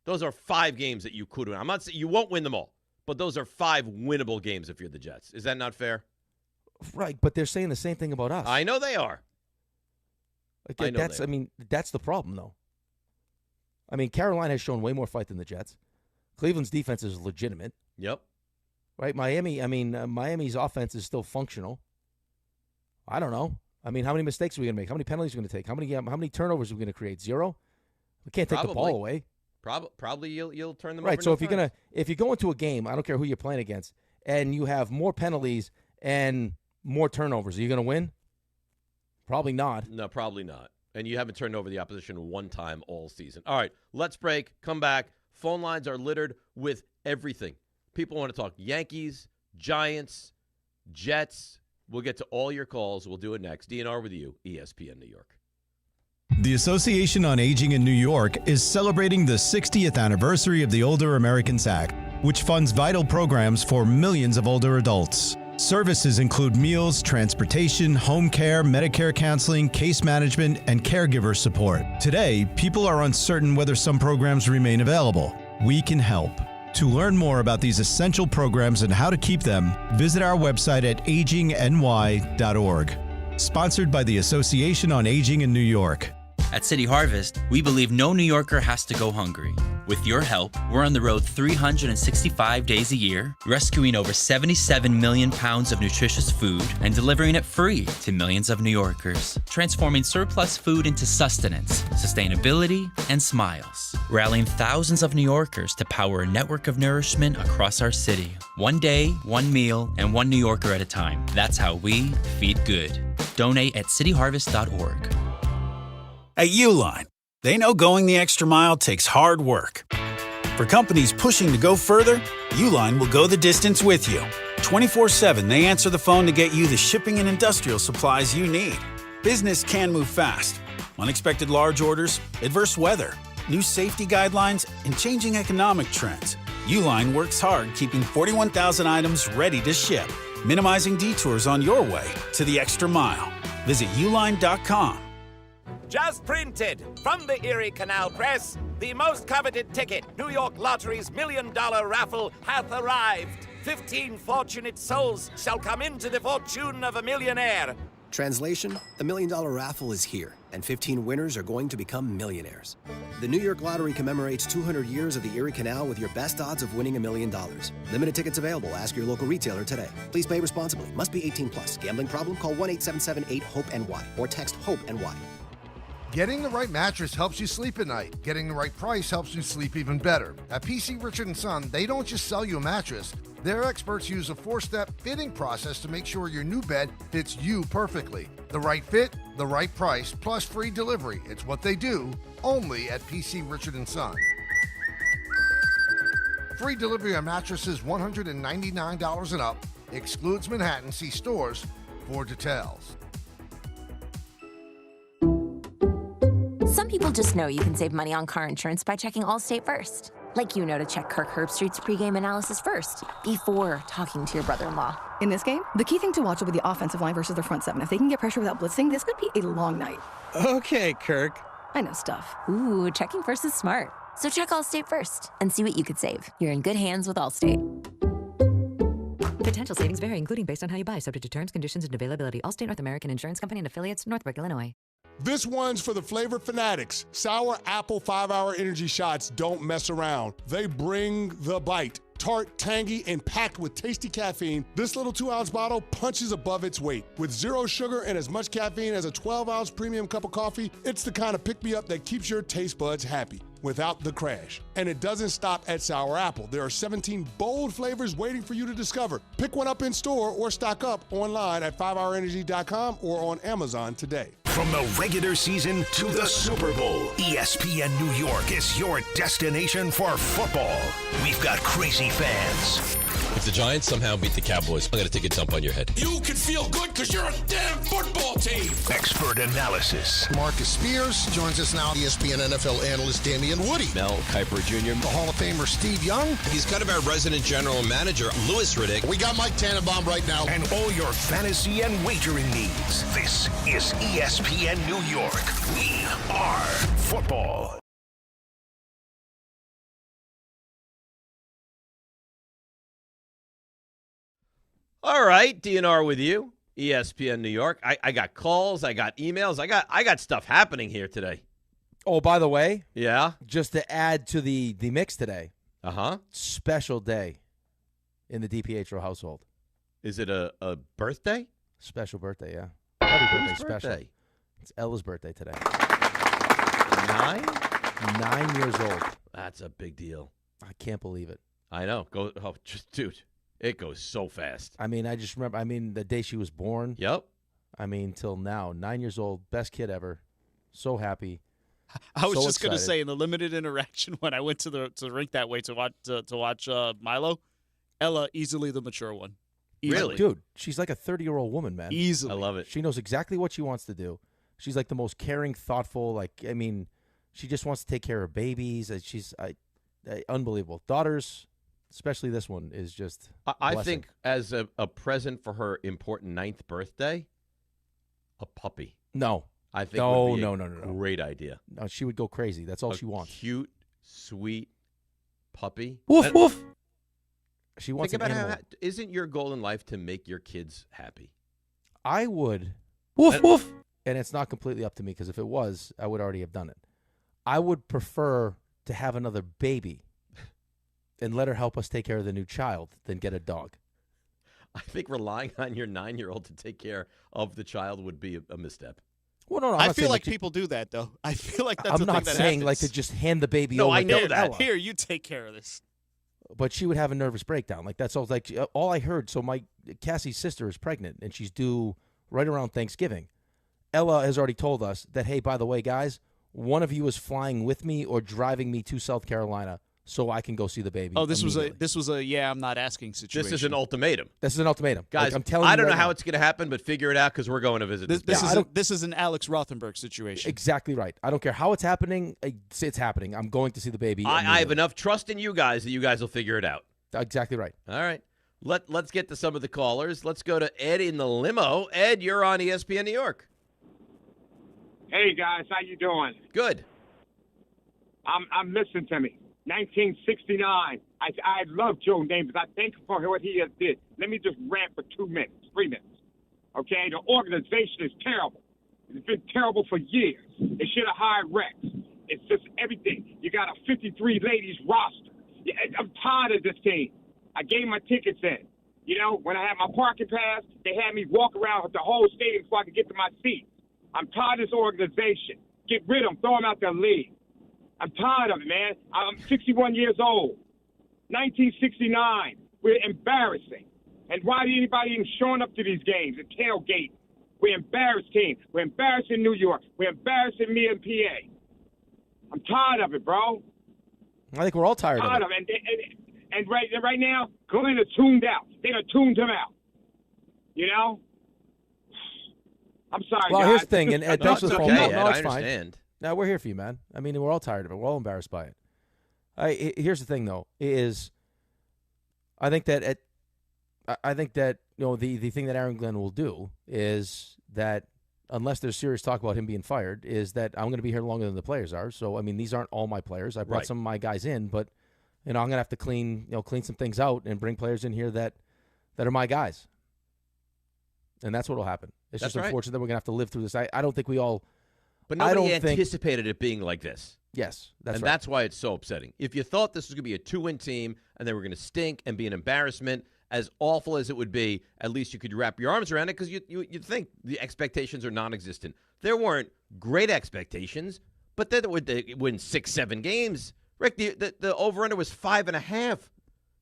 Those are 5 games that you could win. I'm not saying you won't win them all, but those are 5 winnable games if you're the Jets. Is that not fair? Right, but they're saying the same thing about us. I know they are. That's the problem, though. Carolina has shown way more fight than the Jets. Cleveland's defense is legitimate. Yep. Right, Miami's offense is still functional. I don't know. How many mistakes are we going to make? How many penalties are we going to take? How many turnovers are we going to create? 0? We can't take the ball away. Probably you'll turn them over. Right. So if you go into a game, I don't care who you're playing against, and you have more penalties and more turnovers, are you going to win? Probably not. No, probably not. And you haven't turned over the opposition one time all season. All right, let's break. Come back. Phone lines are littered with everything. People want to talk Yankees, Giants, Jets. We'll get to all your calls. We'll do it next. DNR with you, ESPN New York. The Association on Aging in New York is celebrating the 60th anniversary of the Older Americans Act, which funds vital programs for millions of older adults. Services include meals, transportation, home care, Medicare counseling, case management, and caregiver support. Today, people are uncertain whether some programs remain available. We can help. To learn more about these essential programs and how to keep them, visit our website at agingny.org. Sponsored by the Association on Aging in New York. At City Harvest, we believe no New Yorker has to go hungry. With your help, we're on the road 365 days a year, rescuing over 77 million pounds of nutritious food and delivering it free to millions of New Yorkers, transforming surplus food into sustenance, sustainability, and smiles, rallying thousands of New Yorkers to power a network of nourishment across our city. One day, one meal, and one New Yorker at a time. That's how we feed good. Donate at cityharvest.org. At Uline, they know going the extra mile takes hard work. For companies pushing to go further, Uline will go the distance with you. 24/7, they answer the phone to get you the shipping and industrial supplies you need. Business can move fast. Unexpected large orders, adverse weather, new safety guidelines, and changing economic trends. Uline works hard keeping 41,000 items ready to ship, minimizing detours on your way to the extra mile. Visit uline.com. Just printed from the Erie Canal Press, the most coveted ticket, New York Lottery's $1 million raffle, hath arrived. 15 fortunate souls shall come into the fortune of a millionaire. Translation, the $1 million raffle is here, and 15 winners are going to become millionaires. The New York Lottery commemorates 200 years of the Erie Canal with your best odds of winning $1 million. Limited tickets available. Ask your local retailer today. Please play responsibly. Must be 18 plus. Gambling problem? Call 1-877-8-HOPE-NY or text HOPE-NY. Getting the right mattress helps you sleep at night. Getting the right price helps you sleep even better. At PC Richard & Son, they don't just sell you a mattress. Their experts use a 4-step fitting process to make sure your new bed fits you perfectly. The right fit, the right price, plus free delivery. It's what they do, only at PC Richard & Son. Free delivery on mattresses $199 and up. Excludes Manhattan. See stores for details. Some people just know you can save money on car insurance by checking Allstate first. Like you know to check Kirk Herbstreit's pregame analysis first, before talking to your brother-in-law. In this game, the key thing to watch will be the offensive line versus their front seven. If they can get pressure without blitzing, this could be a long night. Okay, Kirk. I know stuff. Ooh, checking first is smart. So check Allstate first and see what you could save. You're in good hands with Allstate. Potential savings vary, including based on how you buy, subject to terms, conditions, and availability. Allstate North American Insurance Company and affiliates, Northbrook, Illinois. This one's for the flavor fanatics. Sour apple 5-hour energy shots don't mess around. They bring the bite. Tart, tangy, and packed with tasty caffeine, this little 2-ounce bottle punches above its weight. With 0 sugar and as much caffeine as a 12-ounce premium cup of coffee, it's the kind of pick-me-up that keeps your taste buds happy without the crash. And it doesn't stop at sour apple. There are 17 bold flavors waiting for you to discover. Pick one up in store or stock up online at 5hourenergy.com or on Amazon today. From the regular season to the Super Bowl, ESPN New York is your destination for football. We've got crazy fans. If the Giants somehow beat the Cowboys, I'm going to take a dump on your head. You can feel good because you're a damn football team. Expert analysis. Marcus Spears joins us now. ESPN NFL analyst Damian Woody. Mel Kiper Jr. The Hall of Famer Steve Young. He's kind of our resident general manager, Louis Riddick. We got Mike Tannenbaum right now. And all your fantasy and wagering needs. This is ESPN New York. We are football. All right, DNR with you, ESPN New York. I got calls, I got emails, I got stuff happening here today. Oh, by the way, yeah, just to add to the mix today. Uh-huh. Special day in the DiPietro household. Is it a birthday? Special birthday, yeah. Happy birthday, Whose special. birthday? It's Ella's birthday today. 9? 9 years old. That's a big deal. I can't believe it. I know. Dude, it goes so fast. I mean, I just remember, the day she was born. Yep. Till now, 9 years old, best kid ever. So happy. I was so just going to excited. say, in the limited interaction when I went to the rink that way to watch Milo, Ella easily the mature one. Easily. Really? Dude, she's like a 30-year-old woman, man. Easily. I love it. She knows exactly what she wants to do. She's like the most caring, thoughtful, she just wants to take care of babies. She's unbelievable. Daughters, especially this one, is just I blessing. think as a present for her important 9th birthday, a puppy. No. I think No, would be no, a no, no, no. great idea. No, she would go crazy. That's all she wants. Cute, sweet puppy. Woof, woof. She wants Think an about animal. isn't your goal in life to make your kids happy? I would. Woof, woof. and it's not completely up to me because if it was, I would already have done it. I would prefer to have another baby and let her help us take care of the new child than get a dog. I think relying on your 9-year-old to take care of the child would be a misstep. Well, no, I feel like people do that, though. I feel like that's I'm not saying like to just hand the baby over. No, I know to that. Ella. Here, you take care of this. But she would have a nervous breakdown. Like that's all. Like all I heard. So Cassie's sister is pregnant, and she's due right around Thanksgiving. Ella has already told us that, hey, by the way, guys, one of you is flying with me or driving me to South Carolina so I can go see the baby. Oh, this was a I'm not asking situation. This is an ultimatum. This is an ultimatum. Guys, like, I'm telling I you don't know right how now. it's going to happen, but figure it out because we're going to visit This is an Alex Rothenberg situation. Exactly right. I don't care how it's happening. It's happening. I'm going to see the baby. I have enough trust in you guys that you guys will figure it out. Exactly right. All right. Let's get to some of the callers. Let's go to Ed in the limo. Ed, you're on ESPN New York. Hey guys, how you doing? Good. I'm listening to me. 1969. I love Joe Namath. I thank him for what he has did. Let me just rant for 3 minutes. Okay, the organization is terrible. It's been terrible for years. They should have hired Rex. It's just everything. You got a 53 ladies roster. I'm tired of this team. I gave my tickets in. You know, when I had my parking pass, they had me walk around with the whole stadium so I could get to my seat. I'm tired of this organization. Get rid of them. Throw them out their league. I'm tired of it, man. I'm 61 years old. 1969. We're embarrassing. And why did anybody even showing up to these games and tailgate? We're embarrassed team. We're embarrassing New York. We're embarrassing me and PA. I'm tired of it, bro. I think we're all tired of it. And right now, Glenn is tuned out. They done tuned him out. You know? I'm sorry, Well, guys. here's the thing, and thanks for the phone. okay, No, Ed, it's I fine. understand. No, we're here for you, man. I mean, we're all tired of it. We're all embarrassed by it. Here's the thing, though, is I think that you know the thing that Aaron Glenn will do is that unless there's serious talk about him being fired, is that I'm going to be here longer than the players are. So I mean, these aren't all my players. I brought Right. some of my guys in, but you know I'm going to have to clean some things out and bring players in here that are my guys. And that's what will happen. It's That's just right. unfortunate that we're going to have to live through this. I don't think we all. But I nobody don't think- anticipated it being like this. Yes, that's and right. that's why it's so upsetting. If you thought this was going to be a 2-win team and they were going to stink and be an embarrassment, as awful as it would be, at least you could wrap your arms around it because you'd think the expectations are non-existent. There weren't great expectations, but they would win 6-7 games. Rick, the over-under was 5.5.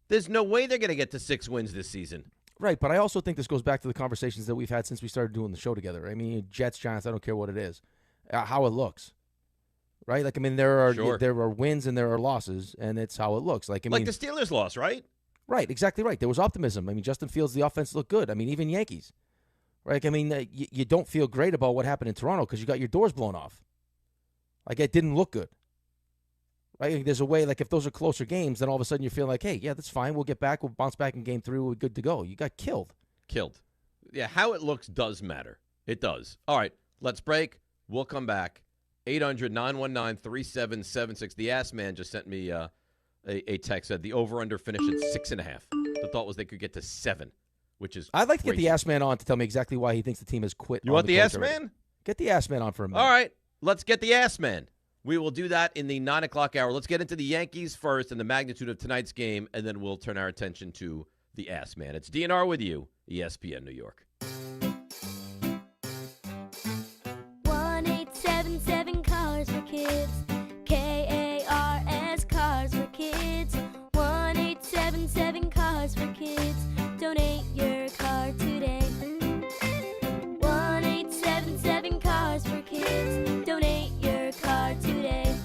There's no way they're going to get to 6 wins this season. Right, but I also think this goes back to the conversations that we've had since we started doing the show together. I mean, Jets, Giants, I don't care what it is, how it looks. Right? Like, I mean, there are wins and there are losses, and it's how it looks. Like, I mean, the Steelers lost, right? Right, exactly right. There was optimism. I mean, Justin Fields, the offense looked good. I mean, even Yankees. Right? I mean, you don't feel great about what happened in Toronto because you got your doors blown off. Like, it didn't look good. Right? There's a way, like, if those are closer games, then all of a sudden you feel like, hey, yeah, that's fine. We'll get back. We'll bounce back in game 3. We're good to go. You got killed. Yeah, how it looks does matter. It does. All right, let's break. We'll come back. 800-919-3776. The Ass Man just sent me a text. Said the over-under finished at 6.5. The thought was they could get to 7, which is I'd like to get crazy. the Ass Man on to tell me exactly why he thinks the team has quit. You on want the coach Ass already. Man? Get the Ass Man on for a minute. All right, let's get the Ass Man. We will do that in the 9 o'clock hour. Let's get into the Yankees first and the magnitude of tonight's game, and then we'll turn our attention to the Ass Man. It's DNR with you, ESPN New York. 1-877 Cars for Kids. KARS Cars for Kids. 1-877 Cars for Kids. Donate your car today. 1-877 Cars for Kids. Donate your car today.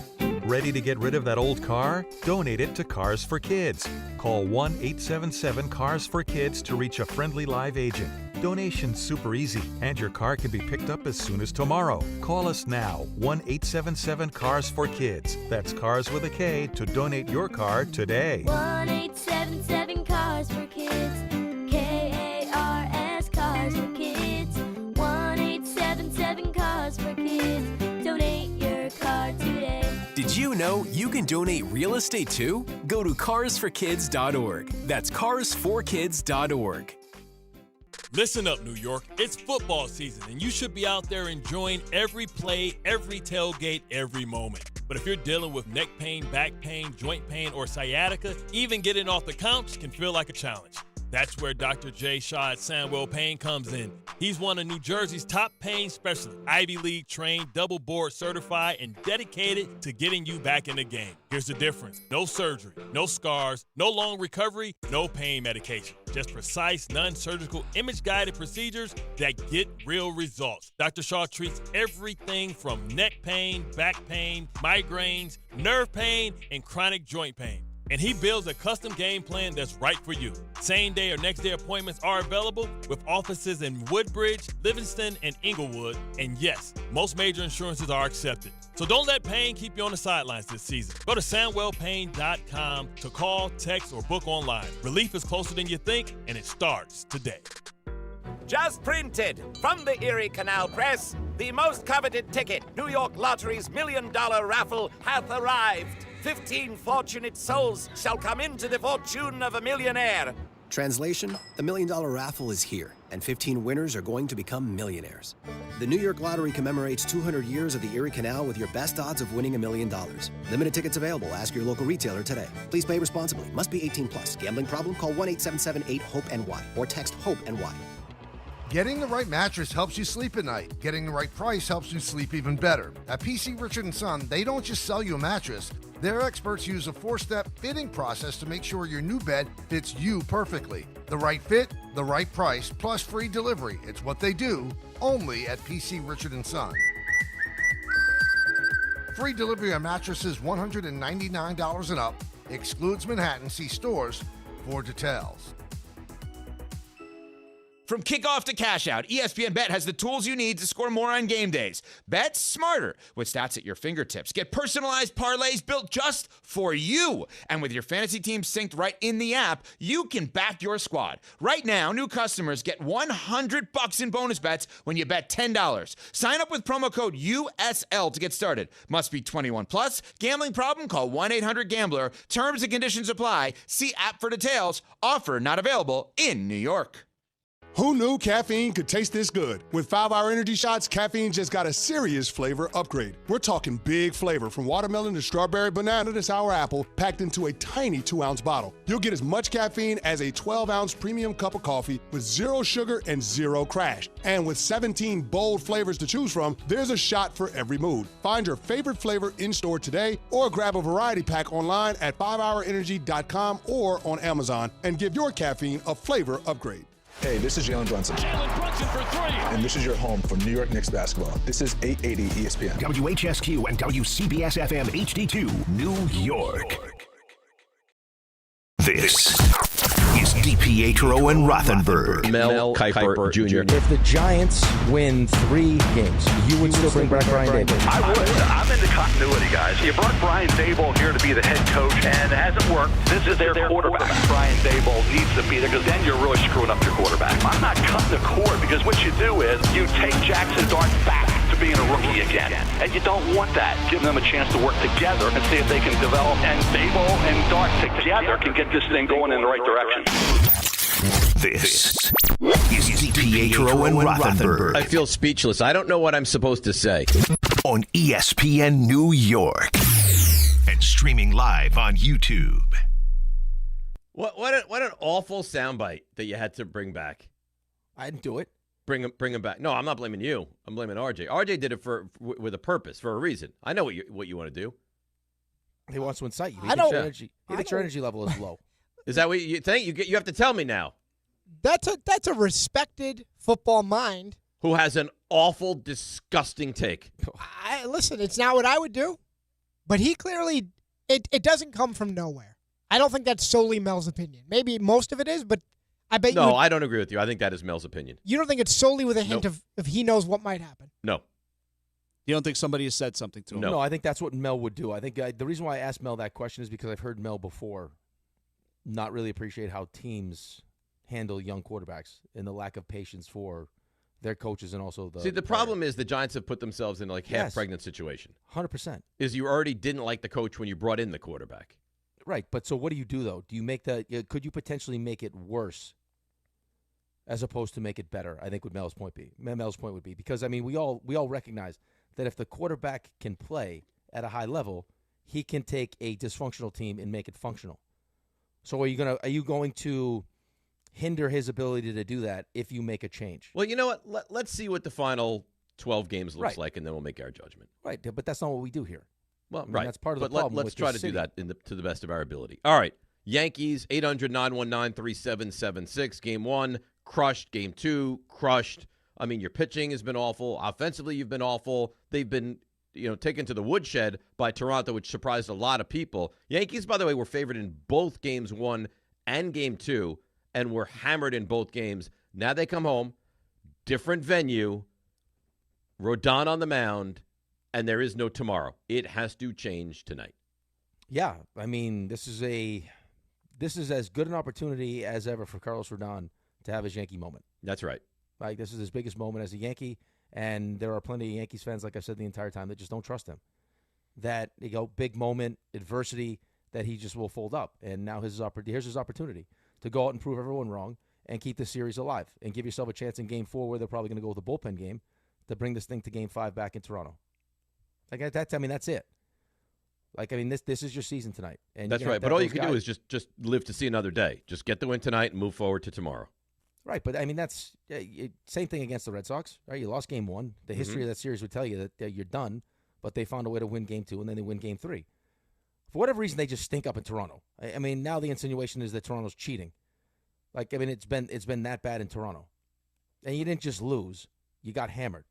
Ready to get rid of that old car? Donate it to Cars for Kids. Call 1-877-CARS-FOR-KIDS to reach a friendly live agent. Donation's super easy, and your car can be picked up as soon as tomorrow. Call us now, 1-877-CARS-FOR-KIDS. That's Cars with a K to donate your car today. 1-877 Cars for Kids. KARS Cars for Kids. 1-877 Cars for Kids. Donate your car today. Did you know you can donate real estate too? Go to carsforkids.org. That's carsforkids.org. Listen up, New York. It's football season, and you should be out there enjoying every play, every tailgate, every moment. But if you're dealing with neck pain, back pain, joint pain, or sciatica, even getting off the couch can feel like a challenge. That's where Dr. Jay Shaw at Sandwell Pain comes in. He's one of New Jersey's top pain specialists, Ivy League trained, double board certified, and dedicated to getting you back in the game. Here's the difference. No surgery, no scars, no long recovery, no pain medication. Just precise, non-surgical, image-guided procedures that get real results. Dr. Shaw treats everything from neck pain, back pain, migraines, nerve pain, and chronic joint pain. And he builds a custom game plan that's right for you. Same day or next day appointments are available with offices in Woodbridge, Livingston, and Inglewood. And yes, most major insurances are accepted. So don't let pain keep you on the sidelines this season. Go to SandwellPain.com to call, text, or book online. Relief is closer than you think, and it starts today. Just printed from the Erie Canal Press, the most coveted ticket, New York Lottery's $1 million raffle, hath arrived. 15 fortunate souls shall come into the fortune of a millionaire. Translation, the $1 million raffle is here, and 15 winners are going to become millionaires. The New York Lottery commemorates 200 years of the Erie Canal with your best odds of winning $1 million. Limited tickets available. Ask your local retailer today. Please play responsibly. Must be 18 plus. Gambling problem? Call 1-877-8-HOPE-NY or text HOPE-NY. Getting the right mattress helps you sleep at night. Getting the right price helps you sleep even better. At PC Richard & Son, they don't just sell you a mattress. Their experts use a 4-step fitting process to make sure your new bed fits you perfectly. The right fit, the right price, plus free delivery. It's what they do, only at PC Richard & Son. Free delivery on mattresses $199 and up. Excludes Manhattan. See stores for details. From kickoff to cash out, ESPN Bet has the tools you need to score more on game days. Bet smarter with stats at your fingertips. Get personalized parlays built just for you. And with your fantasy team synced right in the app, you can back your squad. Right now, new customers get $100 in bonus bets when you bet $10. Sign up with promo code USL to get started. Must be 21 plus. Gambling problem? Call 1-800-GAMBLER. Terms and conditions apply. See app for details. Offer not available in New York. Who knew caffeine could taste this good? With 5-Hour Energy Shots, caffeine just got a serious flavor upgrade. We're talking big flavor, from watermelon to strawberry, banana to sour apple, packed into a tiny 2-ounce bottle. You'll get as much caffeine as a 12-ounce premium cup of coffee with 0 sugar and 0 crash. And with 17 bold flavors to choose from, there's a shot for every mood. Find your favorite flavor in-store today or grab a variety pack online at 5hourenergy.com or on Amazon and give your caffeine a flavor upgrade. Hey, this is Jalen Brunson. Jalen Brunson for 3. And this is your home for New York Knicks basketball. This is 880 ESPN. WHSQ and WCBS-FM HD2, New York. This is DiPietro and Rothenberg. Mel Kiper Jr. If the Giants win 3 games, you would still bring back Brian Daboll? I would. I'm into continuity, guys. You brought Brian Daboll here to be the head coach, and it hasn't worked. This is their quarterback. Brian Daboll needs to be there, because then you're really screwing up your quarterback. I'm not cutting the cord, because what you do is you take Jackson Dart back to being a rookie again, and you don't want that. Give them a chance to work together and see if they can develop, and Daboll and Dart together can get this thing going in the right direction. This is DiPietro and Rothenberg. I feel speechless. I don't know what I'm supposed to say. On ESPN New York and streaming live on YouTube. What an awful soundbite that you had to bring back. I didn't do it. Bring him back. No, I'm not blaming you. I'm blaming RJ. RJ did it with a purpose, for a reason. I know what you want to do. He wants to incite you. I don't. He thinks your energy level is low. Is that what you think? You have to tell me now. That's a respected football mind. Who has an awful, disgusting take. Listen, it's not what I would do, but he clearly, it doesn't come from nowhere. I don't think that's solely Mel's opinion. Maybe most of it is, but I bet you. No, I don't agree with you. I think that is Mel's opinion. You don't think it's solely with a hint of if he knows what might happen? No. You don't think somebody has said something to him? No, I think that's what Mel would do. I think the reason why I asked Mel that question is because I've heard Mel before not really appreciate how teams handle young quarterbacks and the lack of patience for their coaches and also the. See, the problem is the Giants have put themselves in like half-pregnant situation. 100%. Is you already didn't like the coach when you brought in the quarterback. Right, but so what do you do, though? Do you make could you potentially make it worse as opposed to make it better. I think would Mel's point would be because I mean we all recognize that if the quarterback can play at a high level, he can take a dysfunctional team and make it functional. So are you going to hinder his ability to do that if you make a change? Well, you know what? Let's see what the final 12 games looks like, and then we'll make our judgment. Right, but that's not what we do here. Well, I mean, right. That's part of the but problem. Let's try to do that to the best of our ability. All right. Yankees, 800-919-3776. Game 1, crushed. Game 2, crushed. I mean, your pitching has been awful. Offensively, you've been awful. They've been, taken to the woodshed by Toronto, which surprised a lot of people. Yankees, by the way, were favored in both Games 1 and Game 2, and were hammered in both games. Now they come home, different venue, Rodón on the mound, and there is no tomorrow. It has to change tonight. Yeah, I mean, this is as good an opportunity as ever for Carlos Rodón to have his Yankee moment. That's right. Like, this is his biggest moment as a Yankee, and there are plenty of Yankees fans, like I said the entire time, that just don't trust him. That, big moment, adversity, that he just will fold up. And now here's his opportunity to go out and prove everyone wrong and keep the series alive and give yourself a chance in Game 4 where they're probably going to go with a bullpen game to bring this thing to Game 5 back in Toronto. Like, that's it. Like, I mean, this is your season tonight. And that's right. But all you can do is just live to see another day. Just get the win tonight and move forward to tomorrow. Right, but I mean, that's same thing against the Red Sox. Right, you lost Game 1. The history of that series would tell you that you're done, but they found a way to win Game 2, and then they win Game 3. For whatever reason, they just stink up in Toronto. I mean, now the insinuation is that Toronto's cheating. Like, I mean, it's been that bad in Toronto, and you didn't just lose; you got hammered.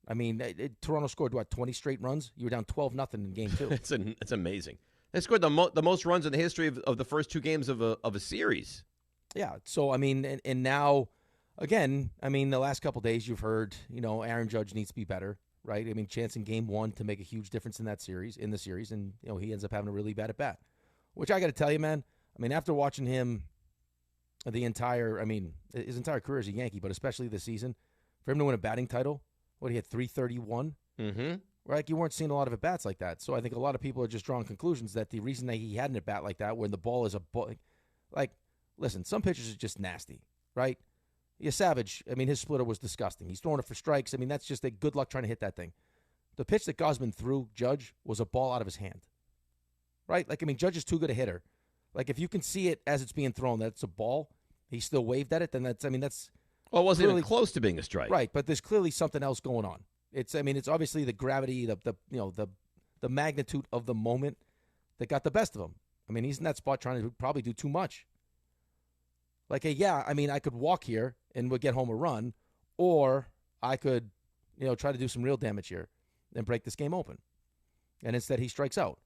I mean, Toronto scored 20 straight runs. You were down 12-0 in Game 2. It's amazing. They scored the most runs in the history of the first two games of a series. Yeah. So I mean, and now, again, I mean, the last couple of days you've heard, Aaron Judge needs to be better, right? I mean, chance in Game 1 to make a huge difference in the series, and he ends up having a really bad at bat. Which I got to tell you, man. I mean, after watching him his entire career as a Yankee, but especially this season, for him to win a batting title. What, he had 331? Mm-hmm. Like, you weren't seeing a lot of at-bats like that. So I think a lot of people are just drawing conclusions that the reason that he had an at-bat like that, when the ball is listen, some pitchers are just nasty, right? Yeah, Savage, I mean, his splitter was disgusting. He's throwing it for strikes. I mean, that's just a good luck trying to hit that thing. The pitch that Gosman threw, Judge, was a ball out of his hand, right? Like, I mean, Judge is too good a hitter. Like, if you can see it as it's being thrown, that it's a ball, he still waved at it, then that's. Well, it wasn't even close to being a strike. Right, but there's clearly something else going on. It's obviously the gravity, the magnitude of the moment that got the best of him. I mean, he's in that spot trying to probably do too much. Like, I mean, I could walk here and would get home a run, or I could, try to do some real damage here and break this game open. And instead he strikes out.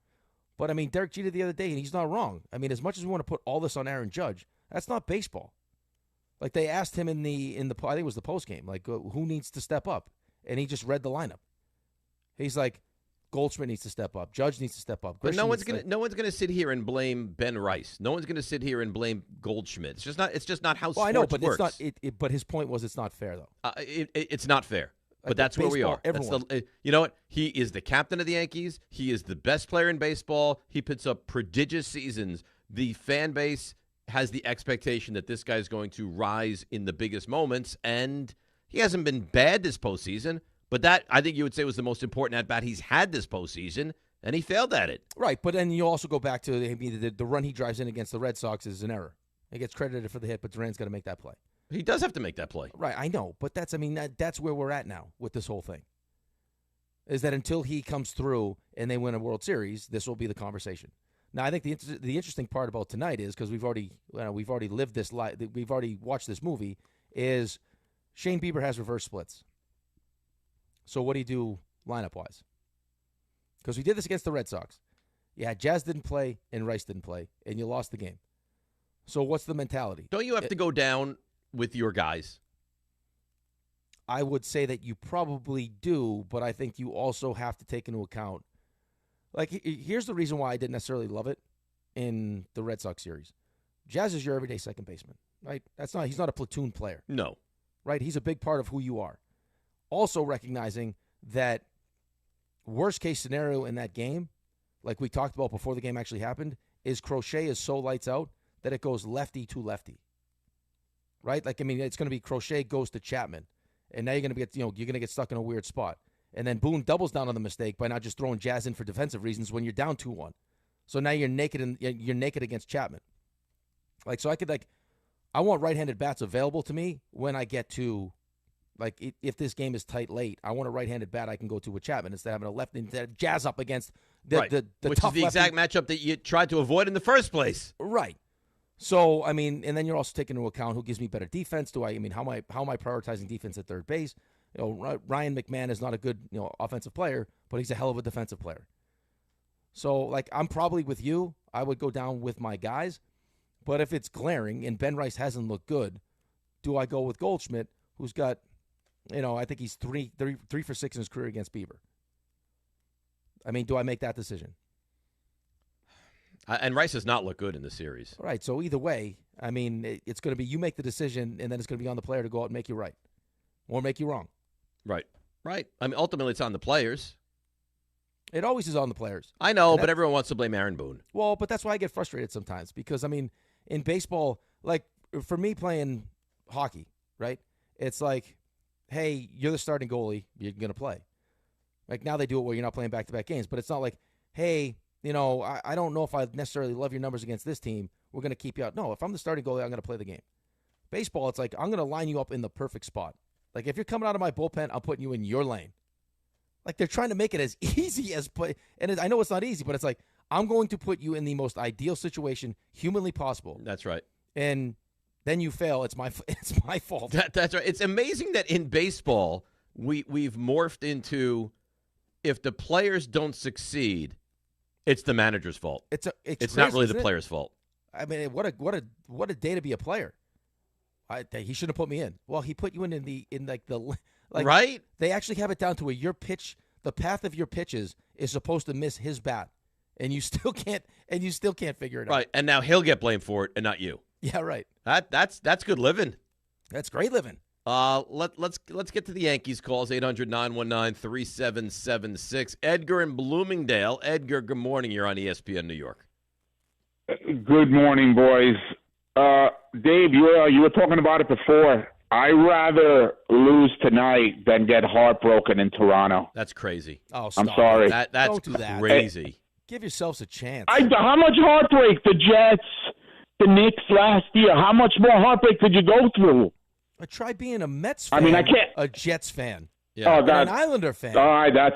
But, I mean, Derek Jeter the other day, and he's not wrong. I mean, as much as we want to put all this on Aaron Judge, that's not baseball. Like, they asked him in the I think it was the post game, like, who needs to step up? And he just read the lineup. He's like, Goldschmidt needs to step up. Judge needs to step up. But no one's gonna sit here and blame Ben Rice. No one's gonna sit here and blame Goldschmidt. It's just not how sports I know, but works. It's not. But his point was it's not fair though. It's not fair. But that's where we are. You know what? He is the captain of the Yankees. He is the best player in baseball. He puts up prodigious seasons. The fan base has the expectation that this guy is going to rise in the biggest moments, and he hasn't been bad this postseason. But that, I think you would say, was the most important at-bat he's had this postseason, and he failed at it. Right, but then you also go back to the run he drives in against the Red Sox is an error. He gets credited for the hit, but Duran's got to make that play. He does have to make that play. Right, I know, but that's where we're at now with this whole thing. Is that until he comes through and they win a World Series, this will be the conversation. Now, I think the interesting part about tonight is, because we've already lived this life, we've already watched this movie, is Shane Bieber has reverse splits. So what do you do lineup-wise? Because we did this against the Red Sox. Yeah, Jazz didn't play and Rice didn't play, and you lost the game. So what's the mentality? Don't you have to go down with your guys? I would say that you probably do, but I think you also have to take into account. Like, here's the reason why I didn't necessarily love it in the Red Sox series. Jazz is your everyday second baseman, right? He's not a platoon player. No. Right? He's a big part of who you are. Also recognizing that worst case scenario in that game, like we talked about before the game actually happened, is Crochet is so lights out that it goes lefty to lefty. right? Like, I mean, it's going to be Crochet goes to Chapman. And now you're going to get, you're going to get stuck in a weird spot. And then Boone doubles down on the mistake by not just throwing Jazz in for defensive reasons when you're down 2-1. So now you're naked against Chapman. Like, so I want right-handed bats available to me when I get to, like, if this game is tight late, I want a right-handed bat I can go to with Chapman instead of having a left-handed Jazz up against the which tough is the exact matchup that you tried to avoid in the first place. Right. So, I mean, and then you're also taking into account who gives me better defense. How am I prioritizing defense at third base? Ryan McMahon is not a good, offensive player, but he's a hell of a defensive player. So, like, I'm probably with you. I would go down with my guys. But if it's glaring and Ben Rice hasn't looked good, do I go with Goldschmidt, who's got, I think he's 3 for 6 in his career against Bieber? I mean, do I make that decision? And Rice has not looked good in the series. All right, so either way, I mean, it's going to be you make the decision, and then it's going to be on the player to go out and make you right or make you wrong. Right. I mean, ultimately, it's on the players. It always is on the players. I know, but everyone wants to blame Aaron Boone. Well, but that's why I get frustrated sometimes because, I mean, in baseball, like, for me playing hockey, right, it's like, hey, you're the starting goalie, you're going to play. Like, now they do it where you're not playing back-to-back games, but it's not like, hey, I don't know if I necessarily love your numbers against this team. We're going to keep you out. No, if I'm the starting goalie, I'm going to play the game. Baseball, it's like, I'm going to line you up in the perfect spot. Like, if you're coming out of my bullpen, I'm putting you in your lane. Like, they're trying to make it as easy as play. And I know it's not easy, but it's like, I'm going to put you in the most ideal situation humanly possible. That's right. And then you fail. It's my fault. That's right. It's amazing that in baseball, we've morphed into, if the players don't succeed, it's the manager's fault. It's crazy, not really the player's fault. I mean, what a day to be a player. He shouldn't have put me in. Well, he put you in right. They actually have it down to where your pitch, the path of your pitches is supposed to miss his bat, and you still can't figure it out. Right, and now he'll get blamed for it, and not you. Yeah, right. That's good living. That's great living. Let's get to the Yankees calls. 800-919-3776. Edgar in Bloomingdale. Edgar, good morning. You're on ESPN New York. Good morning, boys. Dave, you were talking about it before. I'd rather lose tonight than get heartbroken in Toronto. That's crazy. Oh, stop. I'm sorry. That's Don't do that. crazy. Give yourselves a chance. How much heartbreak the Jets, the Knicks last year? How much more heartbreak could you go through? Try being a Mets fan. I mean, I can't. A Jets fan. Yeah. Oh, an Islander fan. All right, that's.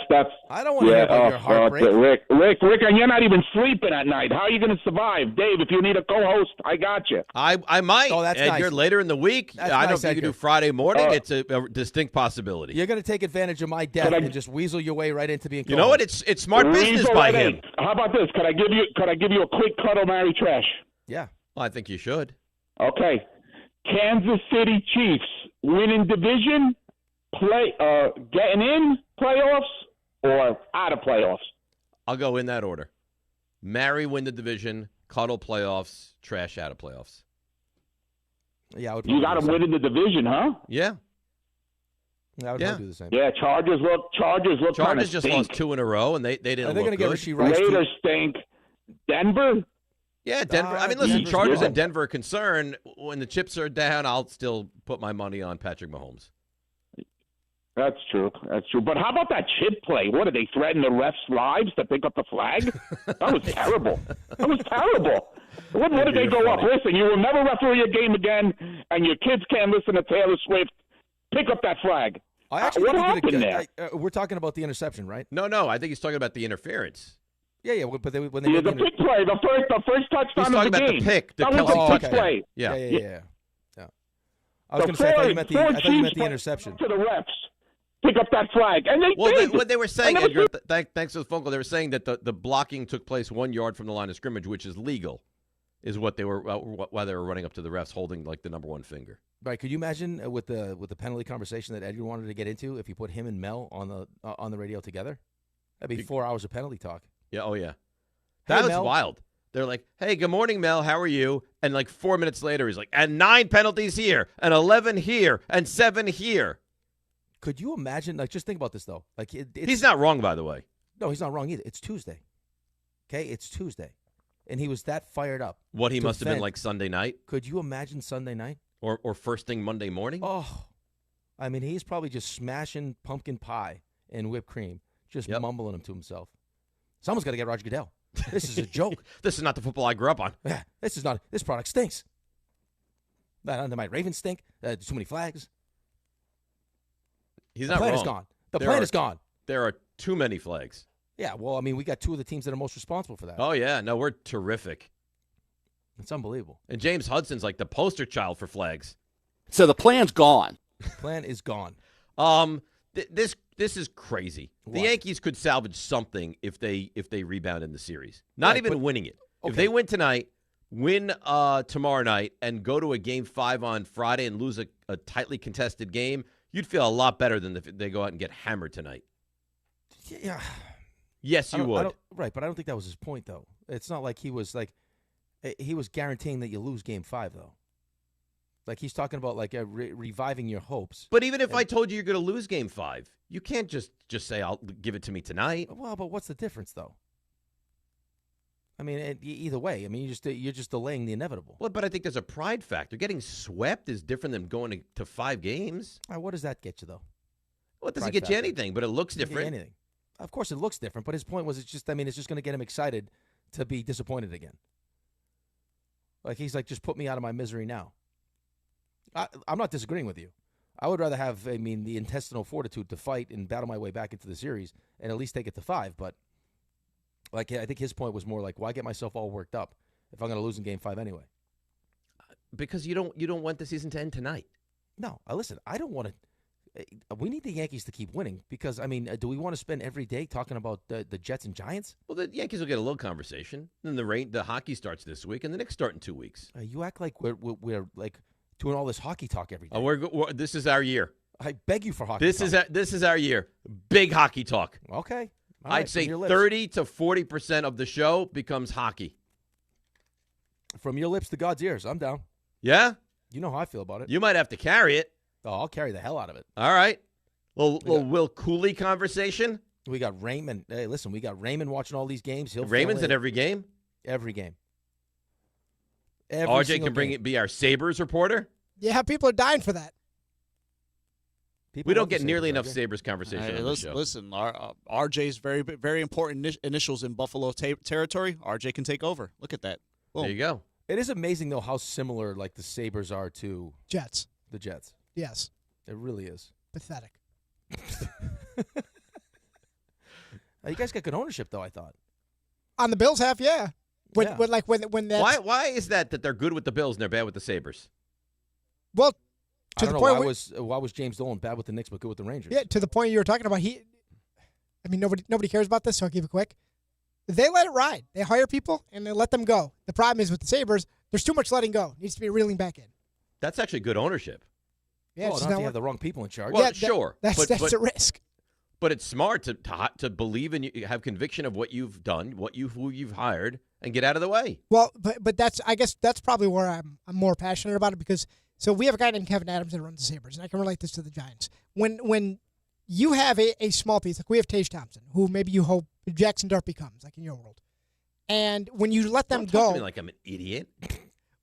I don't want to hear about your heartbreak. Rick, and you're not even sleeping at night. How are you going to survive, Dave? If you need a co-host, I got you. I might. Oh, that's Edgar, nice. Later in the week. That's I don't nice, know if you can Edgar. do Friday morning. It's a distinct possibility. You're going to take advantage of my death and just weasel your way right into being. You know what? It's smart business by him. How about this? Could I give you a quick cuddle, marry, trash? Yeah. Well, I think you should. Okay. Kansas City Chiefs winning division, getting in playoffs, or out of playoffs? I'll go in that order. Marry, win the division, cuddle playoffs, trash out of playoffs. Yeah, you got to win in the division, huh? Yeah. I would probably do the same. Yeah, Chargers look Chargers just lost 2 in a row, and they didn't look gonna good. Rasheed Rice Raiders stink. Denver? Yeah, Denver. I mean, listen, Chargers and Denver are concerned. When the chips are down, I'll still put my money on Patrick Mahomes. That's true. But how about that chip play? What, did they threaten the refs' lives to pick up the flag? That was terrible. What did they go up? Listen, you will never referee a game again, and your kids can't listen to Taylor Swift. Pick up that flag. What happened there? We're talking about the interception, right? No. I think he's talking about the interference. Yeah. But when they the pick play, the first touchdown he's talking of the about game. The pick. That was the pick play. Yeah. I was going to say, I thought you meant the interception. To the refs. Pick up that flag. And they did. What they were saying, Edgar, thanks for the phone call, they were saying that the blocking took place 1 yard from the line of scrimmage, which is legal, is what they were why they were running up to the refs holding like the number 1 finger. Right. Could you imagine with the penalty conversation that Edgar wanted to get into if you put him and Mel on the radio together? That'd be 4 hours of penalty talk. Yeah. Oh, yeah. That was wild. They're like, hey, good morning, Mel. How are you? And like 4 minutes later, he's like, and 9 penalties here, and 11 here, and 7 here. Could you imagine? Like, just think about this, though. Like, he's not wrong, by the way. No, he's not wrong either. It's Tuesday. Okay? It's Tuesday. And he was that fired up. What he must have been like Sunday night? Could you imagine Sunday night? Or first thing Monday morning? Oh, I mean, he's probably just smashing pumpkin pie and whipped cream, just mumbling them to himself. Someone's got to get Roger Goodell. This is a joke. This is not the football I grew up on. Yeah, this product stinks. My Ravens stink. Too many flags. He's not wrong. wrong. Is gone. The plan is gone. There are too many flags. Yeah, well, I mean, we got two of the teams that are most responsible for that. Oh, yeah. No, we're terrific. It's unbelievable. And James Hudson's like the poster child for flags. So the plan's gone. Plan is gone. This is crazy. What? The Yankees could salvage something if they rebound in the series. Not even winning it. Okay. If they win tonight, win tomorrow night, and go to a Game 5 on Friday and lose a tightly contested game, you'd feel a lot better than if they go out and get hammered tonight. Yeah. Yes, you would. Right, but I don't think that was his point, though. It's not like he was guaranteeing that you lose Game 5, though. Like, he's talking about, like, reviving your hopes. But even if I told you you're going to lose Game 5, you can't just say, I'll give it to me tonight. Well, but what's the difference, though? I mean, either way. I mean, you're just delaying the inevitable. Well, but I think there's a pride factor. Getting swept is different than going to 5 games. What does that get you, though? Well, it doesn't get you anything, but it looks different. Anything. Of course, it looks different, but his point was it's just going to get him excited to be disappointed again. Like, he's like, just put me out of my misery now. I'm not disagreeing with you. I would rather have, the intestinal fortitude to fight and battle my way back into the series and at least take it to 5. But, like, I think his point was more like, why get myself all worked up if I'm going to lose in Game 5 anyway? Because you don't want the season to end tonight. No, listen, I don't want to. We need the Yankees to keep winning because, do we want to spend every day talking about the Jets and Giants? Well, the Yankees will get a little conversation. Then the hockey starts this week, and the Knicks start in 2 weeks. You act like we're like doing all this hockey talk every day. This is our year. I beg you for hockey talk. This is our year. Big hockey talk. Okay. I'd say 30 to 40% of the show becomes hockey. From your lips to God's ears. I'm down. Yeah? You know how I feel about it. You might have to carry it. Oh, I'll carry the hell out of it. All right. Little Will Cooley conversation. We got Raymond. Hey, listen, we got Raymond watching all these games. Raymond's at every game? Every game. RJ can be our Sabres reporter? Yeah, people are dying for that. We don't get nearly enough Sabres conversation on the show. Listen, RJ's very, very important initials in Buffalo territory. RJ can take over. Look at that. Boom. There you go. It is amazing, though, how similar like the Sabres are to Jets. The Jets. Yes. It really is. Pathetic. You guys got good ownership, though, I thought. On the Bills half, yeah. When that's... Why is that they're good with the Bills and they're bad with the Sabres? Well, to the point why was James Dolan bad with the Knicks but good with the Rangers? Yeah, to the point you were talking about. Nobody cares about this, so I'll keep it quick. They let it ride. They hire people and they let them go. The problem is with the Sabres, there's too much letting go. It needs to be reeling back in. That's actually good ownership. Yeah, not if you have the wrong people in charge. Well, sure. That's a risk. But it's smart to believe and have conviction of what you've done, who you've hired, and get out of the way. Well, but I guess that's probably where I'm more passionate about it because we have a guy named Kevin Adams that runs the Sabres, and I can relate this to the Giants. When you have a small piece, like we have Tage Thompson, who maybe you hope Jackson Dart becomes, like in your world, and when you let them go, talk to me like I'm an idiot.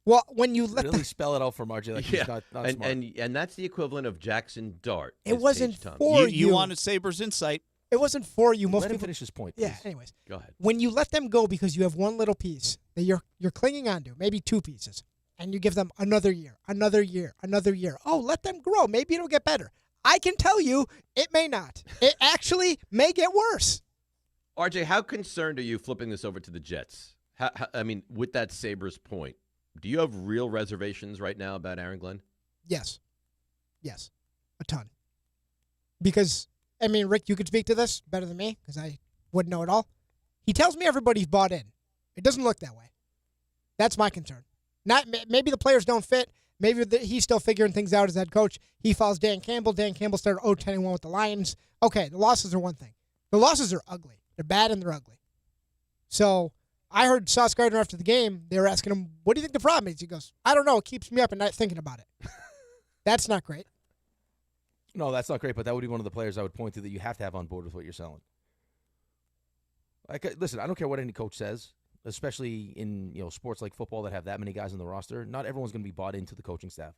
Well, when you let them spell it out for RJ, like he's not smart. And that's the equivalent of Jackson Dart. It wasn't for you. You wanted Sabres insight. It wasn't for you. Most let him people finish his point. Please. Yeah. Anyways, go ahead. When you let them go because you have one little piece that you're clinging onto, maybe 2 pieces, and you give them another year. Oh, let them grow. Maybe it'll get better. I can tell you, it may not. It actually may get worse. RJ, how concerned are you flipping this over to the Jets? With that Sabres point, do you have real reservations right now about Aaron Glenn? Yes, a ton. Because, Rick, you could speak to this better than me because I wouldn't know it all. He tells me everybody's bought in. It doesn't look that way. That's my concern. Maybe the players don't fit. Maybe he's still figuring things out as head coach. He follows Dan Campbell. Dan Campbell started 0-10-1 with the Lions. Okay, the losses are one thing. The losses are ugly. They're bad and they're ugly. So I heard Sauce Gardner after the game. They were asking him, what do you think the problem is? He goes, I don't know. It keeps me up at night thinking about it. That's not great. No, that's not great, but that would be one of the players I would point to that you have to have on board with what you're selling. Listen, I don't care what any coach says, especially in sports like football that have that many guys on the roster. Not everyone's going to be bought into the coaching staff.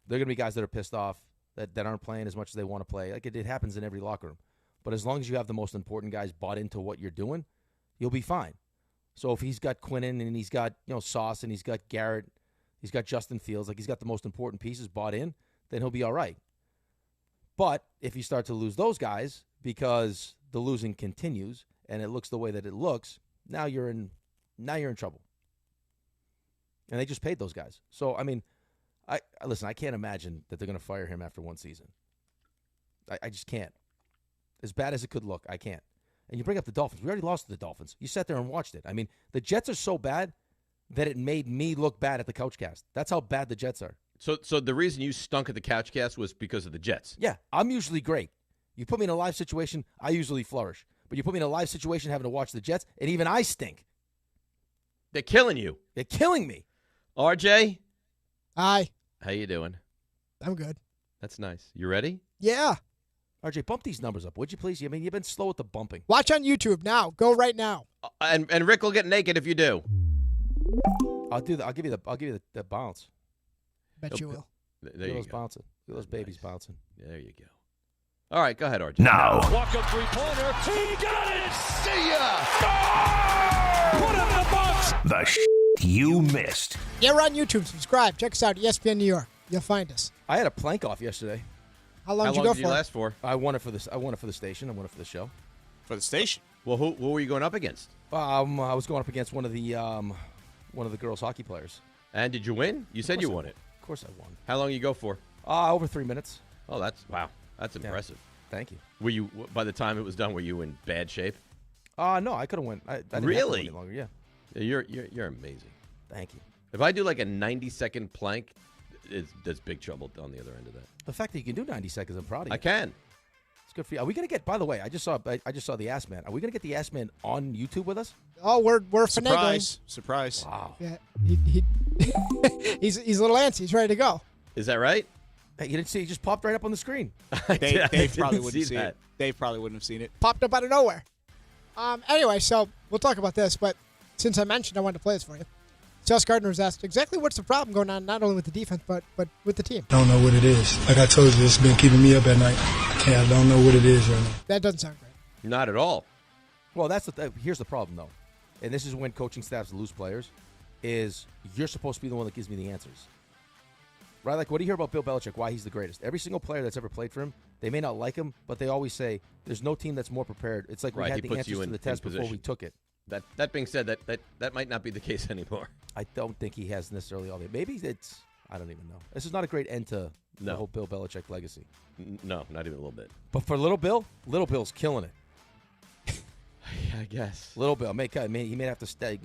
There are going to be guys that are pissed off that aren't playing as much as they want to play. Like it happens in every locker room. But as long as you have the most important guys bought into what you're doing, you'll be fine. So if he's got Quinnen and he's got Sauce and he's got Garrett, he's got Justin Fields, like he's got the most important pieces bought in, then he'll be all right. But if you start to lose those guys because the losing continues and it looks the way that it looks, now you're in trouble. And they just paid those guys. So I mean, listen, I can't imagine that they're going to fire him after one season. I just can't. As bad as it could look, I can't. And you bring up the Dolphins. We already lost to the Dolphins. You sat there and watched it. I mean, the Jets are so bad that it made me look bad at the Couchcast. That's how bad the Jets are. So the reason you stunk at the Couchcast was because of the Jets? Yeah, I'm usually great. You put me in a live situation, I usually flourish. But you put me in a live situation having to watch the Jets, and even I stink. They're killing you. They're killing me. RJ? Hi. How you doing? I'm good. That's nice. You ready? Yeah. RJ, bump these numbers up, would you please? I mean, you've been slow with the bumping. Watch on YouTube now. Go right now. And Rick will get naked if you do. I'll do that. I'll give you the bounce. Bet you will. There you go. Bouncing. Look at those babies bouncing. There you go. All right, go ahead, RJ. Now. Walk-up three-pointer. He got it. See ya. Put him in the box. The you missed. Yeah, we're on YouTube. Subscribe. Check us out. ESPN New York. You'll find us. I had a plank off yesterday. How long did you go for? Last for? I won it for this. I won it for the station. I won it for the show. For the station. Well, who were you going up against? I was going up against one of the girls' hockey players. And did you win? You said you won it. Of course I won. How long you go for? Over 3 minutes. Oh, that's impressive. Thank you. Were you, by the time it was done, were you in bad shape? No, I could have went. I didn't really? Have to win any longer. Yeah. You're amazing. Thank you. If I do like a 90-second plank, there's big trouble on the other end of that. The fact that you can do 90 seconds, I'm proud of you. I can. It's good for you. Are we gonna get? By the way, I just saw the Ass Man. Are we gonna get the Ass Man on YouTube with us? Oh, we're Surprise! finagling. Surprise! Wow. Yeah, he's a little antsy. He's ready to go. Is that right? Hey, you didn't see? He just popped right up on the screen. Dave probably wouldn't see it. Dave probably wouldn't have seen it. Popped up out of nowhere. Anyway, so we'll talk about this, but since I mentioned I wanted to play this for you. Josh Gardner was asked exactly what's the problem going on, not only with the defense, but with the team. Don't know what it is. Like I told you, it's been keeping me up at night. I don't know what it is right now. That doesn't sound great. Not at all. Well, here's the problem, though. And this is when coaching staffs lose players, is you're supposed to be the one that gives me the answers. Right? Like, what do you hear about Bill Belichick, why he's the greatest? Every single player that's ever played for him, they may not like him, but they always say, there's no team that's more prepared. It's like we had the answers to the test before we took it. That being said, that might not be the case anymore. I don't think he has necessarily all the. Maybe it's. I don't even know. This is not a great end to the whole Bill Belichick legacy. No, not even a little bit. But for Little Bill's killing it. I guess. Little Bill, he may have to stay,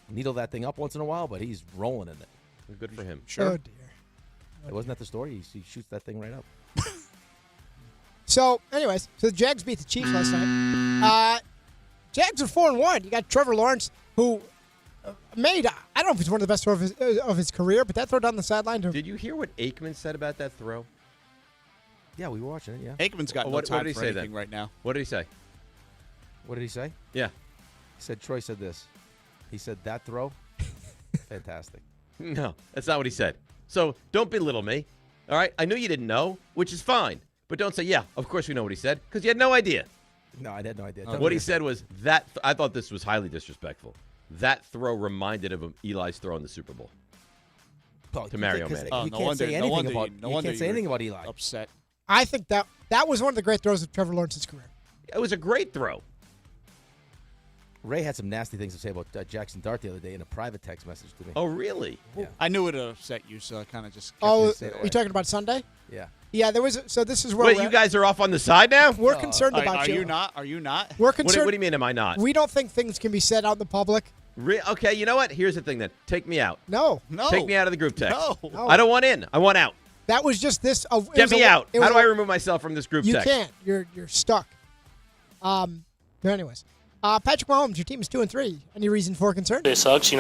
needle that thing up once in a while, but he's rolling in it. Good for him. Sure. Oh, dear. Wasn't that the story? He shoots that thing right up. So, anyways, the Jags beat the Chiefs last night. Jags are 4-1. You got Trevor Lawrence, who made, I don't know if it's one of the best throws of his career, but that throw down the sideline. Did you hear what Aikman said about that throw? Yeah, we were watching it, yeah. Aikman's got no time for anything right now. What did he say? What did he say? Yeah. He said, Troy said this. He said, that throw, fantastic. No, that's not what he said. So don't belittle me, all right? I knew you didn't know, which is fine. But don't say, yeah, of course we know what he said, because you had no idea. No, I had no idea. What he said was that I thought this was highly disrespectful. That throw reminded him of Eli's throw in the Super Bowl to Mario Manning. You can't say anything about Eli. Upset. I think that was one of the great throws of Trevor Lawrence's career. It was a great throw. Ray had some nasty things to say about Jackson Dart the other day in a private text message to me. Oh, really? Yeah. I knew it would upset you, so I kind of just kept you talking about Sunday? Yeah. Yeah, there was. So this is where. Wait, you guys are off on the side now? We're concerned about you. Are you not? Are you not? We're concerned. What do you mean? Am I not? We don't think things can be said out in the public. Okay, you know what? Here's the thing then. Take me out. No. Take me out of the group text. No. I don't want in. I want out. That was just this. Get me out. How do I remove myself from this group you text? You can't. You're stuck. But anyways, Patrick Mahomes, your team is 2-3. Any reason for concern? It sucks. You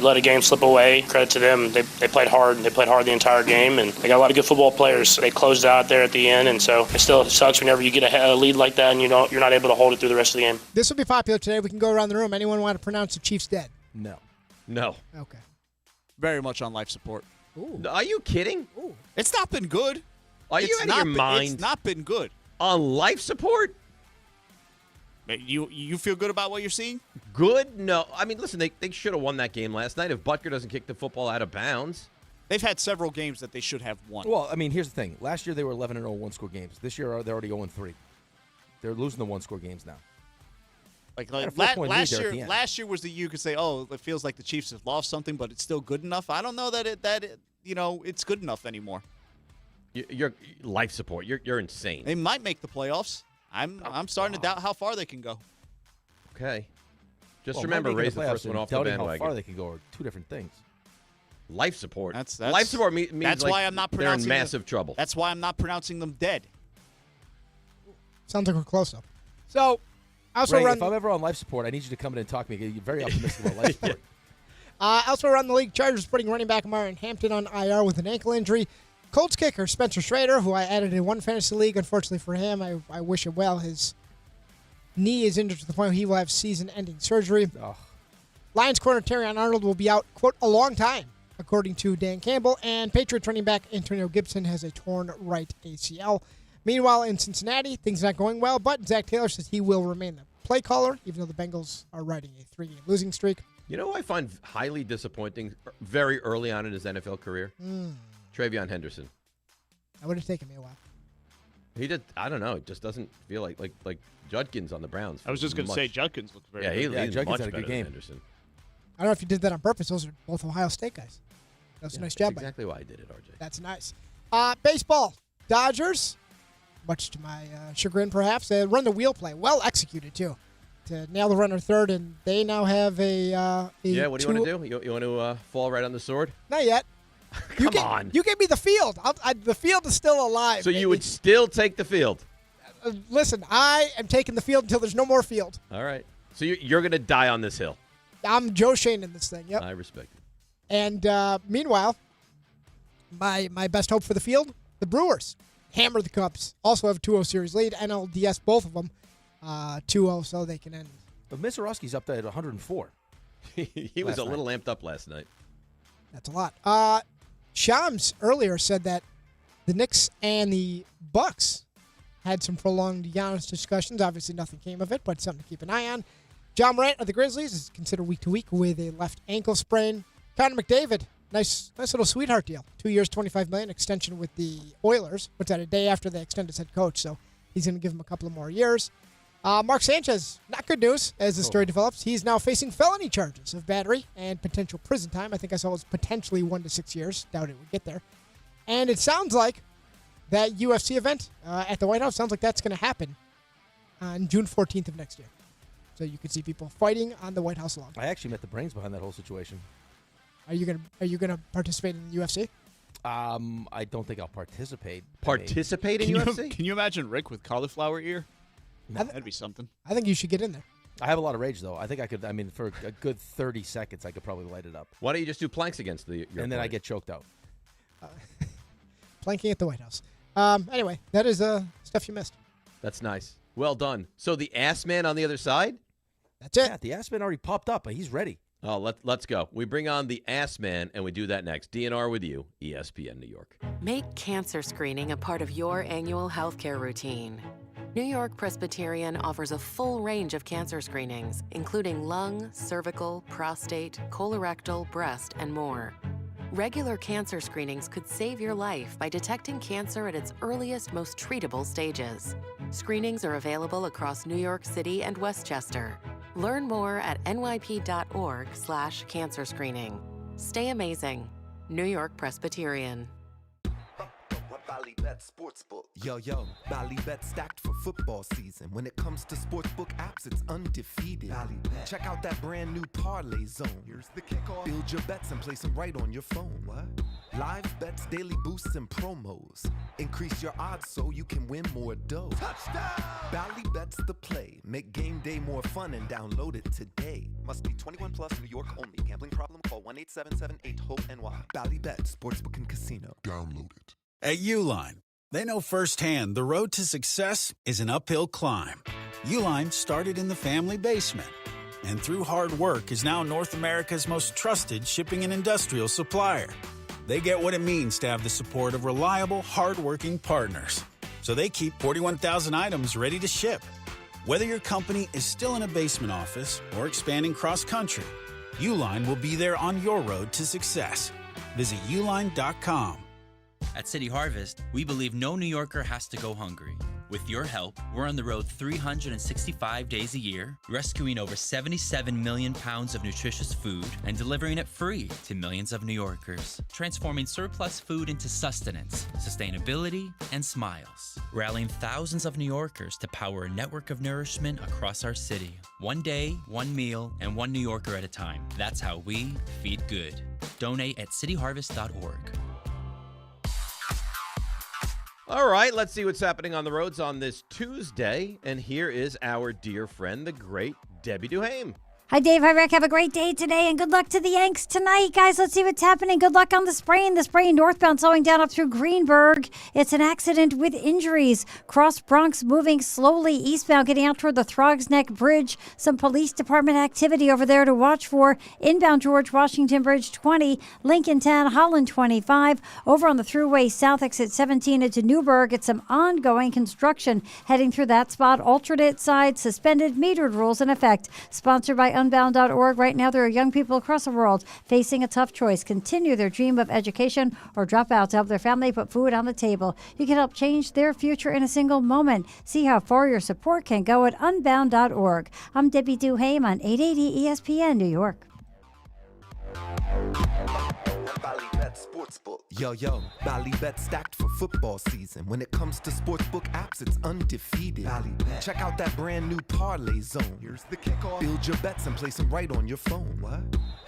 let a game slip away. Credit to them. They played hard. They played hard the entire game, and they got a lot of good football players. They closed out there at the end, and so it still sucks whenever you get a lead like that and you're not able to hold it through the rest of the game. This will be popular today. We can go around the room. Anyone want to pronounce the Chiefs dead? No. No. Okay. Very much on life support. Ooh. Are you kidding? Ooh. It's not been good. Are you out of your mind? It's not been good. On life support? You feel good about what you're seeing? Good? No. I mean, listen, they should have won that game last night if Butker doesn't kick the football out of bounds. They've had several games that they should have won. Well, I mean, here's the thing. Last year they were 11-0 one-score games. This year they're already 0-3. They're losing the one-score games now. Last year was the you could say, oh, it feels like the Chiefs have lost something, but it's still good enough. I don't know that it's good enough anymore. Your life support. You're insane. They might make the playoffs. I'm starting to doubt how far they can go. Okay. Just remember, raise the first one off the bandwagon. How far they can go are two different things. Life support. That's life support means that's like why I'm not they're pronouncing in massive trouble. That's why I'm not pronouncing them dead. Sounds like we're close though. So, I also Ray, if I'm ever on life support, I need you to come in and talk to me. You're very optimistic about life support. Also around the league, Chargers putting running back Myron Hampton on IR with an ankle injury. Colts kicker Spencer Schrader, who I added in one fantasy league. Unfortunately for him, I wish him well. His knee is injured to the point where he will have season-ending surgery. Oh. Lions corner Terrion Arnold will be out, quote, a long time, according to Dan Campbell. And Patriots running back Antonio Gibson has a torn right ACL. Meanwhile, in Cincinnati, things not going well, but Zach Taylor says he will remain the play caller, even though the Bengals are riding a 3-game losing streak. You know who I find highly disappointing very early on in his NFL career? Travion Henderson. That would have taken me a while. He did. I don't know. It just doesn't feel like Judkins on the Browns. I was just going to say Judkins looked very good. He's Judkins much had a good better game. than Henderson. I don't know if you did that on purpose. Those are both Ohio State guys. That was a nice job. That's exactly why I did it, RJ. That's nice. Baseball. Dodgers, much to my chagrin perhaps, they run the wheel play. Well executed, too, to nail the runner third, and they now have a what do you want to do? You want to fall right on the sword? Not yet. Come on. You gave me the field. The field is still alive. So you would still take the field? Listen, I am taking the field until there's no more field. All right. So you're going to die on this hill. I'm Joe Shane in this thing, yep. I respect it. And meanwhile, my best hope for the field, the Brewers. Hammer the Cubs. Also have a 2-0 series lead. NLDS, both of them, 2-0, so they can end. But Misorowski's up there at 104. He was a little amped up last night. That's a lot. Shams earlier said that the Knicks and the Bucks had some prolonged Giannis discussions. Obviously, nothing came of it, but something to keep an eye on. John Morant of the Grizzlies is considered week to week with a left ankle sprain. Connor McDavid, nice little sweetheart deal. 2 years, $25 million extension with the Oilers. What's that, a day after they extended his head coach, so he's going to give him a couple of more years. Mark Sanchez, not good news as the story develops. He's now facing felony charges of battery and potential prison time. I think I saw it was potentially 1 to 6 years. Doubt it would get there. And it sounds like that UFC event at the White House, sounds like that's going to happen on June 14th of next year. So you could see people fighting on the White House lawn. I actually met the brains behind that whole situation. Are you gonna participate in the UFC? I don't think I'll participate. Participate in UFC? Can you imagine Rick with cauliflower ear? No. That'd be something. I think you should get in there. I have a lot of rage, though. I think I could, for a good 30 seconds, I could probably light it up. Why don't you just do planks against your And then I get choked out. Planking at the White House. Anyway, that is stuff you missed. That's nice. Well done. So the ass man on the other side? That's it. Yeah, the ass man already popped up, but he's ready. Oh, let's go. We bring on the ass man, and we do that next. DNR with you, ESPN New York. Make cancer screening a part of your annual healthcare routine. New York Presbyterian offers a full range of cancer screenings, including lung, cervical, prostate, colorectal, breast, and more. Regular cancer screenings could save your life by detecting cancer at its earliest, most treatable stages. Screenings are available across New York City and Westchester. Learn more at nyp.org/cancer screening. Stay amazing. New York Presbyterian. Ballybet Sportsbook. Yo, Ballybet stacked for football season. When it comes to sportsbook apps, it's undefeated. Ballybet. Check out that brand new parlay zone. Here's the kickoff. Build your bets and place them right on your phone. What? Live bets, daily boosts, and promos. Increase your odds so you can win more dough. Touchdown! Ballybet's the play. Make game day more fun and download it today. Must be 21 plus, New York only. Gambling problem? Call 1-877-8-HOPE-NY. Ballybet Sportsbook and Casino. Download it. At Uline, they know firsthand the road to success is an uphill climb. Uline started in the family basement, and through hard work is now North America's most trusted shipping and industrial supplier. They get what it means to have the support of reliable, hardworking partners. So they keep 41,000 items ready to ship. Whether your company is still in a basement office or expanding cross-country, Uline will be there on your road to success. Visit uline.com. At City Harvest, we believe no New Yorker has to go hungry. With your help, we're on the road 365 days a year, rescuing over 77 million pounds of nutritious food and delivering it free to millions of New Yorkers, transforming surplus food into sustenance, sustainability, and smiles, rallying thousands of New Yorkers to power a network of nourishment across our city. One day, one meal, and one New Yorker at a time. That's how we feed good. Donate at cityharvest.org. All right, let's see what's happening on the roads on this Tuesday. And here is our dear friend, the great Debbie Duhame. Hi, Dave. Hi, Rick. Have a great day today, and good luck to the Yanks tonight. Guys, let's see what's happening. Good luck on the sprain. The sprain northbound slowing down up through Greenberg. It's an accident with injuries. Cross Bronx moving slowly eastbound, getting out toward the Throgs Neck Bridge. Some police department activity over there to watch for. Inbound George Washington Bridge 20, Lincoln 10, Holland 25. Over on the thruway south, exit 17 into Newburgh. It's some ongoing construction heading through that spot. Alternate side suspended, metered rules in effect. Sponsored by Unbound.org. Right now, there are young people across the world facing a tough choice: continue their dream of education or drop out to help their family put food on the table. You can help change their future in a single moment. See how far your support can go at Unbound.org. I'm Debbie Duhame on 880 ESPN New York. Sportsbook. Yo, Ballybet stacked for football season. When it comes to sportsbook apps, it's undefeated. Ballybet. Check out that brand new parlay zone. Here's the kickoff. Build your bets and place them right on your phone. What?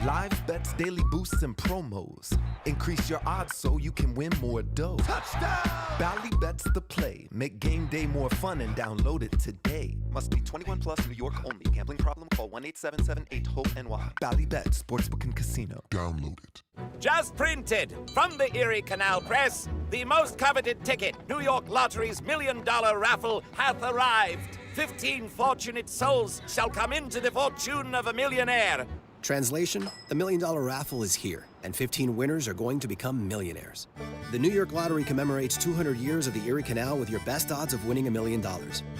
Live bets, daily boosts, and promos. Increase your odds so you can win more dough. Touchdown! Ballybet's the play. Make game day more fun and download it today. Must be 21 plus, New York only. Gambling problem? Call 1-877-8-HOPE-NY. Ballybet, Sportsbook and Casino. Download it. Just printed from the Erie Canal Press, the most coveted ticket, New York Lottery's $1 million raffle, hath arrived. 15 fortunate souls shall come into the fortune of a millionaire. Translation, the $1 million raffle is here, and 15 winners are going to become millionaires. The New York Lottery commemorates 200 years of the Erie Canal with your best odds of winning $1 million.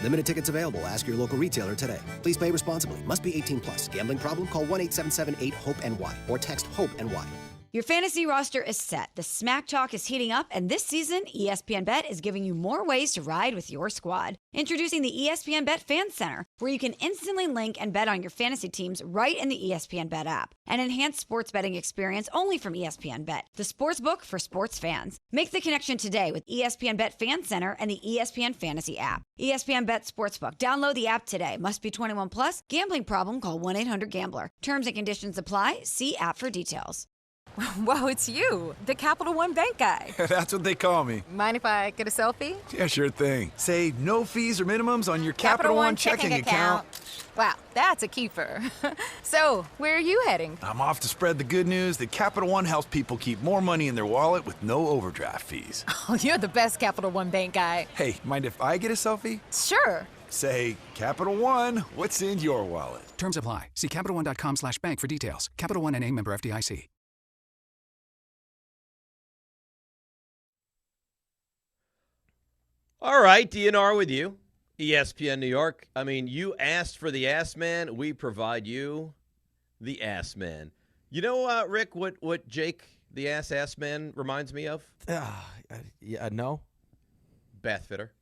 Limited tickets available. Ask your local retailer today. Please play responsibly. Must be 18 plus. Gambling problem? Call 1-877-8-HOPE-NY or text HOPE-NY. Your fantasy roster is set. The smack talk is heating up, and this season, ESPN Bet is giving you more ways to ride with your squad. Introducing the ESPN Bet Fan Center, where you can instantly link and bet on your fantasy teams right in the ESPN Bet app. An enhanced sports betting experience only from ESPN Bet, the sports book for sports fans. Make the connection today with ESPN Bet Fan Center and the ESPN Fantasy app. ESPN Bet Sportsbook. Download the app today. Must be 21 plus. Gambling problem? Call 1-800-GAMBLER. Terms and conditions apply. See app for details. Whoa, it's you, the Capital One Bank guy. That's what they call me. Mind if I get a selfie? Yeah, sure thing. Say no fees or minimums on your Capital One checking account. Wow, that's a keeper. So, where are you heading? I'm off to spread the good news that Capital One helps people keep more money in their wallet with no overdraft fees. Oh, you're the best Capital One Bank guy. Hey, mind if I get a selfie? Sure. Say, Capital One, what's in your wallet? Terms apply. See CapitalOne.com/bank for details. Capital One N.A. member FDIC. All right, DNR with you, ESPN New York. I mean, you asked for the ass man. We provide you the ass man. You know, Rick, what Jake, the ass man, reminds me of? Yeah, no. Bath fitter.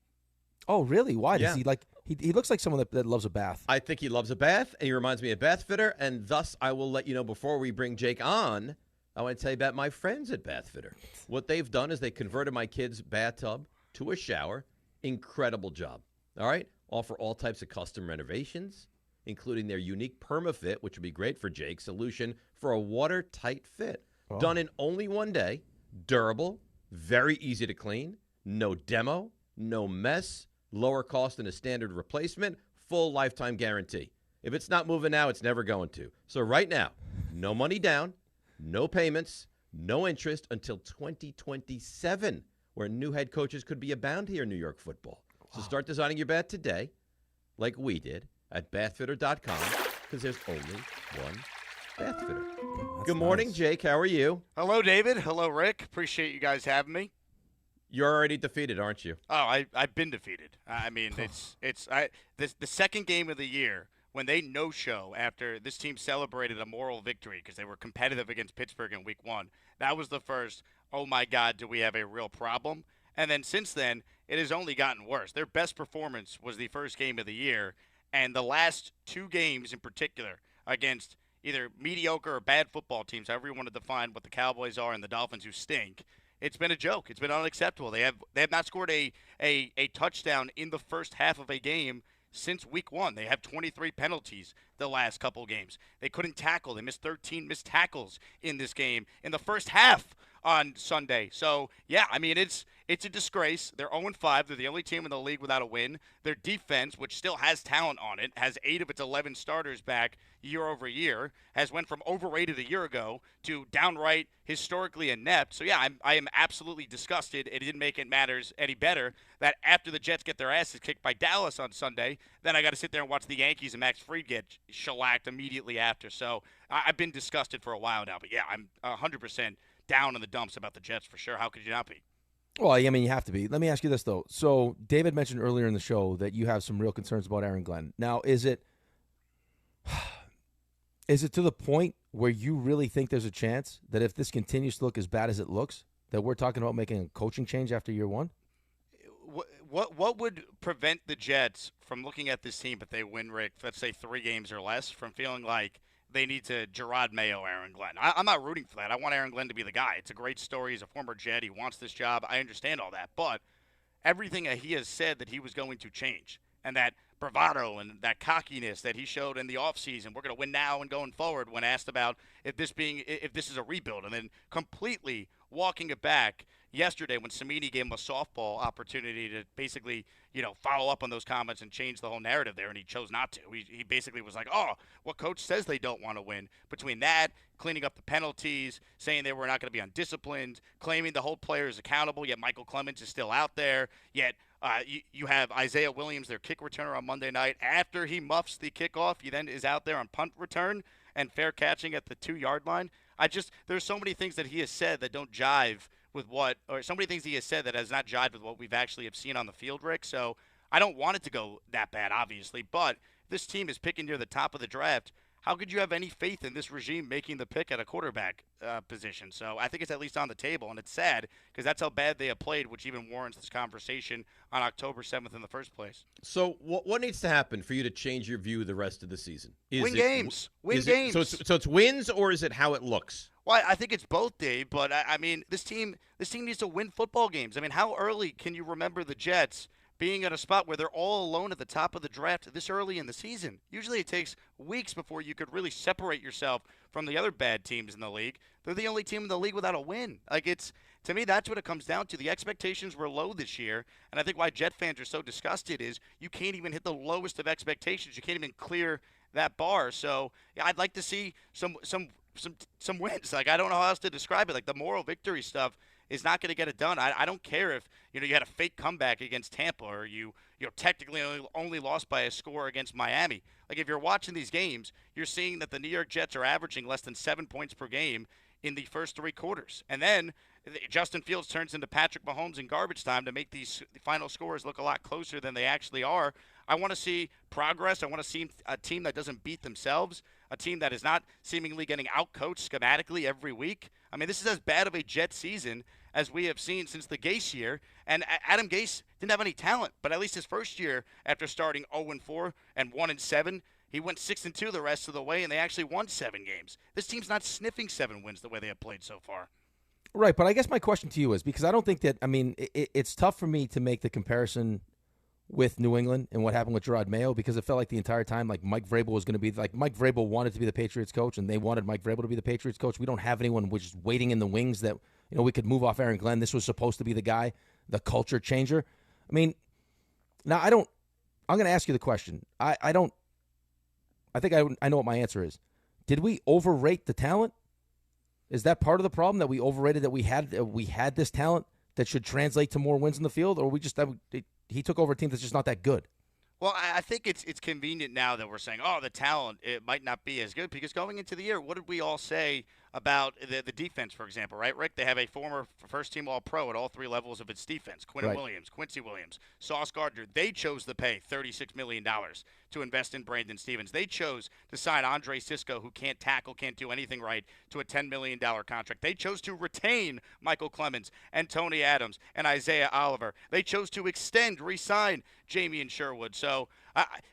Oh, really? Why? Yeah. Does he like? He looks like someone that loves a bath. I think he loves a bath, and he reminds me of bath fitter, and thus I will let you know before we bring Jake on, I want to tell you about my friends at Bath Fitter. What they've done is they converted my kid's bathtub to a shower. Incredible job. All right? Offer all types of custom renovations, including their unique PermaFit, which would be great for Jake, solution for a watertight fit. Oh. Done in only one day, durable, very easy to clean, no demo, no mess, lower cost than a standard replacement, full lifetime guarantee. If it's not moving now, it's never going to. So right now, no money down, no payments, no interest until 2027, where new head coaches could be abound here in New York football. So start designing your bath today, like we did, at bathfitter.com, because there's only one Bath Fitter. Good morning, Jake. How are you? Hello, David. Hello, Rick. Appreciate you guys having me. You're already defeated, aren't you? Oh, I've been defeated. I mean, the second game of the year when they no-show after this team celebrated a moral victory because they were competitive against Pittsburgh in Week 1. That was the first, oh, my God, do we have a real problem? And then since then, it has only gotten worse. Their best performance was the first game of the year, and the last two games in particular against either mediocre or bad football teams, however you want to define what the Cowboys are and the Dolphins who stink, it's been a joke. It's been unacceptable. They have not scored a touchdown in the first half of a game since Week 1. They have 23 penalties the last couple games. They couldn't tackle. They missed 13 missed tackles in this game in the first half on Sunday. So, yeah, I mean, it's a disgrace. They're 0-5. They're the only team in the league without a win. Their defense, which still has talent on it, has 8 of its 11 starters back year over year, has went from overrated a year ago to downright historically inept. So, yeah, I am absolutely disgusted. It didn't make it matters any better that after the Jets get their asses kicked by Dallas on Sunday, then I got to sit there and watch the Yankees and Max Fried get shellacked immediately after. So, I've been disgusted for a while now. But, yeah, I'm 100% down in the dumps about the Jets for sure. How could you not be? Well, I mean, you have to be. Let me ask you this, though. So David mentioned earlier in the show that you have some real concerns about Aaron Glenn. Now, is it to the point where you really think there's a chance that if this continues to look as bad as it looks, that we're talking about making a coaching change after year one? What would prevent the Jets from looking at this team if they win, Rick, let's say 3 games or less, from feeling like they need to Gerard Mayo Aaron Glenn? I'm not rooting for that. I want Aaron Glenn to be the guy. It's a great story. He's a former Jet. He wants this job. I understand all that. But everything that he has said that he was going to change, and that bravado and that cockiness that he showed in the offseason, we're going to win now and going forward, when asked about if this is a rebuild, and then completely walking it back yesterday when Samini gave him a softball opportunity to basically, follow up on those comments and change the whole narrative there, and he chose not to. He basically was like, oh, what coach says they don't want to win. Between that, cleaning up the penalties, saying they were not going to be undisciplined, claiming the whole player is accountable, yet Michael Clemens is still out there, yet you have Isaiah Williams, their kick returner on Monday night. After he muffs the kickoff, he then is out there on punt return and fair catching at the 2-yard line. There's so many things that he has said that don't jive with so many things he has said that has not jived with what we've actually have seen on the field, Rick. So I don't want it to go that bad, obviously, but this team is picking near the top of the draft. How could you have any faith in this regime making the pick at a quarterback position? So I think it's at least on the table, and it's sad because that's how bad they have played, which even warrants this conversation on October 7th in the first place. So what needs to happen for you to change your view the rest of the season? Win games. Win games. So it's wins, or is it how it looks? Well, I think it's both, Dave, but I mean, this team needs to win football games. I mean, how early can you remember the Jets being in a spot where they're all alone at the top of the draft this early in the season? Usually it takes weeks before you could really separate yourself from the other bad teams in the league. They're the only team in the league without a win. To me, that's what it comes down to. The expectations were low this year, and I think why Jet fans are so disgusted is you can't even hit the lowest of expectations. You can't even clear that bar. So yeah, I'd like to see some wins. I don't know how else to describe it. The moral victory stuff is not going to get it done. I don't care if you had a fake comeback against Tampa, or you technically only lost by a score against Miami. If you're watching these games, you're seeing that the New York Jets are averaging less than 7 points per game in the first 3 quarters, and then Justin Fields turns into Patrick Mahomes in garbage time to make these final scores look a lot closer than they actually are. I want to see progress. I want to see a team that doesn't beat themselves, a team that is not seemingly getting out-coached schematically every week. I mean, this is as bad of a Jet season as we have seen since the Gase year. And Adam Gase didn't have any talent, but at least his first year after starting 0-4 and 1-7, he went 6-2 the rest of the way, and they actually won 7 games. This team's not sniffing 7 wins the way they have played so far. Right, but I guess my question to you is, because I don't think that, it's tough for me to make the comparison with New England and what happened with Gerard Mayo, because it felt like the entire time Mike Vrabel was going to be Mike Vrabel wanted to be the Patriots coach, and they wanted Mike Vrabel to be the Patriots coach. We don't have anyone which is waiting in the wings that we could move off Aaron Glenn. This was supposed to be the guy, the culture changer. Now I'm going to ask you the question. I know what my answer is. Did we overrate the talent? Is that part of the problem, that we overrated, that we had this talent that should translate to more wins in the field, or he took over a team that's just not that good? Well, I think it's convenient now that we're saying, oh, the talent, it might not be as good, because going into the year, what did we all say about the defense, for example, right, Rick? They have a former first-team All-Pro at all three levels of its defense, Quincy Williams, Sauce Gardner. They chose to pay $36 million to invest in Brandon Stevens. They chose to sign Andre Sisco, who can't tackle, can't do anything right, to a $10 million contract. They chose to retain Michael Clemens and Tony Adams and Isaiah Oliver. They chose to extend, re-sign Jamie Sherwood. So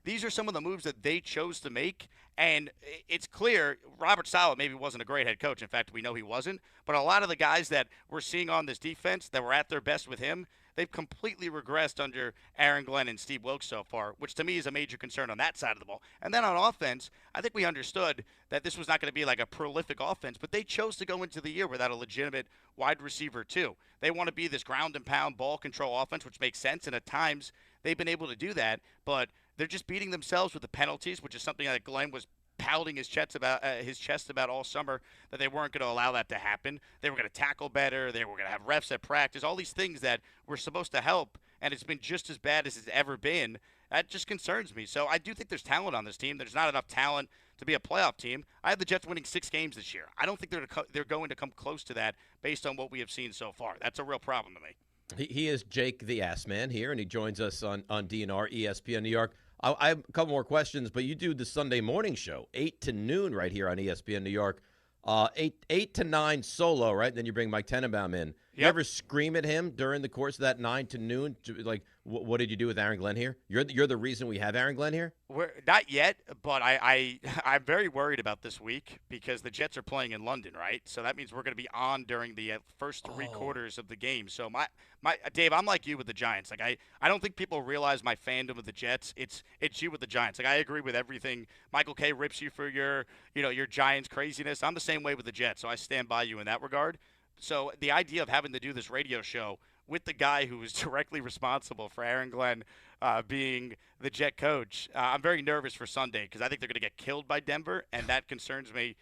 these are some of the moves that they chose to make. And it's clear Robert Saleh maybe wasn't a great head coach. In fact, we know he wasn't. But a lot of the guys that we're seeing on this defense that were at their best with him, they've completely regressed under Aaron Glenn and Steve Wilkes so far, which to me is a major concern on that side of the ball. And then on offense, I think we understood that this was not going to be like a prolific offense, but they chose to go into the year without a legitimate wide receiver too. They want to be this ground and pound ball control offense, which makes sense, and at times they've been able to do that, but they're just beating themselves with the penalties, which is something that Glenn was pounding his chest about all summer, that they weren't going to allow that to happen. They were going to tackle better. They were going to have refs at practice, all these things that were supposed to help, and it's been just as bad as it's ever been. That just concerns me. So I do think there's talent on this team. There's not enough talent to be a playoff team. I have the Jets winning 6 games this year. I don't think they're going to come close to that based on what we have seen so far. That's a real problem to me. He is Jake the Ass Man here, and he joins us on DNR, ESPN New York. I have a couple more questions, but you do the Sunday morning show, 8 to noon right here on ESPN New York. 8 to 9 solo, right? Then you bring Mike Tenenbaum in. You ever scream at him during the course of that 9 to noon? Like, what did you do with Aaron Glenn here? You're the reason we have Aaron Glenn here? Not yet, but I'm very worried about this week because the Jets are playing in London, right? So that means we're going to be on during the first 3 quarters of the game. So my Dave, I'm like you with the Giants. Like I don't think people realize my fandom of the Jets. It's you with the Giants. Like I agree with everything. Michael K rips you for your Giants craziness. I'm the same way with the Jets, so I stand by you in that regard. So the idea of having to do this radio show with the guy who is directly responsible for Aaron Glenn being the Jet coach, I'm very nervous for Sunday because I think they're going to get killed by Denver, and that concerns me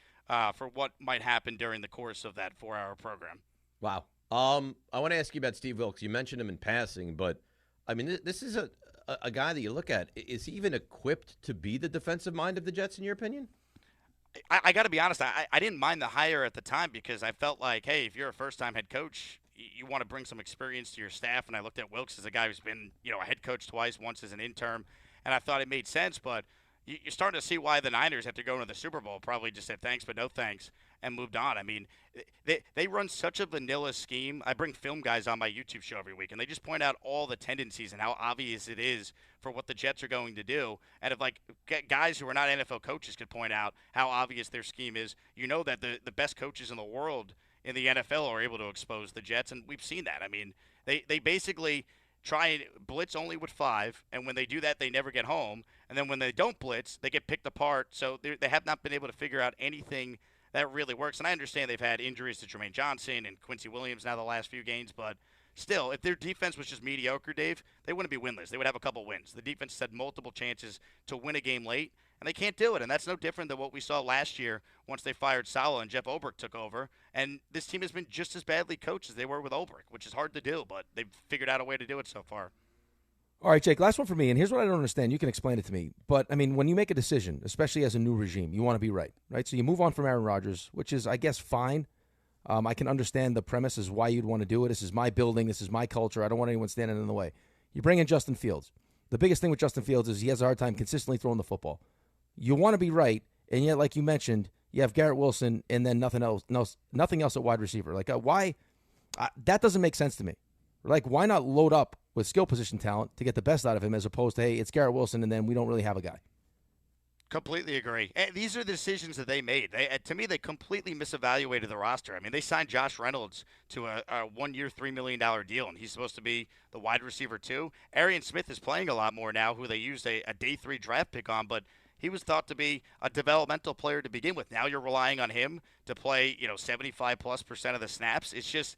for what might happen during the course of that 4-hour program. Wow. I want to ask you about Steve Wilkes. You mentioned him in passing, but, I mean, this is a guy that you look at. Is he even equipped to be the defensive mind of the Jets, in your opinion? I got to be honest. I didn't mind the hire at the time because I felt like, hey, if you're a first-time head coach, you want to bring some experience to your staff. And I looked at Wilkes as a guy who's been, a head coach twice, once as an intern, and I thought it made sense. But you're starting to see why the Niners, after going to the Super Bowl, probably just said thanks but no thanks and moved on. I mean, they run such a vanilla scheme. I bring film guys on my YouTube show every week, and they just point out all the tendencies and how obvious it is for what the Jets are going to do. And if, guys who are not NFL coaches could point out how obvious their scheme is, that the best coaches in the world in the NFL are able to expose the Jets, and we've seen that. I mean, they basically try and blitz only with 5, and when they do that, they never get home. And then when they don't blitz, they get picked apart. So they have not been able to figure out anything that really works. And I understand they've had injuries to Jermaine Johnson and Quincy Williams now the last few games, but still, if their defense was just mediocre, Dave, they wouldn't be winless. They would have a couple wins. The defense had multiple chances to win a game late, and they can't do it. And that's no different than what we saw last year once they fired Saleh and Jeff Ulbrich took over. And this team has been just as badly coached as they were with Ulbrich, which is hard to do, but they've figured out a way to do it so far. All right, Jake, last one for me, and here's what I don't understand. You can explain it to me. But, I mean, when you make a decision, especially as a new regime, you want to be right? So you move on from Aaron Rodgers, which is, I guess, fine. I can understand the premise is why you'd want to do it. This is my building. This is my culture. I don't want anyone standing in the way. You bring in Justin Fields. The biggest thing with Justin Fields is he has a hard time consistently throwing the football. You want to be right, and yet, like you mentioned, you have Garrett Wilson and then nothing else at wide receiver. Why? That doesn't make sense to me. Why not load up with skill position talent to get the best out of him as opposed to, hey, it's Garrett Wilson and then we don't really have a guy? Completely agree. And these are the decisions that they made. To me, they completely misevaluated the roster. I mean, they signed Josh Reynolds to a 1-year, $3 million deal, and he's supposed to be the wide receiver too. Arian Smith is playing a lot more now, who they used a day 3 draft pick on, but he was thought to be a developmental player to begin with. Now you're relying on him to play, 75+% of the snaps. It's just,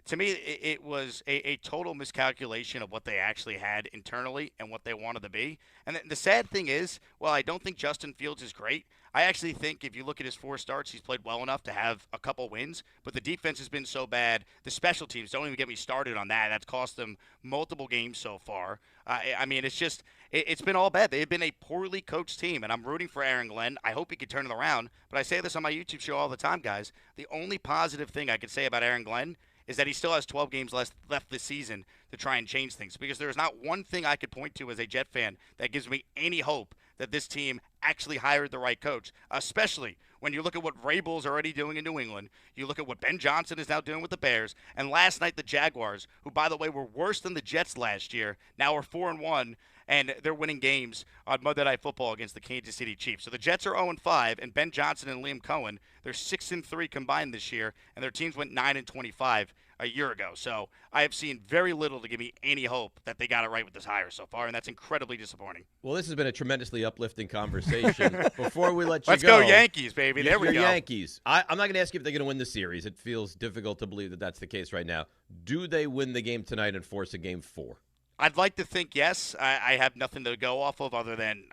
to me, it was a total miscalculation of what they actually had internally and what they wanted to be. And the sad thing is, well, I don't think Justin Fields is great. I actually think if you look at his 4 starts, he's played well enough to have a couple wins, but the defense has been so bad. The special teams, don't even get me started on that. That's cost them multiple games so far. I mean, it's been all bad. They've been a poorly coached team, and I'm rooting for Aaron Glenn. I hope he can turn it around, but I say this on my YouTube show all the time, guys. The only positive thing I could say about Aaron Glenn is that he still has 12 games left this season to try and change things, because there's not one thing I could point to as a Jet fan that gives me any hope that this team actually hired the right coach, especially when you look at what Vrabel's already doing in New England. You look at what Ben Johnson is now doing with the Bears, and last night the Jaguars, who, by the way, were worse than the Jets last year, now are 4-1, and they're winning games on Monday Night Football against the Kansas City Chiefs. So the Jets are 0-5, and Ben Johnson and Liam Cohen, they're 6-3 combined this year, and their teams went 9-25 a year ago. So I have seen very little to give me any hope that they got it right with this hire so far, and that's incredibly disappointing. Well, this has been a tremendously uplifting conversation. Before we let you Let's go Yankees, baby. There we go. Yankees. I'm not going to ask you if they're going to win the series. It feels difficult to believe that that's the case right now. Do they win the game tonight and force a game 4? I'd like to think yes. I have nothing to go off of other than,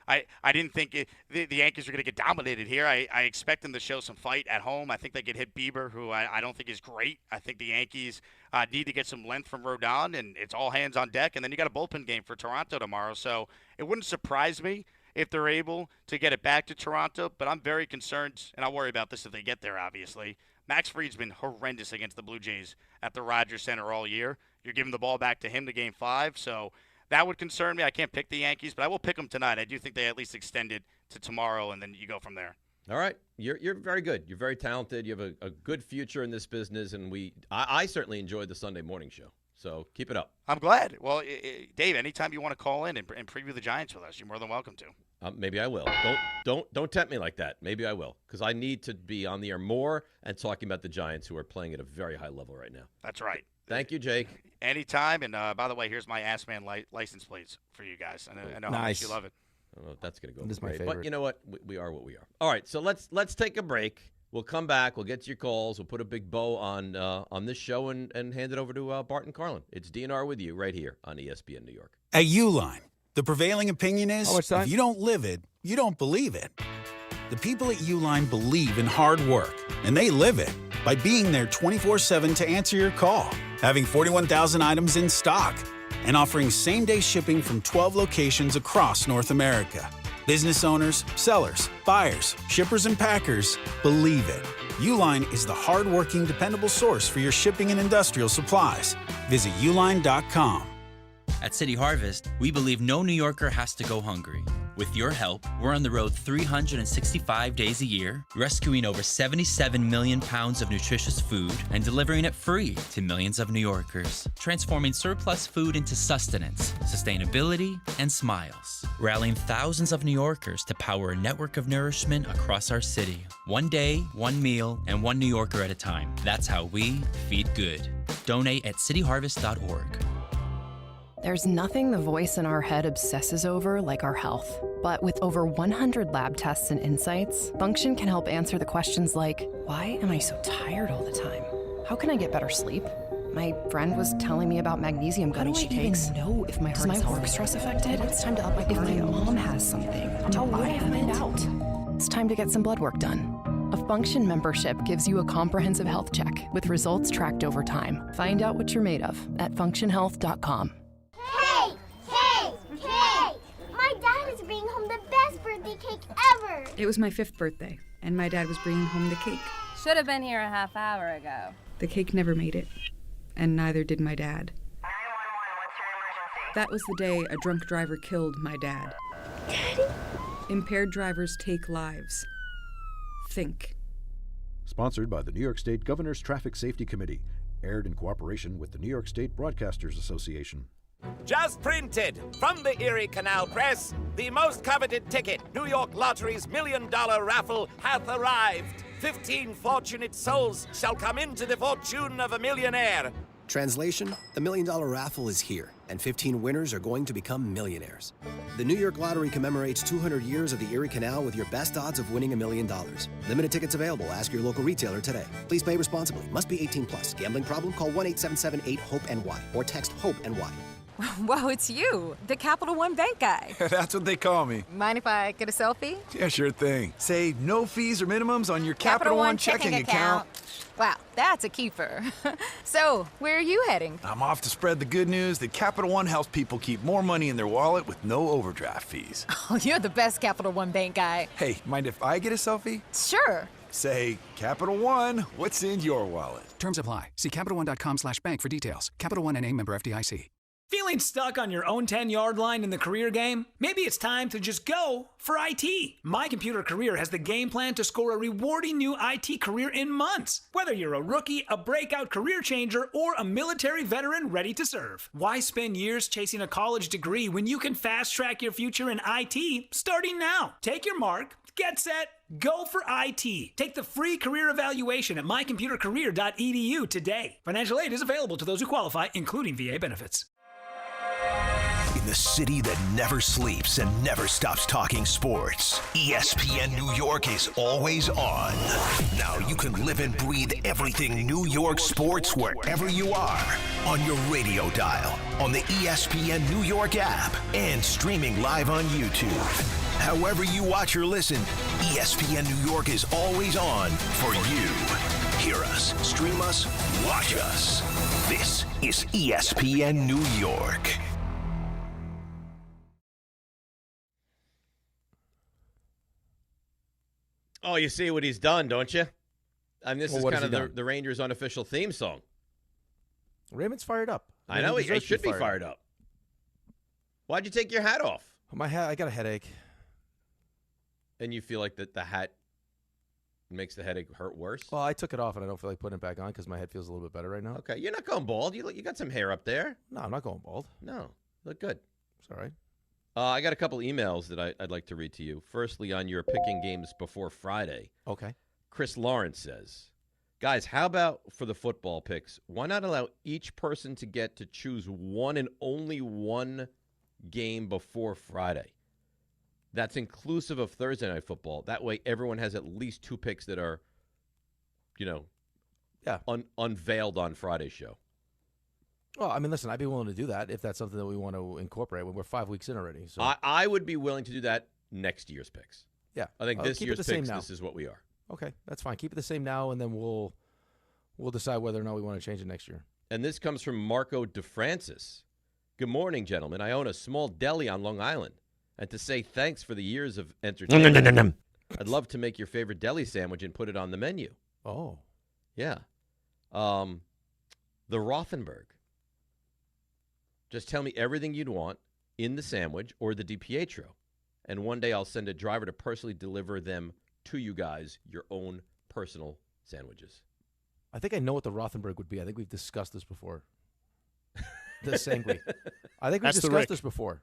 I didn't think the Yankees were going to get dominated here. I expect them to show some fight at home. I think they could hit Bieber, who I don't think is great. I think the Yankees need to get some length from Rodón, and it's all hands on deck. And then you got a bullpen game for Toronto tomorrow. So it wouldn't surprise me if they're able to get it back to Toronto, but I'm very concerned, and I'll worry about this if they get there, obviously. Max Fried's been horrendous against the Blue Jays at the Rogers Center all year. You're giving the ball back to him to game 5, so that would concern me. I can't pick the Yankees, but I will pick them tonight. I do think they at least extend it to tomorrow, and then you go from there. All right. You're very good. You're very talented. You have a good future in this business, and I certainly enjoyed the Sunday morning show. So keep it up. I'm glad. Well, Dave, anytime you want to call in and preview the Giants with us, you're more than welcome to. Maybe I will. Don't tempt me like that. Maybe I will, because I need to be on the air more and talking about the Giants, who are playing at a very high level right now. That's right. Thank you, Jake. Anytime. And by the way, here's my Ass Man license plates for you guys. I know how much you love it. I don't know if that's going to go. This is my great. favorite. But you know what? We are what we are. All right. So let's take a break. We'll come back. We'll get to your calls. We'll put a big bow on this show and hand it over to Bart and Carlin. It's DNR with you right here on ESPN New York. At Uline, the prevailing opinion is How much time? if you don't live it, you don't believe it. The people at Uline believe in hard work, and they live it by being there 24/7 to answer your call, having 41,000 items in stock, and offering same-day shipping from 12 locations across North America. Business owners, sellers, buyers, shippers, and packers believe it. Uline is the hard-working, dependable source for your shipping and industrial supplies. Visit uline.com. At City Harvest, we believe no New Yorker has to go hungry. With your help, we're on the road 365 days a year, rescuing over 77 million pounds of nutritious food and delivering it free to millions of New Yorkers, transforming surplus food into sustenance, sustainability, and smiles, rallying thousands of New Yorkers to power a network of nourishment across our city. One day, one meal, and one New Yorker at a time. That's how we feed good. Donate at cityharvest.org. There's nothing the voice in our head obsesses over like our health. But with over 100 lab tests and insights, Function can help answer the questions like, why am I so tired all the time? How can I get better sleep? My friend was telling me about magnesium gummies she takes. Know if my heart is work stress affected? It's time to up my cardio. If my mom has something, how will I find out? It's time to get some blood work done. A Function membership gives you a comprehensive health check with results tracked over time. Find out what you're made of at functionhealth.com. My dad is bringing home the best birthday cake ever! It was my 5th birthday, and my dad was bringing home the cake. Should have been here a half hour ago. The cake never made it, and neither did my dad. 911, what's your emergency? That was the day a drunk driver killed my dad. Daddy? Impaired drivers take lives. Think. Sponsored by the New York State Governor's Traffic Safety Committee. Aired in cooperation with the New York State Broadcasters Association. Just printed from the Erie Canal Press, the most coveted ticket, New York Lottery's $1 million raffle, hath arrived. 15 fortunate souls shall come into the fortune of a millionaire. Translation, the $1 million raffle is here, and 15 winners are going to become millionaires. The New York Lottery commemorates 200 years of the Erie Canal with your best odds of winning $1 million. Limited tickets available. Ask your local retailer today. Please play responsibly. Must be 18 plus. Gambling problem? Call 1-877-8-HOPE-NY or text HOPE-NY. Whoa, it's you, the Capital One Bank guy. That's what they call me. Mind if I get a selfie? Yeah, sure thing. Say no fees or minimums on your Capital One checking account. Wow, that's a keeper. So, where are you heading? I'm off to spread the good news that Capital One helps people keep more money in their wallet with no overdraft fees. Oh, you're the best Capital One Bank guy. Hey, mind if I get a selfie? Sure. Say, Capital One, what's in your wallet? Terms apply. See CapitalOne.com/bank for details. Capital One NA, member FDIC. Feeling stuck on your own 10-yard line in the career game? Maybe it's time to just go for IT. My Computer Career has the game plan to score a rewarding new IT career in months. Whether you're a rookie, a breakout career changer, or a military veteran ready to serve. Why spend years chasing a college degree when you can fast-track your future in IT starting now? Take your mark, get set, go for IT. Take the free career evaluation at mycomputercareer.edu today. Financial aid is available to those who qualify, including VA benefits. In the city that never sleeps and never stops talking sports, ESPN New York is always on. Now you can live and breathe everything New York sports wherever you are. On your radio dial, on the ESPN New York app, and streaming live on YouTube. However you watch or listen, ESPN New York is always on for you. Hear us, stream us, watch us. This is ESPN New York. Oh, you see what he's done, don't you? And this is what kind has he of the Rangers' unofficial theme song. Raymond's fired up. I know, he should be fired up. Why'd you take your hat off? I got a headache. And you feel like the hat makes the headache hurt worse? Well, I took it off, and I don't feel like putting it back on because my head feels a little bit better right now. Okay, you're not going bald. You got some hair up there. No, I'm not going bald. No, look good. It's all right. I got a couple emails that I'd like to read to you. Firstly, on your picking games before Friday. Okay. Chris Lawrence says, guys, how about for the football picks, why not allow each person to get to choose one and only one game before Friday? That's inclusive of Thursday Night Football. That way everyone has at least two picks that are, unveiled on Friday's show. Well, I mean, listen, I'd be willing to do that if that's something that we want to incorporate when we're 5 weeks in already. So I would be willing to do that next year's picks. Yeah. I think this keep year's it the same picks, now. this is what we are. Okay, that's fine. Keep it the same now, and then we'll decide whether or not we want to change it next year. And this comes from Marco DeFrancis. Good morning, gentlemen. I own a small deli on Long Island. And to say thanks for the years of entertainment, I'd love to make your favorite deli sandwich and put it on the menu. Oh. Yeah. The Rothenberg. Just tell me everything you'd want in the sandwich or the DiPietro. And one day I'll send a driver to personally deliver them to you guys, your own personal sandwiches. I think I know what the Rothenberg would be. I think we've discussed this before. The sanguine. I think we've discussed this before.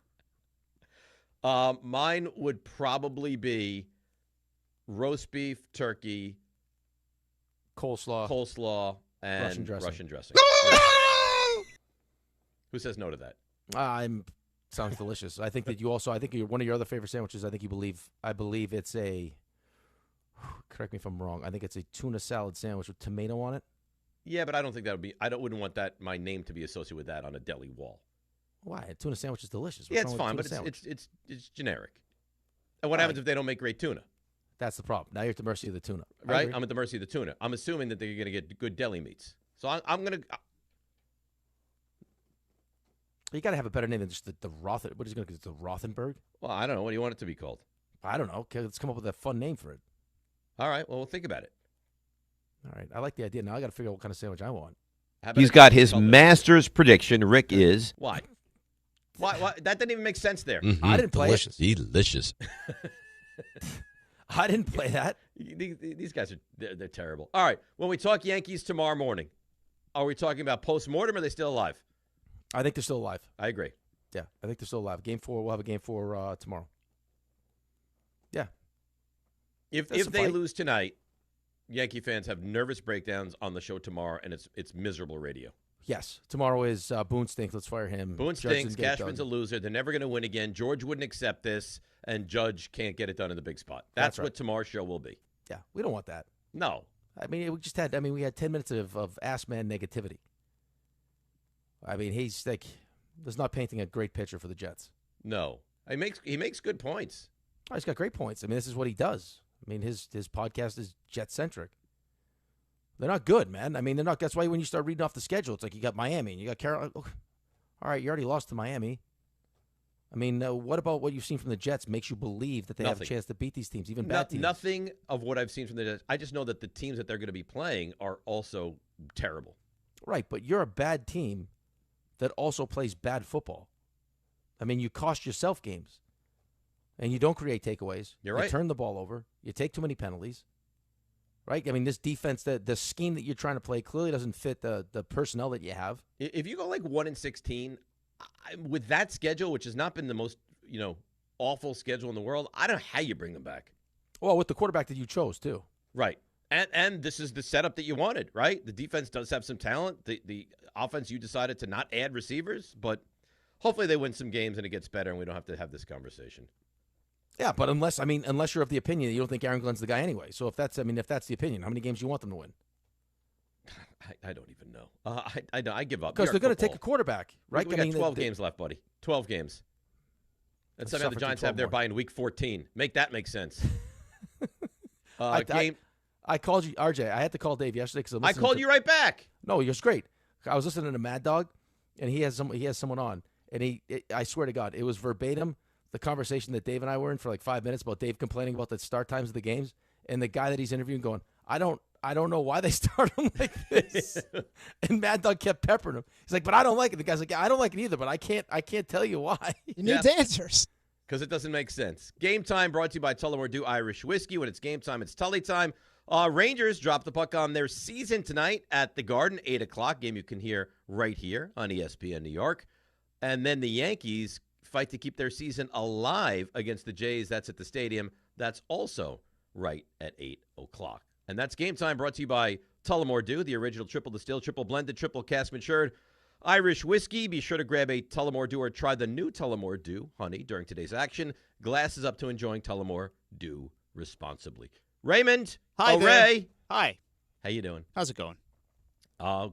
Mine would probably be roast beef, turkey, coleslaw, and Russian dressing. Who says no to that? Sounds delicious. I think that you also. I think one of your other favorite sandwiches. I believe it's a. Correct me if I'm wrong. I think it's a tuna salad sandwich with tomato on it. Yeah, but I don't think that would be. Wouldn't want my name to be associated with that on a deli wall. Why? A tuna sandwich is delicious. Yeah, it's fine, but it's generic. And what happens if they don't make great tuna? That's the problem. Now you're at the mercy of the tuna. Right? I'm at the mercy of the tuna. I'm assuming that they're going to get good deli meats. So I'm going to. You got to have a better name than just the Rothenberg. What is it going to be? The Rothenberg? Well, I don't know. What do you want it to be called? I don't know. Okay, let's come up with a fun name for it. All right. Well, we'll think about it. All right. I like the idea. Now I got to figure out what kind of sandwich I want. He's got his master's prediction. Rick is. Why? Why? That didn't even make sense there. Mm-hmm. I didn't play Delicious. Delicious. I didn't play that. These guys they're terrible. All right. When we talk Yankees tomorrow morning, are we talking about post-mortem or are they still alive? I think they're still alive. I agree. Yeah, I think they're still alive. Game 4, we'll have a Game 4 tomorrow. Yeah. If they lose tonight, Yankee fans have nervous breakdowns on the show tomorrow, and it's miserable radio. Yes. Tomorrow is Boone stinks. Let's fire him. Boone stinks. Cashman's a loser. They're never going to win again. George wouldn't accept this, and Judge can't get it done in the big spot. That's right. what tomorrow's show will be. Yeah, we don't want that. No. I mean, we had 10 minutes of ass man negativity. I mean, he's like, is not painting a great picture for the Jets. No. He makes good points. Oh, he's got great points. I mean, this is what he does. I mean, his podcast is Jet-centric. They're not good, man. I mean, they're not. That's why when you start reading off the schedule, it's like you got Miami and you got Carolina. Oh, all right, you already lost to Miami. I mean, what about what you've seen from the Jets makes you believe that they have a chance to beat these teams, even bad teams? Nothing of what I've seen from the Jets. I just know that the teams that they're going to be playing are also terrible. Right, but you're a bad team that also plays bad football. I mean, you cost yourself games, and you don't create takeaways. You're right. You turn the ball over. You take too many penalties. Right? I mean, this defense, the scheme that you're trying to play clearly doesn't fit the personnel that you have. If you go like 1-16, with that schedule, which has not been the most, awful schedule in the world, I don't know how you bring them back. Well, with the quarterback that you chose, too. Right. And this is the setup that you wanted, right? The defense does have some talent. The offense, you decided to not add receivers, but hopefully they win some games and it gets better and we don't have to have this conversation. Yeah, but unless you're of the opinion that you don't think Aaron Glenn's the guy anyway. So if that's the opinion, how many games do you want them to win? I don't even know. I give up. Because they're going to take a quarterback, right? We got 12 games left, buddy. 12 games. That's something the Giants have there by in week 14. Make that make sense. I called you, RJ. I had to call Dave yesterday because I called you right back. No, you're great. I was listening to Mad Dog, and he has someone on, and I swear to God, it was verbatim the conversation that Dave and I were in for like 5 minutes about Dave complaining about the start times of the games, and the guy that he's interviewing going, I don't know why they start them like this. And Mad Dog kept peppering him. He's like, but I don't like it. The guy's like, yeah, I don't like it either, but I can't tell you why. He needs answers. Because it doesn't make sense. Game Time brought to you by Tullamore Dew Irish Whiskey. When it's game time, it's Tully time. Rangers drop the puck on their season tonight at the Garden, 8 o'clock. Game you can hear right here on ESPN New York. And then the Yankees fight to keep their season alive against the Jays. That's at the stadium. That's also right at 8 o'clock. And that's Game Time brought to you by Tullamore Dew, the original triple distilled, triple blended, triple cask matured Irish whiskey. Be sure to grab a Tullamore Dew or try the new Tullamore Dew honey during today's action. Glasses up to enjoying Tullamore Dew responsibly. Raymond. Hi, Ray. Hi. How you doing? How's it going?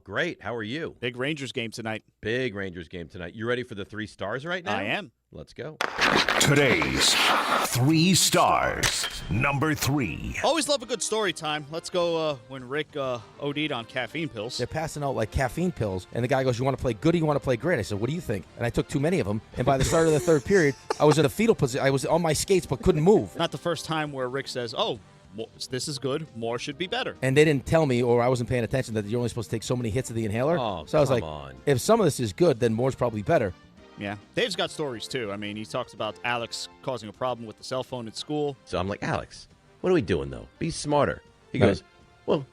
Great. How are you? Big Rangers game tonight. Big Rangers game tonight. You ready for the 3 stars right now? I am. Let's go. Today's 3 stars. Number 3. Always love a good story time. Let's go when Rick OD'd on caffeine pills. They're passing out like caffeine pills, and the guy goes, you want to play good or you want to play great? I said, what do you think? And I took too many of them, and by the start of the third period, I was in a fetal position. I was on my skates but couldn't move. Not the first time where Rick says, this is good. More should be better. And they didn't tell me, or I wasn't paying attention, that you're only supposed to take so many hits of the inhaler. Oh, so I was like, on. if some of this is good, then more's probably better. Yeah. Dave's got stories, too. I mean, he talks about Alex causing a problem with the cell phone at school. So I'm like, Alex, what are we doing, though? Be smarter. He goes, well,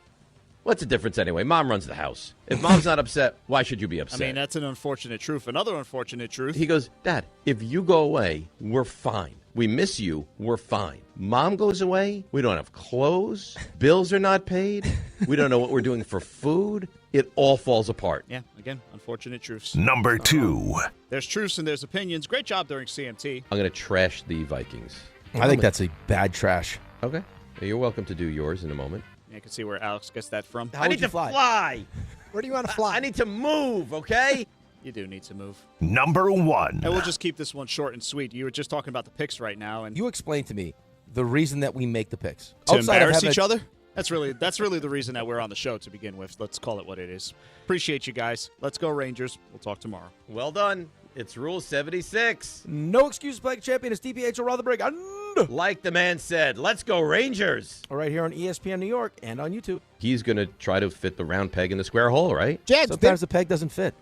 what's the difference anyway? Mom runs the house. If Mom's not upset, why should you be upset? I mean, that's an unfortunate truth. Another unfortunate truth. He goes, Dad, if you go away, we're fine. We miss you. We're fine. Mom goes away. We don't have clothes. Bills are not paid. We don't know what we're doing for food. It all falls apart. Yeah, again, unfortunate truths. Number 2. There's truths and there's opinions. Great job during CMT. I'm going to trash the Vikings. I think that's a bad trash. Okay. You're welcome to do yours in a moment. Yeah, I can see where Alex gets that from. I need to fly. Where do you want to fly? I need to move, okay? You do need to move. Number 1. And we'll just keep this one short and sweet. You were just talking about the picks right now. And you explain to me the reason that we make the picks. To embarrass each other? That's really the reason that we're on the show to begin with. Let's call it what it is. Appreciate you guys. Let's go Rangers. We'll talk tomorrow. Well done. It's Rule 76. No excuses, Black Champion. It's DiPietro, Rothenberg. Like the man said, let's go Rangers. All right, here on ESPN New York and on YouTube. He's going to try to fit the round peg in the square hole, right? Sometimes the peg doesn't fit.